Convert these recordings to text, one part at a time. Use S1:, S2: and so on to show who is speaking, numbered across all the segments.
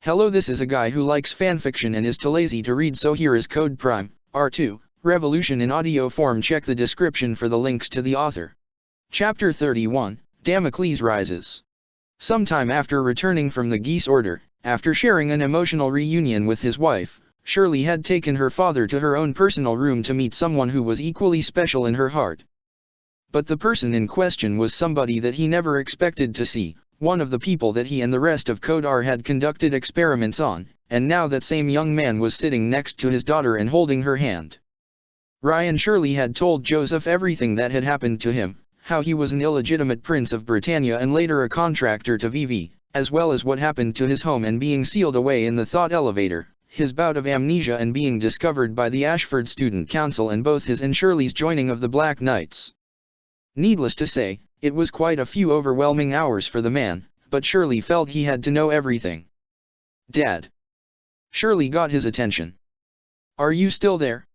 S1: Hello, this is a guy who likes fanfiction and is too lazy to read, so here is Code Prime, R2, Revolution in audio form. Check the description for the links to the author. Chapter 31, Damocles Rises. Sometime after returning from the Geese Order, after sharing an emotional reunion with his wife, Shirley had taken her father to her own personal room to meet someone who was equally special in her heart. But the person in question was somebody that he never expected to see, one of the people that he and the rest of Code R had conducted experiments on, and now that same young man was sitting next to his daughter and holding her hand. Ryan Shirley had told Joseph everything that had happened to him, how he was an illegitimate prince of Britannia and later a contractor to VV, as well as what happened to his home and being sealed away in the thought elevator, his bout of amnesia and being discovered by the Ashford Student Council, and both his and Shirley's joining of the Black Knights. Needless to say, it was quite a few overwhelming hours for the man, but Shirley felt he had to know everything. "Dad." Shirley got his attention. "Are you still there?"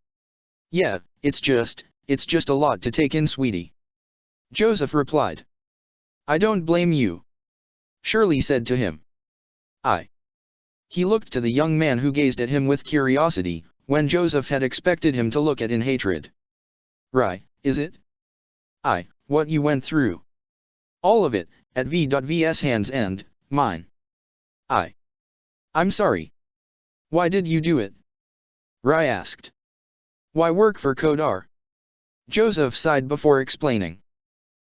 S1: "Yeah, it's just a lot to take in, sweetie," Joseph replied. "I don't blame you," Shirley said to him. He looked to the young man, who gazed at him with curiosity, when Joseph had expected him to look at in hatred. "Right, is it?" What you went through?" "All of it, at V.V's hands and mine." "I'm sorry. Why did you do it?" Rai asked. "Why work for Code R?" Joseph sighed before explaining.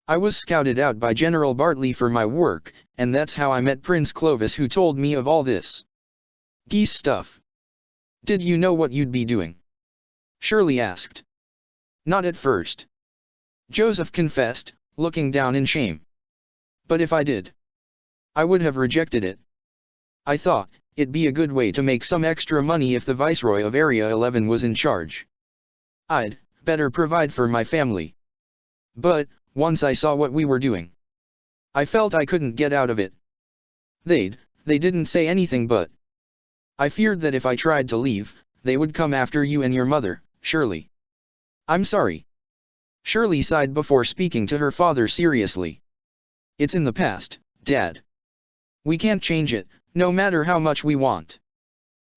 S1: "I was scouted out by General Bartley for my work, and that's how I met Prince Clovis, who told me of all this Geese stuff." "Did you know what you'd be doing?" Shirley asked. "Not at first," Joseph confessed, looking down in shame. "But if I did, I would have rejected it. I thought it'd be a good way to make some extra money if the Viceroy of Area 11 was in charge. I'd better provide for my family. But once I saw what we were doing, I felt I couldn't get out of it. They didn't say anything, but I feared that if I tried to leave, they would come after you and your mother, Shirley." "I'm sorry." Shirley sighed before speaking to her father seriously. "It's in the past, Dad. We can't change it, no matter how much we want.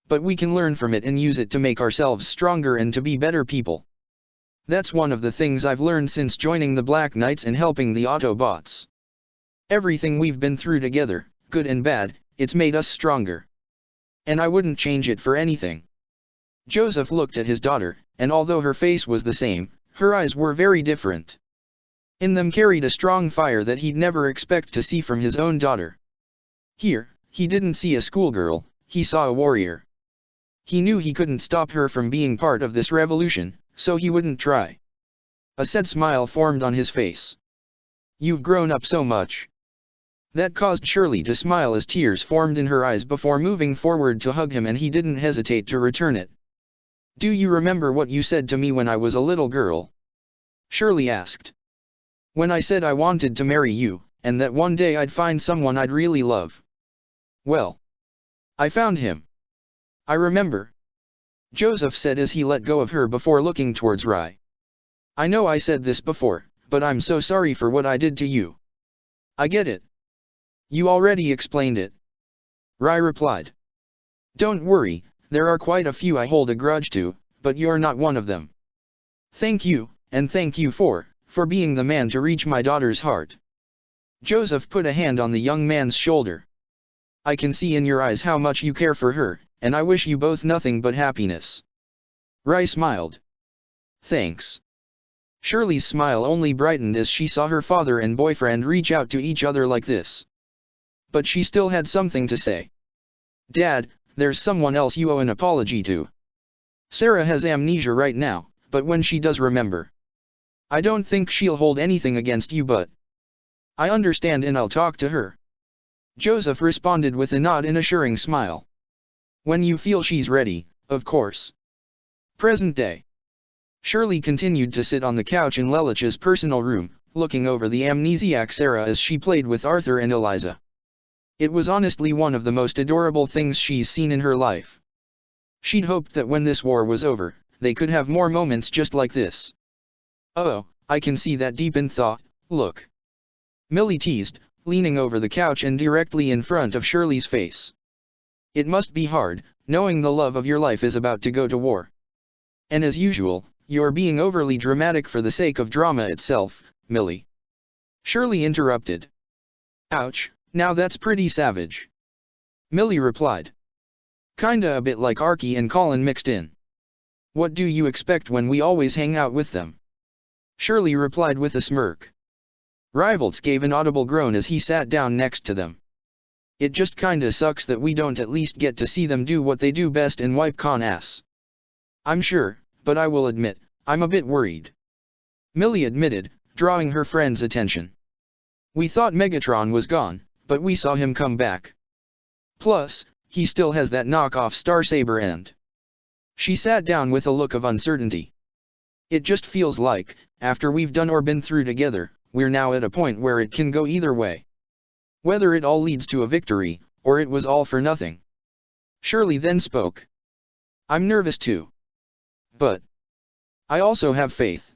S1: But we can learn from it and use it to make ourselves stronger and to be better people. That's one of the things I've learned since joining the Black Knights and helping the Autobots. Everything we've been through together, good and bad, it's made us stronger. And I wouldn't change it for anything." Joseph looked at his daughter, and although her face was the same, her eyes were very different. In them carried a strong fire that he'd never expect to see from his own daughter. Here, he didn't see a schoolgirl, he saw a warrior. He knew he couldn't stop her from being part of this revolution, so he wouldn't try. A sad smile formed on his face. "You've grown up so much." That caused Shirley to smile as tears formed in her eyes before moving forward to hug him, and he didn't hesitate to return it. "Do you remember what you said to me when I was a little girl?" Shirley asked. "When I said I wanted to marry you, and that one day I'd find someone I'd really love. Well, I found him." "I remember," Joseph said as he let go of her before looking towards Rai. "I know I said this before, but I'm so sorry for what I did to you." "I get it. You already explained it," Rai replied. "Don't worry, there are quite a few I hold a grudge to, but you're not one of them. Thank you, and thank you for being the man to reach my daughter's heart." Joseph put a hand on the young man's shoulder. "I can see in your eyes how much you care for her, and I wish you both nothing but happiness." Rai smiled. "Thanks." Shirley's smile only brightened as she saw her father and boyfriend reach out to each other like this. But she still had something to say. "Dad, there's someone else you owe an apology to. Sarah has amnesia right now, but when she does remember, I don't think she'll hold anything against you, but I understand and I'll talk to her." Joseph responded with a nod and assuring smile. "When you feel she's ready, of course." Present day. Shirley continued to sit on the couch in Lelich's personal room, looking over the amnesiac Sarah as she played with Arthur and Eliza. It was honestly one of the most adorable things she's seen in her life. She'd hoped that when this war was over, they could have more moments just like this. "Oh, I can see that deep in thought, look," Millie teased, leaning over the couch and directly in front of Shirley's face. It must be hard, knowing the love of your life is about to go to war. And as usual, you're being overly dramatic for the sake of drama itself, Millie. Shirley interrupted. Ouch, now that's pretty savage. Millie replied. Kinda a bit like Archie and Colin mixed in. What do you expect when we always hang out with them? Shirley replied with a smirk. Rievaults gave an audible groan as he sat down next to them. It just kinda sucks that we don't at least get to see them do what they do best and wipe con ass. I'm sure, but I will admit, I'm a bit worried. Millie admitted, drawing her friend's attention. We thought Megatron was gone, but we saw him come back. Plus, he still has that knockoff Star Saber and... She sat down with a look of uncertainty. It just feels like, after we've done or been through together, we're now at a point where it can go either way. Whether it all leads to a victory, or it was all for nothing. Shirley then spoke. I'm nervous too. But I also have faith.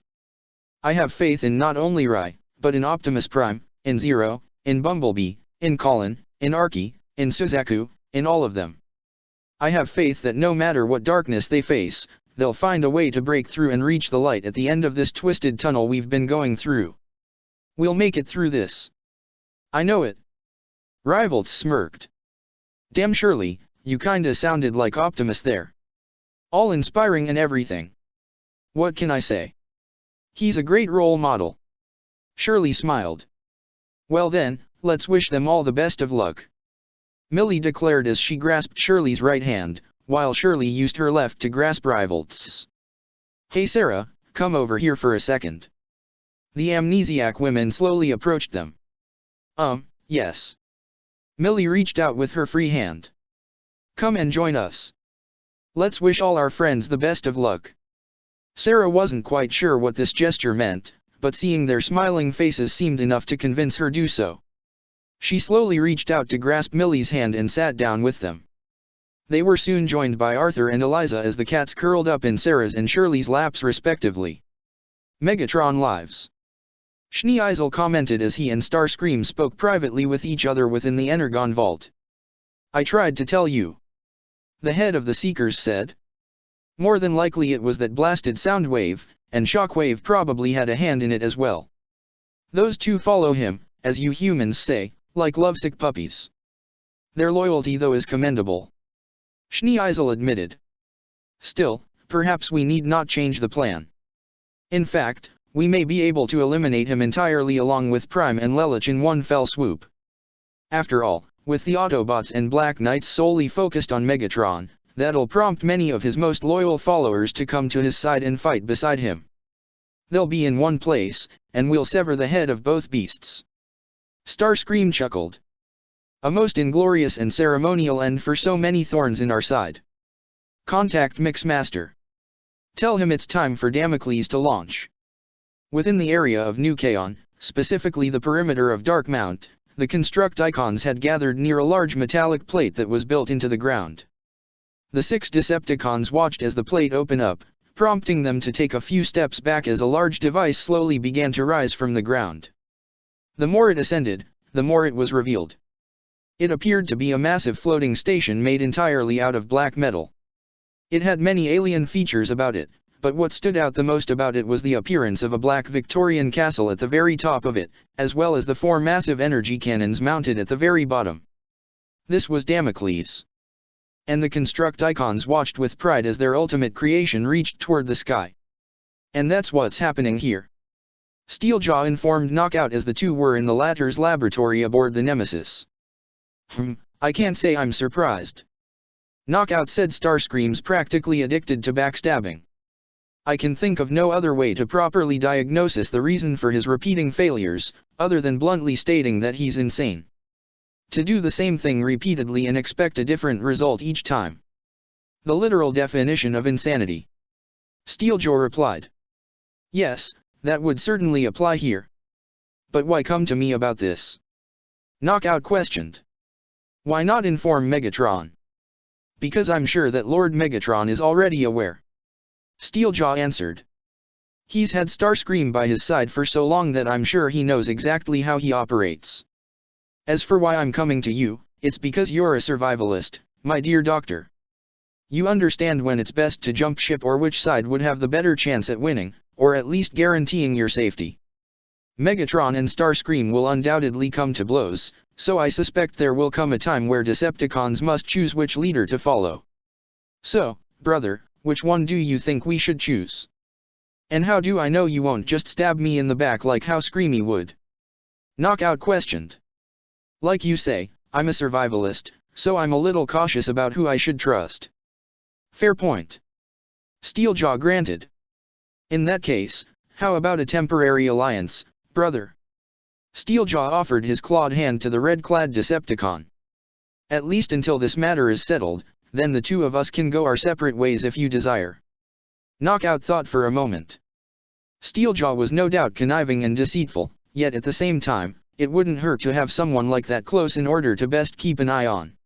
S1: I have faith in not only Rai, but in Optimus Prime, in Zero, in Bumblebee, in Colin, in Archie, in Suzaku, in all of them. I have faith that no matter what darkness they face, they'll find a way to break through and reach the light at the end of this twisted tunnel we've been going through. We'll make it through this. I know it. Rievaults smirked. Damn Shirley, you kinda sounded like Optimus there. All inspiring and everything. What can I say? He's a great role model. Shirley smiled. Well then, let's wish them all the best of luck. Millie declared as she grasped Shirley's right hand, while Shirley used her left to grasp Rievault's. Hey Sarah, come over here for a second. The amnesiac women slowly approached them. Yes. Millie reached out with her free hand. Come and join us. Let's wish all our friends the best of luck. Sarah wasn't quite sure what this gesture meant, but seeing their smiling faces seemed enough to convince her to do so. She slowly reached out to grasp Millie's hand and sat down with them. They were soon joined by Arthur and Eliza as the cats curled up in Sarah's and Shirley's laps respectively. Megatron lives. Schneeisel commented as he and Starscream spoke privately with each other within the Energon vault. I tried to tell you. The head of the Seekers said. More than likely it was that blasted Soundwave, and Shockwave probably had a hand in it as well. Those two follow him, as you humans say, like lovesick puppies. Their loyalty though is commendable. Schneeisel admitted. Still, perhaps we need not change the plan. In fact, we may be able to eliminate him entirely along with Prime and Lelich in one fell swoop. After all, with the Autobots and Black Knights solely focused on Megatron, that'll prompt many of his most loyal followers to come to his side and fight beside him. They'll be in one place, and we'll sever the head of both beasts. Starscream chuckled. A most inglorious and ceremonial end for so many thorns in our side. Contact Mixmaster. Tell him it's time for Damocles to launch. Within the area of New Kaon, specifically the perimeter of Darkmount, the Constructicons had gathered near a large metallic plate that was built into the ground. The 6 Decepticons watched as the plate opened up, prompting them to take a few steps back as a large device slowly began to rise from the ground. The more it ascended, the more it was revealed. It appeared to be a massive floating station made entirely out of black metal. It had many alien features about it, but what stood out the most about it was the appearance of a black Victorian castle at the very top of it, as well as the 4 massive energy cannons mounted at the very bottom. This was Damocles. And the Constructicons watched with pride as their ultimate creation reached toward the sky. And that's what's happening here. Steeljaw informed Knockout as the two were in the latter's laboratory aboard the Nemesis. I can't say I'm surprised. Knockout said Starscream's practically addicted to backstabbing. I can think of no other way to properly diagnose the reason for his repeating failures, other than bluntly stating that he's insane. To do the same thing repeatedly and expect a different result each time. The literal definition of insanity. Steeljaw replied. Yes, that would certainly apply here. But why come to me about this? Knockout questioned. Why not inform Megatron? Because I'm sure that Lord Megatron is already aware. Steeljaw answered. He's had Starscream by his side for so long that I'm sure he knows exactly how he operates. As for why I'm coming to you, it's because you're a survivalist, my dear doctor. You understand when it's best to jump ship or which side would have the better chance at winning, or at least guaranteeing your safety. Megatron and Starscream will undoubtedly come to blows, so I suspect there will come a time where Decepticons must choose which leader to follow. So, brother, which one do you think we should choose? And how do I know you won't just stab me in the back like how Screamy would? Knockout questioned. Like you say, I'm a survivalist, so I'm a little cautious about who I should trust. Fair point. Steeljaw granted. In that case, how about a temporary alliance, brother? Steeljaw offered his clawed hand to the red-clad Decepticon. At least until this matter is settled, then the two of us can go our separate ways if you desire. Knockout thought for a moment. Steeljaw was no doubt conniving and deceitful, yet at the same time, it wouldn't hurt to have someone like that close in order to best keep an eye on.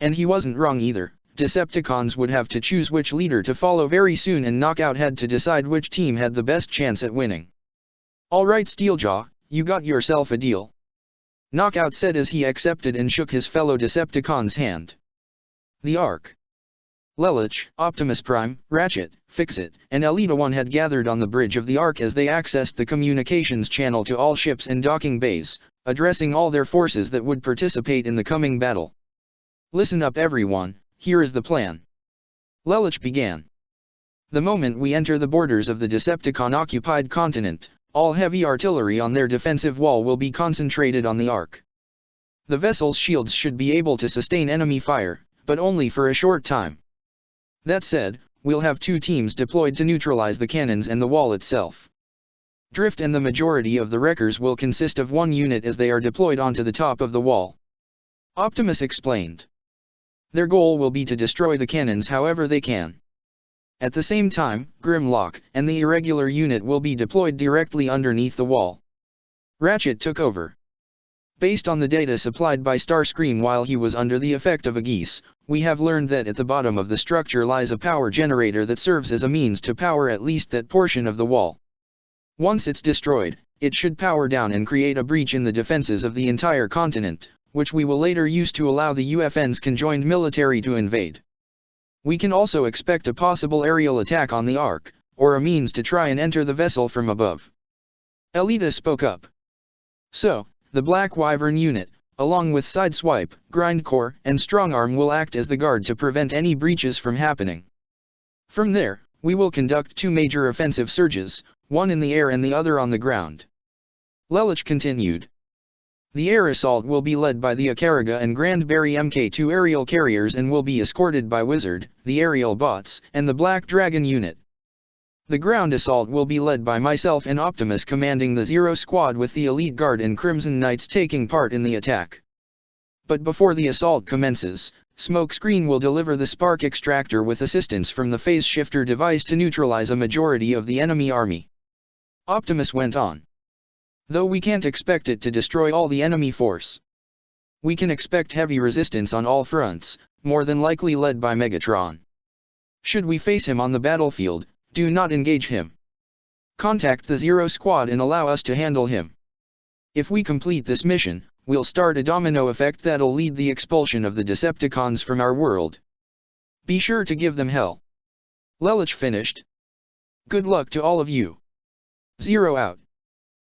S1: And he wasn't wrong either. Decepticons would have to choose which leader to follow very soon, and Knockout had to decide which team had the best chance at winning. Alright Steeljaw, you got yourself a deal. Knockout said as he accepted and shook his fellow Decepticon's hand. The Ark. Lelich, Optimus Prime, Ratchet, Fix-It, and Elita 1 had gathered on the bridge of the Ark as they accessed the communications channel to all ships and docking bays, addressing all their forces that would participate in the coming battle. Listen up everyone, here is the plan. Lelich began. The moment we enter the borders of the Decepticon-occupied continent, all heavy artillery on their defensive wall will be concentrated on the Ark. The vessel's shields should be able to sustain enemy fire, but only for a short time. That said, we'll have two teams deployed to neutralize the cannons and the wall itself. Drift and the majority of the wreckers will consist of one unit as they are deployed onto the top of the wall. Optimus explained. Their goal will be to destroy the cannons however they can. At the same time, Grimlock and the irregular unit will be deployed directly underneath the wall. Ratchet took over. Based on the data supplied by Starscream while he was under the effect of a geese, we have learned that at the bottom of the structure lies a power generator that serves as a means to power at least that portion of the wall. Once it's destroyed, it should power down and create a breach in the defenses of the entire continent, which we will later use to allow the UFN's conjoined military to invade. We can also expect a possible aerial attack on the Ark, or a means to try and enter the vessel from above. Elita spoke up. So, the Black Wyvern unit, along with Sideswipe, Grindcore, and Strongarm will act as the guard to prevent any breaches from happening. From there, we will conduct two major offensive surges, one in the air and the other on the ground. Lelich continued. The air assault will be led by the Akariga and Grandberry Mk2 aerial carriers and will be escorted by Wizard, the aerial bots, and the Black Dragon unit. The ground assault will be led by myself and Optimus commanding the Zero Squad with the Elite Guard and Crimson Knights taking part in the attack. But before the assault commences, Smokescreen will deliver the Spark Extractor with assistance from the Phase Shifter device to neutralize a majority of the enemy army. Optimus went on. Though we can't expect it to destroy all the enemy force. We can expect heavy resistance on all fronts, more than likely led by Megatron. Should we face him on the battlefield, do not engage him. Contact the Zero Squad and allow us to handle him. If we complete this mission, we'll start a domino effect that'll lead the expulsion of the Decepticons from our world. Be sure to give them hell. Lelich finished. Good luck to all of you. Zero out.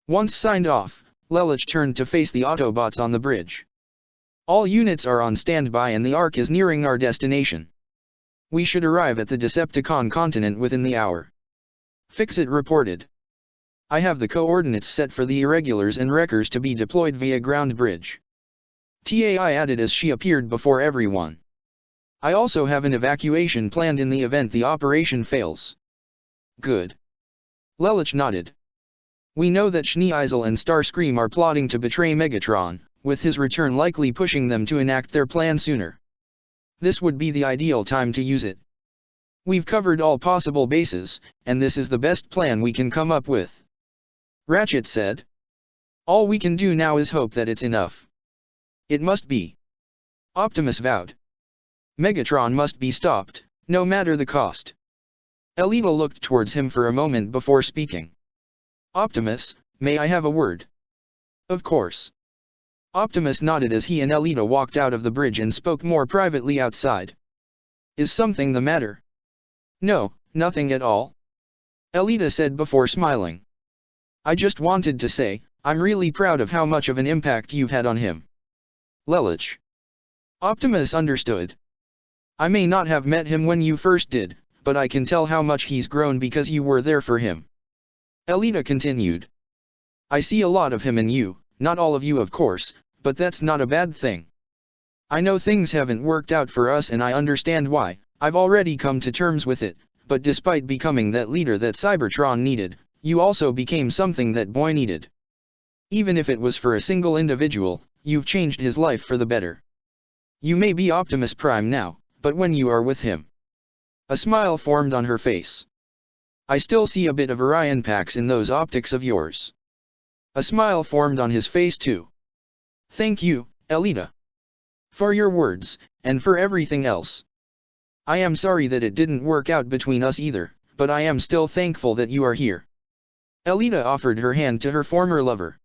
S1: Once signed off, Lelich turned to face the Autobots on the bridge. All units are on standby and the Ark is nearing our destination. We should arrive at the Decepticon continent within the hour. Fix-It reported. I have the coordinates set for the Irregulars and Wreckers to be deployed via ground bridge. TAI added as she appeared before everyone. I also have an evacuation planned in the event the operation fails. Good. Lelich nodded. We know that Schneeisel and Starscream are plotting to betray Megatron, with his return likely pushing them to enact their plan sooner. This would be the ideal time to use it. We've covered all possible bases, and this is the best plan we can come up with. Ratchet said. All we can do now is hope that it's enough. It must be. Optimus vowed. Megatron must be stopped, no matter the cost. Elita looked towards him for a moment before speaking. Optimus, may I have a word? Of course. Optimus nodded as he and Elita walked out of the bridge and spoke more privately outside. Is something the matter? No, nothing at all. Elita said before smiling. I just wanted to say, I'm really proud of how much of an impact you've had on him. Lelich. Optimus understood. I may not have met him when you first did, but I can tell how much he's grown because you were there for him. Elita continued. I see a lot of him in you, not all of you of course, but that's not a bad thing. I know things haven't worked out for us and I understand why, I've already come to terms with it, but despite becoming that leader that Cybertron needed, you also became something that Boy needed. Even if it was for a single individual, you've changed his life for the better. You may be Optimus Prime now, but when you are with him. A smile formed on her face. I still see a bit of Orion Pax in those optics of yours. A smile formed on his face too. Thank you, Elita. For your words, and for everything else. I am sorry that it didn't work out between us either, but I am still thankful that you are here. Elita offered her hand to her former lover.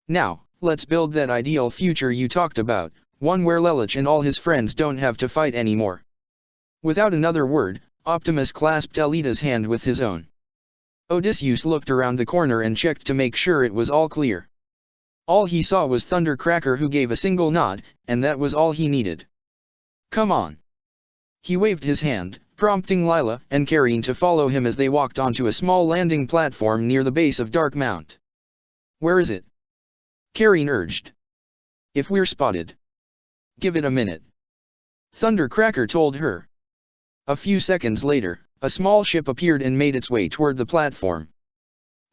S1: Now, let's build that ideal future you talked about, one where Lelich and all his friends don't have to fight anymore. Without another word, Optimus clasped Elita's hand with his own. Odysseus looked around the corner and checked to make sure it was all clear. All he saw was Thundercracker, who gave a single nod, and that was all he needed. Come on. He waved his hand, prompting Lila and Karine to follow him as they walked onto a small landing platform near the base of Dark Mount. Where is it? Karine urged. If we're spotted. Give it a minute. Thundercracker told her. A few seconds later, a small ship appeared and made its way toward the platform.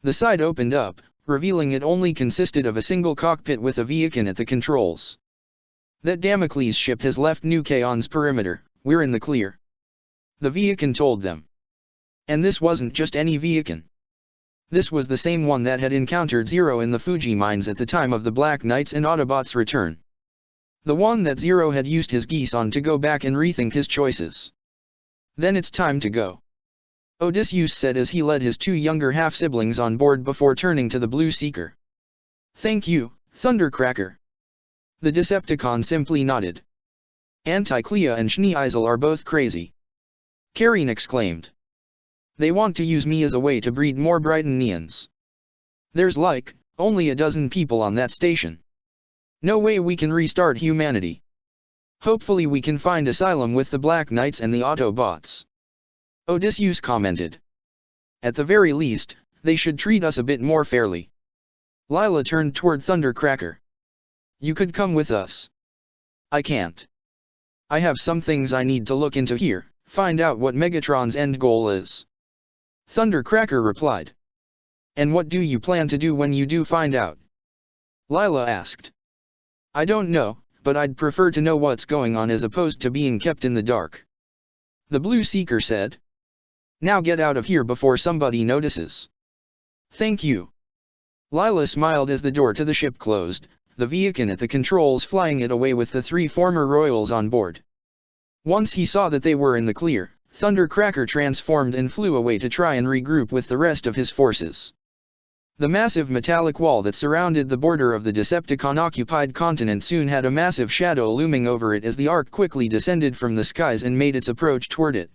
S1: The side opened up, revealing it only consisted of a single cockpit with a Viakin at the controls. That Damocles ship has left Nukaon's perimeter, we're in the clear. The Viakin told them. And this wasn't just any Viakin. This was the same one that had encountered Zero in the Fuji mines at the time of the Black Knights and Autobots' return. The one that Zero had used his geese on to go back and rethink his choices. Then it's time to go. Odysseus said as he led his two younger half-siblings on board before turning to the Blue Seeker. Thank you, Thundercracker. The Decepticon simply nodded. Anti-Clea and Schneeisel are both crazy. Karine exclaimed. They want to use me as a way to breed more Brightonians. There's only a dozen people on that station. No way we can restart humanity. Hopefully we can find asylum with the Black Knights and the Autobots. Odysseus commented. At the very least, they should treat us a bit more fairly. Lila turned toward Thundercracker. You could come with us. I can't. I have some things I need to look into here, find out what Megatron's end goal is. Thundercracker replied. And what do you plan to do when you do find out? Lila asked. I don't know, but I'd prefer to know what's going on as opposed to being kept in the dark. The Blue Seeker said. Now get out of here before somebody notices. Thank you. Lila smiled as the door to the ship closed, the Viakin at the controls flying it away with the three former royals on board. Once he saw that they were in the clear, Thundercracker transformed and flew away to try and regroup with the rest of his forces. The massive metallic wall that surrounded the border of the Decepticon-occupied continent soon had a massive shadow looming over it as the Ark quickly descended from the skies and made its approach toward it.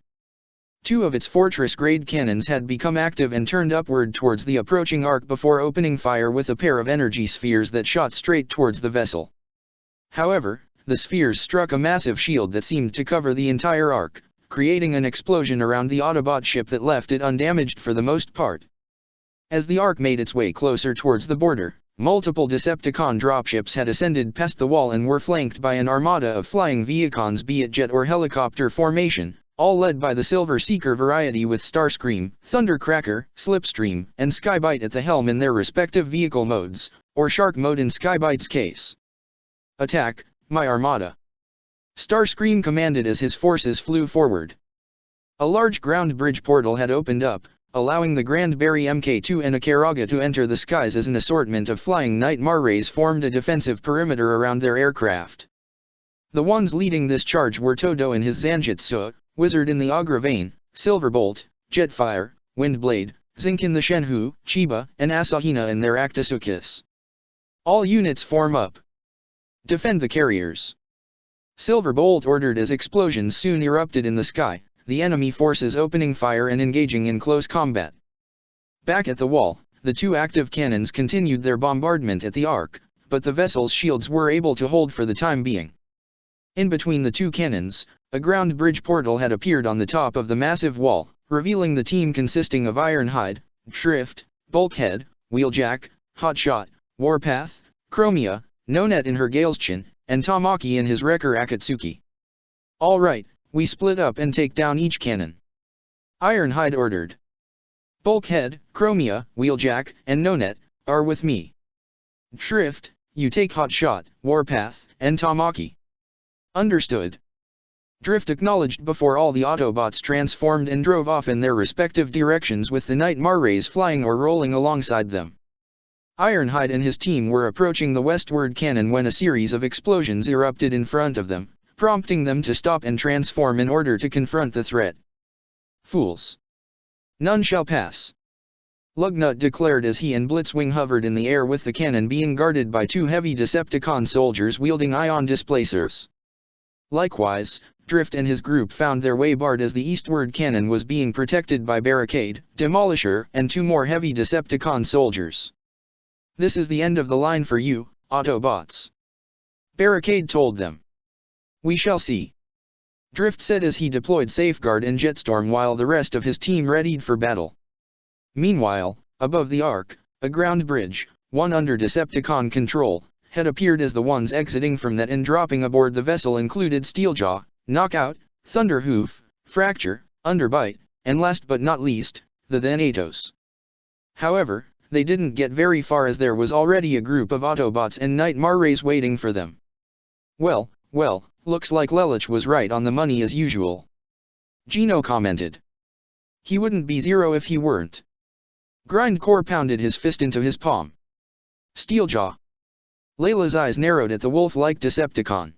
S1: Two of its fortress-grade cannons had become active and turned upward towards the approaching Ark before opening fire with a pair of energy spheres that shot straight towards the vessel. However, the spheres struck a massive shield that seemed to cover the entire Ark, creating an explosion around the Autobot ship that left it undamaged for the most part. As the Ark made its way closer towards the border, multiple Decepticon dropships had ascended past the wall and were flanked by an armada of flying Viacons, be it jet or helicopter formation, all led by the Silver Seeker variety with Starscream, Thundercracker, Slipstream, and Skybite at the helm in their respective vehicle modes, or Shark mode in Skybite's case. Attack, my armada! Starscream commanded as his forces flew forward. A large ground bridge portal had opened up, allowing the Grandberry Mk2 and Ikaruga to enter the skies as an assortment of flying Nightmare rays formed a defensive perimeter around their aircraft. The ones leading this charge were Todo in his Zanjutsu, Wizard in the Agra Vein, Silverbolt, Jetfire, Windblade, Zinc in the Shenhu, Chiba, and Asahina in their Actisukis. All units form up. Defend the carriers. Silverbolt ordered as explosions soon erupted in the sky, the enemy forces opening fire and engaging in close combat. Back at the wall, the two active cannons continued their bombardment at the Ark, but the vessel's shields were able to hold for the time being. In between the two cannons, a ground bridge portal had appeared on the top of the massive wall, revealing the team consisting of Ironhide, Drift, Bulkhead, Wheeljack, Hotshot, Warpath, Chromia, Nonet in her Galeschin, and Tamaki in his Wrecker Akatsuki. "All right, we split up and take down each cannon," Ironhide ordered. "Bulkhead, Chromia, Wheeljack, and Nonet are with me. Drift, you take Hotshot, Warpath, and Tamaki." "Understood." Drift acknowledged before all the Autobots transformed and drove off in their respective directions with the Nightmare rays flying or rolling alongside them. Ironhide and his team were approaching the westward cannon when a series of explosions erupted in front of them, prompting them to stop and transform in order to confront the threat. "Fools! None shall pass," Lugnut declared as he and Blitzwing hovered in the air with the cannon being guarded by two heavy Decepticon soldiers wielding ion displacers. Likewise, Drift and his group found their way barred as the eastward cannon was being protected by Barricade, Demolisher, and two more heavy Decepticon soldiers. "This is the end of the line for you, Autobots," Barricade told them. "We shall see," Drift said as he deployed Safeguard and Jetstorm while the rest of his team readied for battle. Meanwhile, above the Ark, a ground bridge, one under Decepticon control, had appeared as the ones exiting from that and dropping aboard the vessel included Steeljaw, Knockout, Thunderhoof, Fracture, Underbite, and last but not least, the Thanatos. However, they didn't get very far as there was already a group of Autobots and Nightmare rays waiting for them. Well, looks like Lelich was right on the money as usual," Gino commented. "He wouldn't be Zero if he weren't." Grindcore pounded his fist into his palm. "Steeljaw." Layla's eyes narrowed at the wolf-like Decepticon.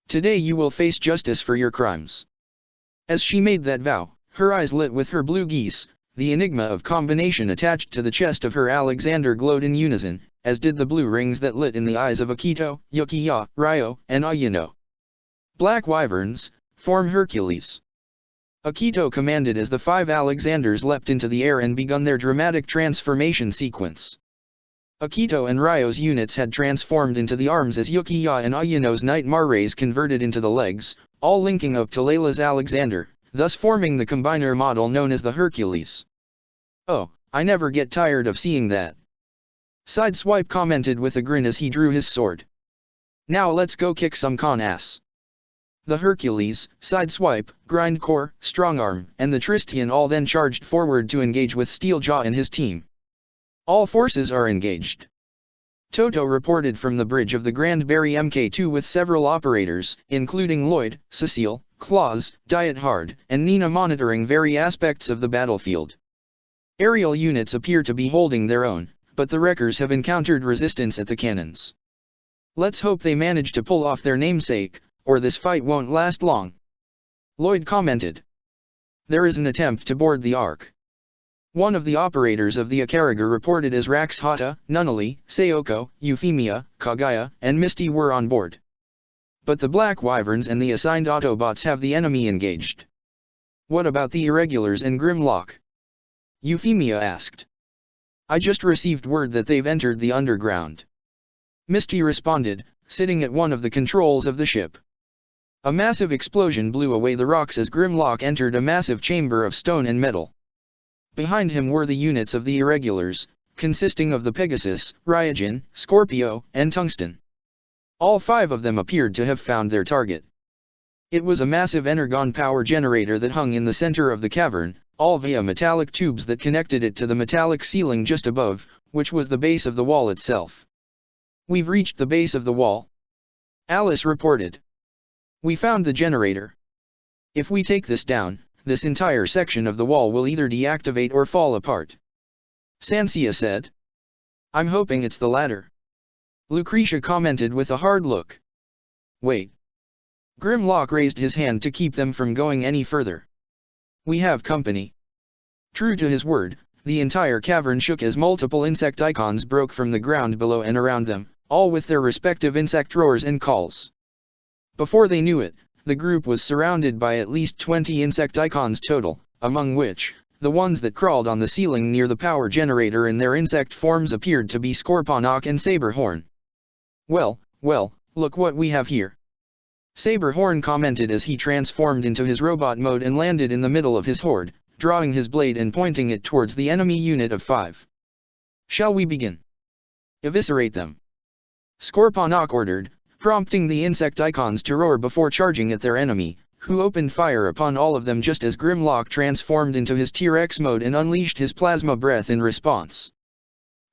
S1: "Today you will face justice for your crimes." As she made that vow, her eyes lit with her blue geese, the enigma of combination attached to the chest of her Alexander glowed in unison, as did the blue rings that lit in the eyes of Akito, Yukiya, Ryo, and Ayano. "Black Wyverns, form Hercules," Akito commanded as the five Alexanders leapt into the air and begun their dramatic transformation sequence. Akito and Ryo's units had transformed into the arms as Yukiya and Ayano's Nightmare rays converted into the legs, all linking up to Layla's Alexander, thus forming the combiner model known as the Hercules. "Oh, I never get tired of seeing that," Sideswipe commented with a grin as he drew his sword. "Now let's go kick some con ass." The Hercules, Sideswipe, Grindcore, Strongarm, and the Tristian all then charged forward to engage with Steeljaw and his team. "All forces are engaged," Toto reported from the bridge of the Grand Barry Mk2 with several operators, including Lloyd, Cecile, Claus, Diet Hard, and Nina monitoring various aspects of the battlefield. Aerial units appear to be holding their own, but the Wreckers have encountered resistance at the cannons. "Let's hope they manage to pull off their namesake, or this fight won't last long," Lloyd commented. "There is an attempt to board the Ark." One of the operators of the Ikariga reported as Rax Hata, Nunnally, Sayoko, Euphemia, Kagaya, and Misty were on board. But the Black Wyverns and the assigned Autobots have the enemy engaged. "What about the Irregulars and Grimlock?" Euphemia asked. "I just received word that they've entered the underground," Misty responded, sitting at one of the controls of the ship. A massive explosion blew away the rocks as Grimlock entered a massive chamber of stone and metal. Behind him were the units of the Irregulars, consisting of the Pegasus, Ryujin, Scorpio, and Tungsten. All five of them appeared to have found their target. It was a massive energon power generator that hung in the center of the cavern, all via metallic tubes that connected it to the metallic ceiling just above, which was the base of the wall itself. "We've reached the base of the wall," Alice reported. "We found the generator. If we take this down, this entire section of the wall will either deactivate or fall apart," Sansia said. "I'm hoping it's the latter," Lucretia commented with a hard look. "Wait." Grimlock raised his hand to keep them from going any further. "We have company." True to his word, the entire cavern shook as multiple insect icons broke from the ground below and around them, all with their respective insect roars and calls. Before they knew it, the group was surrounded by at least 20 insect icons total, among which, the ones that crawled on the ceiling near the power generator in their insect forms appeared to be Scorponok and Saberhorn. Well, look what we have here. Saberhorn commented as he transformed into his robot mode and landed in the middle of his horde, drawing his blade and pointing it towards the enemy unit of 5. Shall we begin? Eviscerate them. Scorponok ordered, prompting the insect icons to roar before charging at their enemy, who opened fire upon all of them just as Grimlock transformed into his T-Rex mode and unleashed his plasma breath in response.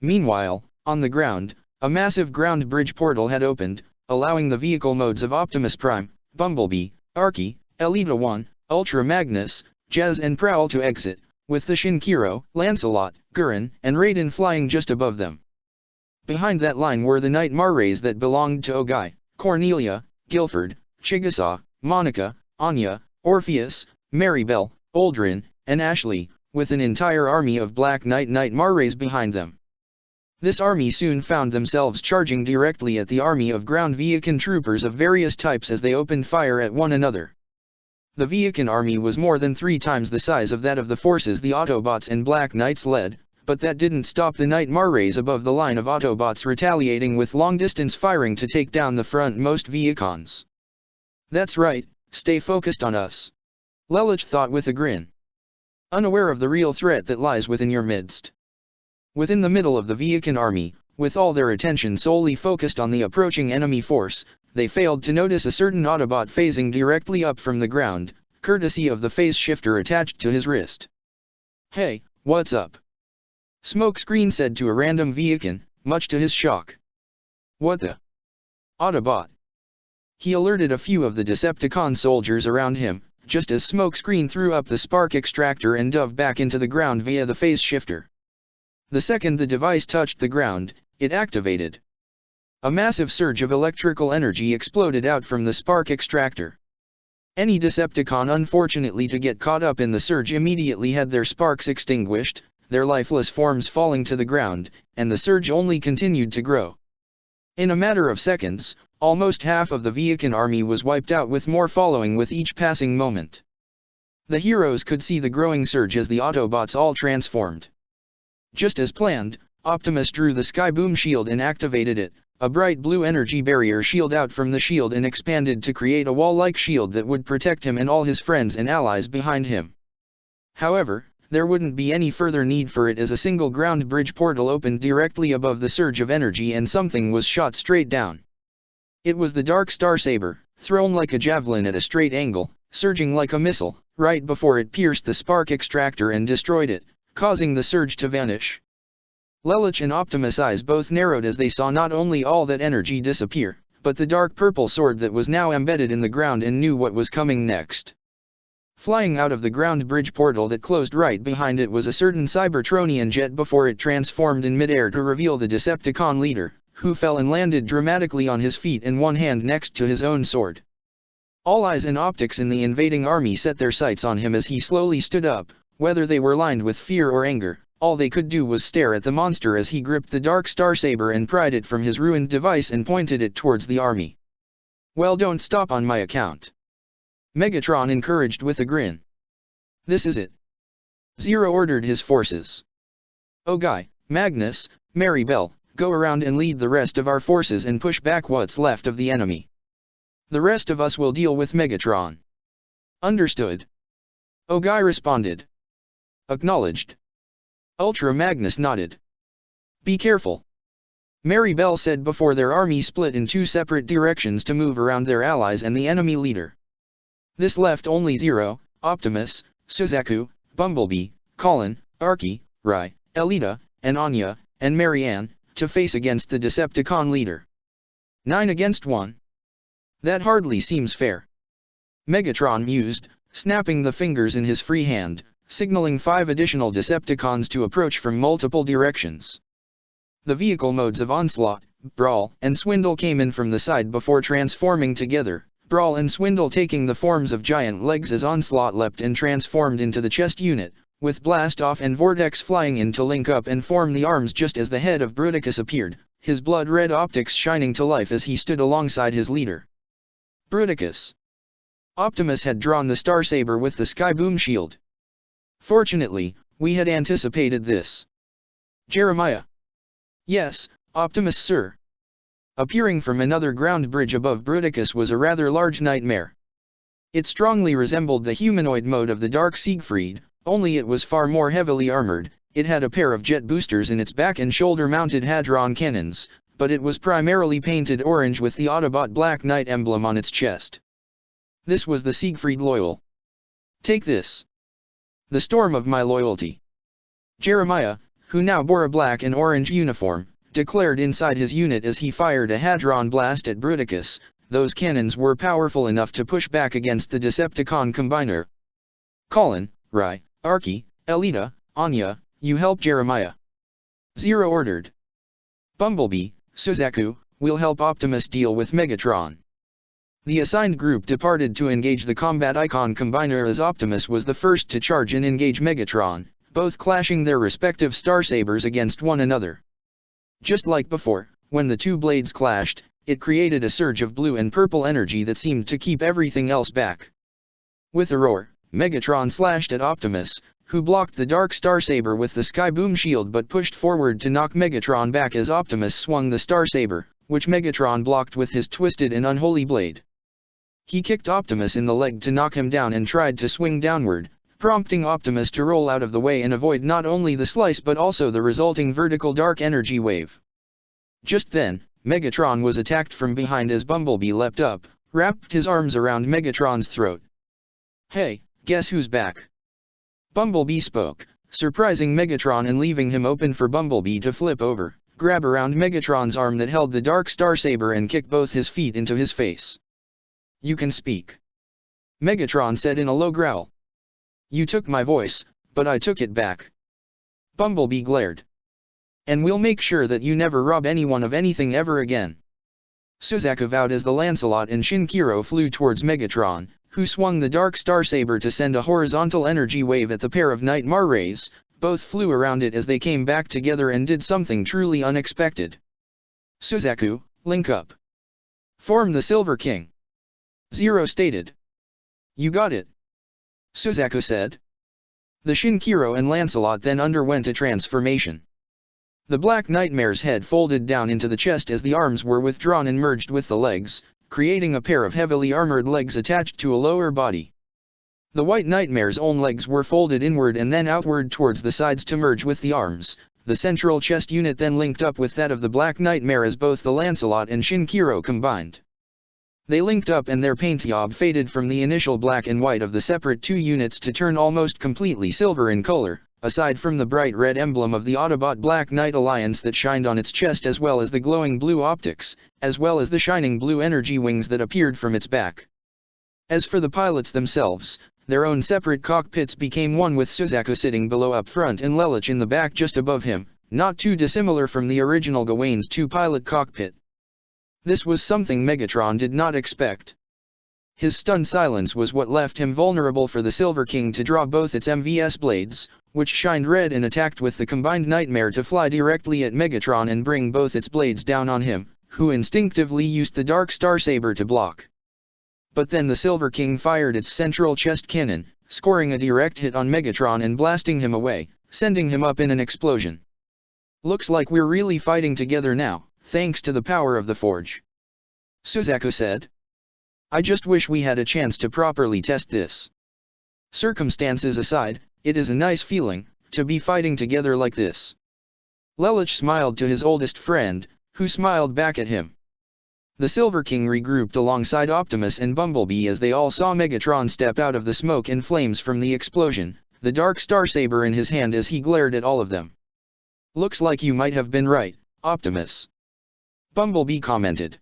S1: Meanwhile, on the ground, a massive ground bridge portal had opened, allowing the vehicle modes of Optimus Prime, Bumblebee, Archie, Elita 1, Ultra Magnus, Jazz and Prowl to exit, with the Shinkiro, Lancelot, Gurren, and Raiden flying just above them. Behind that line were the Night Marrays that belonged to Ogai, Cornelia, Guilford, Chigusa, Monica, Anya, Orpheus, Maribel, Aldrin, and Ashley, with an entire army of Black Knight Night Marrays behind them. This army soon found themselves charging directly at the army of ground Viakin troopers of various types as they opened fire at one another. The Viakin army was more than 3 times the size of that of the forces the Autobots and Black Knights led, but that didn't stop the Night Marrays above the line of Autobots retaliating with long-distance firing to take down the frontmost Viacons. That's right, stay focused on us. Lelich thought with a grin. Unaware of the real threat that lies within your midst. Within the middle of the Viakin army, with all their attention solely focused on the approaching enemy force, they failed to notice a certain Autobot phasing directly up from the ground, courtesy of the phase shifter attached to his wrist. Hey, what's up? Smokescreen said to a random Viakin, much to his shock. What the? Autobot. He alerted a few of the Decepticon soldiers around him, just as Smokescreen threw up the spark extractor and dove back into the ground via the phase shifter. The second the device touched the ground, it activated. A massive surge of electrical energy exploded out from the spark extractor. Any Decepticon unfortunately to get caught up in the surge immediately had their sparks extinguished, their lifeless forms falling to the ground, and the surge only continued to grow. In a matter of seconds, almost half of the Viakin army was wiped out with more following with each passing moment. The heroes could see the growing surge as the Autobots all transformed. Just as planned, Optimus drew the Skyboom shield and activated it, a bright blue energy barrier shield out from the shield and expanded to create a wall-like shield that would protect him and all his friends and allies behind him. However, there wouldn't be any further need for it as a single ground bridge portal opened directly above the surge of energy and something was shot straight down. It was the Dark Star Saber, thrown like a javelin at a straight angle, surging like a missile, right before it pierced the spark extractor and destroyed it, causing the surge to vanish. Lelich and Optimus' eyes both narrowed as they saw not only all that energy disappear, but the dark purple sword that was now embedded in the ground and knew what was coming next. Flying out of the ground bridge portal that closed right behind it was a certain Cybertronian jet before it transformed in midair to reveal the Decepticon leader, who fell and landed dramatically on his feet and one hand next to his own sword. All eyes and optics in the invading army set their sights on him as he slowly stood up. Whether they were lined with fear or anger, all they could do was stare at the monster as he gripped the Dark Star Saber and pried it from his ruined device and pointed it towards the army. Well, don't stop on my account. Megatron encouraged with a grin. This is it. Zero ordered his forces. Ogai, Magnus, Maribel, go around and lead the rest of our forces and push back what's left of the enemy. The rest of us will deal with Megatron. Understood. Ogai responded. Acknowledged. Ultra Magnus nodded. Be careful. Maribel said before their army split in 2 separate directions to move around their allies and the enemy leader. This left only Zero, Optimus, Suzaku, Bumblebee, Colin, Archie, Rai, Elita, and Anya, and Marianne, to face against the Decepticon leader. 9 against 1. That hardly seems fair. Megatron mused, snapping the fingers in his free hand, signaling 5 additional Decepticons to approach from multiple directions. The vehicle modes of Onslaught, Brawl, and Swindle came in from the side before transforming together, Brawl and Swindle taking the forms of giant legs as Onslaught leapt and transformed into the chest unit, with Blastoff and Vortex flying in to link up and form the arms just as the head of Bruticus appeared, his blood-red optics shining to life as he stood alongside his leader. Bruticus. Optimus had drawn the Starsaber with the Skyboom shield. Fortunately, we had anticipated this. Jeremiah. Yes, Optimus, sir. Appearing from another ground bridge above Bruticus was a rather large nightmare. It strongly resembled the humanoid mode of the Dark Siegfried, only it was far more heavily armored. It had a pair of jet boosters in its back and shoulder-mounted hadron cannons, but it was primarily painted orange with the Autobot Black Knight emblem on its chest. This was the Siegfried Loyal. Take this. The storm of my loyalty. Jeremiah, who now bore a black and orange uniform, declared inside his unit as he fired a hadron blast at Bruticus. Those cannons were powerful enough to push back against the Decepticon Combiner. Colin, Rai, Arky, Elita, Anya, you help Jeremiah. Zero ordered. Bumblebee, Suzaku, we'll help Optimus deal with Megatron. The assigned group departed to engage the Combat Icon Combiner as Optimus was the first to charge and engage Megatron, both clashing their respective Starsabers against one another. Just like before, when the two blades clashed, it created a surge of blue and purple energy that seemed to keep everything else back. With a roar, Megatron slashed at Optimus, who blocked the Dark Starsaber with the Skyboom shield but pushed forward to knock Megatron back as Optimus swung the Starsaber, which Megatron blocked with his twisted and unholy blade. He kicked Optimus in the leg to knock him down and tried to swing downward, prompting Optimus to roll out of the way and avoid not only the slice but also the resulting vertical dark energy wave. Just then, Megatron was attacked from behind as Bumblebee leapt up, wrapped his arms around Megatron's throat. Hey, guess who's back? Bumblebee spoke, surprising Megatron and leaving him open for Bumblebee to flip over, grab around Megatron's arm that held the Dark Starsaber and kick both his feet into his face. You can speak. Megatron said in a low growl. You took my voice, but I took it back. Bumblebee glared. And we'll make sure that you never rob anyone of anything ever again. Suzaku vowed as the Lancelot and Shinkiro flew towards Megatron, who swung the Dark Starsaber to send a horizontal energy wave at the pair of Nightmare rays. Both flew around it as they came back together and did something truly unexpected. Suzaku, link up. Form the Silver King. Zero stated. You got it. Suzaku said. The Shinkiro and Lancelot then underwent a transformation. The Black Nightmare's head folded down into the chest as the arms were withdrawn and merged with the legs, creating a pair of heavily armored legs attached to a lower body. The White Nightmare's own legs were folded inward and then outward towards the sides to merge with the arms. The central chest unit then linked up with that of the Black Nightmare as both the Lancelot and Shinkiro combined. They linked up and their paint job faded from the initial black and white of the separate two units to turn almost completely silver in color, aside from the bright red emblem of the Autobot Black Knight Alliance that shined on its chest as well as the glowing blue optics, as well as the shining blue energy wings that appeared from its back. As for the pilots themselves, their own separate cockpits became one with Suzaku sitting below up front and Lelich in the back just above him, not too dissimilar from the original Gawaine's two-pilot cockpit. This was something Megatron did not expect. His stunned silence was what left him vulnerable for the Silver King to draw both its MVS blades, which shined red and attacked with the combined Nightmare to fly directly at Megatron and bring both its blades down on him, who instinctively used the Dark Starsaber to block. But then the Silver King fired its central chest cannon, scoring a direct hit on Megatron and blasting him away, sending him up in an explosion. Looks like we're really fighting together now, thanks to the power of the Forge. Suzaku said. I just wish we had a chance to properly test this. Circumstances aside, it is a nice feeling, to be fighting together like this. Lelich smiled to his oldest friend, who smiled back at him. The Silver King regrouped alongside Optimus and Bumblebee as they all saw Megatron step out of the smoke and flames from the explosion, the Dark Starsaber in his hand as he glared at all of them. Looks like you might have been right, Optimus. Bumblebee commented.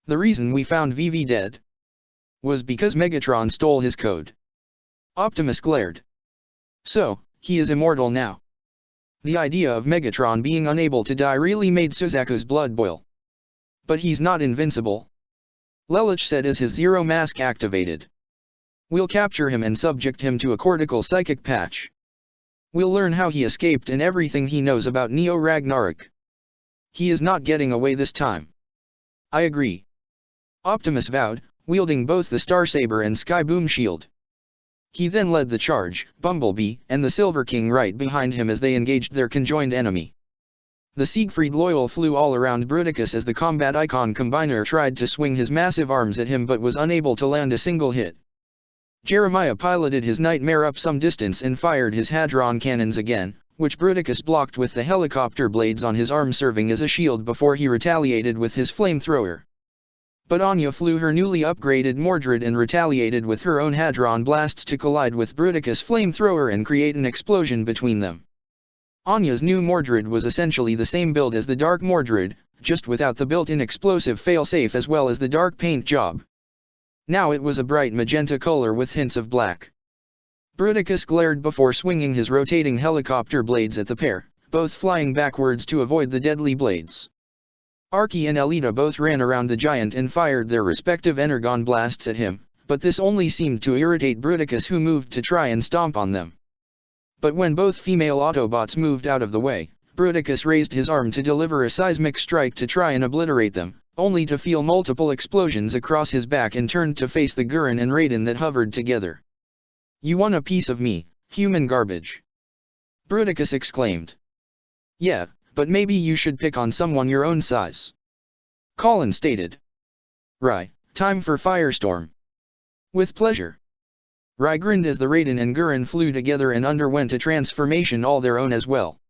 S1: The reason we found VV dead was because Megatron stole his code. Optimus glared. So, he is immortal now. The idea of Megatron being unable to die really made Suzaku's blood boil. But he's not invincible. Lelich said as his Zero Mask activated. We'll capture him and subject him to a cortical psychic patch. We'll learn how he escaped and everything he knows about Neo Ragnarok. He is not getting away this time. I agree. Optimus vowed, wielding both the Starsaber and Skyboom shield. He then led the charge, Bumblebee and the Silver King right behind him as they engaged their conjoined enemy. The Siegfried Loyal flew all around Bruticus as the combat icon combiner tried to swing his massive arms at him but was unable to land a single hit. Jeremiah piloted his Nightmare up some distance and fired his Hadron cannons again, which Bruticus blocked with the helicopter blades on his arm serving as a shield before he retaliated with his flamethrower. But Anya flew her newly upgraded Mordred and retaliated with her own Hadron blasts to collide with Bruticus' flamethrower and create an explosion between them. Anya's new Mordred was essentially the same build as the Dark Mordred, just without the built-in explosive failsafe as well as the dark paint job. Now it was a bright magenta color with hints of black. Bruticus glared before swinging his rotating helicopter blades at the pair, both flying backwards to avoid the deadly blades. Archie and Elita both ran around the giant and fired their respective energon blasts at him, but this only seemed to irritate Bruticus, who moved to try and stomp on them. But when both female Autobots moved out of the way, Bruticus raised his arm to deliver a seismic strike to try and obliterate them, only to feel multiple explosions across his back and turned to face the Gurren and Raiden that hovered together. "You want a piece of me, human garbage?" Bruticus exclaimed. "Yeah, but maybe you should pick on someone your own size," Colin stated. "Right, time for Firestorm." "With pleasure." Rai grinned as the Raiden and Gurren flew together and underwent a transformation all their own as well.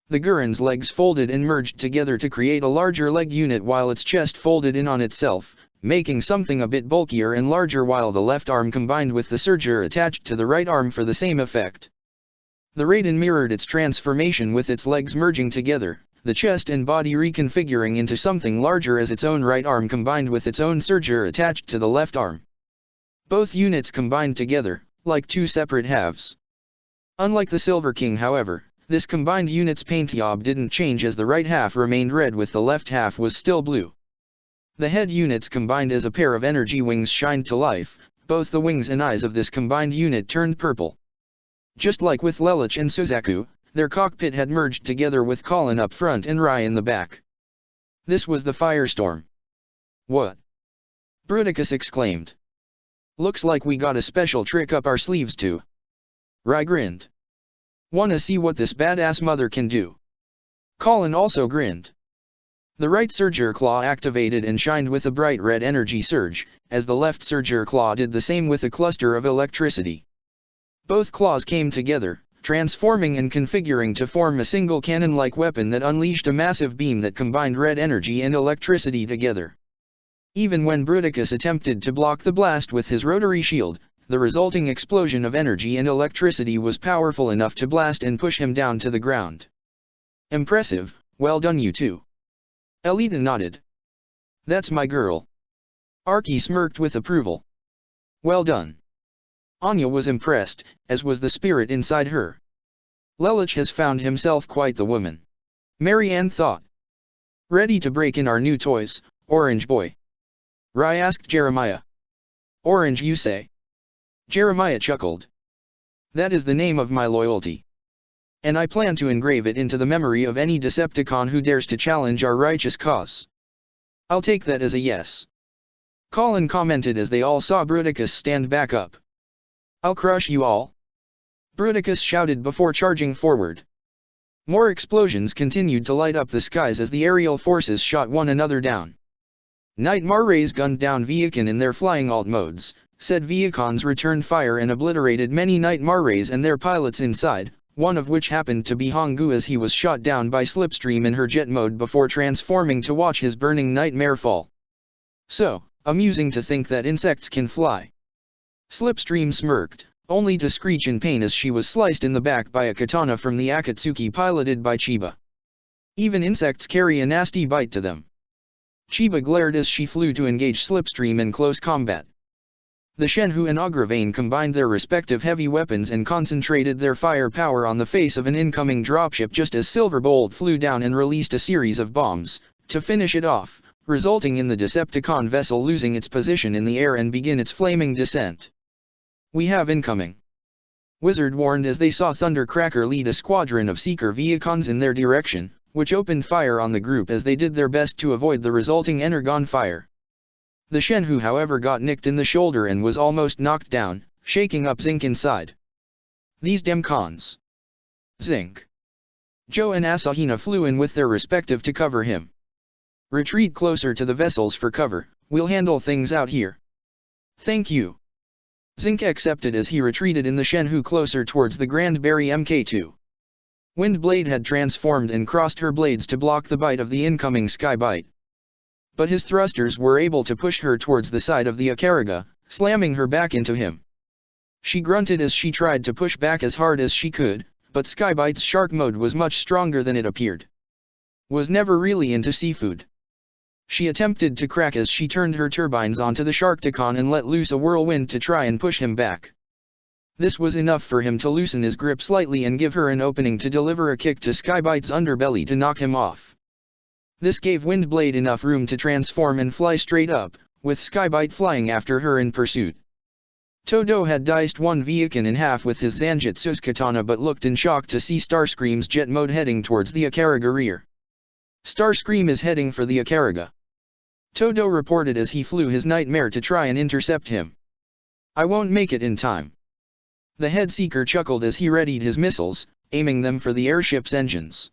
S1: The Gurren's legs folded and merged together to create a larger leg unit while its chest folded in on itself, making something a bit bulkier and larger, while the left arm combined with the Surger attached to the right arm for the same effect. The Raiden mirrored its transformation with its legs merging together, the chest and body reconfiguring into something larger as its own right arm combined with its own Surger attached to the left arm. Both units combined together, like two separate halves. Unlike the Silver King, however, this combined unit's paint job didn't change as the right half remained red with the left half was still blue. The head units combined as a pair of energy wings shined to life, both the wings and eyes of this combined unit turned purple. Just like with Lelich and Suzaku, their cockpit had merged together with Colin up front and Rai in the back. This was the Firestorm. "What?" Bruticus exclaimed. "Looks like we got a special trick up our sleeves too." Rai grinned. "Wanna see what this badass mother can do?" Colin also grinned. The right Surger Claw activated and shined with a bright red energy surge, as the left Surger Claw did the same with a cluster of electricity. Both claws came together, transforming and configuring to form a single cannon-like weapon that unleashed a massive beam that combined red energy and electricity together. Even when Bruticus attempted to block the blast with his rotary shield, the resulting explosion of energy and electricity was powerful enough to blast and push him down to the ground. "Impressive, well done you two." Elita nodded. "That's my girl." Archie smirked with approval. "Well done." Anya was impressed, as was the spirit inside her. Lelich has found himself quite the woman, Marianne thought. "Ready to break in our new toys, Orange Boy?" Rai asked Jeremiah. "Orange, you say?" Jeremiah chuckled. "That is the name of my loyalty. And I plan to engrave it into the memory of any Decepticon who dares to challenge our righteous cause." "I'll take that as a yes," Colin commented as they all saw Bruticus stand back up. "I'll crush you all," Bruticus shouted before charging forward. More explosions continued to light up the skies as the aerial forces shot one another down. Nightmare rays gunned down Viacon in their flying alt modes, said Viacons returned fire and obliterated many Nightmare rays and their pilots inside, one of which happened to be Honggu as he was shot down by Slipstream in her jet mode before transforming to watch his burning Nightmare fall. "So, amusing to think that insects can fly." Slipstream smirked, only to screech in pain as she was sliced in the back by a katana from the Akatsuki piloted by Chiba. "Even insects carry a nasty bite to them." Chiba glared as she flew to engage Slipstream in close combat. The Shenhu and Agravain combined their respective heavy weapons and concentrated their firepower on the face of an incoming dropship just as Silverbolt flew down and released a series of bombs, to finish it off, resulting in the Decepticon vessel losing its position in the air and begin its flaming descent. "We have incoming," Wizard warned as they saw Thundercracker lead a squadron of Seeker Viacons in their direction, which opened fire on the group as they did their best to avoid the resulting energon fire. The Shenhu however got nicked in the shoulder and was almost knocked down, shaking up Zinc inside. These dem cons. Zinc. Joe and Asahina flew in with their respective to cover him. Retreat closer to the vessels for cover, we'll handle things out here. Thank you. Zinc accepted as he retreated in the Shenhu closer towards the Grandberry Mk2. Windblade had transformed and crossed her blades to block the bite of the incoming Skybite. But his thrusters were able to push her towards the side of the Akariga, slamming her back into him. She grunted as she tried to push back as hard as she could, but Skybite's shark mode was much stronger than it appeared. Was never really into seafood. She attempted to crack as she turned her turbines onto the Sharkticon and let loose a whirlwind to try and push him back. This was enough for him to loosen his grip slightly and give her an opening to deliver a kick to Skybite's underbelly to knock him off. This gave Windblade enough room to transform and fly straight up, with Skybite flying after her in pursuit. Todo had diced one Viekan in half with his Zanjutsu's katana but looked in shock to see Starscream's jet mode heading towards the Akariga rear. Starscream is heading for the Akariga. Todo reported as he flew his nightmare to try and intercept him. I won't make it in time. The Headseeker chuckled as he readied his missiles, aiming them for the airship's engines.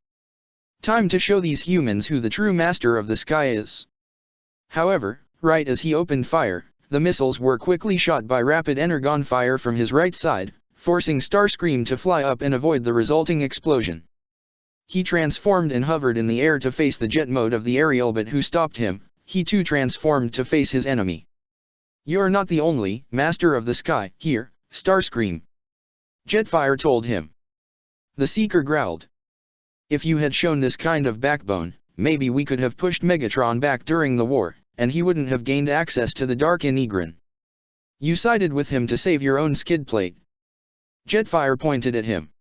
S1: Time to show these humans who the true master of the sky is. However, right as he opened fire, the missiles were quickly shot by rapid energon fire from his right side, forcing Starscream to fly up and avoid the resulting explosion. He transformed and hovered in the air to face the jet mode of the aerial, but who stopped him? He too transformed to face his enemy. You're not the only master of the sky here, Starscream. Jetfire told him. The Seeker growled. If you had shown this kind of backbone, maybe we could have pushed Megatron back during the war, and he wouldn't have gained access to the Dark Enegron. You sided with him to save your own skid plate. Jetfire pointed at him.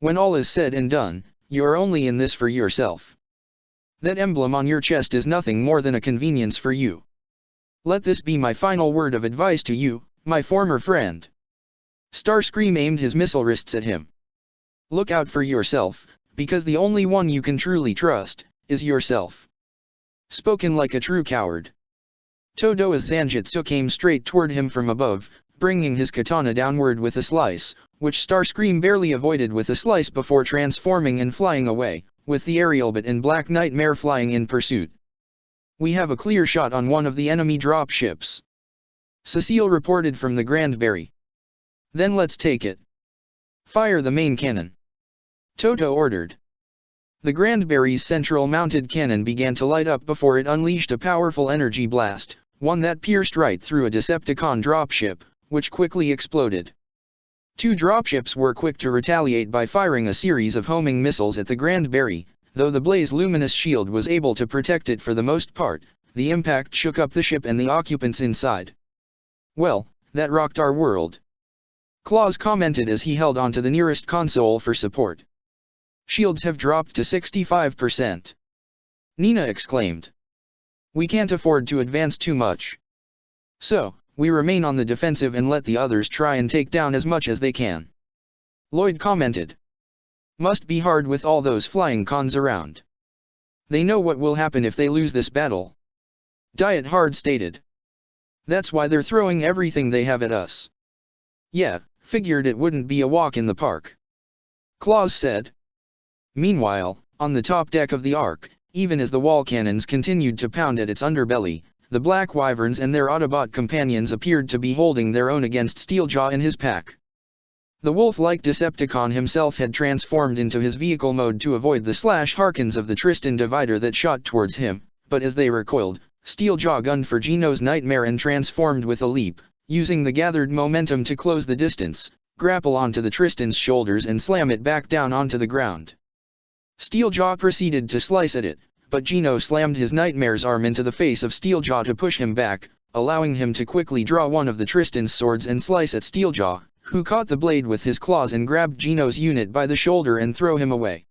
S1: When all is said and done, you're only in this for yourself. That emblem on your chest is nothing more than a convenience for you. Let this be my final word of advice to you, my former friend. Starscream aimed his missile wrists at him. Look out for yourself, because the only one you can truly trust is yourself. Spoken like a true coward. Todo's Zanjutsu came straight toward him from above, bringing his katana downward with a slice, which Starscream barely avoided with a slice before transforming and flying away, with the Aerialbot and Black Nightmare flying in pursuit. We have a clear shot on one of the enemy drop ships. Cecile reported from the Grandberry. Then let's take it. Fire the main cannon. Toto ordered. The Grandberry's central mounted cannon began to light up before it unleashed a powerful energy blast, one that pierced right through a Decepticon dropship, which quickly exploded. Two dropships were quick to retaliate by firing a series of homing missiles at the Grandberry. Though the Blaze Luminous shield was able to protect it for the most part, the impact shook up the ship and the occupants inside. Well, that rocked our world. Claus commented as he held onto the nearest console for support. Shields have dropped to 65%. Nina exclaimed. We can't afford to advance too much. So, we remain on the defensive and let the others try and take down as much as they can. Lloyd commented. Must be hard with all those flying cons around. They know what will happen if they lose this battle. Diet Hard stated. That's why they're throwing everything they have at us. Yeah, figured it wouldn't be a walk in the park. Claus said. Meanwhile, on the top deck of the Ark, even as the wall cannons continued to pound at its underbelly, the Black Wyverns and their Autobot companions appeared to be holding their own against Steeljaw and his pack. The wolf-like Decepticon himself had transformed into his vehicle mode to avoid the slash-harkins of the Tristan Divider that shot towards him, but as they recoiled, Steeljaw gunned for Geno's Nightmare and transformed with a leap, using the gathered momentum to close the distance, grapple onto the Tristan's shoulders and slam it back down onto the ground. Steeljaw proceeded to slice at it, but Geno slammed his Nightmare's arm into the face of Steeljaw to push him back, allowing him to quickly draw one of the Tristan's swords and slice at Steeljaw, who caught the blade with his claws and grabbed Geno's unit by the shoulder and threw him away.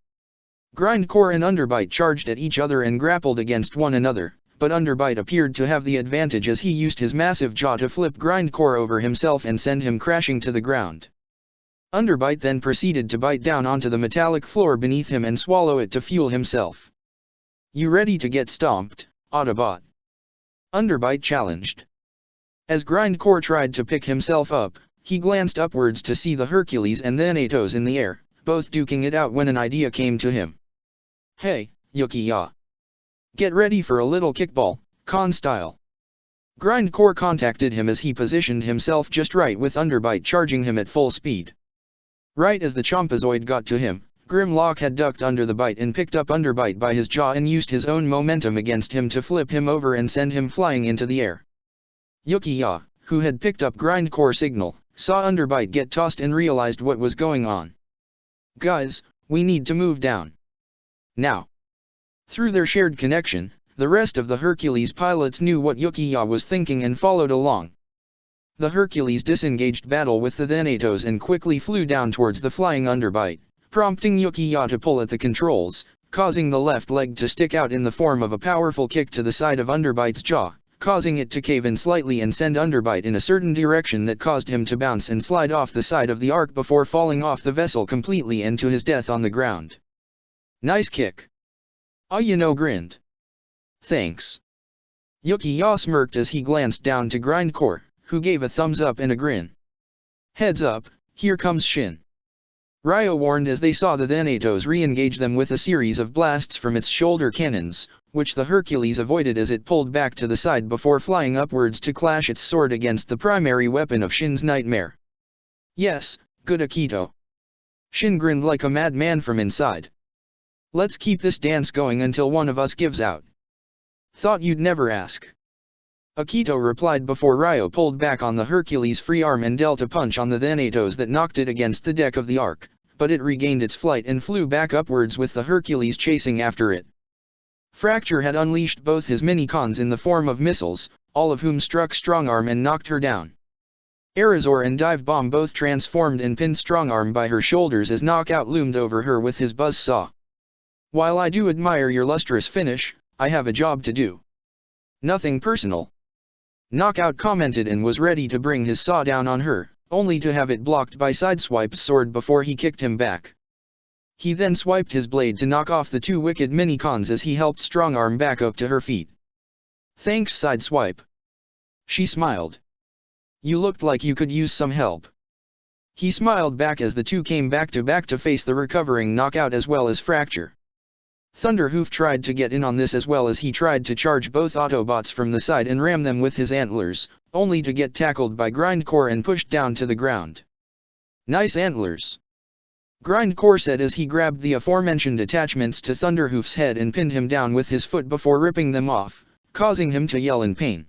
S1: Grindcore and Underbite charged at each other and grappled against one another, but Underbite appeared to have the advantage as he used his massive jaw to flip Grindcore over himself and send him crashing to the ground. Underbite then proceeded to bite down onto the metallic floor beneath him and swallow it to fuel himself. "You ready to get stomped, Autobot?" Underbite challenged. As Grindcore tried to pick himself up, he glanced upwards to see the Hercules and Thanatos in the air, both duking it out when an idea came to him. "Hey, Yuki-ya. Get ready for a little kickball, Khan style." Grindcore contacted him as he positioned himself just right with Underbite charging him at full speed. Right as the Chompazoid got to him, Grimlock had ducked under the bite and picked up Underbite by his jaw and used his own momentum against him to flip him over and send him flying into the air. Yuki-ya, who had picked up Grindcore signal, saw Underbite get tossed and realized what was going on. "Guys, we need to move down now." Through their shared connection, the rest of the Hercules pilots knew what Yuki-ya was thinking and followed along. The Hercules disengaged battle with the Thanatos and quickly flew down towards the flying Underbite, prompting Yuki-ya to pull at the controls, causing the left leg to stick out in the form of a powerful kick to the side of Underbite's jaw, causing it to cave in slightly and send Underbite in a certain direction that caused him to bounce and slide off the side of the Ark before falling off the vessel completely and to his death on the ground. "Nice kick." Ayano grinned. "Thanks." Yuki-ya smirked as he glanced down to Grindcore, who gave a thumbs up and a grin. "Heads up, here comes Shin." Ryo warned as they saw the Thanatos re-engage them with a series of blasts from its shoulder cannons, which the Hercules avoided as it pulled back to the side before flying upwards to clash its sword against the primary weapon of Shin's nightmare. "Yes, good Akito." Shin grinned like a madman from inside. "Let's keep this dance going until one of us gives out." "Thought you'd never ask." Akito replied before Ryo pulled back on the Hercules' free arm and dealt a punch on the Thanatos that knocked it against the deck of the Ark, but it regained its flight and flew back upwards with the Hercules chasing after it. Fracture had unleashed both his mini-cons in the form of missiles, all of whom struck Strongarm and knocked her down. Arizor and Dive Bomb both transformed and pinned Strongarm by her shoulders as Knockout loomed over her with his buzzsaw. "While I do admire your lustrous finish, I have a job to do." "Nothing personal." Knockout commented and was ready to bring his saw down on her, only to have it blocked by Sideswipe's sword before he kicked him back. He then swiped his blade to knock off the two wicked mini-cons as he helped Strongarm back up to her feet. "Thanks, Sideswipe." She smiled. "You looked like you could use some help." He smiled back as the two came back to face the recovering Knockout as well as Fracture. Thunderhoof tried to get in on this as well as he tried to charge both Autobots from the side and ram them with his antlers, only to get tackled by Grindcore and pushed down to the ground. "Nice antlers," Grindcore said as he grabbed the aforementioned attachments to Thunderhoof's head and pinned him down with his foot before ripping them off, causing him to yell in pain.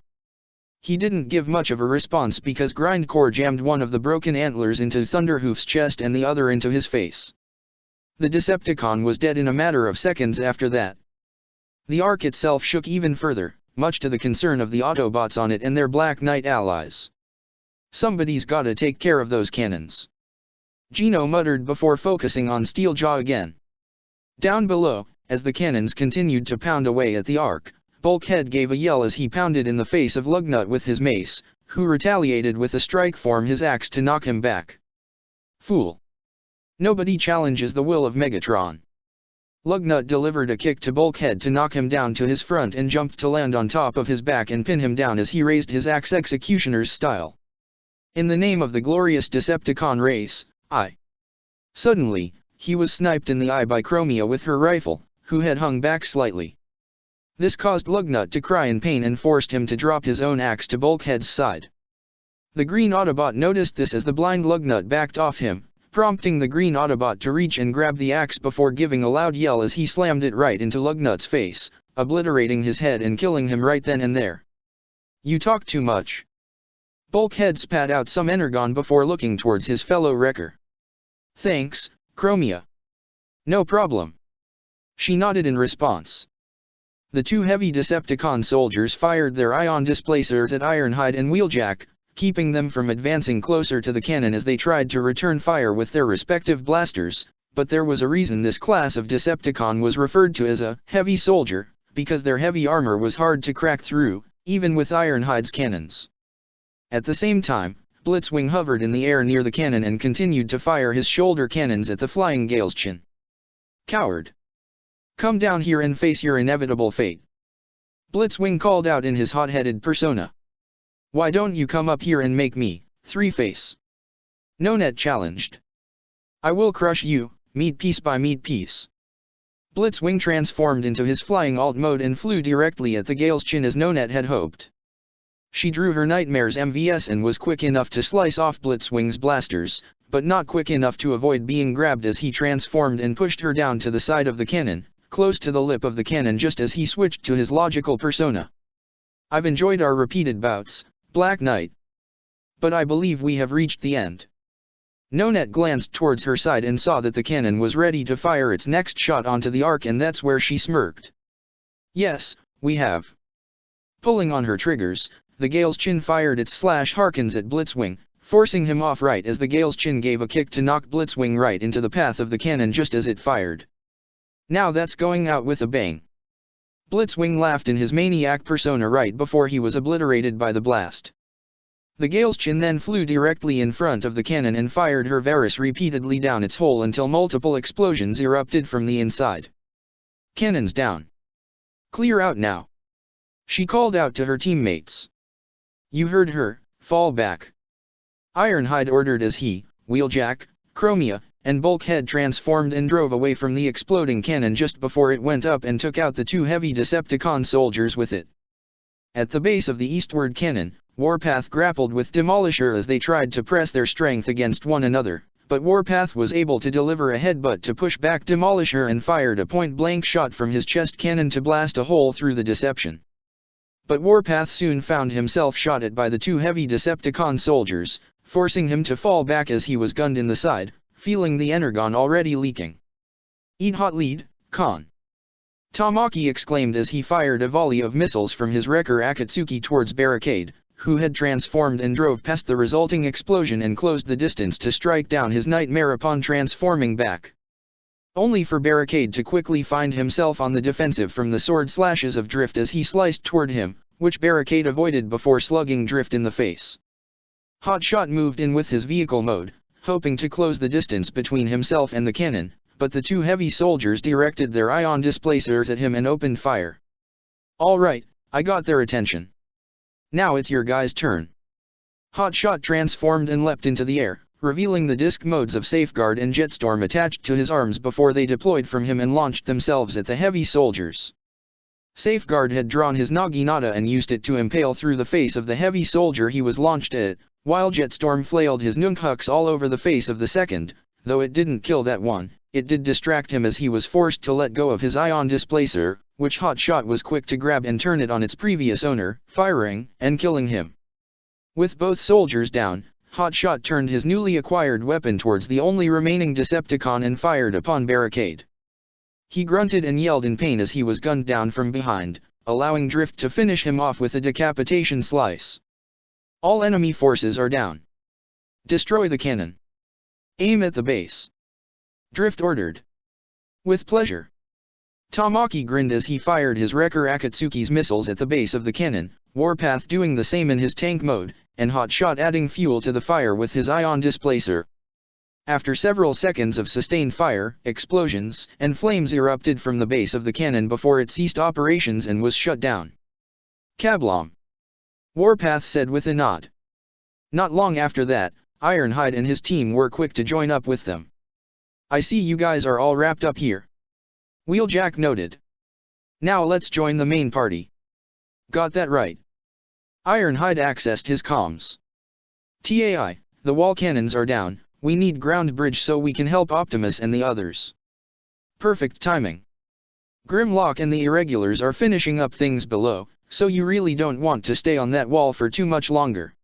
S1: He didn't give much of a response because Grindcore jammed one of the broken antlers into Thunderhoof's chest and the other into his face. The Decepticon was dead in a matter of seconds after that. The Ark itself shook even further, much to the concern of the Autobots on it and their Black Knight allies. "Somebody's gotta take care of those cannons," Gino muttered before focusing on Steeljaw again. Down below, as the cannons continued to pound away at the Ark, Bulkhead gave a yell as he pounded in the face of Lugnut with his mace, who retaliated with a strike from his axe to knock him back. "Fool. Nobody challenges the will of Megatron." Lugnut delivered a kick to Bulkhead to knock him down to his front and jumped to land on top of his back and pin him down as he raised his axe executioner's style. "In the name of the glorious Decepticon race, I." Suddenly, he was sniped in the eye by Chromia with her rifle, who had hung back slightly. This caused Lugnut to cry in pain and forced him to drop his own axe to Bulkhead's side. The green Autobot noticed this as the blind Lugnut backed off him, prompting the green Autobot to reach and grab the axe before giving a loud yell as he slammed it right into Lugnut's face, obliterating his head and killing him right then and there. "You talk too much." Bulkhead spat out some energon before looking towards his fellow wrecker. "Thanks, Chromia." "No problem." She nodded in response. The two heavy Decepticon soldiers fired their ion displacers at Ironhide and Wheeljack, keeping them from advancing closer to the cannon as they tried to return fire with their respective blasters, but there was a reason this class of Decepticon was referred to as a heavy soldier, because their heavy armor was hard to crack through, even with Ironhide's cannons. At the same time, Blitzwing hovered in the air near the cannon and continued to fire his shoulder cannons at the flying Galeschin. "Coward! Come down here and face your inevitable fate," Blitzwing called out in his hot-headed persona. "Why don't you come up here and make me, Three-Face?" Nonet challenged. "I will crush you, meat piece by meat piece." Blitzwing transformed into his flying alt mode and flew directly at the Galeschin as Nonet had hoped. She drew her Nightmares MVS and was quick enough to slice off Blitzwing's blasters, but not quick enough to avoid being grabbed as he transformed and pushed her down to the side of the cannon, close to the lip of the cannon just as he switched to his logical persona. "I've enjoyed our repeated bouts, Black Knight. But I believe we have reached the end." Nonet glanced towards her side and saw that the cannon was ready to fire its next shot onto the arc, and that's where she smirked. "Yes, we have." Pulling on her triggers, the Galeschin fired its slash Harkins at Blitzwing, forcing him off right as the Galeschin gave a kick to knock Blitzwing right into the path of the cannon just as it fired. "Now that's going out with a bang." Blitzwing laughed in his maniac persona right before he was obliterated by the blast. The Galeschin then flew directly in front of the cannon and fired her Varus repeatedly down its hole until multiple explosions erupted from the inside. "Cannons down. Clear out now," she called out to her teammates. "You heard her, fall back." Ironhide ordered as he, Wheeljack, Chromia, and Bulkhead transformed and drove away from the exploding cannon just before it went up and took out the two heavy Decepticon soldiers with it. At the base of the eastward cannon, Warpath grappled with Demolisher as they tried to press their strength against one another, but Warpath was able to deliver a headbutt to push back Demolisher and fired a point-blank shot from his chest cannon to blast a hole through the Deception. But Warpath soon found himself shot at by the two heavy Decepticon soldiers, forcing him to fall back as he was gunned in the side, feeling the energon already leaking. "Eat hot lead, Khan!" Tamaki exclaimed as he fired a volley of missiles from his Wrecker Akatsuki towards Barricade, who had transformed and drove past the resulting explosion and closed the distance to strike down his Nightmare upon transforming back. Only for Barricade to quickly find himself on the defensive from the sword slashes of Drift as he sliced toward him, which Barricade avoided before slugging Drift in the face. Hotshot moved in with his vehicle mode, hoping to close the distance between himself and the cannon, but the two heavy soldiers directed their ion displacers at him and opened fire. "All right, I got their attention. Now it's your guys' turn." Hotshot transformed and leapt into the air, revealing the disc modes of Safeguard and Jetstorm attached to his arms before they deployed from him and launched themselves at the heavy soldiers. Safeguard had drawn his Naginata and used it to impale through the face of the heavy soldier he was launched at, while Jetstorm flailed his Nunchucks all over the face of the second. Though it didn't kill that one, it did distract him as he was forced to let go of his ion displacer, which Hotshot was quick to grab and turn it on its previous owner, firing and killing him. With both soldiers down, Hotshot turned his newly acquired weapon towards the only remaining Decepticon and fired upon Barricade. He grunted and yelled in pain as he was gunned down from behind, allowing Drift to finish him off with a decapitation slice. "All enemy forces are down. Destroy the cannon. Aim at the base," Drift ordered. "With pleasure." Tamaki grinned as he fired his Wrecker Akatsuki's missiles at the base of the cannon, Warpath doing the same in his tank mode, and Hotshot adding fuel to the fire with his ion displacer. After several seconds of sustained fire, explosions and flames erupted from the base of the cannon before it ceased operations and was shut down. "Kablom!" Warpath said with a nod. Not long after that, Ironhide and his team were quick to join up with them. "I see you guys are all wrapped up here," Wheeljack noted. "Now let's join the main party." "Got that right." Ironhide accessed his comms. "TAI, the wall cannons are down, we need ground bridge so we can help Optimus and the others." "Perfect timing. Grimlock and the Irregulars are finishing up things below, so you really don't want to stay on that wall for too much longer."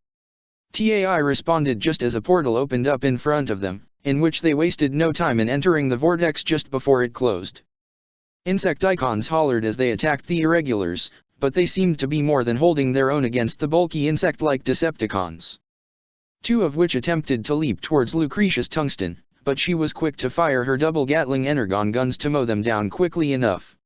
S1: TAI responded just as a portal opened up in front of them, in which they wasted no time in entering the vortex just before it closed. Insecticons hollered as they attacked the Irregulars, but they seemed to be more than holding their own against the bulky insect-like Decepticons. Two of which attempted to leap towards Lucretia's Tungsten, but she was quick to fire her double Gatling Energon guns to mow them down quickly enough.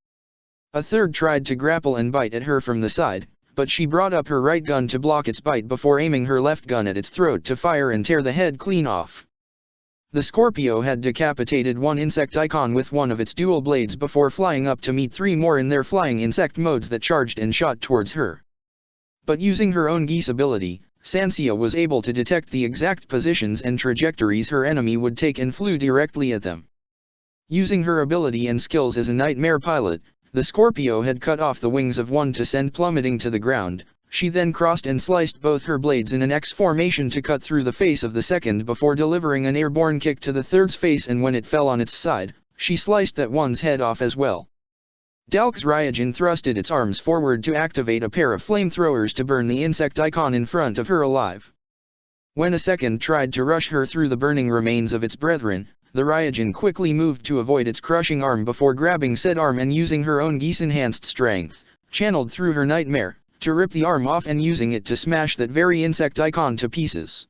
S1: A third tried to grapple and bite at her from the side, but she brought up her right gun to block its bite before aiming her left gun at its throat to fire and tear the head clean off. The Scorpio had decapitated one Insecticon with one of its dual blades before flying up to meet 3 more in their flying insect modes that charged and shot towards her. But using her own geese ability, Sansia was able to detect the exact positions and trajectories her enemy would take and flew directly at them. Using her ability and skills as a nightmare pilot, the Scorpio had cut off the wings of one to send plummeting to the ground. She then crossed and sliced both her blades in an X formation to cut through the face of the second before delivering an airborne kick to the third's face, and when it fell on its side, she sliced that one's head off as well. Dalk's Ryujin thrusted its arms forward to activate a pair of flamethrowers to burn the Insecticon in front of her alive. When a second tried to rush her through the burning remains of its brethren, the Ryujin quickly moved to avoid its crushing arm before grabbing said arm and using her own geese-enhanced strength, channeled through her nightmare, to rip the arm off and using it to smash that very Insecticon to pieces.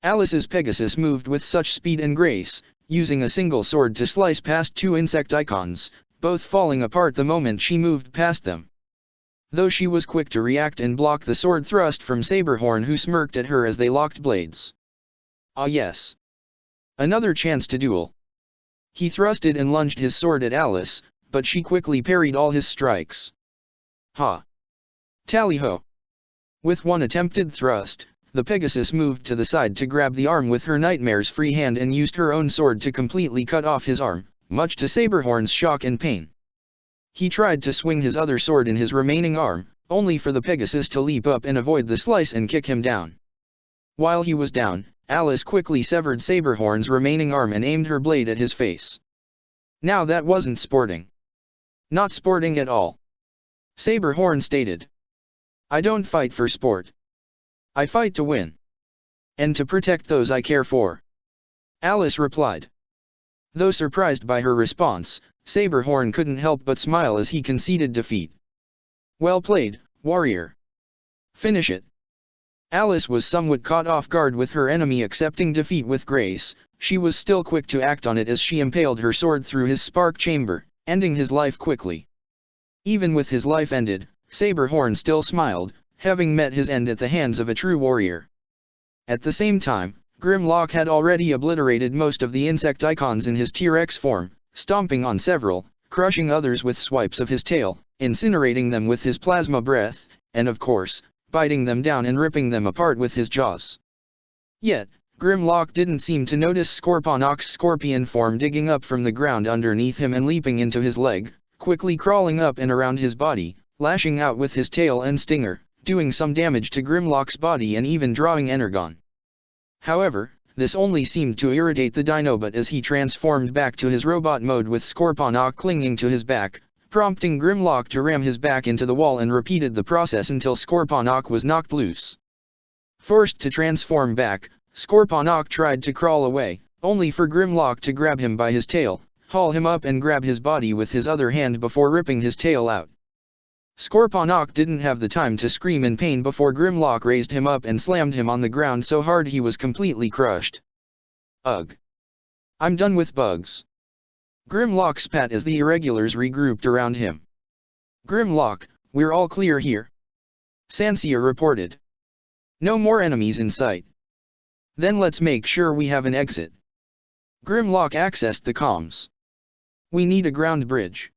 S1: Alice's Pegasus moved with such speed and grace, using a single sword to slice past 2 Insecticons, both falling apart the moment she moved past them. Though she was quick to react and block the sword thrust from Saberhorn, who smirked at her as they locked blades. Ah yes. Another chance to duel. He thrusted and lunged his sword at Alice, but she quickly parried all his strikes. Ha! Tally-ho! With one attempted thrust, the Pegasus moved to the side to grab the arm with her nightmare's free hand and used her own sword to completely cut off his arm, much to Saberhorn's shock and pain. He tried to swing his other sword in his remaining arm, only for the Pegasus to leap up and avoid the slice and kick him down. While he was down, Alice quickly severed Saberhorn's remaining arm and aimed her blade at his face. Now that wasn't sporting. Not sporting at all. Saberhorn stated. I don't fight for sport. I fight to win. And to protect those I care for. Alice replied. Though surprised by her response, Saberhorn couldn't help but smile as he conceded defeat. Well played, warrior. Finish it. Alice was somewhat caught off guard with her enemy accepting defeat with grace. She was still quick to act on it as she impaled her sword through his spark chamber, ending his life quickly. Even with his life ended, Saberhorn still smiled, having met his end at the hands of a true warrior. At the same time, Grimlock had already obliterated most of the Insecticons in his T-Rex form, stomping on several, crushing others with swipes of his tail, incinerating them with his plasma breath, and of course, biting them down and ripping them apart with his jaws. Yet, Grimlock didn't seem to notice Scorponok's scorpion form digging up from the ground underneath him and leaping into his leg, quickly crawling up and around his body, lashing out with his tail and stinger, doing some damage to Grimlock's body and even drawing Energon. However, this only seemed to irritate the Dinobot as he transformed back to his robot mode with Scorponok clinging to his back, prompting Grimlock to ram his back into the wall and repeated the process until Scorponok was knocked loose. Forced to transform back, Scorponok tried to crawl away, only for Grimlock to grab him by his tail, haul him up and grab his body with his other hand before ripping his tail out. Scorponok didn't have the time to scream in pain before Grimlock raised him up and slammed him on the ground so hard he was completely crushed. Ugh. I'm done with bugs. Grimlock spat as the irregulars regrouped around him. Grimlock, we're all clear here. Sansia reported. No more enemies in sight. Then let's make sure we have an exit. Grimlock accessed the comms. We need a ground bridge.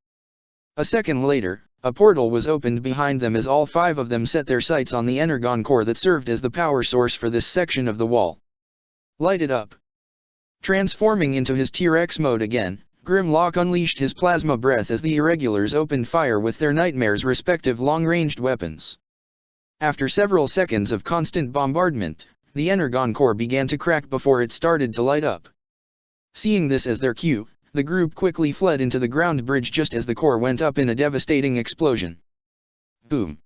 S1: A second later, a portal was opened behind them as all 5 of them set their sights on the Energon core that served as the power source for this section of the wall. Light it up. Transforming into his T-Rex mode again, Grimlock unleashed his plasma breath as the irregulars opened fire with their nightmare's respective long-ranged weapons. After several seconds of constant bombardment, the Energon core began to crack before it started to light up. Seeing this as their cue, the group quickly fled into the ground bridge just as the core went up in a devastating explosion. Boom!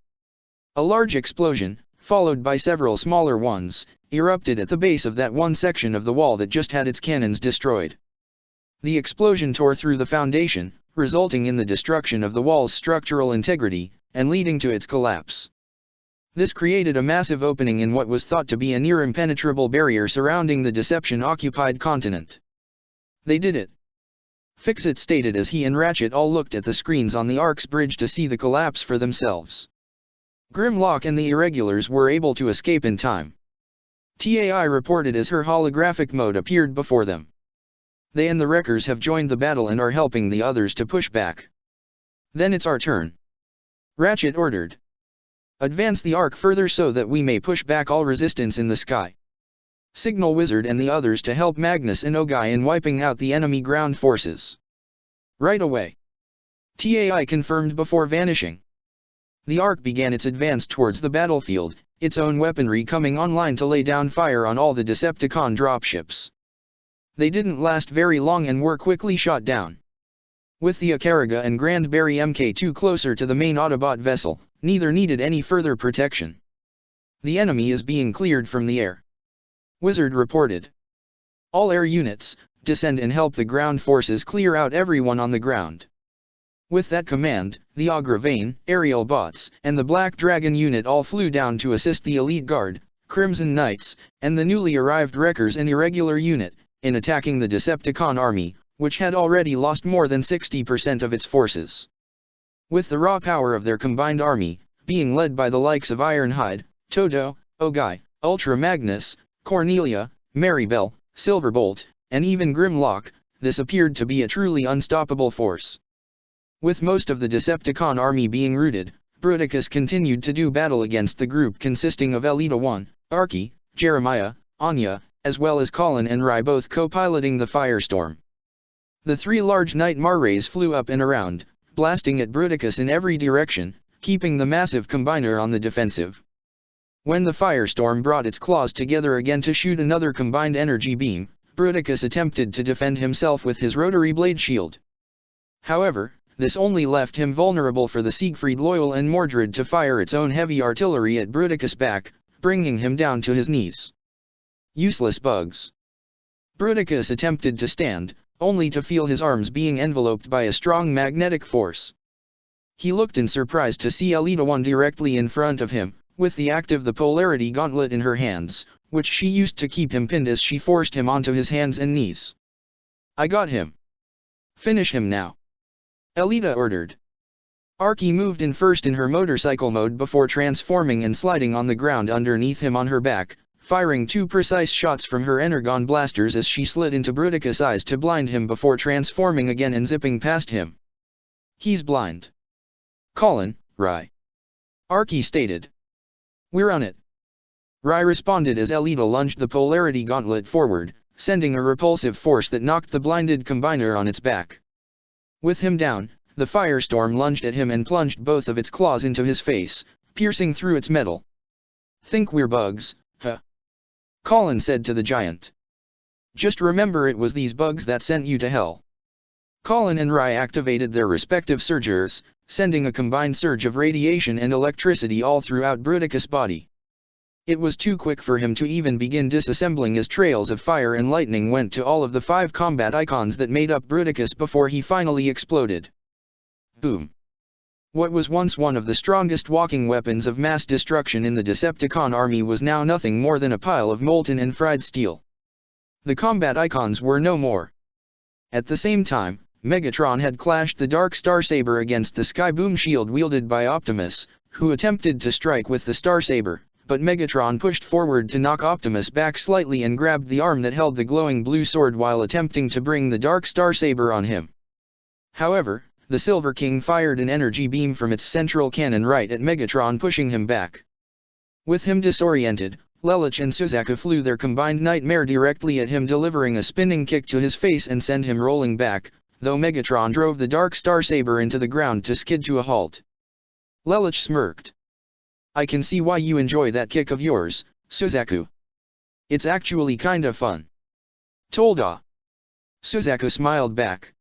S1: A large explosion, followed by several smaller ones, erupted at the base of that one section of the wall that just had its cannons destroyed. The explosion tore through the foundation, resulting in the destruction of the wall's structural integrity, and leading to its collapse. This created a massive opening in what was thought to be a near-impenetrable barrier surrounding the Deception-occupied continent. They did it. Fixit stated as he and Ratchet all looked at the screens on the Ark's bridge to see the collapse for themselves. Grimlock and the Irregulars were able to escape in time. TAI reported as her holographic mode appeared before them. They and the Wreckers have joined the battle and are helping the others to push back. Then it's our turn. Ratchet ordered. Advance the Ark further so that we may push back all resistance in the sky. Signal Wizard and the others to help Magnus and Ogai in wiping out the enemy ground forces. Right away. TAI confirmed before vanishing. The Ark began its advance towards the battlefield, its own weaponry coming online to lay down fire on all the Decepticon dropships. They didn't last very long and were quickly shot down. With the Akaraga and Grandberry Mk2 closer to the main Autobot vessel, neither needed any further protection. The enemy is being cleared from the air. Wizard reported. All air units, descend and help the ground forces clear out everyone on the ground. With that command, the Agravane, aerial bots, and the Black Dragon unit all flew down to assist the Elite Guard, Crimson Knights, and the newly arrived Wreckers and Irregular unit, in attacking the Decepticon army, which had already lost more than 60% of its forces. With the raw power of their combined army, being led by the likes of Ironhide, Todo, Ogai, Ultra Magnus, Cornelia, Maribel, Silverbolt, and even Grimlock, this appeared to be a truly unstoppable force. With most of the Decepticon army being routed, Bruticus continued to do battle against the group consisting of Elita 1, Archie, Jeremiah, Anya, as well as Colin and Rai both co-piloting the Firestorm. The three large Nightmare rays flew up and around, blasting at Bruticus in every direction, keeping the massive combiner on the defensive. When the Firestorm brought its claws together again to shoot another combined energy beam, Bruticus attempted to defend himself with his rotary blade shield. However, this only left him vulnerable for the Siegfried Loyal and Mordred to fire its own heavy artillery at Bruticus' back, bringing him down to his knees. Useless bugs. Bruticus attempted to stand, only to feel his arms being enveloped by a strong magnetic force. He looked in surprise to see Elita 1 directly in front of him, with the active the Polarity Gauntlet in her hands, which she used to keep him pinned as she forced him onto his hands and knees. I got him. Finish him now. Elita ordered. Archie moved in first in her motorcycle mode before transforming and sliding on the ground underneath him on her back, firing 2 precise shots from her Energon blasters as she slid into Bruticus' eyes to blind him before transforming again and zipping past him. He's blind. Colin, Rai. Archie stated. We're on it. Rai responded as Elita lunged the Polarity Gauntlet forward, sending a repulsive force that knocked the blinded combiner on its back. With him down, the Firestorm lunged at him and plunged both of its claws into his face, piercing through its metal. Think we're bugs, huh? Colin said to the giant. Just remember it was these bugs that sent you to hell. Colin and Rai activated their respective surgers, sending a combined surge of radiation and electricity all throughout Bruticus' body. It was too quick for him to even begin disassembling as trails of fire and lightning went to all of the 5 combat icons that made up Bruticus before he finally exploded. Boom. What was once one of the strongest walking weapons of mass destruction in the Decepticon army was now nothing more than a pile of molten and fried steel. The combat icons were no more. At the same time, Megatron had clashed the Dark Starsaber against the Skyboom shield wielded by Optimus, who attempted to strike with the Starsaber, but Megatron pushed forward to knock Optimus back slightly and grabbed the arm that held the glowing blue sword while attempting to bring the Dark Starsaber on him. However, the Silver King fired an energy beam from its central cannon right at Megatron, pushing him back. With him disoriented, Lelich and Suzaku flew their combined nightmare directly at him, delivering a spinning kick to his face and send him rolling back, though Megatron drove the Dark Starsaber into the ground to skid to a halt. Lelich smirked. I can see why you enjoy that kick of yours, Suzaku. It's actually kinda fun. Tolda. Suzaku smiled back.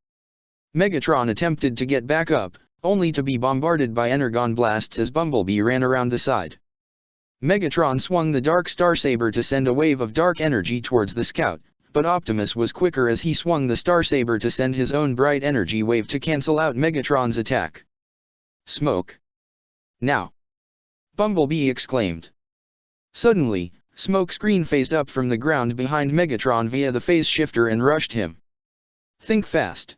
S1: Megatron attempted to get back up, only to be bombarded by Energon blasts as Bumblebee ran around the side. Megatron swung the Dark Starsaber to send a wave of dark energy towards the Scout, but Optimus was quicker as he swung the Starsaber to send his own bright energy wave to cancel out Megatron's attack. Smoke. Now! Bumblebee exclaimed. Suddenly, smoke screen phased up from the ground behind Megatron via the phase shifter and rushed him. Think fast.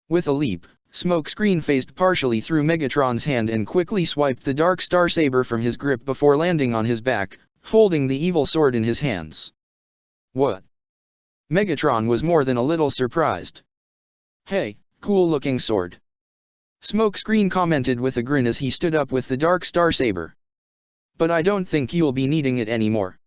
S1: With a leap, Smokescreen phased partially through Megatron's hand and quickly swiped the Dark Star Saber from his grip before landing on his back, holding the evil sword in his hands. What? Megatron was more than a little surprised. Hey, cool-looking sword. Smokescreen commented with a grin as he stood up with the Dark Star Saber. But I don't think you'll be needing it anymore.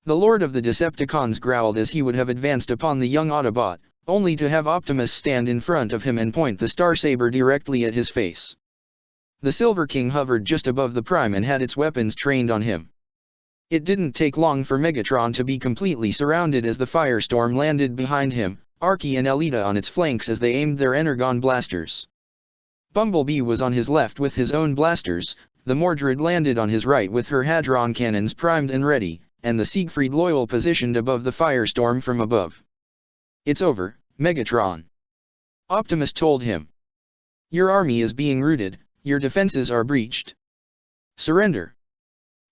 S1: The Lord of the Decepticons growled as he would have advanced upon the young Autobot, only to have Optimus stand in front of him and point the Star Saber directly at his face. The Silver King hovered just above the Prime and had its weapons trained on him. It didn't take long for Megatron to be completely surrounded as the Firestorm landed behind him, Archie and Elita on its flanks as they aimed their Energon blasters. Bumblebee was on his left with his own blasters, the Mordred landed on his right with her Hadron cannons primed and ready, and the Siegfried Loyal positioned above the Firestorm from above. It's over, Megatron. Optimus told him. Your army is being routed, your defenses are breached. Surrender.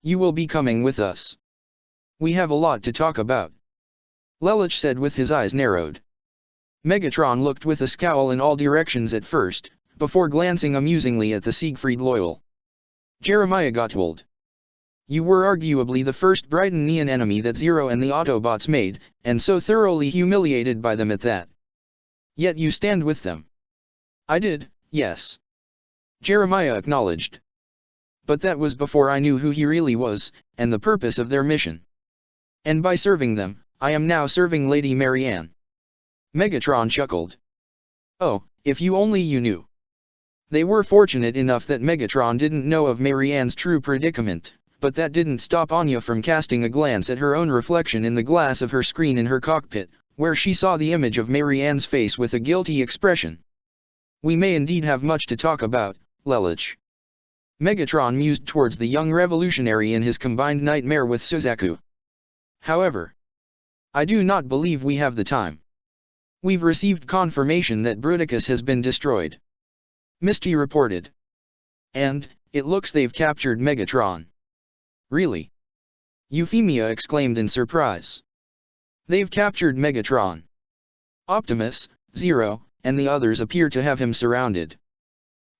S1: You will be coming with us. We have a lot to talk about. Lelich said with his eyes narrowed. Megatron looked with a scowl in all directions at first, before glancing amusingly at the Siegfried Loyal. Jeremiah Gottwald. You were arguably the first Brighton-Neon enemy that Zero and the Autobots made, and so thoroughly humiliated by them at that. Yet you stand with them. I did, yes. Jeremiah acknowledged. But that was before I knew who he really was, and the purpose of their mission. And by serving them, I am now serving Lady Marianne. Megatron chuckled. Oh, if you only you knew. They were fortunate enough that Megatron didn't know of Marianne's true predicament, but that didn't stop Anya from casting a glance at her own reflection in the glass of her screen in her cockpit, where she saw the image of Marianne's face with a guilty expression. We may indeed have much to talk about, Lelich. Megatron mused towards the young revolutionary in his combined nightmare with Suzaku. However, I do not believe we have the time. We've received confirmation that Bruticus has been destroyed. Misty reported. And, it looks they've captured Megatron. Really? Euphemia exclaimed in surprise. They've captured Megatron. Optimus, Zero, and the others appear to have him surrounded.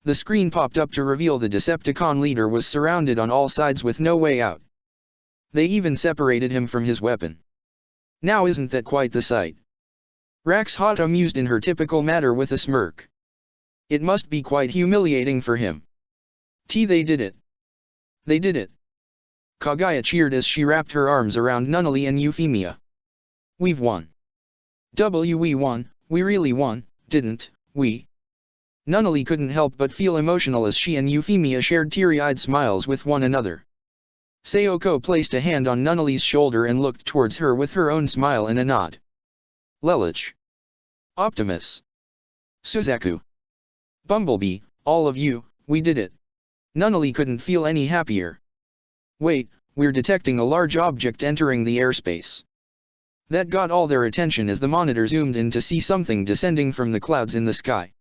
S1: The screen popped up to reveal the Decepticon leader was surrounded on all sides with no way out. They even separated him from his weapon. Now isn't that quite the sight? Rax Hata mused in her typical manner with a smirk. It must be quite humiliating for him. They did it. They did it. Kagaya cheered as she wrapped her arms around Nunnally and Euphemia. We've won. We won, we really won, didn't we? Nunnally couldn't help but feel emotional as she and Euphemia shared teary-eyed smiles with one another. Sayoko placed a hand on Nunnally's shoulder and looked towards her with her own smile and a nod. Lelich. Optimus. Suzaku. Bumblebee, all of you, we did it. Nunnally couldn't feel any happier. Wait, we're detecting a large object entering the airspace. That got all their attention as the monitor zoomed in to see something descending from the clouds in the sky.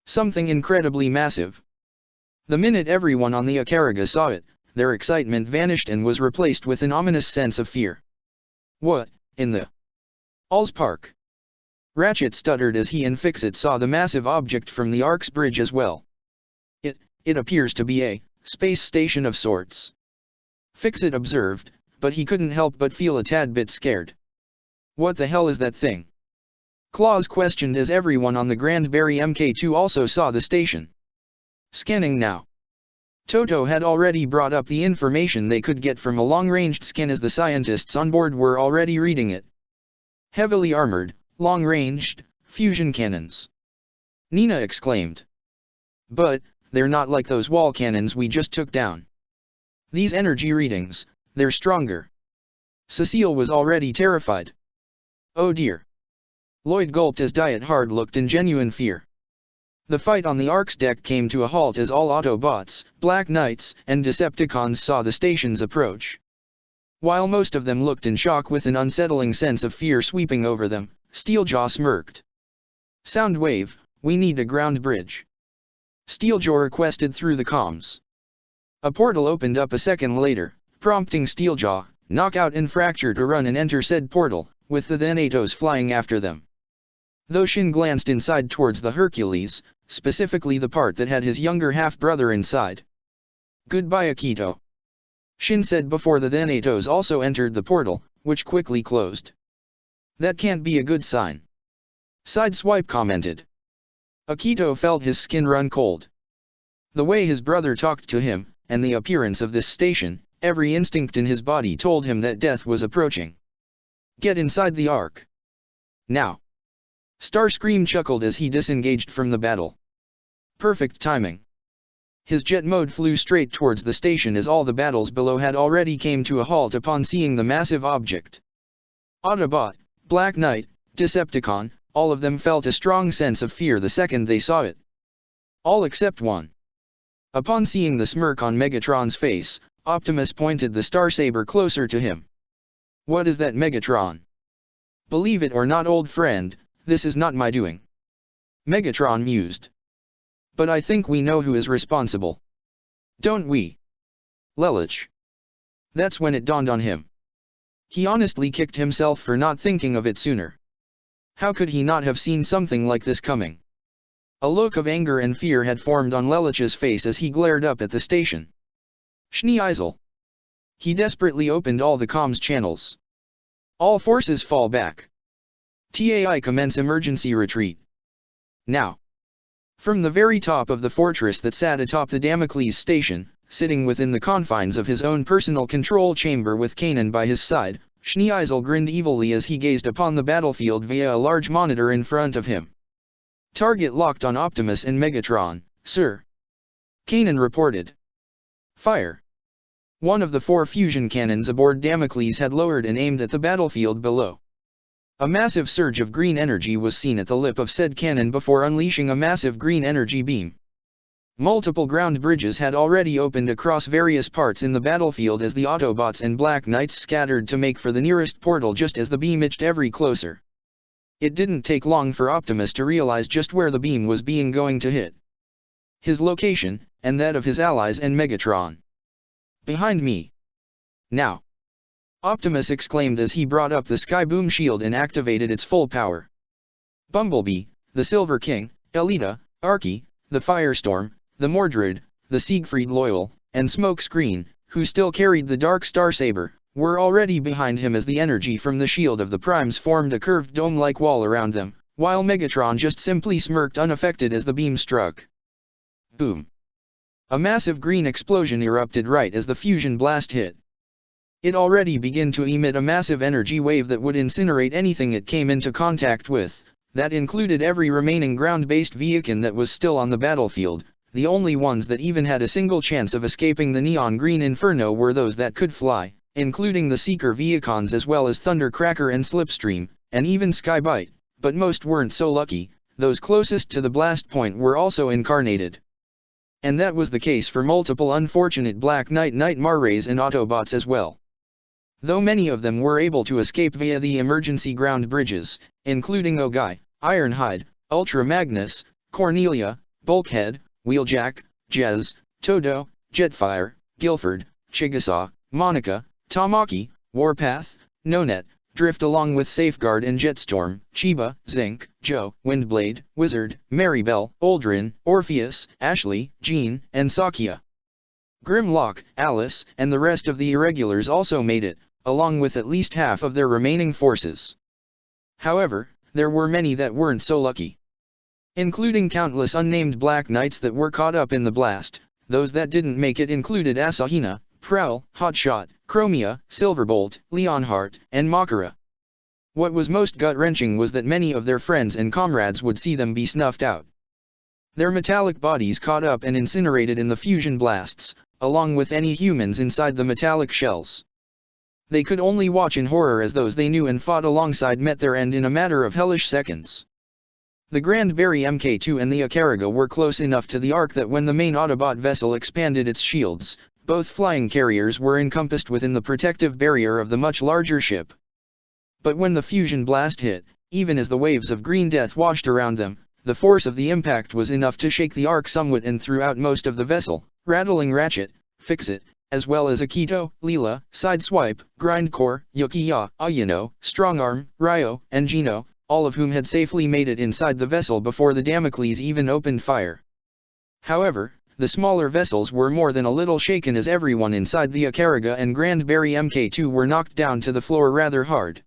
S1: Something incredibly massive. The minute everyone on the Icariga saw it, their excitement vanished and was replaced with an ominous sense of fear. What, in the Allspark? Ratchet stuttered as he and Fixit saw the massive object from the Ark's bridge as well. It appears to be a space station of sorts. Fixit observed, but he couldn't help but feel a tad bit scared. What the hell is that thing? Claus questioned as everyone on the Grand Barry Mk2 also saw the station. Scanning now. Toto had already brought up the information they could get from a long-ranged scan as the scientists on board were already reading it. Heavily armored, long-ranged, fusion cannons. Nina exclaimed. But, they're not like those wall cannons we just took down. These energy readings, they're stronger. Cecile was already terrified. Oh dear. Lloyd gulped as Diet Hard looked in genuine fear. The fight on the Ark's deck came to a halt as all Autobots, Black Knights, and Decepticons saw the station's approach. While most of them looked in shock with an unsettling sense of fear sweeping over them, Steeljaw smirked. Soundwave, we need a ground bridge. Steeljaw requested through the comms. A portal opened up a second later, prompting Steeljaw, Knockout and Fracture to run and enter said portal, with the Thanatos flying after them. Though Shin glanced inside towards the Hercules, specifically the part that had his younger half-brother inside. "Goodbye, Akito," Shin said before the then Atos also entered the portal, which quickly closed. "That can't be a good sign," Sideswipe commented. Akito felt his skin run cold. The way his brother talked to him, and the appearance of this station, every instinct in his body told him that death was approaching. "Get inside the Ark. Now." Starscream chuckled as he disengaged from the battle. Perfect timing. His jet mode flew straight towards the station as all the battles below had already came to a halt upon seeing the massive object. Autobot, Black Knight, Decepticon, all of them felt a strong sense of fear the second they saw it. All except one. Upon seeing the smirk on Megatron's face, Optimus pointed the Starsaber closer to him. "What is that, Megatron?" "Believe it or not, old friend, this is not my doing," Megatron mused. "But I think we know who is responsible. Don't we?" Lelich. That's when it dawned on him. He honestly kicked himself for not thinking of it sooner. How could he not have seen something like this coming? A look of anger and fear had formed on Lelich's face as he glared up at the station. Schneeisel. He desperately opened all the comms channels. "All forces fall back. TAI commence emergency retreat. Now." From the very top of the fortress that sat atop the Damocles station, sitting within the confines of his own personal control chamber with Kanan by his side, Schneeisel grinned evilly as he gazed upon the battlefield via a large monitor in front of him. "Target locked on Optimus and Megatron, sir," Kanan reported. "Fire." One of the 4 fusion cannons aboard Damocles had lowered and aimed at the battlefield below. A massive surge of green energy was seen at the lip of said cannon before unleashing a massive green energy beam. Multiple ground bridges had already opened across various parts in the battlefield as the Autobots and Black Knights scattered to make for the nearest portal just as the beam edged ever closer. It didn't take long for Optimus to realize just where the beam was going to hit. His location, and that of his allies and Megatron. "Behind me. Now!" Optimus exclaimed as he brought up the Skyboom shield and activated its full power. Bumblebee, the Silver King, Elita, Archie, the Firestorm, the Mordred, the Siegfried Loyal, and Smokescreen, who still carried the Dark Starsaber, were already behind him as the energy from the shield of the Primes formed a curved dome-like wall around them, while Megatron just simply smirked unaffected as the beam struck. Boom! A massive green explosion erupted right as the fusion blast hit. It already began to emit a massive energy wave that would incinerate anything it came into contact with. That included every remaining ground-based vehicle that was still on the battlefield. The only ones that even had a single chance of escaping the neon green inferno were those that could fly, including the Seeker Vehicons as well as Thundercracker and Slipstream, and even Skybite, but most weren't so lucky. Those closest to the blast point were also incarnated. And that was the case for multiple unfortunate Black Knight Nightmare Rays and Autobots as well. Though many of them were able to escape via the emergency ground bridges, including Ogai, Ironhide, Ultra Magnus, Cornelia, Bulkhead, Wheeljack, Jez, Todo, Jetfire, Guilford, Chigusa, Monica, Tamaki, Warpath, Nonet, Drift along with Safeguard and Jetstorm, Chiba, Zinc, Joe, Windblade, Wizard, Maribel, Aldrin, Orpheus, Ashley, Jean, and Sakia. Grimlock, Alice, and the rest of the Irregulars also made it, along with at least half of their remaining forces. However, there were many that weren't so lucky. Including countless unnamed Black Knights that were caught up in the blast. Those that didn't make it included Asahina, Prowl, Hotshot, Chromia, Silverbolt, Leonhardt, and Makara. What was most gut-wrenching was that many of their friends and comrades would see them be snuffed out. Their metallic bodies caught up and incinerated in the fusion blasts, along with any humans inside the metallic shells. They could only watch in horror as those they knew and fought alongside met their end in a matter of hellish seconds. The Grandberry Mk2 and the Icariga were close enough to the Ark that when the main Autobot vessel expanded its shields, both flying carriers were encompassed within the protective barrier of the much larger ship. But when the fusion blast hit, even as the waves of green death washed around them, the force of the impact was enough to shake the Ark somewhat and threw out most of the vessel, rattling Ratchet, Fix-It, as well as Akito, Leela, Sideswipe, Grindcore, Yukiya, Ayano, Strongarm, Ryo, and Gino, all of whom had safely made it inside the vessel before the Damocles even opened fire. However, the smaller vessels were more than a little shaken as everyone inside the Ikaruga and Grand Barry Mk2 were knocked down to the floor rather hard.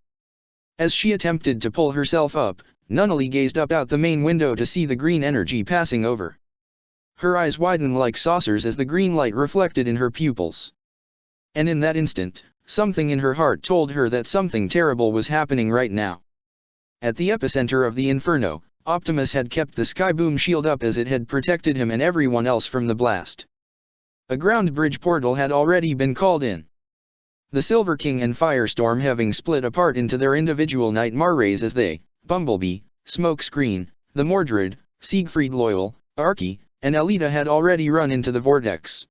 S1: As she attempted to pull herself up, Nunnally gazed up out the main window to see the green energy passing over. Her eyes widened like saucers as the green light reflected in her pupils. And in that instant, something in her heart told her that something terrible was happening right now. At the epicenter of the inferno, Optimus had kept the skyboom shield up as it had protected him and everyone else from the blast. A ground bridge portal had already been called in. The Silver King and Firestorm having split apart into their individual Nightmare rays as they, Bumblebee, Smokescreen, the Mordred, Siegfried Loyal, Archie, and Elita had already run into the vortex.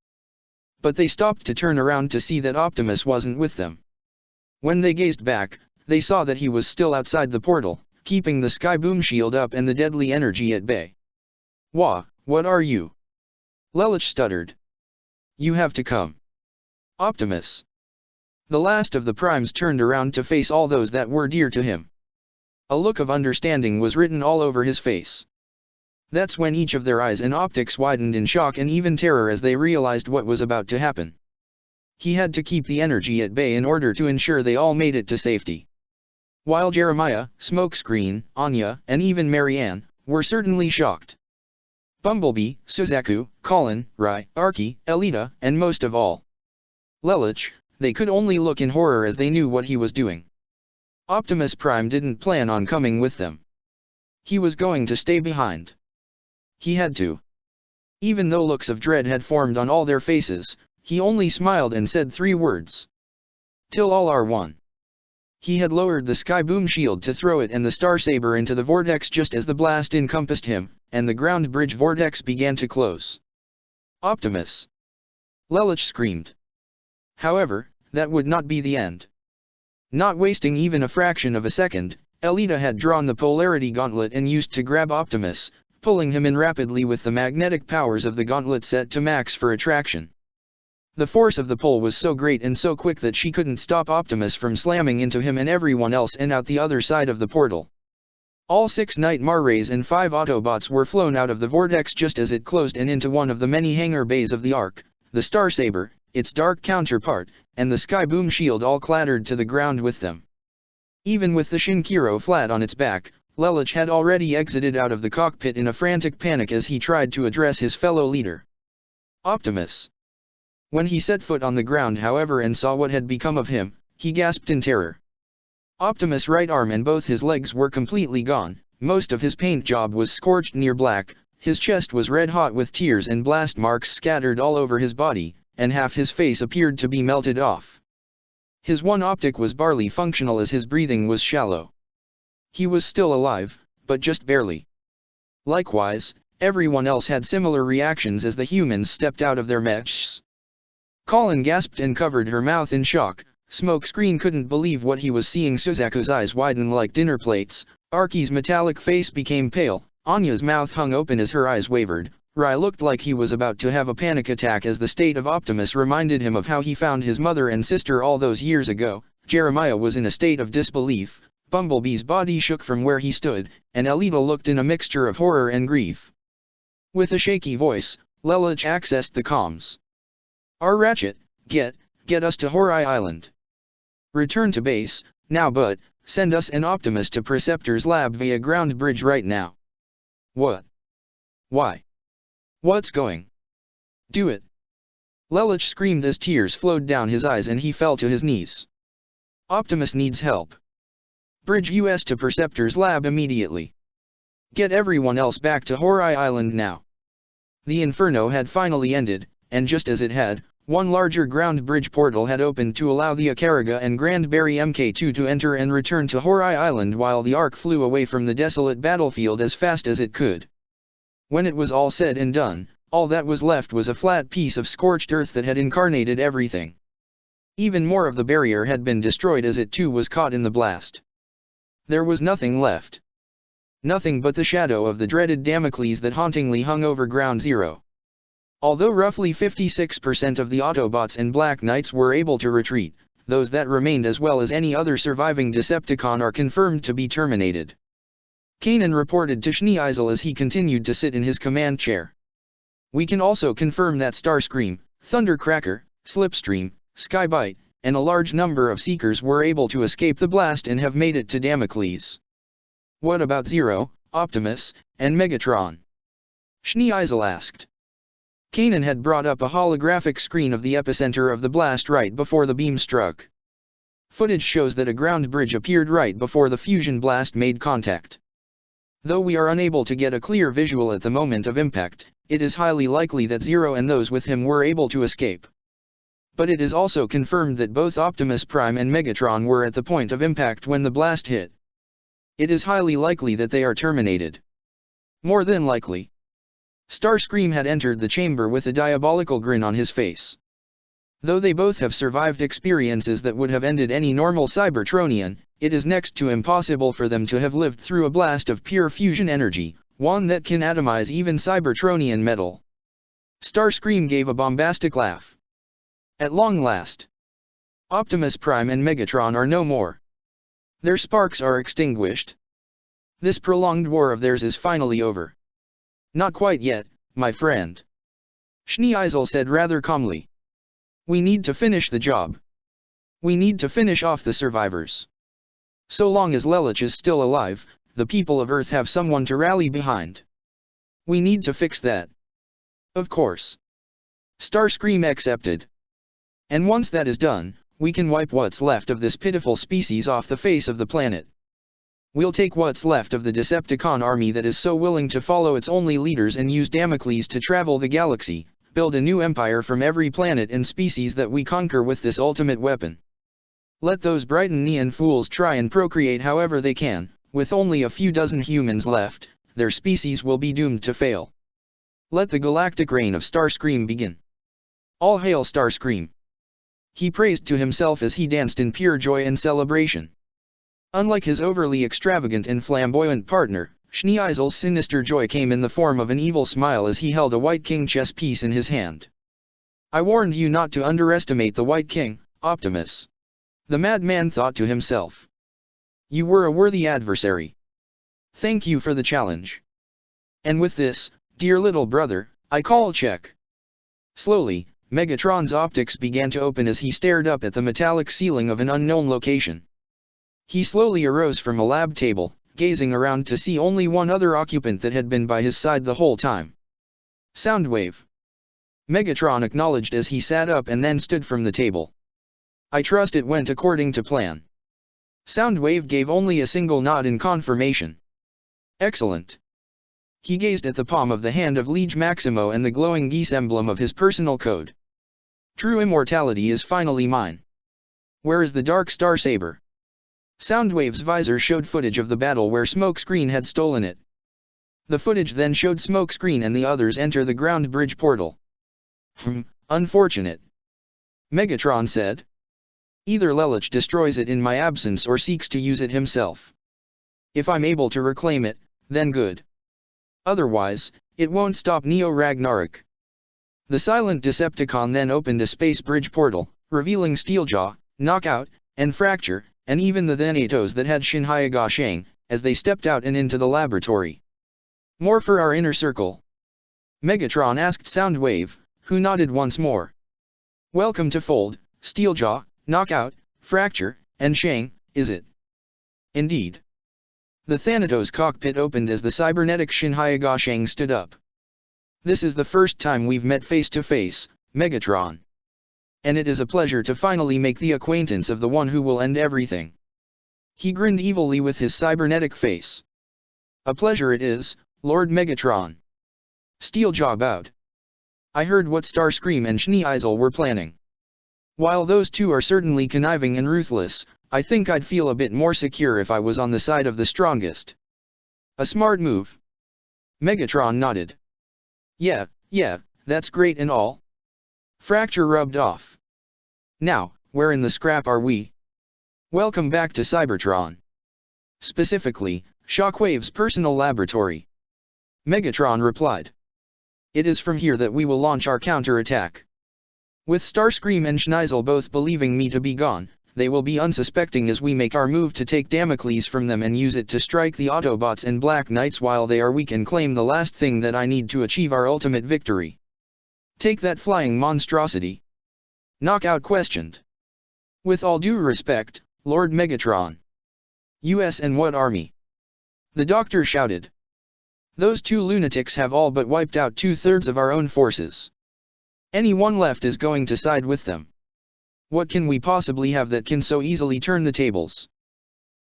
S1: But they stopped to turn around to see that Optimus wasn't with them. When they gazed back, they saw that he was still outside the portal, keeping the skyboom shield up and the deadly energy at bay. "Wah, what are you?" Lelouch stuttered. "You have to come. Optimus." The last of the primes turned around to face all those that were dear to him. A look of understanding was written all over his face. That's when each of their eyes and optics widened in shock and even terror as they realized what was about to happen. He had to keep the energy at bay in order to ensure they all made it to safety. While Jeremiah, Smokescreen, Anya, and even Marianne, were certainly shocked. Bumblebee, Suzaku, Colin, Rai, Archie, Elita, and most of all, Lelouch, they could only look in horror as they knew what he was doing. Optimus Prime didn't plan on coming with them. He was going to stay behind. He had to. Even though looks of dread had formed on all their faces, he only smiled and said 3 words. "Till all are one." He had lowered the skyboom shield to throw it and the Star Saber into the vortex just as the blast encompassed him, and the ground bridge vortex began to close. "Optimus!" Lelouch screamed. However, that would not be the end. Not wasting even a fraction of a second, Elita had drawn the polarity gauntlet and used to grab Optimus, pulling him in rapidly with the magnetic powers of the gauntlet set to max for attraction. The force of the pull was so great and so quick that she couldn't stop Optimus from slamming into him and everyone else and out the other side of the portal. All 6 Nightmare rays and 5 Autobots were flown out of the vortex just as it closed and into one of the many hangar bays of the Ark, the Star Saber, its dark counterpart, and the skyboom shield all clattered to the ground with them. Even with the Shinkiro flat on its back, Lelouch had already exited out of the cockpit in a frantic panic as he tried to address his fellow leader. "Optimus!" When he set foot on the ground however and saw what had become of him, he gasped in terror. Optimus' right arm and both his legs were completely gone, most of his paint job was scorched near black, his chest was red hot with tears and blast marks scattered all over his body, and half his face appeared to be melted off. His one optic was barely functional as his breathing was shallow. He was still alive, but just barely. Likewise, everyone else had similar reactions as the humans stepped out of their meshes. Colin gasped and covered her mouth in shock. Smokescreen couldn't believe what he was seeing. Suzaku's eyes widened like dinner plates, Archie's metallic face became pale, Anya's mouth hung open as her eyes wavered, Rai looked like he was about to have a panic attack as the state of Optimus reminded him of how he found his mother and sister all those years ago. Jeremiah was in a state of disbelief, Bumblebee's body shook from where he stood, and Elita looked in a mixture of horror and grief. With a shaky voice, Lelouch accessed the comms. "Our Ratchet, get us to Horai Island. Return to base, now but, send us and Optimus to Preceptor's lab via ground bridge right now." "What? Why? What's going? Do it." Lelouch screamed as tears flowed down his eyes and he fell to his knees. "Optimus needs help. Bridge us to Preceptor's lab immediately. Get everyone else back to Horai Island now." The inferno had finally ended, and just as it had, one larger ground bridge portal had opened to allow the Ikaruga and Grand Barry Mk2 to enter and return to Horai Island while the Ark flew away from the desolate battlefield as fast as it could. When it was all said and done, all that was left was a flat piece of scorched earth that had incarnated everything. Even more of the barrier had been destroyed as it too was caught in the blast. There was nothing left. Nothing but the shadow of the dreaded Damocles that hauntingly hung over Ground Zero. Although roughly 56% of the Autobots and Black Knights were able to retreat, those that remained as well as any other surviving Decepticon are confirmed to be terminated. Kanan reported to Schneeisel as he continued to sit in his command chair. We can also confirm that Starscream, Thundercracker, Slipstream, Skybite, and a large number of Seekers were able to escape the blast and have made it to Damocles. What about Zero, Optimus, and Megatron? Schneeisel asked. Kanan had brought up a holographic screen of the epicenter of the blast right before the beam struck. Footage shows that a ground bridge appeared right before the fusion blast made contact. Though we are unable to get a clear visual at the moment of impact, it is highly likely that Zero and those with him were able to escape. But it is also confirmed that both Optimus Prime and Megatron were at the point of impact when the blast hit. It is highly likely that they are terminated. More than likely. Starscream had entered the chamber with a diabolical grin on his face. Though they both have survived experiences that would have ended any normal Cybertronian, it is next to impossible for them to have lived through a blast of pure fusion energy, one that can atomize even Cybertronian metal. Starscream gave a bombastic laugh. At long last. Optimus Prime and Megatron are no more. Their sparks are extinguished. This prolonged war of theirs is finally over. Not quite yet, my friend. Schneeisel said rather calmly. We need to finish the job. We need to finish off the survivors. So long as Lelich is still alive, the people of Earth have someone to rally behind. We need to fix that. Of course. Starscream accepted. And once that is done, we can wipe what's left of this pitiful species off the face of the planet. We'll take what's left of the Decepticon army that is so willing to follow its only leaders and use Damocles to travel the galaxy, build a new empire from every planet and species that we conquer with this ultimate weapon. Let those Brighton fools try and procreate however they can, with only a few dozen humans left, their species will be doomed to fail. Let the galactic reign of Starscream begin. All hail Starscream! He praised to himself as he danced in pure joy and celebration. Unlike his overly extravagant and flamboyant partner, Schneeisel's sinister joy came in the form of an evil smile as he held a White King chess piece in his hand. I warned you not to underestimate the White King, Optimus. The madman thought to himself. You were a worthy adversary. Thank you for the challenge. And with this, dear little brother, I call check. Slowly, Megatron's optics began to open as he stared up at the metallic ceiling of an unknown location. He slowly arose from a lab table, gazing around to see only one other occupant that had been by his side the whole time. Soundwave. Megatron acknowledged as he sat up and then stood from the table. I trust it went according to plan. Soundwave gave only a single nod in confirmation. Excellent. He gazed at the palm of the hand of Liege Maximo and the glowing geese emblem of his personal code. True immortality is finally mine. Where is the Dark Star Saber? Soundwave's visor showed footage of the battle where Smokescreen had stolen it. The footage then showed Smokescreen and the others enter the ground bridge portal. Unfortunate. Megatron said. Either Lelich destroys it in my absence or seeks to use it himself. If I'm able to reclaim it, then good. Otherwise, it won't stop Neo Ragnarok. The silent Decepticon then opened a space bridge portal, revealing Steeljaw, Knockout, and Fracture, and even the Thanatos that had Shinhyaga Shang, as they stepped out and into the laboratory. More for our inner circle? Megatron asked Soundwave, who nodded once more. Welcome to Fold, Steeljaw, Knockout, Fracture, and Shang, is it? Indeed. The Thanatos cockpit opened as the cybernetic Shinhyaga Shang stood up. This is the first time we've met face to face, Megatron. And it is a pleasure to finally make the acquaintance of the one who will end everything. He grinned evilly with his cybernetic face. A pleasure it is, Lord Megatron. Steeljaw bowed. I heard what Starscream and Schneeisel were planning. While those two are certainly conniving and ruthless, I think I'd feel a bit more secure if I was on the side of the strongest. A smart move. Megatron nodded. Yeah, that's great and all. Fracture rubbed off. Now, where in the scrap are we? Welcome back to Cybertron. Specifically, Shockwave's personal laboratory. Megatron replied. It is from here that we will launch our counterattack. With Starscream and Schneisel both believing me to be gone, they will be unsuspecting as we make our move to take Damocles from them and use it to strike the Autobots and Black Knights while they are weak and claim the last thing that I need to achieve our ultimate victory. Take that flying monstrosity. Knockout questioned. With all due respect, Lord Megatron. US and what army? The doctor shouted. Those two lunatics have all but wiped out 2/3 of our own forces. Anyone left is going to side with them. What can we possibly have that can so easily turn the tables?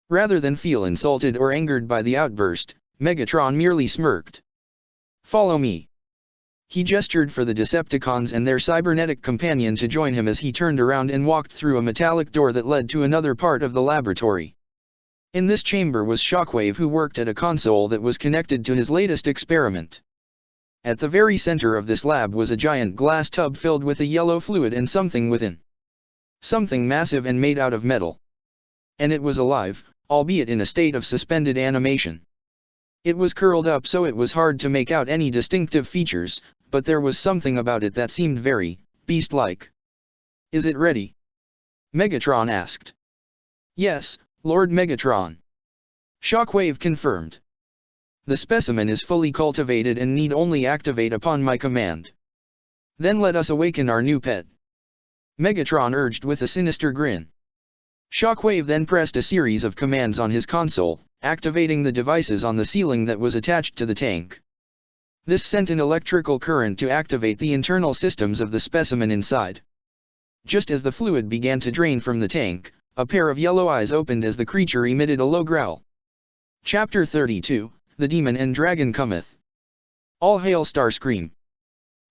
S1: Rather than feel insulted or angered by the outburst, Megatron merely smirked. Follow me. He gestured for the Decepticons and their cybernetic companion to join him as he turned around and walked through a metallic door that led to another part of the laboratory. In this chamber was Shockwave, who worked at a console that was connected to his latest experiment. At the very center of this lab was a giant glass tub filled with a yellow fluid and something within. Something massive and made out of metal. And it was alive, albeit in a state of suspended animation. It was curled up so it was hard to make out any distinctive features, but there was something about it that seemed very beast-like. Is it ready? Megatron asked. Yes, Lord Megatron. Shockwave confirmed. The specimen is fully cultivated and need only activate upon my command. Then let us awaken our new pet. Megatron urged with a sinister grin. Shockwave then pressed a series of commands on his console, activating the devices on the ceiling that was attached to the tank. This sent an electrical current to activate the internal systems of the specimen inside. Just as the fluid began to drain from the tank, a pair of yellow eyes opened as the creature emitted a low growl. Chapter 32, The Demon and Dragon Cometh. All hail Starscream.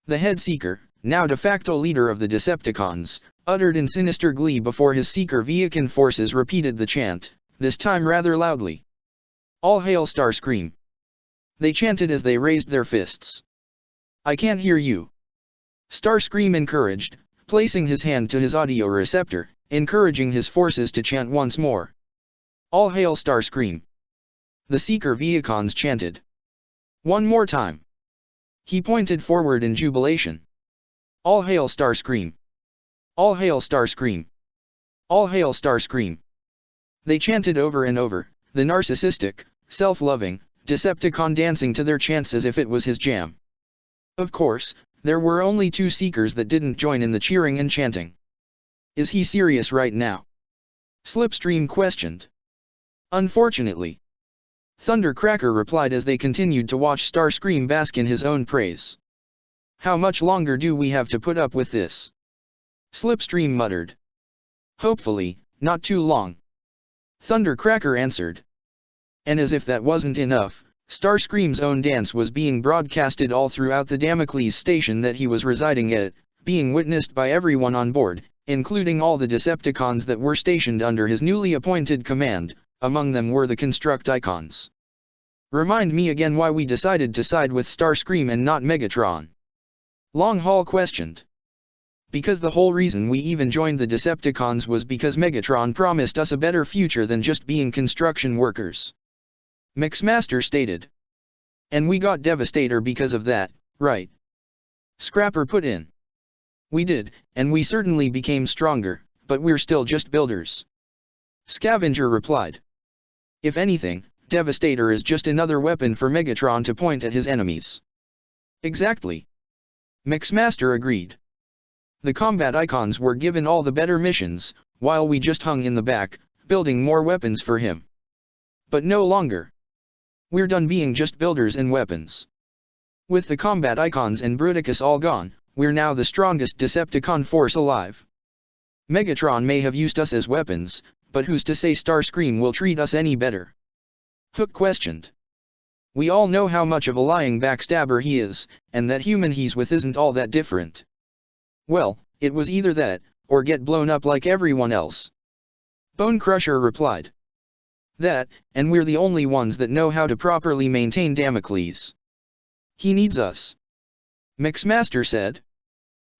S1: The head Seeker, now de facto leader of the Decepticons, uttered in sinister glee before his Seeker Vehicon forces repeated the chant, this time rather loudly. All hail Starscream. They chanted as they raised their fists. I can't hear you. Starscream encouraged, placing his hand to his audio receptor, encouraging his forces to chant once more. All hail Starscream. The Seeker Vehicons chanted. One more time. He pointed forward in jubilation. All hail Starscream. All hail Starscream. All hail Starscream. They chanted over and over, the narcissistic, self-loving, Decepticon dancing to their chants as if it was his jam. Of course, there were only two Seekers that didn't join in the cheering and chanting. Is he serious right now? Slipstream questioned. Unfortunately. Thundercracker replied as they continued to watch Starscream bask in his own praise. How much longer do we have to put up with this? Slipstream muttered. Hopefully, not too long. Thundercracker answered. And as if that wasn't enough, Starscream's own dance was being broadcasted all throughout the Damocles station that he was residing at, being witnessed by everyone on board, including all the Decepticons that were stationed under his newly appointed command. Among them were the Constructicons. Remind me again why we decided to side with Starscream and not Megatron. Longhaul questioned. Because the whole reason we even joined the Decepticons was because Megatron promised us a better future than just being construction workers. Mixmaster stated. And we got Devastator because of that, right? Scrapper put in. We did, and we certainly became stronger, but we're still just builders. Scavenger replied. If anything, Devastator is just another weapon for Megatron to point at his enemies. Exactly. Mixmaster agreed. The combat icons were given all the better missions, while we just hung in the back, building more weapons for him. But no longer. We're done being just builders and weapons. With the combat icons and Bruticus all gone, we're now the strongest Decepticon force alive. Megatron may have used us as weapons, but who's to say Starscream will treat us any better? Hook questioned. We all know how much of a lying backstabber he is, and that human he's with isn't all that different. Well, it was either that, or get blown up like everyone else. Bone Crusher replied. That, and we're the only ones that know how to properly maintain Damocles. He needs us. Mixmaster said.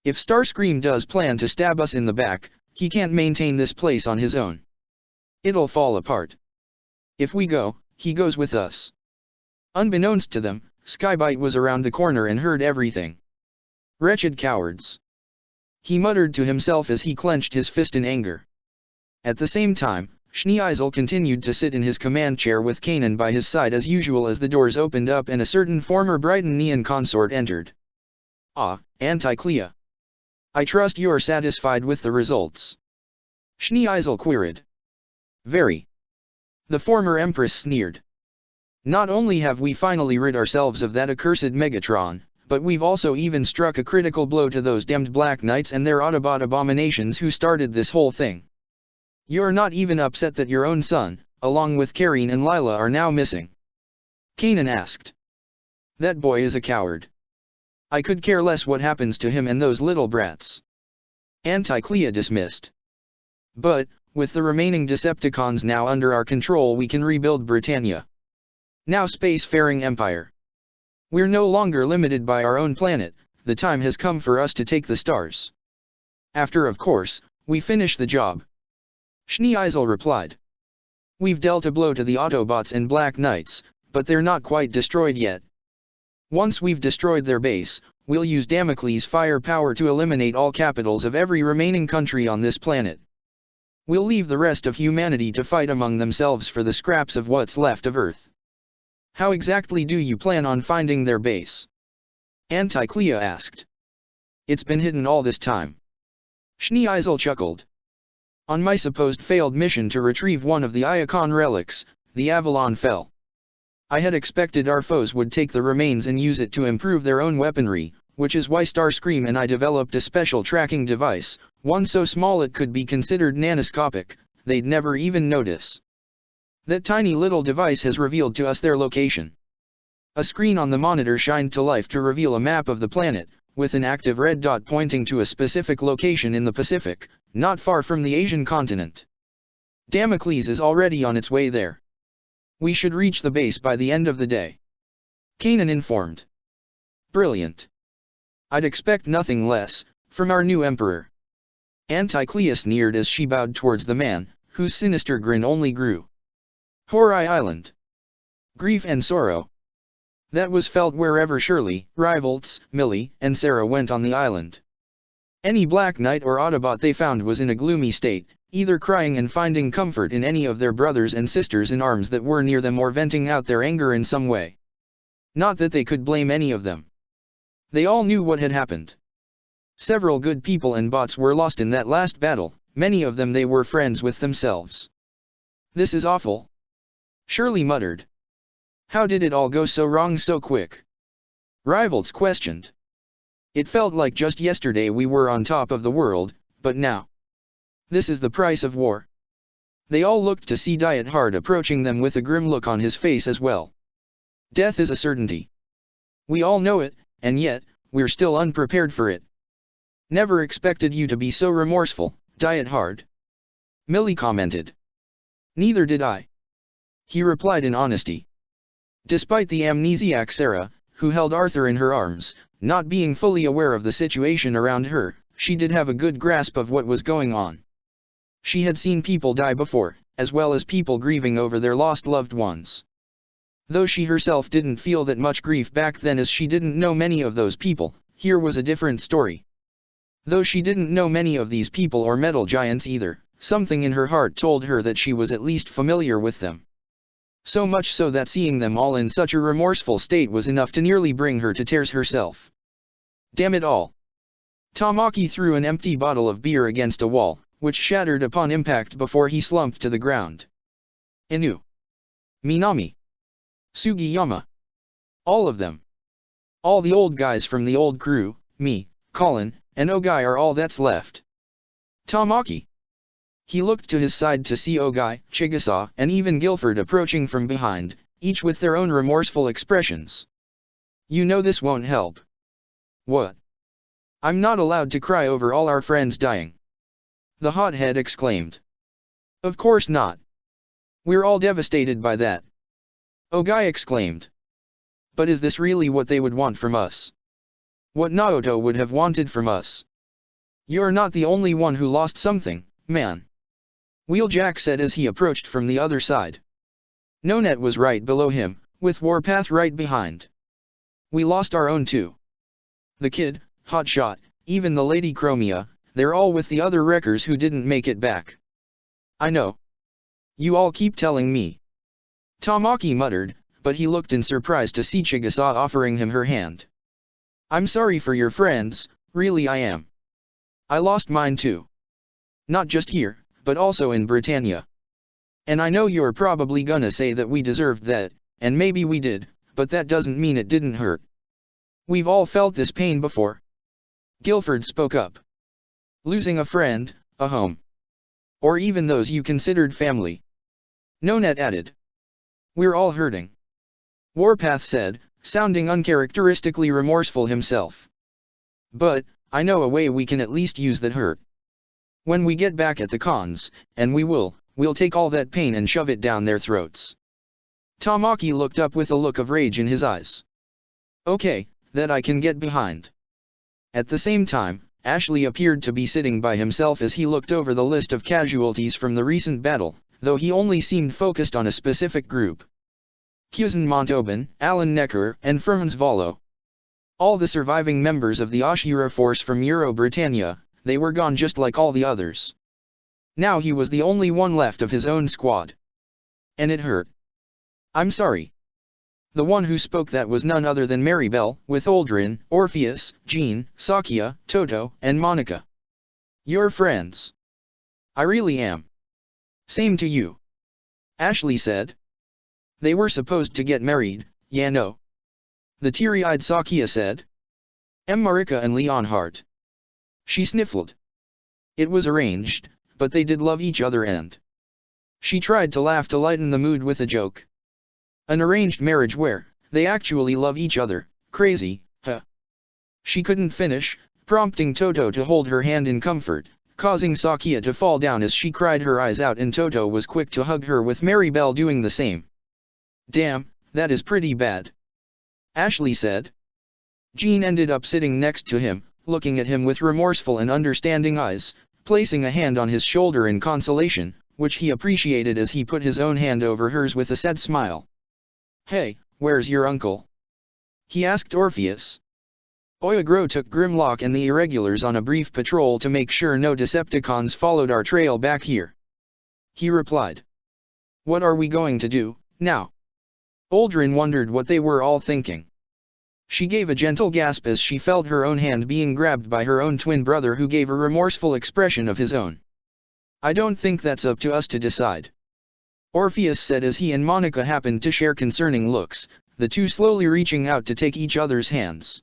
S1: If Starscream does plan to stab us in the back, he can't maintain this place on his own. It'll fall apart. If we go, he goes with us. Unbeknownst to them, Skybite was around the corner and heard everything. Wretched cowards. He muttered to himself as he clenched his fist in anger. At the same time, Schneeisel continued to sit in his command chair with Kanan by his side as usual as the doors opened up and a certain former Brighton consort entered. "Ah, Anticlea. I trust you are satisfied with the results?" Schneeisel queried. "Very." The former empress sneered. "Not only have we finally rid ourselves of that accursed Megatron, but we've also even struck a critical blow to those damned Black Knights and their Autobot abominations who started this whole thing. You're not even upset that your own son, along with Karine and Lila, are now missing?" Kanan asked. "That boy is a coward. I could care less what happens to him and those little brats." Anticlea dismissed. "But, with the remaining Decepticons now under our control, we can rebuild Britannia. Now spacefaring empire. We're no longer limited by our own planet, the time has come for us to take the stars. After, of course, we finish the job." Schneeisel replied. "We've dealt a blow to the Autobots and Black Knights, but they're not quite destroyed yet. Once we've destroyed their base, we'll use Damocles' firepower to eliminate all capitals of every remaining country on this planet. We'll leave the rest of humanity to fight among themselves for the scraps of what's left of Earth." "How exactly do you plan on finding their base?" Anticlea asked. "It's been hidden all this time." Schneeisel chuckled. "On my supposed failed mission to retrieve one of the Iacon relics, the Avalon fell. I had expected our foes would take the remains and use it to improve their own weaponry, which is why Starscream and I developed a special tracking device, one so small it could be considered nanoscopic, they'd never even notice. That tiny little device has revealed to us their location." A screen on the monitor shined to life to reveal a map of the planet, with an active red dot pointing to a specific location in the Pacific, not far from the Asian continent. "Damocles is already on its way there. We should reach the base by the end of the day," Kanan informed. "Brilliant. I'd expect nothing less, from our new emperor." Anticlea sneered as she bowed towards the man, whose sinister grin only grew. Horai Island. Grief and sorrow. That was felt wherever Shirley, Rivolts, Millie, and Sarah went on the island. Any Black Knight or Autobot they found was in a gloomy state, either crying and finding comfort in any of their brothers and sisters in arms that were near them or venting out their anger in some way. Not that they could blame any of them. They all knew what had happened. Several good people and bots were lost in that last battle, many of them they were friends with themselves. "This is awful," Shirley muttered. "How did it all go so wrong so quick?" Rivolts questioned. "It felt like just yesterday we were on top of the world, but now. This is the price of war." They all looked to see Diet Hard approaching them with a grim look on his face as well. "Death is a certainty. We all know it, and yet, we're still unprepared for it." "Never expected you to be so remorseful, Diet Hard," Millie commented. "Neither did I," he replied in honesty. Despite the amnesiac Sarah, who held Arthur in her arms, not being fully aware of the situation around her, she did have a good grasp of what was going on. She had seen people die before, as well as people grieving over their lost loved ones. Though she herself didn't feel that much grief back then as she didn't know many of those people, here was a different story. Though she didn't know many of these people or metal giants either, something in her heart told her that she was at least familiar with them. So much so that seeing them all in such a remorseful state was enough to nearly bring her to tears herself. Damn it all. Tamaki threw an empty bottle of beer against a wall, which shattered upon impact before he slumped to the ground. Inu. Minami. Sugiyama. All of them. All the old guys from the old crew, me, Colin, and Ogai are all that's left. Tamaki. He looked to his side to see Ogai, Chigusa, and even Guilford approaching from behind, each with their own remorseful expressions. You know this won't help. What? I'm not allowed to cry over all our friends dying. The hothead exclaimed. Of course not. We're all devastated by that. Ogai exclaimed. But is this really what they would want from us? What Naoto would have wanted from us? You're not the only one who lost something, man. Wheeljack said as he approached from the other side. Nonet was right below him, with Warpath right behind. We lost our own too. The kid, Hotshot, even the Lady Chromia, they're all with the other wreckers who didn't make it back. I know. You all keep telling me. Tamaki muttered, but he looked in surprise to see Chigusa offering him her hand. I'm sorry for your friends, really I am. I lost mine too. Not just here, but also in Britannia. And I know you're probably gonna say that we deserved that, and maybe we did, but that doesn't mean it didn't hurt. We've all felt this pain before. Guilford spoke up. Losing a friend, a home. Or even those you considered family. Nonet added. We're all hurting. Warpath said, sounding uncharacteristically remorseful himself. But, I know a way we can at least use that hurt. When we get back at the cons, and we'll take all that pain and shove it down their throats. Tamaki looked up with a look of rage in his eyes. Okay, that I can get behind. At the same time, Ashley appeared to be sitting by himself as he looked over the list of casualties from the recent battle, though he only seemed focused on a specific group. Kuzen Montauban, Alan Necker, and Franz Volo. All the surviving members of the Ashura force from Euro-Britannia, they were gone just like all the others. Now he was the only one left of his own squad. And it hurt. I'm sorry. The one who spoke that was none other than Maribel, with Aldrin, Orpheus, Jean, Sakia, Toto, and Monica. You're friends. I really am. Same to you. Ashley said. They were supposed to get married, yeah no. The teary-eyed Sakia said. Marika and Leonhardt. She sniffled. It was arranged, but they did love each other and... She tried to laugh to lighten the mood with a joke. An arranged marriage where they actually love each other, crazy, huh? She couldn't finish, prompting Toto to hold her hand in comfort, causing Sakia to fall down as she cried her eyes out, and Toto was quick to hug her, with Maribel doing the same. Damn, that is pretty bad. Ashley said. Jean ended up sitting next to him, looking at him with remorseful and understanding eyes, placing a hand on his shoulder in consolation, which he appreciated as he put his own hand over hers with a sad smile. Hey, where's your uncle? He asked Orpheus. Oyagro took Grimlock and the Irregulars on a brief patrol to make sure no Decepticons followed our trail back here. He replied. What are we going to do, now? Aldrin wondered what they were all thinking. She gave a gentle gasp as she felt her own hand being grabbed by her own twin brother, who gave a remorseful expression of his own. I don't think that's up to us to decide. Orpheus said as he and Monica happened to share concerning looks, the two slowly reaching out to take each other's hands.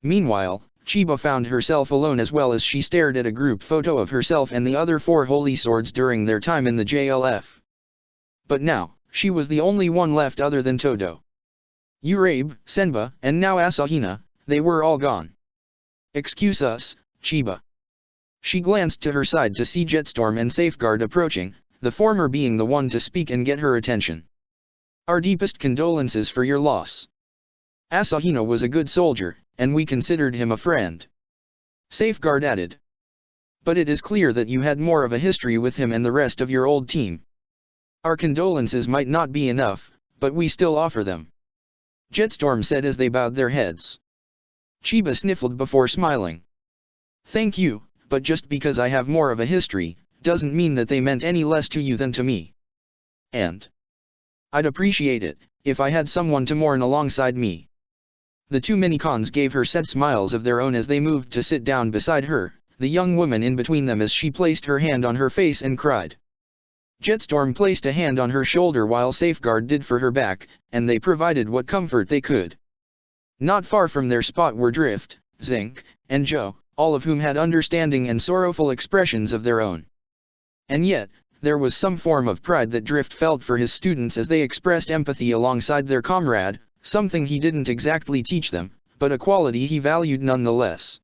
S1: Meanwhile, Chiba found herself alone as well as she stared at a group photo of herself and the other 4 Holy Swords during their time in the JLF. But now, she was the only one left other than Toto. Urabe, Senba, and now Asahina, they were all gone. Excuse us, Chiba. She glanced to her side to see Jetstorm and Safeguard approaching, the former being the one to speak and get her attention. Our deepest condolences for your loss. Asahina was a good soldier, and we considered him a friend. Safeguard added. But it is clear that you had more of a history with him and the rest of your old team. Our condolences might not be enough, but we still offer them. Jetstorm said as they bowed their heads. Chiba sniffled before smiling. Thank you, but just because I have more of a history, doesn't mean that they meant any less to you than to me. And I'd appreciate it, if I had someone to mourn alongside me. The 2 Minicons gave her sad smiles of their own as they moved to sit down beside her, the young woman in between them as she placed her hand on her face and cried. Jetstorm placed a hand on her shoulder while Safeguard did for her back, and they provided what comfort they could. Not far from their spot were Drift, Zinc, and Joe, all of whom had understanding and sorrowful expressions of their own. And yet, there was some form of pride that Drift felt for his students as they expressed empathy alongside their comrade, something he didn't exactly teach them, but a quality he valued nonetheless.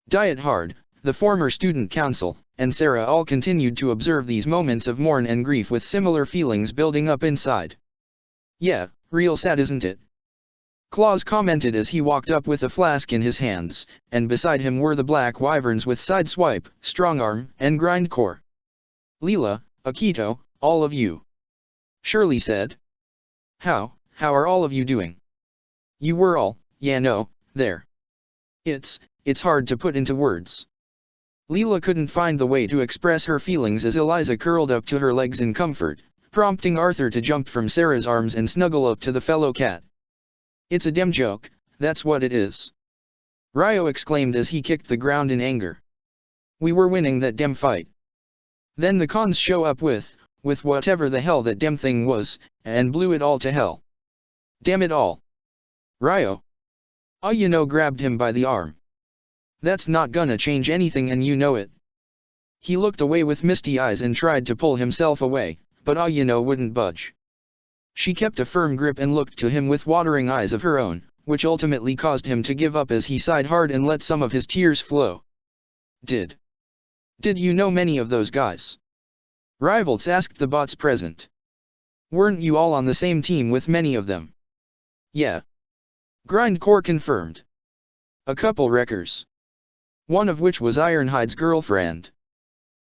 S1: Diet Hard, the former student council, and Sarah all continued to observe these moments of mourn and grief with similar feelings building up inside. Yeah, real sad, isn't it? Claus commented as he walked up with a flask in his hands, and beside him were the Black Wyverns with Sideswipe, Strongarm, and Grindcore. Leela, Akito, all of you. Shirley said. How are all of you doing? You were all, yeah no, there. It's hard to put into words. Leela couldn't find the way to express her feelings as Eliza curled up to her legs in comfort, prompting Arthur to jump from Sarah's arms and snuggle up to the fellow cat. "It's a damn joke, that's what it is," Ryo exclaimed as he kicked the ground in anger. "We were winning that damn fight. Then the cons show up with whatever the hell that damn thing was, and blew it all to hell. Damn it all. Ryo." Ayano grabbed him by the arm. "That's not gonna change anything and you know it." He looked away with misty eyes and tried to pull himself away, but Ayano wouldn't budge. She kept a firm grip and looked to him with watering eyes of her own, which ultimately caused him to give up as he sighed hard and let some of his tears flow. Did you know many of those guys?" Rivals asked the bots present. "Weren't you all on the same team with many of them?" "Yeah." Grindcore confirmed. "A couple wreckers. One of which was Ironhide's girlfriend."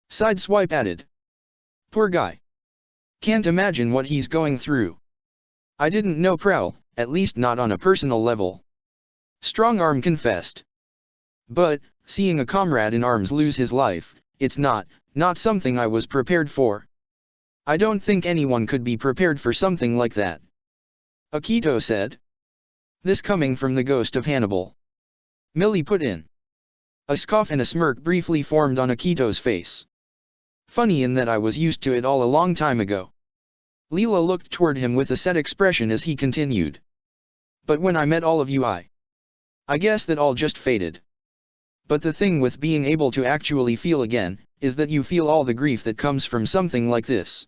S1: Sideswipe added. "Poor guy. Can't imagine what he's going through. I didn't know Prowl, at least not on a personal level." Strongarm confessed. "But, seeing a comrade in arms lose his life, it's not something I was prepared for. I don't think anyone could be prepared for something like that." Akito said. "This coming from the ghost of Hannibal," Millie put in. A scoff and a smirk briefly formed on Akito's face. "Funny in that I was used to it all a long time ago." Leela looked toward him with a set expression as he continued. "But when I met all of you I guess that all just faded. But the thing with being able to actually feel again, is that you feel all the grief that comes from something like this."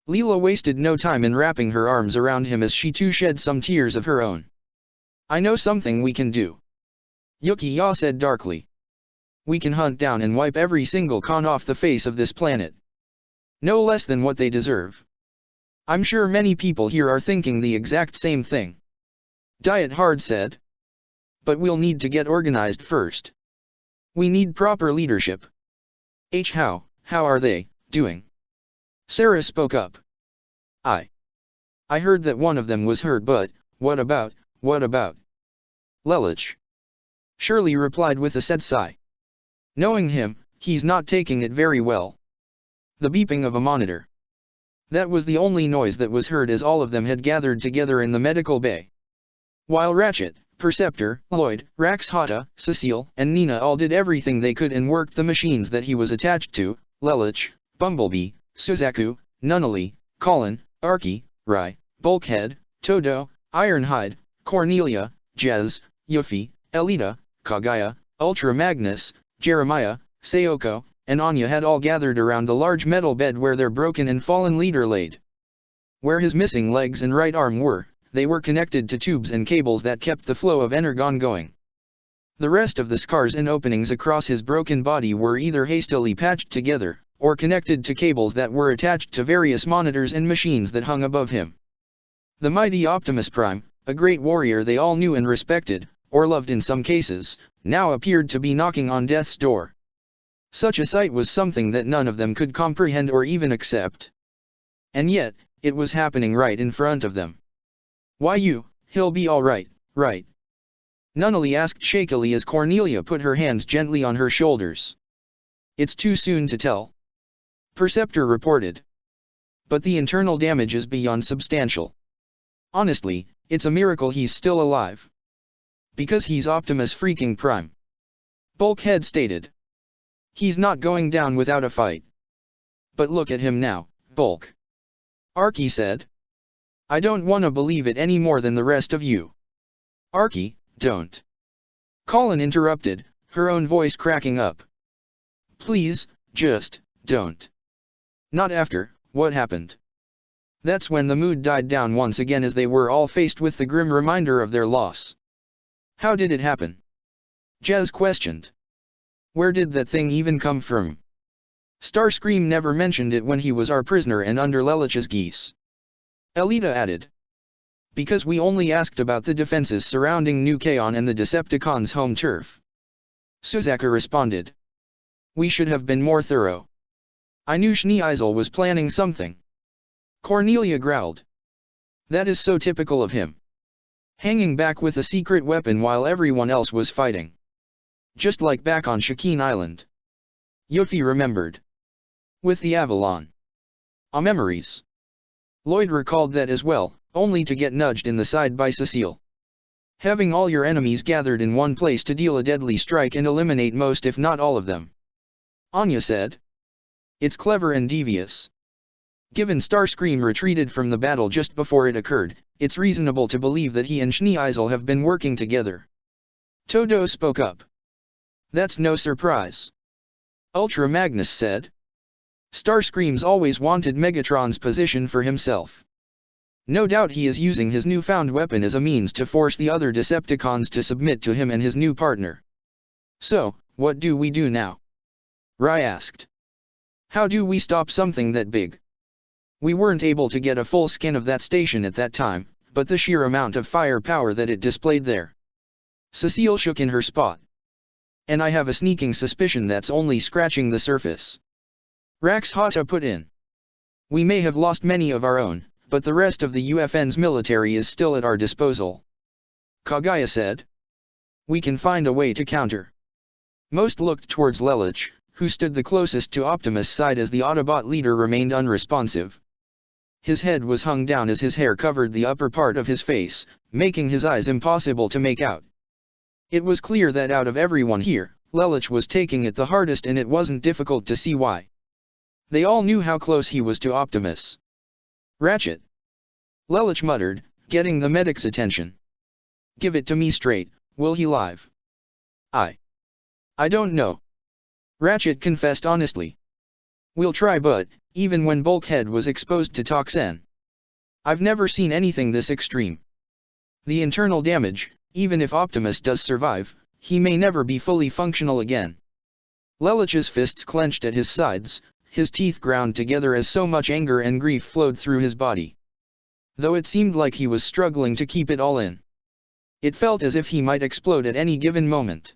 S1: Leela wasted no time in wrapping her arms around him as she too shed some tears of her own. "I know something we can do," Yukiya said darkly. "We can hunt down and wipe every single con off the face of this planet. No less than what they deserve. I'm sure many people here are thinking the exact same thing." Diet Hard said. "But we'll need to get organized first. We need proper leadership." How are they doing?" Sarah spoke up. I heard that one of them was hurt, but what about Lelich?" Shirley replied with a sad sigh. "Knowing him, he's not taking it very well." The beeping of a monitor. That was the only noise that was heard as all of them had gathered together in the medical bay. While Ratchet, Perceptor, Lloyd, Rax Hata, Cecile, and Nina all did everything they could and worked the machines that he was attached to, Lelich, Bumblebee, Suzaku, Nunnally, Colin, Arky, Rai, Bulkhead, Todo, Ironhide, Cornelia, Jez, Yuffie, Elita, Kagaya, Ultra Magnus, Jeremiah, Sayoko, and Anya had all gathered around the large metal bed where their broken and fallen leader laid. Where his missing legs and right arm were, they were connected to tubes and cables that kept the flow of energon going. The rest of the scars and openings across his broken body were either hastily patched together, or connected to cables that were attached to various monitors and machines that hung above him. The mighty Optimus Prime, a great warrior they all knew and respected, or loved in some cases, now appeared to be knocking on death's door. Such a sight was something that none of them could comprehend or even accept. And yet, it was happening right in front of them. "Why he'll be all right, right?" Nunnally asked shakily as Cornelia put her hands gently on her shoulders. "It's too soon to tell," Perceptor reported. "But the internal damage is beyond substantial. Honestly, it's a miracle he's still alive. Because he's Optimus freaking Prime," Bulkhead stated. "He's not going down without a fight." "But look at him now, Bulk," Arky said. "I don't wanna believe it any more than the rest of you." "Arky, don't," Colin interrupted, her own voice cracking up. "Please, just don't. Not after what happened." That's when the mood died down once again as they were all faced with the grim reminder of their loss. "How did it happen?" Jez questioned. "Where did that thing even come from? Starscream never mentioned it when he was our prisoner and under Lelich's geese," Elita added. "Because we only asked about the defenses surrounding New Kaon and the Decepticons' home turf," Suzaku responded. "We should have been more thorough. I knew Schneeisel was planning something." Cornelia growled. "That is so typical of him. Hanging back with a secret weapon while everyone else was fighting. Just like back on Shakeen Island." Yuffie remembered. With the Avalon. Memories. Lloyd recalled that as well, only to get nudged in the side by Cecile. Having all your enemies gathered in one place to deal a deadly strike and eliminate most if not all of them. Anya said. It's clever and devious. Given Starscream retreated from the battle just before it occurred, it's reasonable to believe that he and Schneeisel have been working together. Todo spoke up. That's no surprise. Ultra Magnus said. Starscream's always wanted Megatron's position for himself. No doubt he is using his newfound weapon as a means to force the other Decepticons to submit to him and his new partner. So, what do we do now? Rai asked. How do we stop something that big? We weren't able to get a full scan of that station at that time, but the sheer amount of firepower that it displayed there. Cecile shook in her spot. And I have a sneaking suspicion that's only scratching the surface. Rax Hata put in. We may have lost many of our own, but the rest of the UFN's military is still at our disposal. Kagaya said. We can find a way to counter. Most looked towards Lelich, who stood the closest to Optimus' side as the Autobot leader remained unresponsive. His head was hung down as his hair covered the upper part of his face, making his eyes impossible to make out. It was clear that out of everyone here, Lelich was taking it the hardest, and it wasn't difficult to see why. They all knew how close he was to Optimus. Ratchet. Lelich muttered, getting the medic's attention. Give it to me straight, will he live? I don't know. Ratchet confessed honestly. We'll try, but, even when Bulkhead was exposed to toxin, I've never seen anything this extreme. The internal damage, even if Optimus does survive, he may never be fully functional again. Lelich's fists clenched at his sides, his teeth ground together as so much anger and grief flowed through his body. Though it seemed like he was struggling to keep it all in. It felt as if he might explode at any given moment.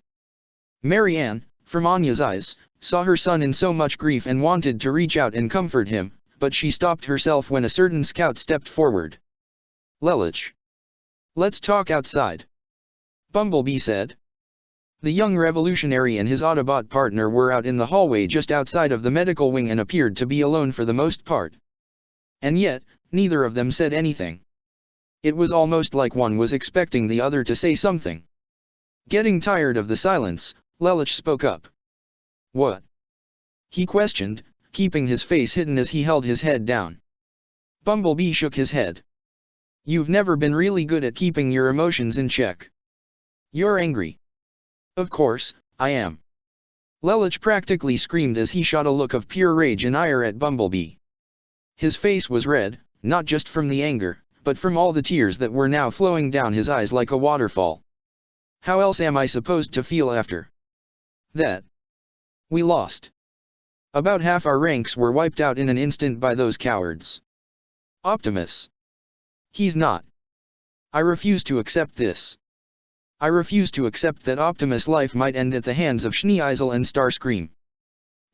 S1: Marianne, from Anya's eyes, saw her son in so much grief and wanted to reach out and comfort him, but she stopped herself when a certain scout stepped forward. Lelich. Let's talk outside. Bumblebee said. The young revolutionary and his Autobot partner were out in the hallway just outside of the medical wing and appeared to be alone for the most part. And yet, neither of them said anything. It was almost like one was expecting the other to say something. Getting tired of the silence, Lelich spoke up. What? He questioned, keeping his face hidden as he held his head down. Bumblebee shook his head. You've never been really good at keeping your emotions in check. You're angry. Of course, I am. Lelich practically screamed as he shot a look of pure rage and ire at Bumblebee. His face was red, not just from the anger, but from all the tears that were now flowing down his eyes like a waterfall. How else am I supposed to feel after that? We lost. About half our ranks were wiped out in an instant by those cowards. Optimus. He's not. I refuse to accept this. I refuse to accept that Optimus' life might end at the hands of Schneeisel and Starscream.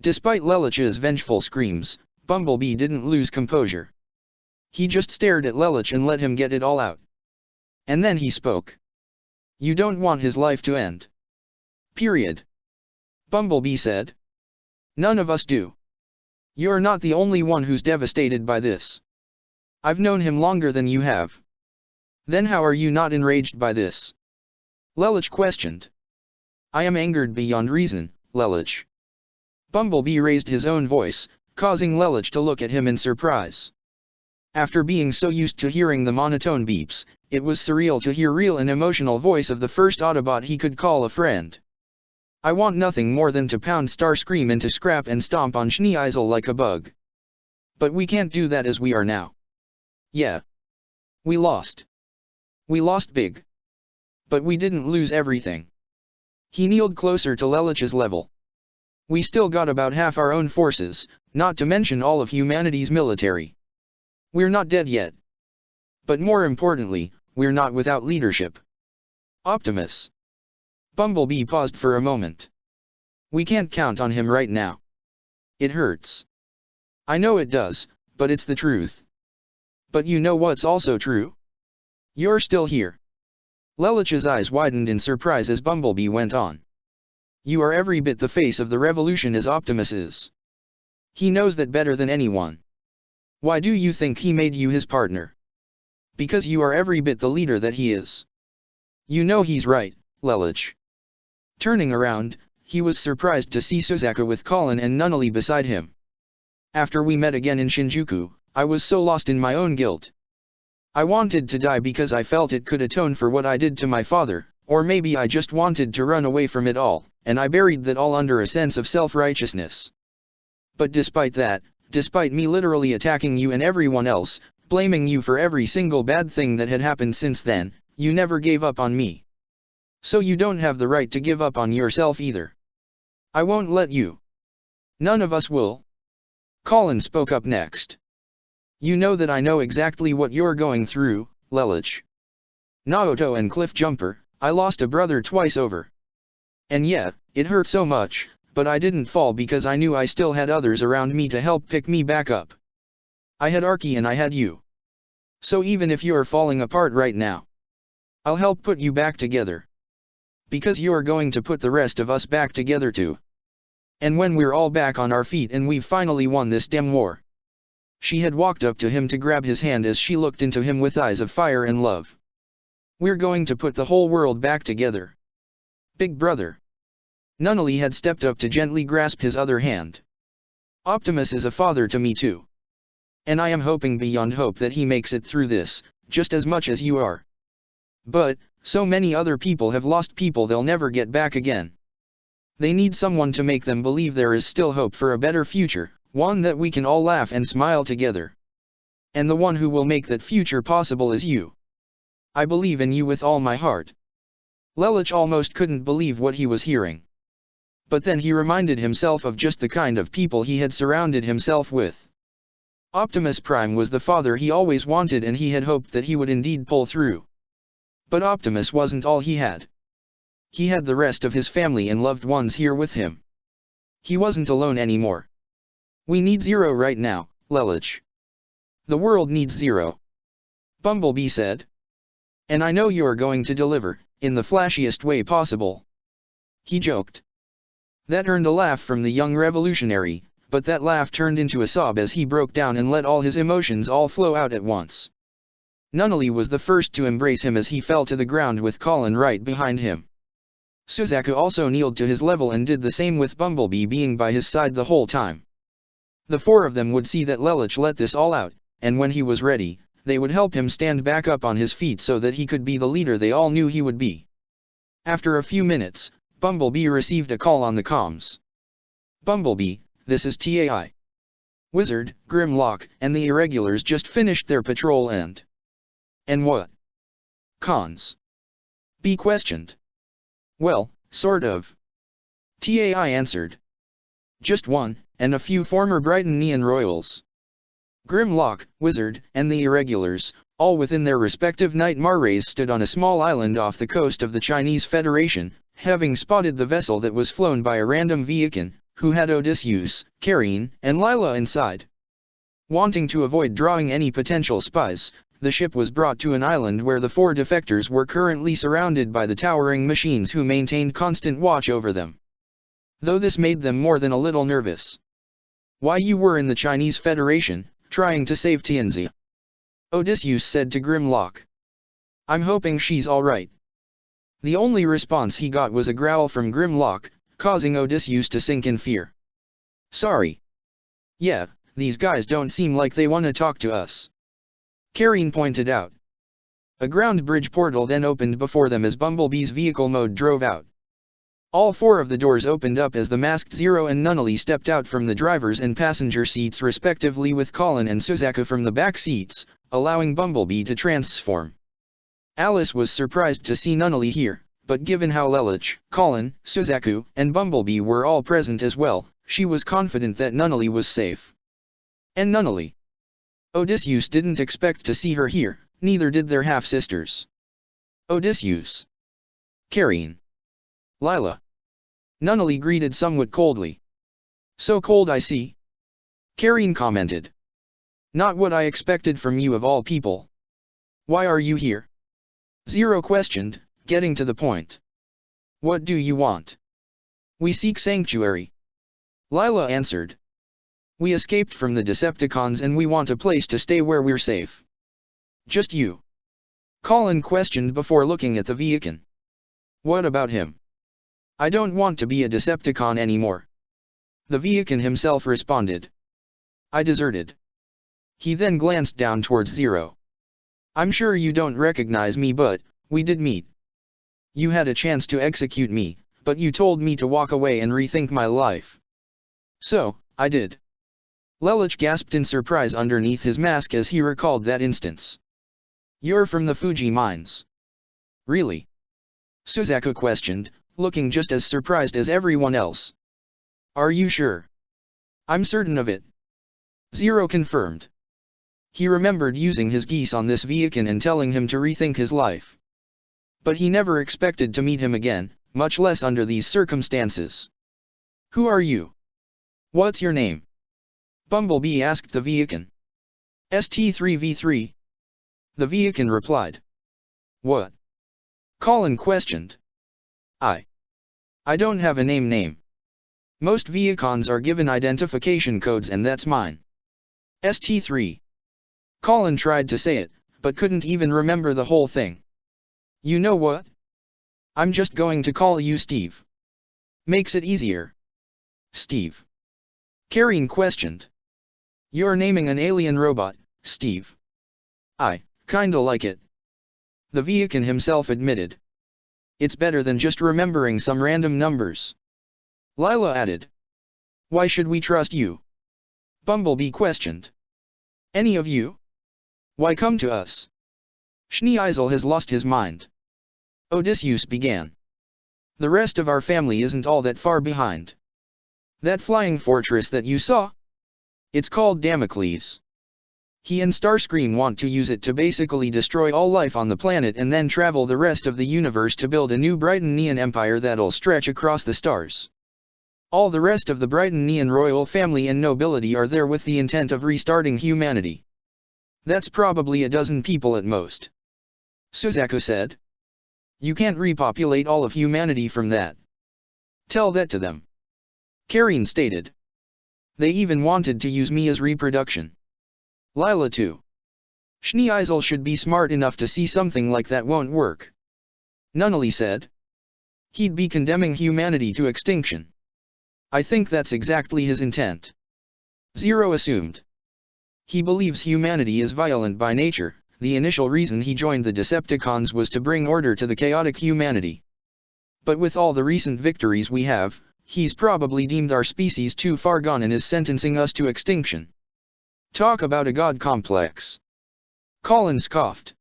S1: Despite Lelich's vengeful screams, Bumblebee didn't lose composure. He just stared at Lelich and let him get it all out. And then he spoke. You don't want his life to end. Period. Bumblebee said. None of us do. You're not the only one who's devastated by this. I've known him longer than you have. Then how are you not enraged by this? Lelich questioned. I am angered beyond reason, Lelich. Bumblebee raised his own voice, causing Lelich to look at him in surprise. After being so used to hearing the monotone beeps, it was surreal to hear real and emotional voice of the first Autobot he could call a friend. I want nothing more than to pound Starscream into scrap and stomp on Schneeisel like a bug. But we can't do that as we are now. Yeah. We lost. We lost big. But we didn't lose everything. He kneeled closer to Lelich's level. We still got about half our own forces, not to mention all of humanity's military. We're not dead yet. But more importantly, we're not without leadership. Optimus. Bumblebee paused for a moment. We can't count on him right now. It hurts. I know it does, but it's the truth. But you know what's also true? You're still here. Lelich's eyes widened in surprise as Bumblebee went on. You are every bit the face of the revolution as Optimus is. He knows that better than anyone. Why do you think he made you his partner? Because you are every bit the leader that he is. You know he's right, Lelouch. Turning around, he was surprised to see Suzaku with Colin and Nunnally beside him. After we met again in Shinjuku, I was so lost in my own guilt. I wanted to die because I felt it could atone for what I did to my father, or maybe I just wanted to run away from it all, and I buried that all under a sense of self-righteousness. But despite that, despite me literally attacking you and everyone else, blaming you for every single bad thing that had happened since then, you never gave up on me. So you don't have the right to give up on yourself either. I won't let you. None of us will. Colin spoke up next. You know that I know exactly what you're going through, Lelouch. Naoto and Cliffjumper, I lost a brother twice over. And yeah, it hurt so much, but I didn't fall because I knew I still had others around me to help pick me back up. I had Arky and I had you. So even if you're falling apart right now, I'll help put you back together. Because you're going to put the rest of us back together too. And when we're all back on our feet and we've finally won this damn war. She had walked up to him to grab his hand as she looked into him with eyes of fire and love. We're going to put the whole world back together. Big brother. Nunnally had stepped up to gently grasp his other hand. Optimus is a father to me too. And I am hoping beyond hope that he makes it through this, just as much as you are. But, so many other people have lost people they'll never get back again. They need someone to make them believe there is still hope for a better future, one that we can all laugh and smile together. And the one who will make that future possible is you. I believe in you with all my heart. Lelouch almost couldn't believe what he was hearing. But then he reminded himself of just the kind of people he had surrounded himself with. Optimus Prime was the father he always wanted and he had hoped that he would indeed pull through. But Optimus wasn't all he had. He had the rest of his family and loved ones here with him. He wasn't alone anymore. We need Zero right now, Lelouch. The world needs Zero. Bumblebee said. And I know you're going to deliver, in the flashiest way possible. He joked. That earned a laugh from the young revolutionary, but that laugh turned into a sob as he broke down and let all his emotions all flow out at once. Nunnally was the first to embrace him as he fell to the ground with Colin right behind him. Suzaku also kneeled to his level and did the same with Bumblebee being by his side the whole time. The four of them would see that Lelouch let this all out, and when he was ready, they would help him stand back up on his feet so that he could be the leader they all knew he would be. After a few minutes, Bumblebee received a call on the comms. Bumblebee, this is TAI. Wizard, Grimlock, and the Irregulars just finished their patrol and what? Cons? B questioned. Well, sort of. TAI answered. Just one, and a few former Brighton Neon Royals. Grimlock, Wizard, and the Irregulars, all within their respective Nightmare stood on a small island off the coast of the Chinese Federation, having spotted the vessel that was flown by a random Viacan, who had Odysseus, Karine, and Lila inside. Wanting to avoid drawing any potential spies, the ship was brought to an island where the four defectors were currently surrounded by the towering machines who maintained constant watch over them. Though this made them more than a little nervous. Why you were in the Chinese Federation, trying to save Tianzi? Odysseus said to Grimlock. I'm hoping she's alright. The only response he got was a growl from Grimlock, causing Odysseus to sink in fear. Sorry. Yeah, these guys don't seem like they want to talk to us. Karine pointed out. A ground bridge portal then opened before them as Bumblebee's vehicle mode drove out. All four of the doors opened up as the masked Zero and Nunnally stepped out from the driver's and passenger seats respectively with Colin and Suzaku from the back seats, allowing Bumblebee to transform. Alice was surprised to see Nunnally here, but given how Lelouch, Colin, Suzaku, and Bumblebee were all present as well, she was confident that Nunnally was safe. And Nunnally. Odysseus didn't expect to see her here, neither did their half-sisters. Odysseus. Karine. Lila. Nunnally greeted somewhat coldly. So cold I see. Karine commented. Not what I expected from you of all people. Why are you here? Zero questioned, getting to the point. What do you want? We seek sanctuary. Lila answered. We escaped from the Decepticons and we want a place to stay where we're safe. Just you? Colin questioned before looking at the Viakin. What about him? I don't want to be a Decepticon anymore. The Viakin himself responded. I deserted. He then glanced down towards Zero. I'm sure you don't recognize me, but we did meet. You had a chance to execute me, but you told me to walk away and rethink my life. So, I did. Lelich gasped in surprise underneath his mask as he recalled that instance. You're from the Fuji mines. Really? Suzaku questioned, looking just as surprised as everyone else. Are you sure? I'm certain of it. Zero confirmed. He remembered using his geese on this Viakin and telling him to rethink his life. But he never expected to meet him again, much less under these circumstances. Who are you? What's your name? Bumblebee asked the Viakin. ST3V3. The Viakin replied. What? Colin questioned. I don't have a name. Most Viacons are given identification codes and that's mine. ST3. Colin tried to say it, but couldn't even remember the whole thing. You know what? I'm just going to call you Steve. Makes it easier. Steve. Karine questioned. You're naming an alien robot, Steve. I kinda like it. The Viakin himself admitted. It's better than just remembering some random numbers. Lila added. Why should we trust you? Bumblebee questioned. Any of you? Why come to us? Schneeisel has lost his mind. Odysseus began. The rest of our family isn't all that far behind. That flying fortress that you saw? It's called Damocles. He and Starscream want to use it to basically destroy all life on the planet and then travel the rest of the universe to build a new Brighton-Neon empire that'll stretch across the stars. All the rest of the Brighton-Neon royal family and nobility are there with the intent of restarting humanity. That's probably a dozen people at most. Suzaku said. You can't repopulate all of humanity from that. Tell that to them. Karine stated. They even wanted to use me as reproduction. Lila too. Schneeisel should be smart enough to see something like that won't work. Nunnally said. He'd be condemning humanity to extinction. I think that's exactly his intent. Zero assumed. He believes humanity is violent by nature. The initial reason he joined the Decepticons was to bring order to the chaotic humanity. But with all the recent victories we have, he's probably deemed our species too far gone and is sentencing us to extinction. Talk about a god complex. Colin scoffed.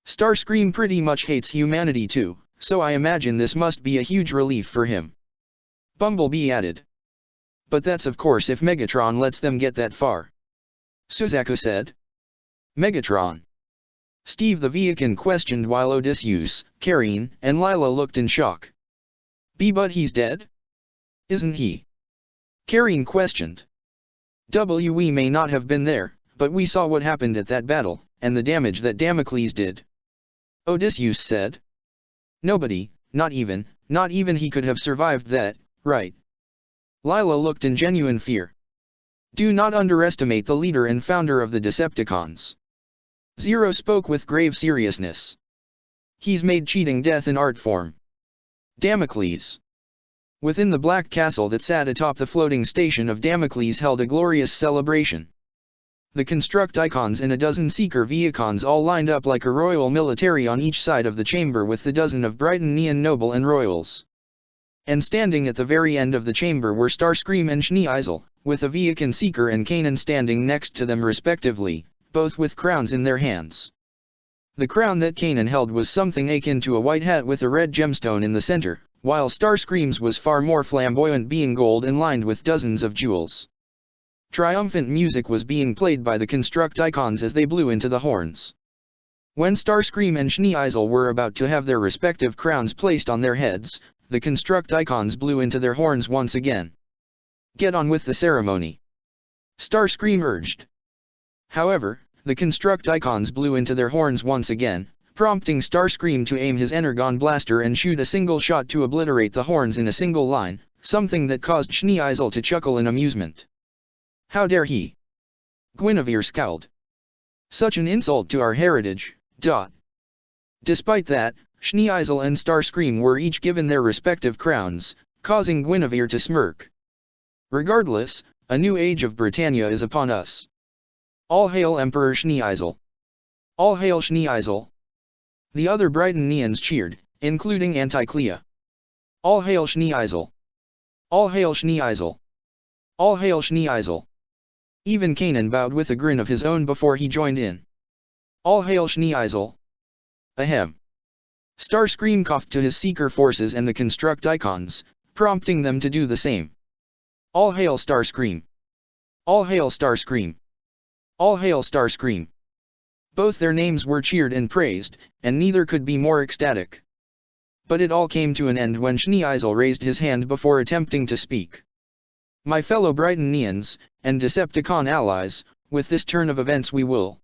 S1: Starscream pretty much hates humanity too, so I imagine this must be a huge relief for him. Bumblebee added. But that's of course if Megatron lets them get that far. Suzaku said. Megatron. Steve the Viakin questioned while Odysseus, Karine, and Lila looked in shock. But he's dead? Isn't he? Karine questioned. We may not have been there, but we saw what happened at that battle, and the damage that Damocles did. Odysseus said. Nobody, not even he could have survived that, right? Lila looked in genuine fear. Do not underestimate the leader and founder of the Decepticons. Zero spoke with grave seriousness. He's made cheating death an art form. Damocles. Within the black castle that sat atop the floating station of Damocles held a glorious celebration. The Constructicons and a dozen Seeker Viacons all lined up like a royal military on each side of the chamber with the dozen of Brighton-Neon noble and royals. And standing at the very end of the chamber were Starscream and Schneeisel, with a Viakin Seeker and Kanan standing next to them respectively, both with crowns in their hands. The crown that Kanan held was something akin to a white hat with a red gemstone in the center, while Starscream's was far more flamboyant, being gold and lined with dozens of jewels. Triumphant music was being played by the Constructicons as they blew into the horns. When Starscream and Schneeisel were about to have their respective crowns placed on their heads, the Constructicons blew into their horns once again. Get on with the ceremony. Starscream urged. However, the Constructicons blew into their horns once again, prompting Starscream to aim his Energon blaster and shoot a single shot to obliterate the horns in a single line, something that caused Schneeisel to chuckle in amusement. How dare he? Guinevere scowled. Such an insult to our heritage. Despite that, Schneeisel and Starscream were each given their respective crowns, causing Guinevere to smirk. Regardless, a new age of Britannia is upon us. All hail Emperor Schneeisel! All hail Schneeisel! The other Britannians cheered, including Anticlea. All hail Schneeisel! All hail Schneeisel! All hail Schneeisel! Even Kanan bowed with a grin of his own before he joined in. All hail Schneeisel! Ahem. Starscream coughed to his seeker forces and the Constructicons, prompting them to do the same. All hail Starscream! All hail Starscream! All hail Starscream! Both their names were cheered and praised, and neither could be more ecstatic. But it all came to an end when Schneeisel raised his hand before attempting to speak. My fellow Britannians, and Decepticon allies, with this turn of events we will.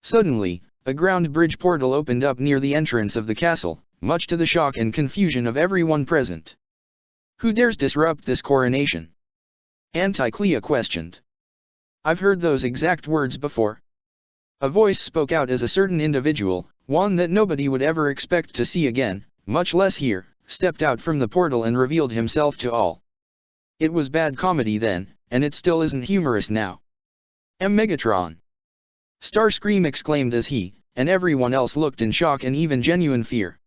S1: Suddenly, a ground bridge portal opened up near the entrance of the castle, much to the shock and confusion of everyone present. Who dares disrupt this coronation? Anticlea questioned. I've heard those exact words before. A voice spoke out as a certain individual, one that nobody would ever expect to see again, much less hear, stepped out from the portal and revealed himself to all. It was bad comedy then, and it still isn't humorous now. Megatron! Starscream exclaimed as he, and everyone else looked in shock and even genuine fear.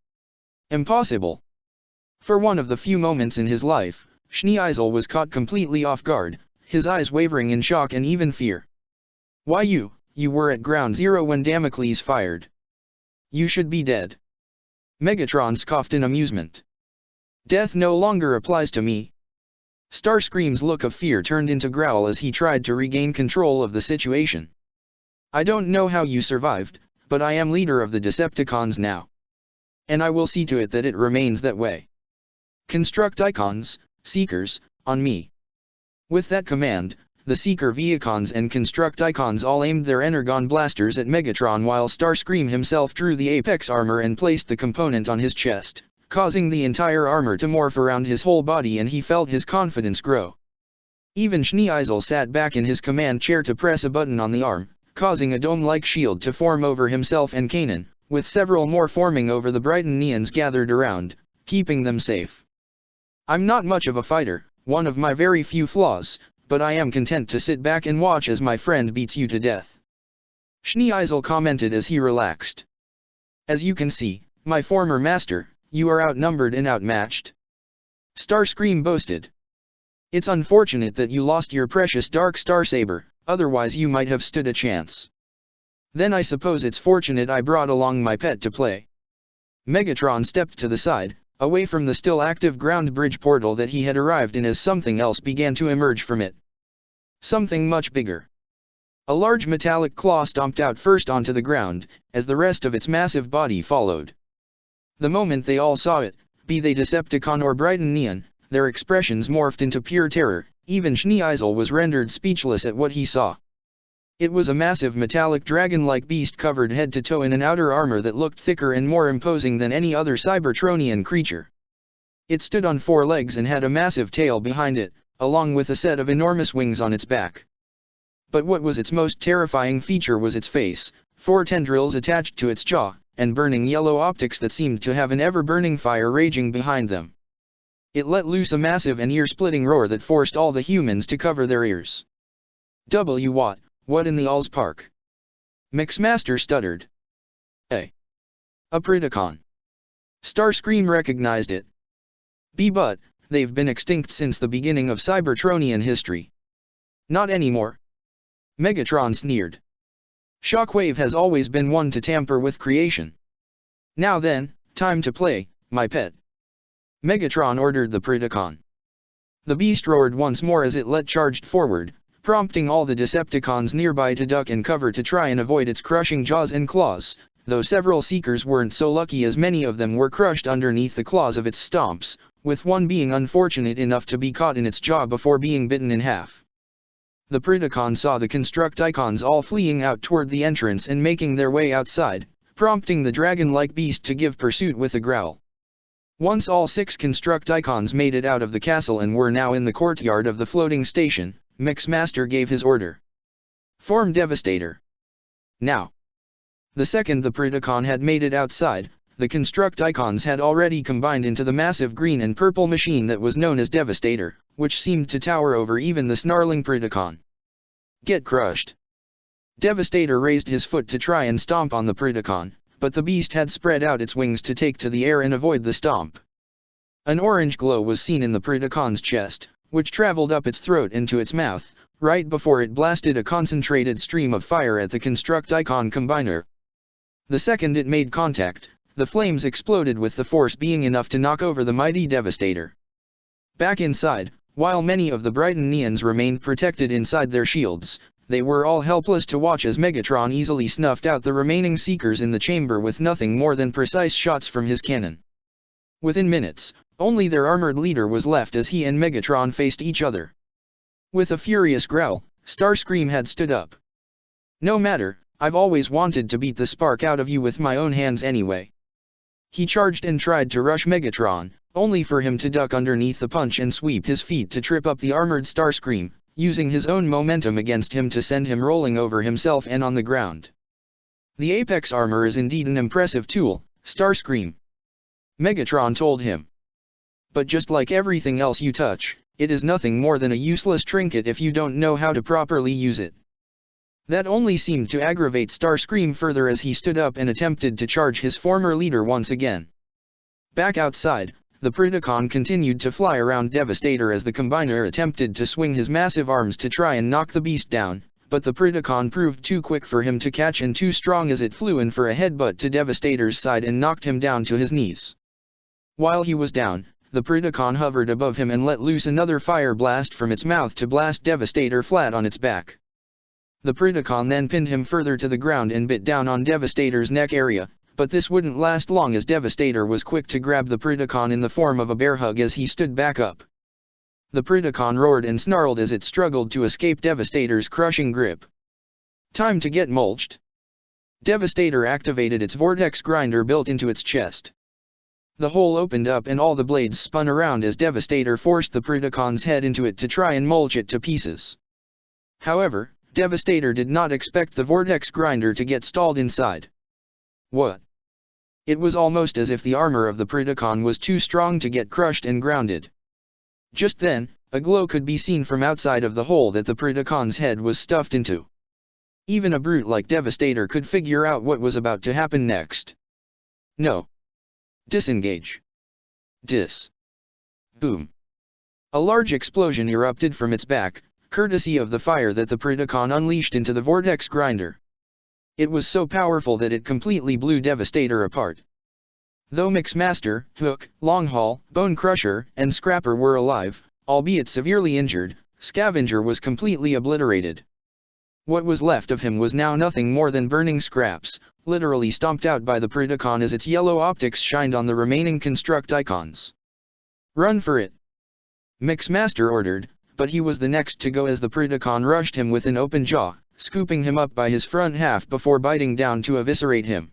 S1: Impossible! For one of the few moments in his life, Schneeisel was caught completely off guard, his eyes wavering in shock and even fear. Why you were at ground zero when Damocles fired. You should be dead. Megatron scoffed in amusement. Death no longer applies to me. Starscream's look of fear turned into growl as he tried to regain control of the situation. I don't know how you survived, but I am leader of the Decepticons now. And I will see to it that it remains that way. Constructicons, Seekers, on me. With that command, the Seeker Vehicons and Constructicons all aimed their Energon blasters at Megatron while Starscream himself drew the Apex armor and placed the component on his chest, causing the entire armor to morph around his whole body, and he felt his confidence grow. Even Schneeisel sat back in his command chair to press a button on the arm, causing a dome-like shield to form over himself and Kanan, with several more forming over the Britannians gathered around, keeping them safe. I'm not much of a fighter, one of my very few flaws, but I am content to sit back and watch as my friend beats you to death. Schneeisel commented as he relaxed. As you can see, my former master, you are outnumbered and outmatched. Starscream boasted. It's unfortunate that you lost your precious Dark Starsaber, otherwise you might have stood a chance. Then I suppose it's fortunate I brought along my pet to play. Megatron stepped to the side, away from the still active ground bridge portal that he had arrived in as something else began to emerge from it. Something much bigger. A large metallic claw stomped out first onto the ground, as the rest of its massive body followed. The moment they all saw it, be they Decepticon or Britannian, their expressions morphed into pure terror. Even Schneeisel was rendered speechless at what he saw. It was a massive metallic dragon-like beast covered head to toe in an outer armor that looked thicker and more imposing than any other Cybertronian creature. It stood on 4 legs and had a massive tail behind it, along with a set of enormous wings on its back. But what was its most terrifying feature was its face, 4 tendrils attached to its jaw, and burning yellow optics that seemed to have an ever-burning fire raging behind them. It let loose a massive and ear-splitting roar that forced all the humans to cover their ears. What in the all's park? Mixmaster stuttered. A Predacon. Starscream recognized it. But they've been extinct since the beginning of Cybertronian history. Not anymore. Megatron sneered. Shockwave has always been one to tamper with creation. Now then, time to play, my pet. Megatron ordered the Predacon. The beast roared once more as it charged forward, prompting all the Decepticons nearby to duck and cover to try and avoid its crushing jaws and claws, though several Seekers weren't so lucky as many of them were crushed underneath the claws of its stomps, with one being unfortunate enough to be caught in its jaw before being bitten in half. The Predacon saw the Constructicons all fleeing out toward the entrance and making their way outside, prompting the dragon-like beast to give pursuit with a growl. Once all 6 Constructicons made it out of the castle and were now in the courtyard of the floating station, Mixmaster gave his order. Form Devastator. Now. The second the Predacon had made it outside, the Constructicons had already combined into the massive green and purple machine that was known as Devastator, which seemed to tower over even the snarling Predacon. Get crushed. Devastator raised his foot to try and stomp on the Predacon, but the beast had spread out its wings to take to the air and avoid the stomp. An orange glow was seen in the Predacon's chest, which traveled up its throat into its mouth, right before it blasted a concentrated stream of fire at the Constructicon combiner. The second it made contact, the flames exploded with the force being enough to knock over the mighty Devastator. Back inside, while many of the Brighton remained protected inside their shields, they were all helpless to watch as Megatron easily snuffed out the remaining Seekers in the chamber with nothing more than precise shots from his cannon. Within minutes, only their armored leader was left as he and Megatron faced each other. With a furious growl, Starscream had stood up. "No matter, I've always wanted to beat the spark out of you with my own hands anyway." He charged and tried to rush Megatron, only for him to duck underneath the punch and sweep his feet to trip up the armored Starscream, using his own momentum against him to send him rolling over himself and on the ground. "The Apex armor is indeed an impressive tool, Starscream," Megatron told him. "But just like everything else you touch, it is nothing more than a useless trinket if you don't know how to properly use it." That only seemed to aggravate Starscream further as he stood up and attempted to charge his former leader once again. Back outside, the Predacon continued to fly around Devastator as the Combiner attempted to swing his massive arms to try and knock the beast down, but the Predacon proved too quick for him to catch and too strong as it flew in for a headbutt to Devastator's side and knocked him down to his knees. While he was down, the Predacon hovered above him and let loose another fire blast from its mouth to blast Devastator flat on its back. The Predacon then pinned him further to the ground and bit down on Devastator's neck area, but this wouldn't last long as Devastator was quick to grab the Predacon in the form of a bear hug as he stood back up. The Predacon roared and snarled as it struggled to escape Devastator's crushing grip. "Time to get mulched." Devastator activated its vortex grinder built into its chest. The hole opened up and all the blades spun around as Devastator forced the Predacon's head into it to try and mulch it to pieces. However, Devastator did not expect the vortex grinder to get stalled inside. What? It was almost as if the armor of the Predacon was too strong to get crushed and grounded. Just then, a glow could be seen from outside of the hole that the Predacon's head was stuffed into. Even a brute like Devastator could figure out what was about to happen next. No. Disengage. Boom. A large explosion erupted from its back, courtesy of the fire that the Predacon unleashed into the vortex grinder. It was so powerful that it completely blew Devastator apart. Though Mixmaster, Hook, Longhaul, Bone Crusher, and Scrapper were alive, albeit severely injured, Scavenger was completely obliterated. What was left of him was now nothing more than burning scraps, literally stomped out by the Predacon as its yellow optics shined on the remaining Constructicons. "Run for it!" Mixmaster ordered, but he was the next to go as the Predacon rushed him with an open jaw, scooping him up by his front half before biting down to eviscerate him.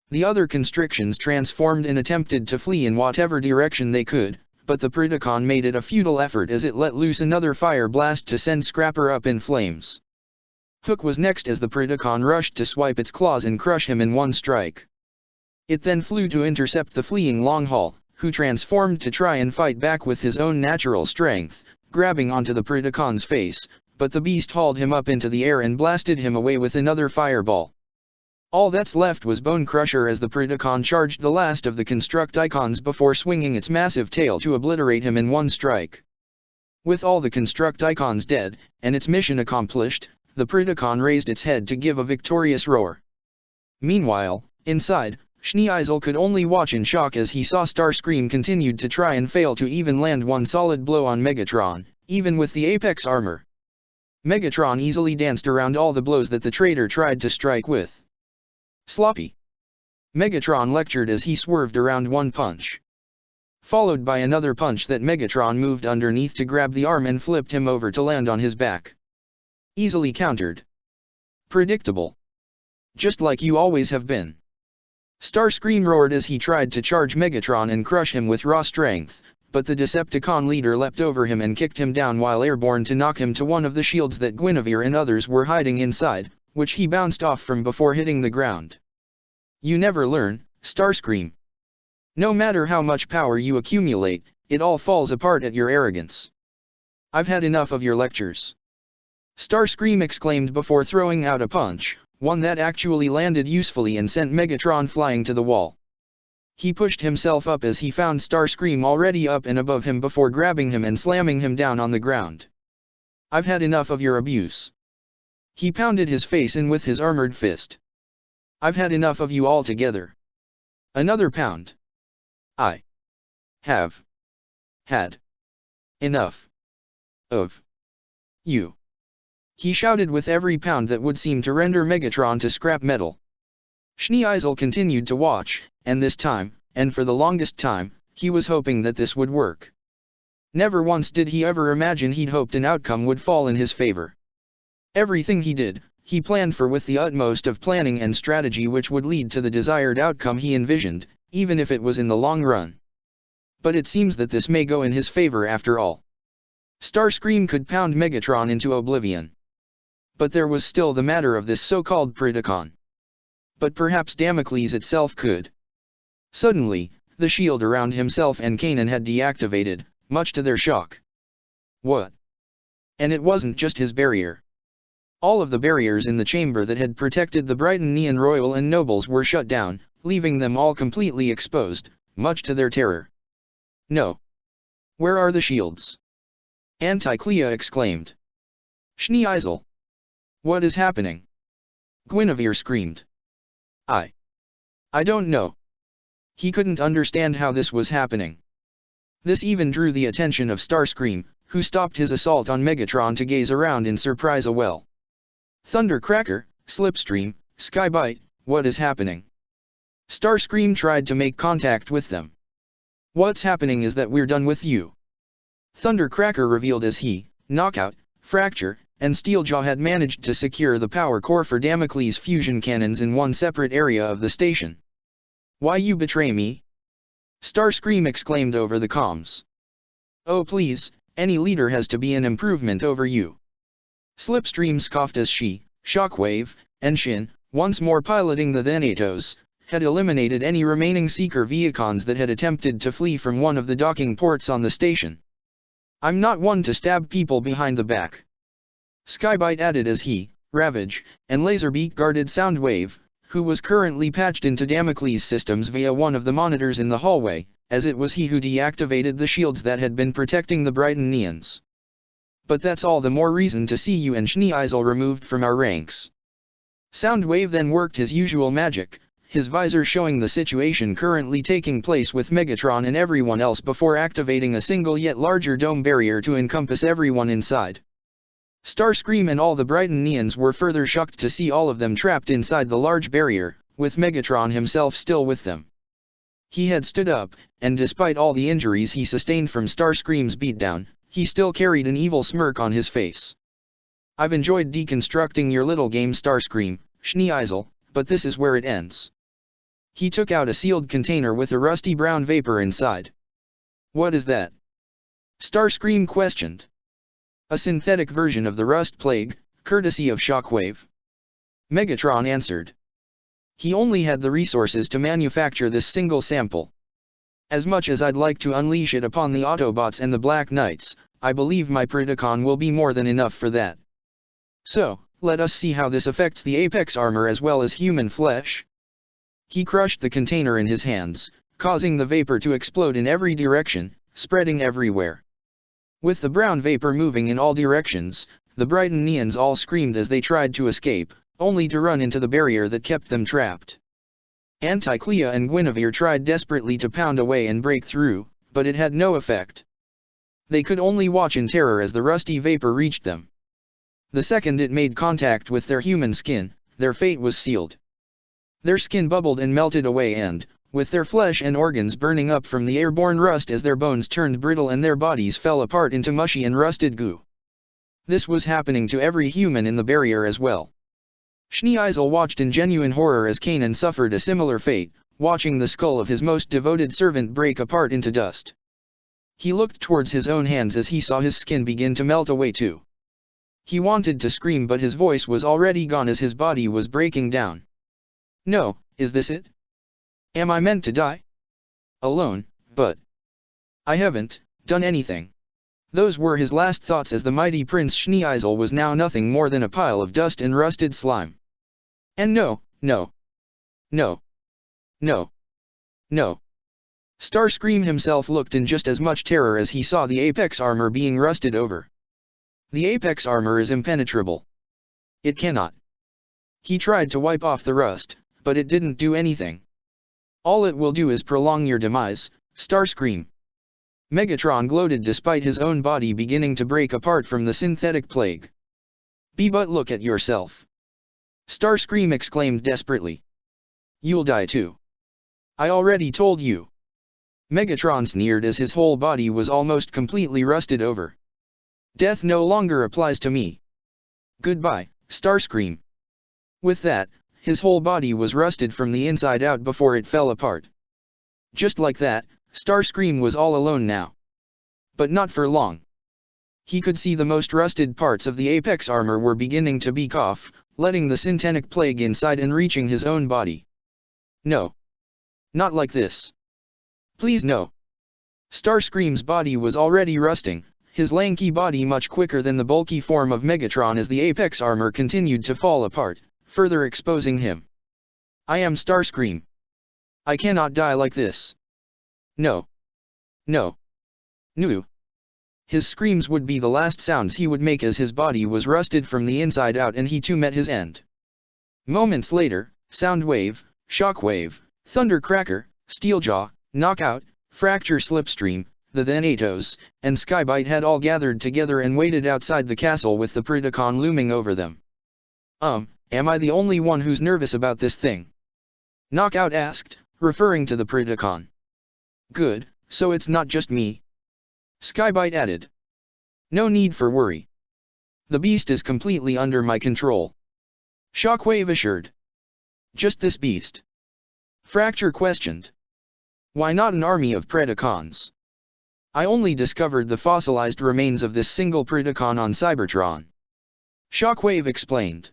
S1: The other Constrictions transformed and attempted to flee in whatever direction they could, but the Predacon made it a futile effort as it let loose another fire blast to send Scrapper up in flames. Hook was next as the Predacon rushed to swipe its claws and crush him in one strike. It then flew to intercept the fleeing Longhaul, who transformed to try and fight back with his own natural strength, grabbing onto the Predacon's face, but the beast hauled him up into the air and blasted him away with another fireball. All that's left was Bone Crusher as the Predacon charged the last of the Constructicons before swinging its massive tail to obliterate him in one strike. With all the Constructicons dead, and its mission accomplished, the Predacon raised its head to give a victorious roar. Meanwhile, inside, Schneeisel could only watch in shock as he saw Starscream continued to try and fail to even land one solid blow on Megatron, even with the Apex armor. Megatron easily danced around all the blows that the traitor tried to strike with. "Sloppy," Megatron lectured as he swerved around one punch. Followed by another punch that Megatron moved underneath to grab the arm and flipped him over to land on his back. Easily countered. Predictable. Just like you always have been. Starscream roared as he tried to charge Megatron and crush him with raw strength, but the Decepticon leader leapt over him and kicked him down while airborne to knock him to one of the shields that Guinevere and others were hiding inside, which he bounced off from before hitting the ground. You never learn, Starscream. No matter how much power you accumulate, it all falls apart at your arrogance. I've had enough of your lectures. Starscream exclaimed before throwing out a punch, one that actually landed usefully and sent Megatron flying to the wall. He pushed himself up as he found Starscream already up and above him before grabbing him and slamming him down on the ground. I've had enough of your abuse. He pounded his face in with his armored fist. I've had enough of you altogether. Another pound. I have had enough of you. He shouted with every pound that would seem to render Megatron to scrap metal. Schneeisel continued to watch, and this time, and for the longest time, he was hoping that this would work. Never once did he ever imagine he'd hoped an outcome would fall in his favor. Everything he did, he planned for with the utmost of planning and strategy which would lead to the desired outcome he envisioned, even if it was in the long run. But it seems that this may go in his favor after all. Starscream could pound Megatron into oblivion. But there was still the matter of this so-called Predacon. But perhaps Damocles itself could. Suddenly, the shield around himself and Kanan had deactivated, much to their shock. What? And it wasn't just his barrier. All of the barriers in the chamber that had protected the Brighton royal and nobles were shut down, leaving them all completely exposed, much to their terror. No. Where are the shields? Anticlea exclaimed. Schneeisel. What is happening? Guinevere screamed. I don't know. He couldn't understand how this was happening. This even drew the attention of Starscream, who stopped his assault on Megatron to gaze around in surprise as well. Thundercracker, Slipstream, Skybite, what is happening? Starscream tried to make contact with them. What's happening is that we're done with you. Thundercracker revealed as he, Knockout, Fracture, and Steeljaw had managed to secure the power core for Damocles fusion cannons in one separate area of the station. Why you betray me? Starscream exclaimed over the comms. Oh please, any leader has to be an improvement over you. Slipstream scoffed as she, Shockwave, and Shin, once more piloting the Thanatos, had eliminated any remaining Seeker Vehicons that had attempted to flee from one of the docking ports on the station. I'm not one to stab people behind the back. Skybite added as he, Ravage, and Laserbeak guarded Soundwave, who was currently patched into Damocles systems via one of the monitors in the hallway, as it was he who deactivated the shields that had been protecting the Brightonians. But that's all the more reason to see you and Schneeisel removed from our ranks. Soundwave then worked his usual magic, his visor showing the situation currently taking place with Megatron and everyone else before activating a single yet larger dome barrier to encompass everyone inside. Starscream and all the Brightonians were further shocked to see all of them trapped inside the large barrier, with Megatron himself still with them. He had stood up, and despite all the injuries he sustained from Starscream's beatdown, he still carried an evil smirk on his face. I've enjoyed deconstructing your little game Starscream, Schneeisel, but this is where it ends. He took out a sealed container with a rusty brown vapor inside. What is that? Starscream questioned. A synthetic version of the Rust Plague, courtesy of Shockwave. Megatron answered. He only had the resources to manufacture this single sample. As much as I'd like to unleash it upon the Autobots and the Black Knights, I believe my Predacon will be more than enough for that. So, let us see how this affects the Apex armor as well as human flesh. He crushed the container in his hands, causing the vapor to explode in every direction, spreading everywhere. With the brown vapor moving in all directions, the Brightonians all screamed as they tried to escape, only to run into the barrier that kept them trapped. Anticlea and Guinevere tried desperately to pound away and break through, but it had no effect. They could only watch in terror as the rusty vapor reached them. The second it made contact with their human skin, their fate was sealed. Their skin bubbled and melted away and, with their flesh and organs burning up from the airborne rust as their bones turned brittle and their bodies fell apart into mushy and rusted goo. This was happening to every human in the barrier as well. Schneeisel watched in genuine horror as Kanan suffered a similar fate, watching the skull of his most devoted servant break apart into dust. He looked towards his own hands as he saw his skin begin to melt away too. He wanted to scream, but his voice was already gone as his body was breaking down. No, is this it? Am I meant to die? Alone, but I haven't done anything. Those were his last thoughts as the mighty Prince Schneeisel was now nothing more than a pile of dust and rusted slime. And no. Starscream himself looked in just as much terror as he saw the Apex armor being rusted over. The Apex armor is impenetrable. It cannot. He tried to wipe off the rust, but it didn't do anything. All it will do is prolong your demise, Starscream. Megatron gloated despite his own body beginning to break apart from the synthetic plague. But look at yourself. Starscream exclaimed desperately. You'll die too. I already told you. Megatron sneered as his whole body was almost completely rusted over. Death no longer applies to me. Goodbye, Starscream. With that, his whole body was rusted from the inside out before it fell apart. Just like that, Starscream was all alone now. But not for long. He could see the most rusted parts of the Apex armor were beginning to beak off, letting the synthetic plague inside and reaching his own body. No. Not like this. Please no. Starscream's body was already rusting, his lanky body much quicker than the bulky form of Megatron as the Apex armor continued to fall apart, further exposing him. I am Starscream. I cannot die like this. No. His screams would be the last sounds he would make as his body was rusted from the inside out and he too met his end. Moments later, Soundwave, Shockwave, Thundercracker, Steeljaw, Knockout, Fracture Slipstream, the then Atos, and Skybite had all gathered together and waited outside the castle with the Predacon looming over them. Am I the only one who's nervous about this thing? Knockout asked, referring to the Predacon. Good, so it's not just me. Skybite added. No need for worry. The beast is completely under my control. Shockwave assured. Just this beast? Fracture questioned. Why not an army of Predacons? I only discovered the fossilized remains of this single Predacon on Cybertron. Shockwave explained.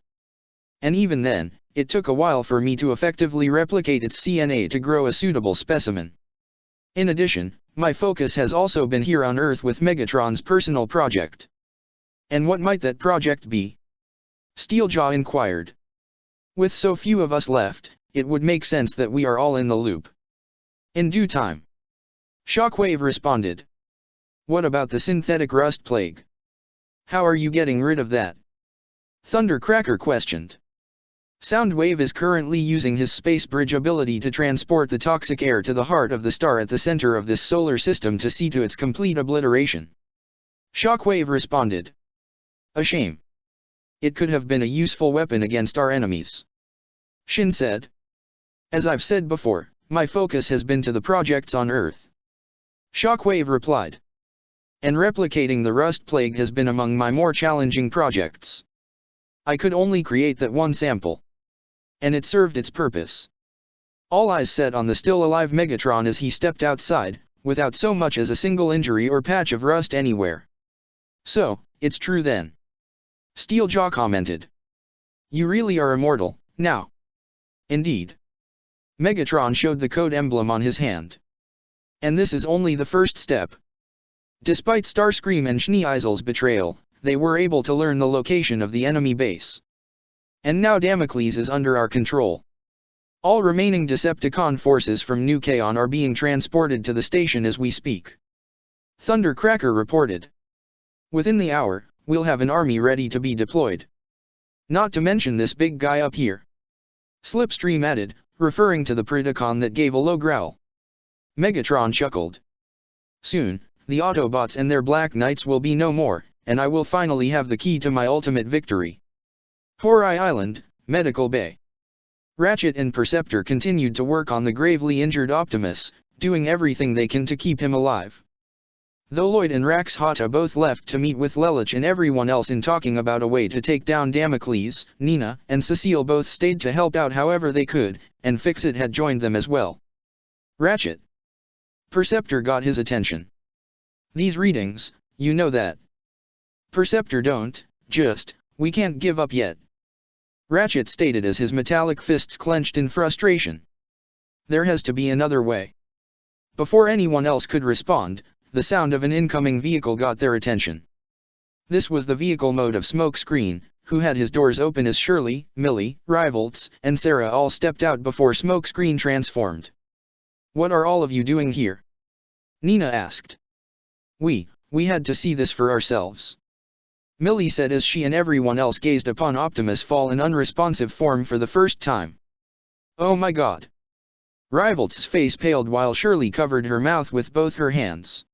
S1: And even then, it took a while for me to effectively replicate its CNA to grow a suitable specimen. In addition, my focus has also been here on Earth with Megatron's personal project. And what might that project be? Steeljaw inquired. With so few of us left, it would make sense that we are all in the loop. In due time. Shockwave responded. What about the synthetic rust plague? How are you getting rid of that? Thundercracker questioned. Soundwave is currently using his space bridge ability to transport the toxic air to the heart of the star at the center of this solar system to see to its complete obliteration. Shockwave responded. A shame. It could have been a useful weapon against our enemies. Shin said. As I've said before, my focus has been to the projects on Earth. Shockwave replied. And replicating the rust plague has been among my more challenging projects. I could only create that one sample. And it served its purpose. All eyes set on the still-alive Megatron as he stepped outside, without so much as a single injury or patch of rust anywhere. So, it's true then. Steeljaw commented. You really are immortal, now. Indeed. Megatron showed the code emblem on his hand. And this is only the first step. Despite Starscream and Schneeisel's betrayal, they were able to learn the location of the enemy base. And now Damocles is under our control. All remaining Decepticon forces from New Kaon are being transported to the station as we speak. Thundercracker reported. Within the hour, we'll have an army ready to be deployed. Not to mention this big guy up here. Slipstream added, referring to the Predacon that gave a low growl. Megatron chuckled. Soon, the Autobots and their Black Knights will be no more, and I will finally have the key to my ultimate victory. Horai Island, Medical Bay. Ratchet and Perceptor continued to work on the gravely injured Optimus, doing everything they can to keep him alive. Though Lloyd and Rax Hata both left to meet with Lelich and everyone else in talking about a way to take down Damocles, Nina and Cecile both stayed to help out however they could, and Fixit had joined them as well. Ratchet. Perceptor got his attention. These readings, you know that. Perceptor don't, we can't give up yet. Ratchet stated as his metallic fists clenched in frustration. There has to be another way. Before anyone else could respond, the sound of an incoming vehicle got their attention. This was the vehicle mode of Smokescreen, who had his doors open as Shirley, Millie, Rivalts, and Sarah all stepped out before Smokescreen transformed. What are all of you doing here? Nina asked. We had to see this for ourselves. Millie said as she and everyone else gazed upon Optimus fall in unresponsive form for the first time. Oh my god. Rivalt's face paled while Shirley covered her mouth with both her hands.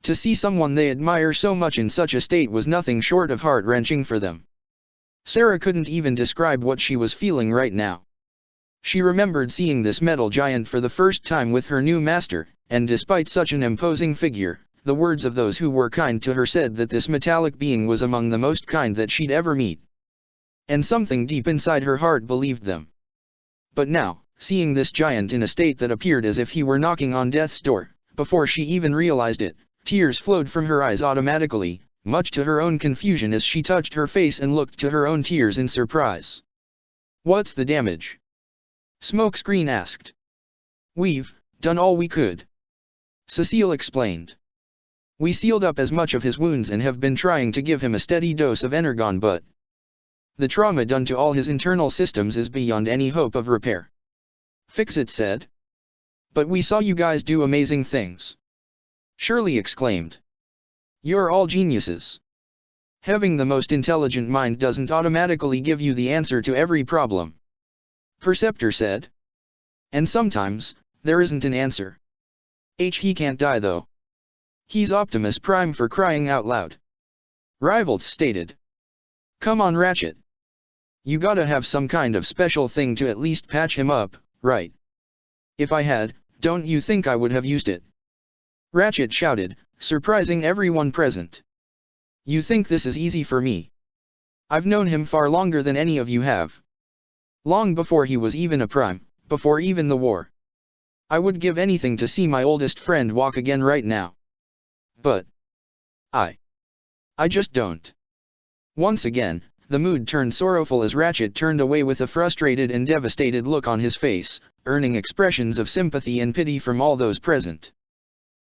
S1: To see someone they admire so much in such a state was nothing short of heart-wrenching for them. Sarah couldn't even describe what she was feeling right now. She remembered seeing this metal giant for the first time with her new master, and despite such an imposing figure, the words of those who were kind to her said that this metallic being was among the most kind that she'd ever meet. And something deep inside her heart believed them. But now, seeing this giant in a state that appeared as if he were knocking on death's door, before she even realized it, tears flowed from her eyes automatically, much to her own confusion as she touched her face and looked to her own tears in surprise. What's the damage? Smokescreen asked. We've done all we could. Cecile explained. We sealed up as much of his wounds and have been trying to give him a steady dose of Energon, but the trauma done to all his internal systems is beyond any hope of repair. Fixit said. But we saw you guys do amazing things. Shirley exclaimed. You're all geniuses. Having the most intelligent mind doesn't automatically give you the answer to every problem. Perceptor said. And sometimes, there isn't an answer. He can't die though. He's Optimus Prime for crying out loud. Rivalts stated. Come on Ratchet. You gotta have some kind of special thing to at least patch him up, right? If I had, don't you think I would have used it? Ratchet shouted, surprising everyone present. You think this is easy for me? I've known him far longer than any of you have. Long before he was even a Prime, before even the war. I would give anything to see my oldest friend walk again right now. But I just don't. Once again, the mood turned sorrowful as Ratchet turned away with a frustrated and devastated look on his face, earning expressions of sympathy and pity from all those present.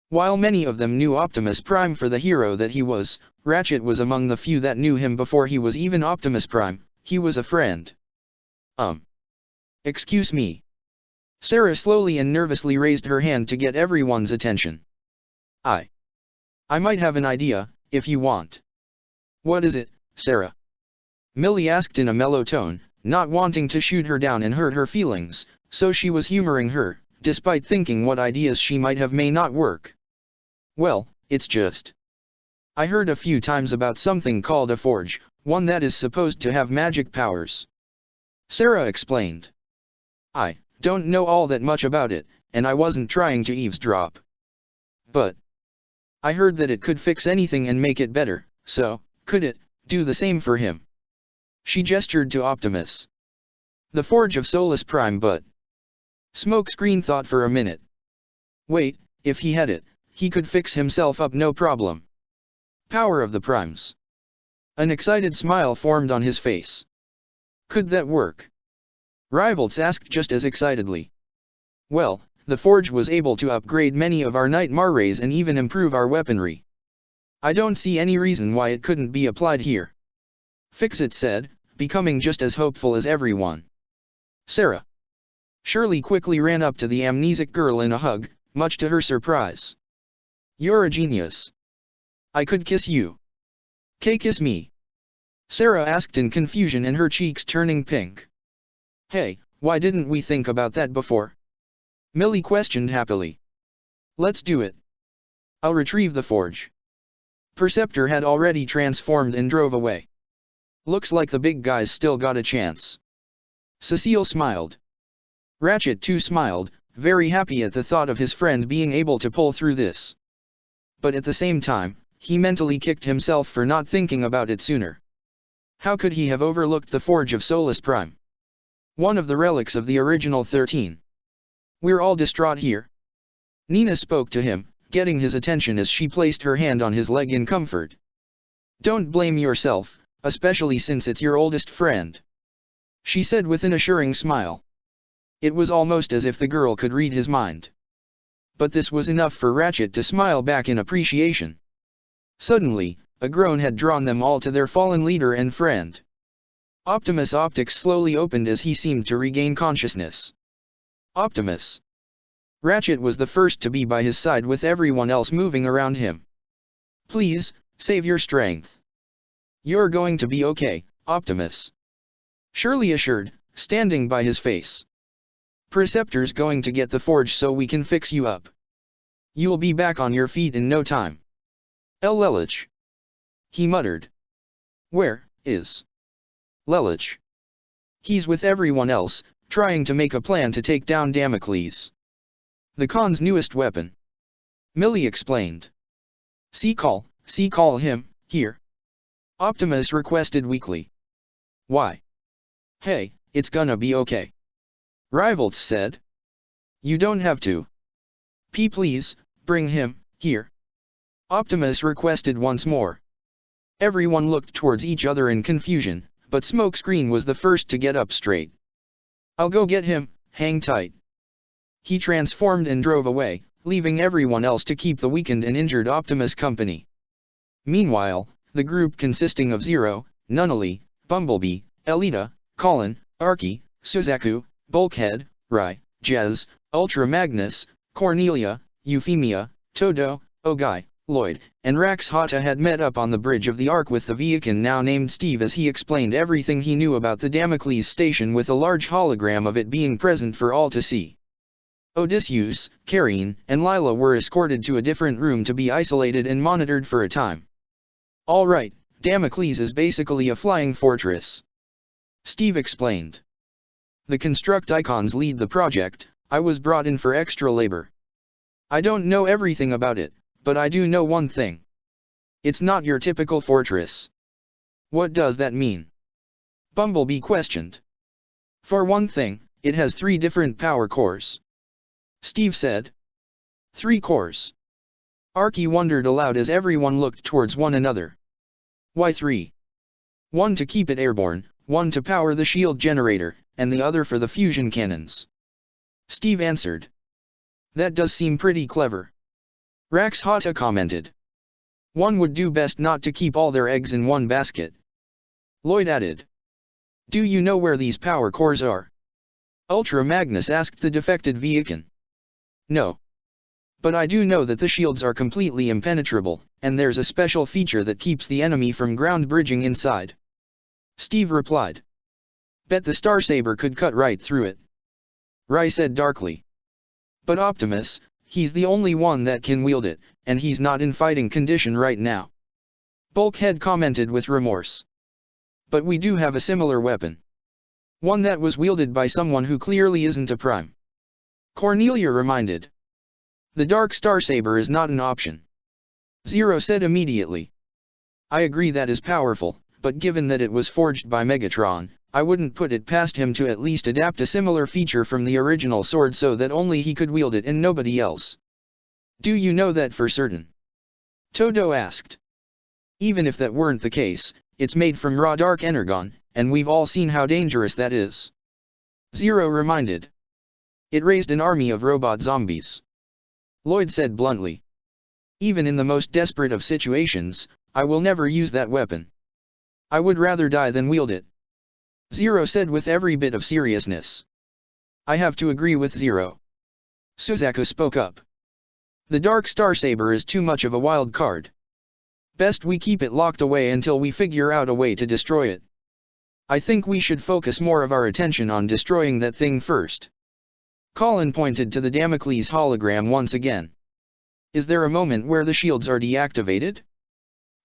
S1: While many of them knew Optimus Prime for the hero that he was, Ratchet was among the few that knew him before he was even Optimus Prime. He was a friend. Excuse me. Sarah slowly and nervously raised her hand to get everyone's attention. I might have an idea, if you want. What is it, Sarah? Millie asked in a mellow tone, not wanting to shoot her down and hurt her feelings, so she was humoring her, despite thinking what ideas she might have may not work. Well, it's just. I heard a few times about something called a forge, one that is supposed to have magic powers. Sarah explained. I don't know all that much about it, and I wasn't trying to eavesdrop. But I heard that it could fix anything and make it better, so could it do the same for him? She gestured to Optimus. The Forge of Solus Prime, but Smokescreen thought for a minute. Wait, if he had it, he could fix himself up no problem. Power of the Primes. An excited smile formed on his face. Could that work? Rivalts asked just as excitedly. Well, the Forge was able to upgrade many of our Nightmare rays and even improve our weaponry. I don't see any reason why it couldn't be applied here. Fixit said, becoming just as hopeful as everyone. Sarah. Shirley quickly ran up to the amnesic girl in a hug, much to her surprise. You're a genius. I could kiss you. Kiss me? Sarah asked in confusion and her cheeks turning pink. Hey, why didn't we think about that before? Millie questioned happily. Let's do it. I'll retrieve the forge. Perceptor had already transformed and drove away. Looks like the big guys still got a chance. Cecile smiled. Ratchet too smiled, very happy at the thought of his friend being able to pull through this. But at the same time, he mentally kicked himself for not thinking about it sooner. How could he have overlooked the Forge of Solus Prime? One of the relics of the original 13. We're all distraught here, Nina spoke to him, getting his attention as she placed her hand on his leg in comfort. "Don't blame yourself, especially since it's your oldest friend," she said with an assuring smile. It was almost as if the girl could read his mind. But this was enough for Ratchet to smile back in appreciation. Suddenly, a groan had drawn them all to their fallen leader and friend. Optimus' optics slowly opened as he seemed to regain consciousness. Optimus. Ratchet was the first to be by his side with everyone else moving around him. "Please, save your strength. You're going to be okay, Optimus," Shirley assured, standing by his face. "Preceptor's going to get the forge so we can fix you up. You'll be back on your feet in no time." "Lelich," he muttered. "Where is Lelich?" "He's with everyone else, trying to make a plan to take down Damocles. The Khan's newest weapon," Millie explained. Call him, here," Optimus requested weakly. "Why?" "Hey, it's gonna be okay," Rivalts said. "You don't have to." Please, bring him, here," Optimus requested once more. Everyone looked towards each other in confusion, but Smokescreen was the first to get up straight. "I'll go get him, hang tight." He transformed and drove away, leaving everyone else to keep the weakened and injured Optimus company. Meanwhile, the group consisting of Zero, Nunnally, Bumblebee, Elita, Colin, Archie, Suzaku, Bulkhead, Rai, Jez, Ultra Magnus, Cornelia, Euphemia, Todo, Ogai, Lloyd, and Rax Hata had met up on the bridge of the Ark with the Viakin now named Steve as he explained everything he knew about the Damocles station with a large hologram of it being present for all to see. Odysseus, Karine, and Lila were escorted to a different room to be isolated and monitored for a time. "All right, Damocles is basically a flying fortress," Steve explained. "The Constructicons lead the project. I was brought in for extra labor. I don't know everything about it, but I do know one thing. It's not your typical fortress." "What does that mean?" Bumblebee questioned. "For one thing, it has 3 different power cores," Steve said. 3 cores. Archie wondered aloud as everyone looked towards one another. "Why 3? One to keep it airborne, one to power the shield generator, and the other for the fusion cannons," Steve answered. "That does seem pretty clever," Rax Hata commented. "One would do best not to keep all their eggs in one basket," Lloyd added. "Do you know where these power cores are?" Ultra Magnus asked the defected Viakin. "No. But I do know that the shields are completely impenetrable, and there's a special feature that keeps the enemy from ground bridging inside," Steve replied. "Bet the Starsaber could cut right through it," Rai said darkly. "But Optimus, he's the only one that can wield it, and he's not in fighting condition right now," Bulkhead commented with remorse. "But we do have a similar weapon. One that was wielded by someone who clearly isn't a prime," Cornelia reminded. "The Dark Starsaber is not an option," Zero said immediately. "I agree that is powerful, but given that it was forged by Megatron, I wouldn't put it past him to at least adapt a similar feature from the original sword so that only he could wield it and nobody else." "Do you know that for certain?" Todo asked. "Even if that weren't the case, it's made from raw dark energon, and we've all seen how dangerous that is," Zero reminded. "It raised an army of robot zombies," Lloyd said bluntly. "Even in the most desperate of situations, I will never use that weapon. I would rather die than wield it," Zero said with every bit of seriousness. "I have to agree with Zero," Suzaku spoke up. "The Dark Starsaber is too much of a wild card. Best we keep it locked away until we figure out a way to destroy it. I think we should focus more of our attention on destroying that thing first." Colin pointed to the Damocles hologram once again. "Is there a moment where the shields are deactivated?"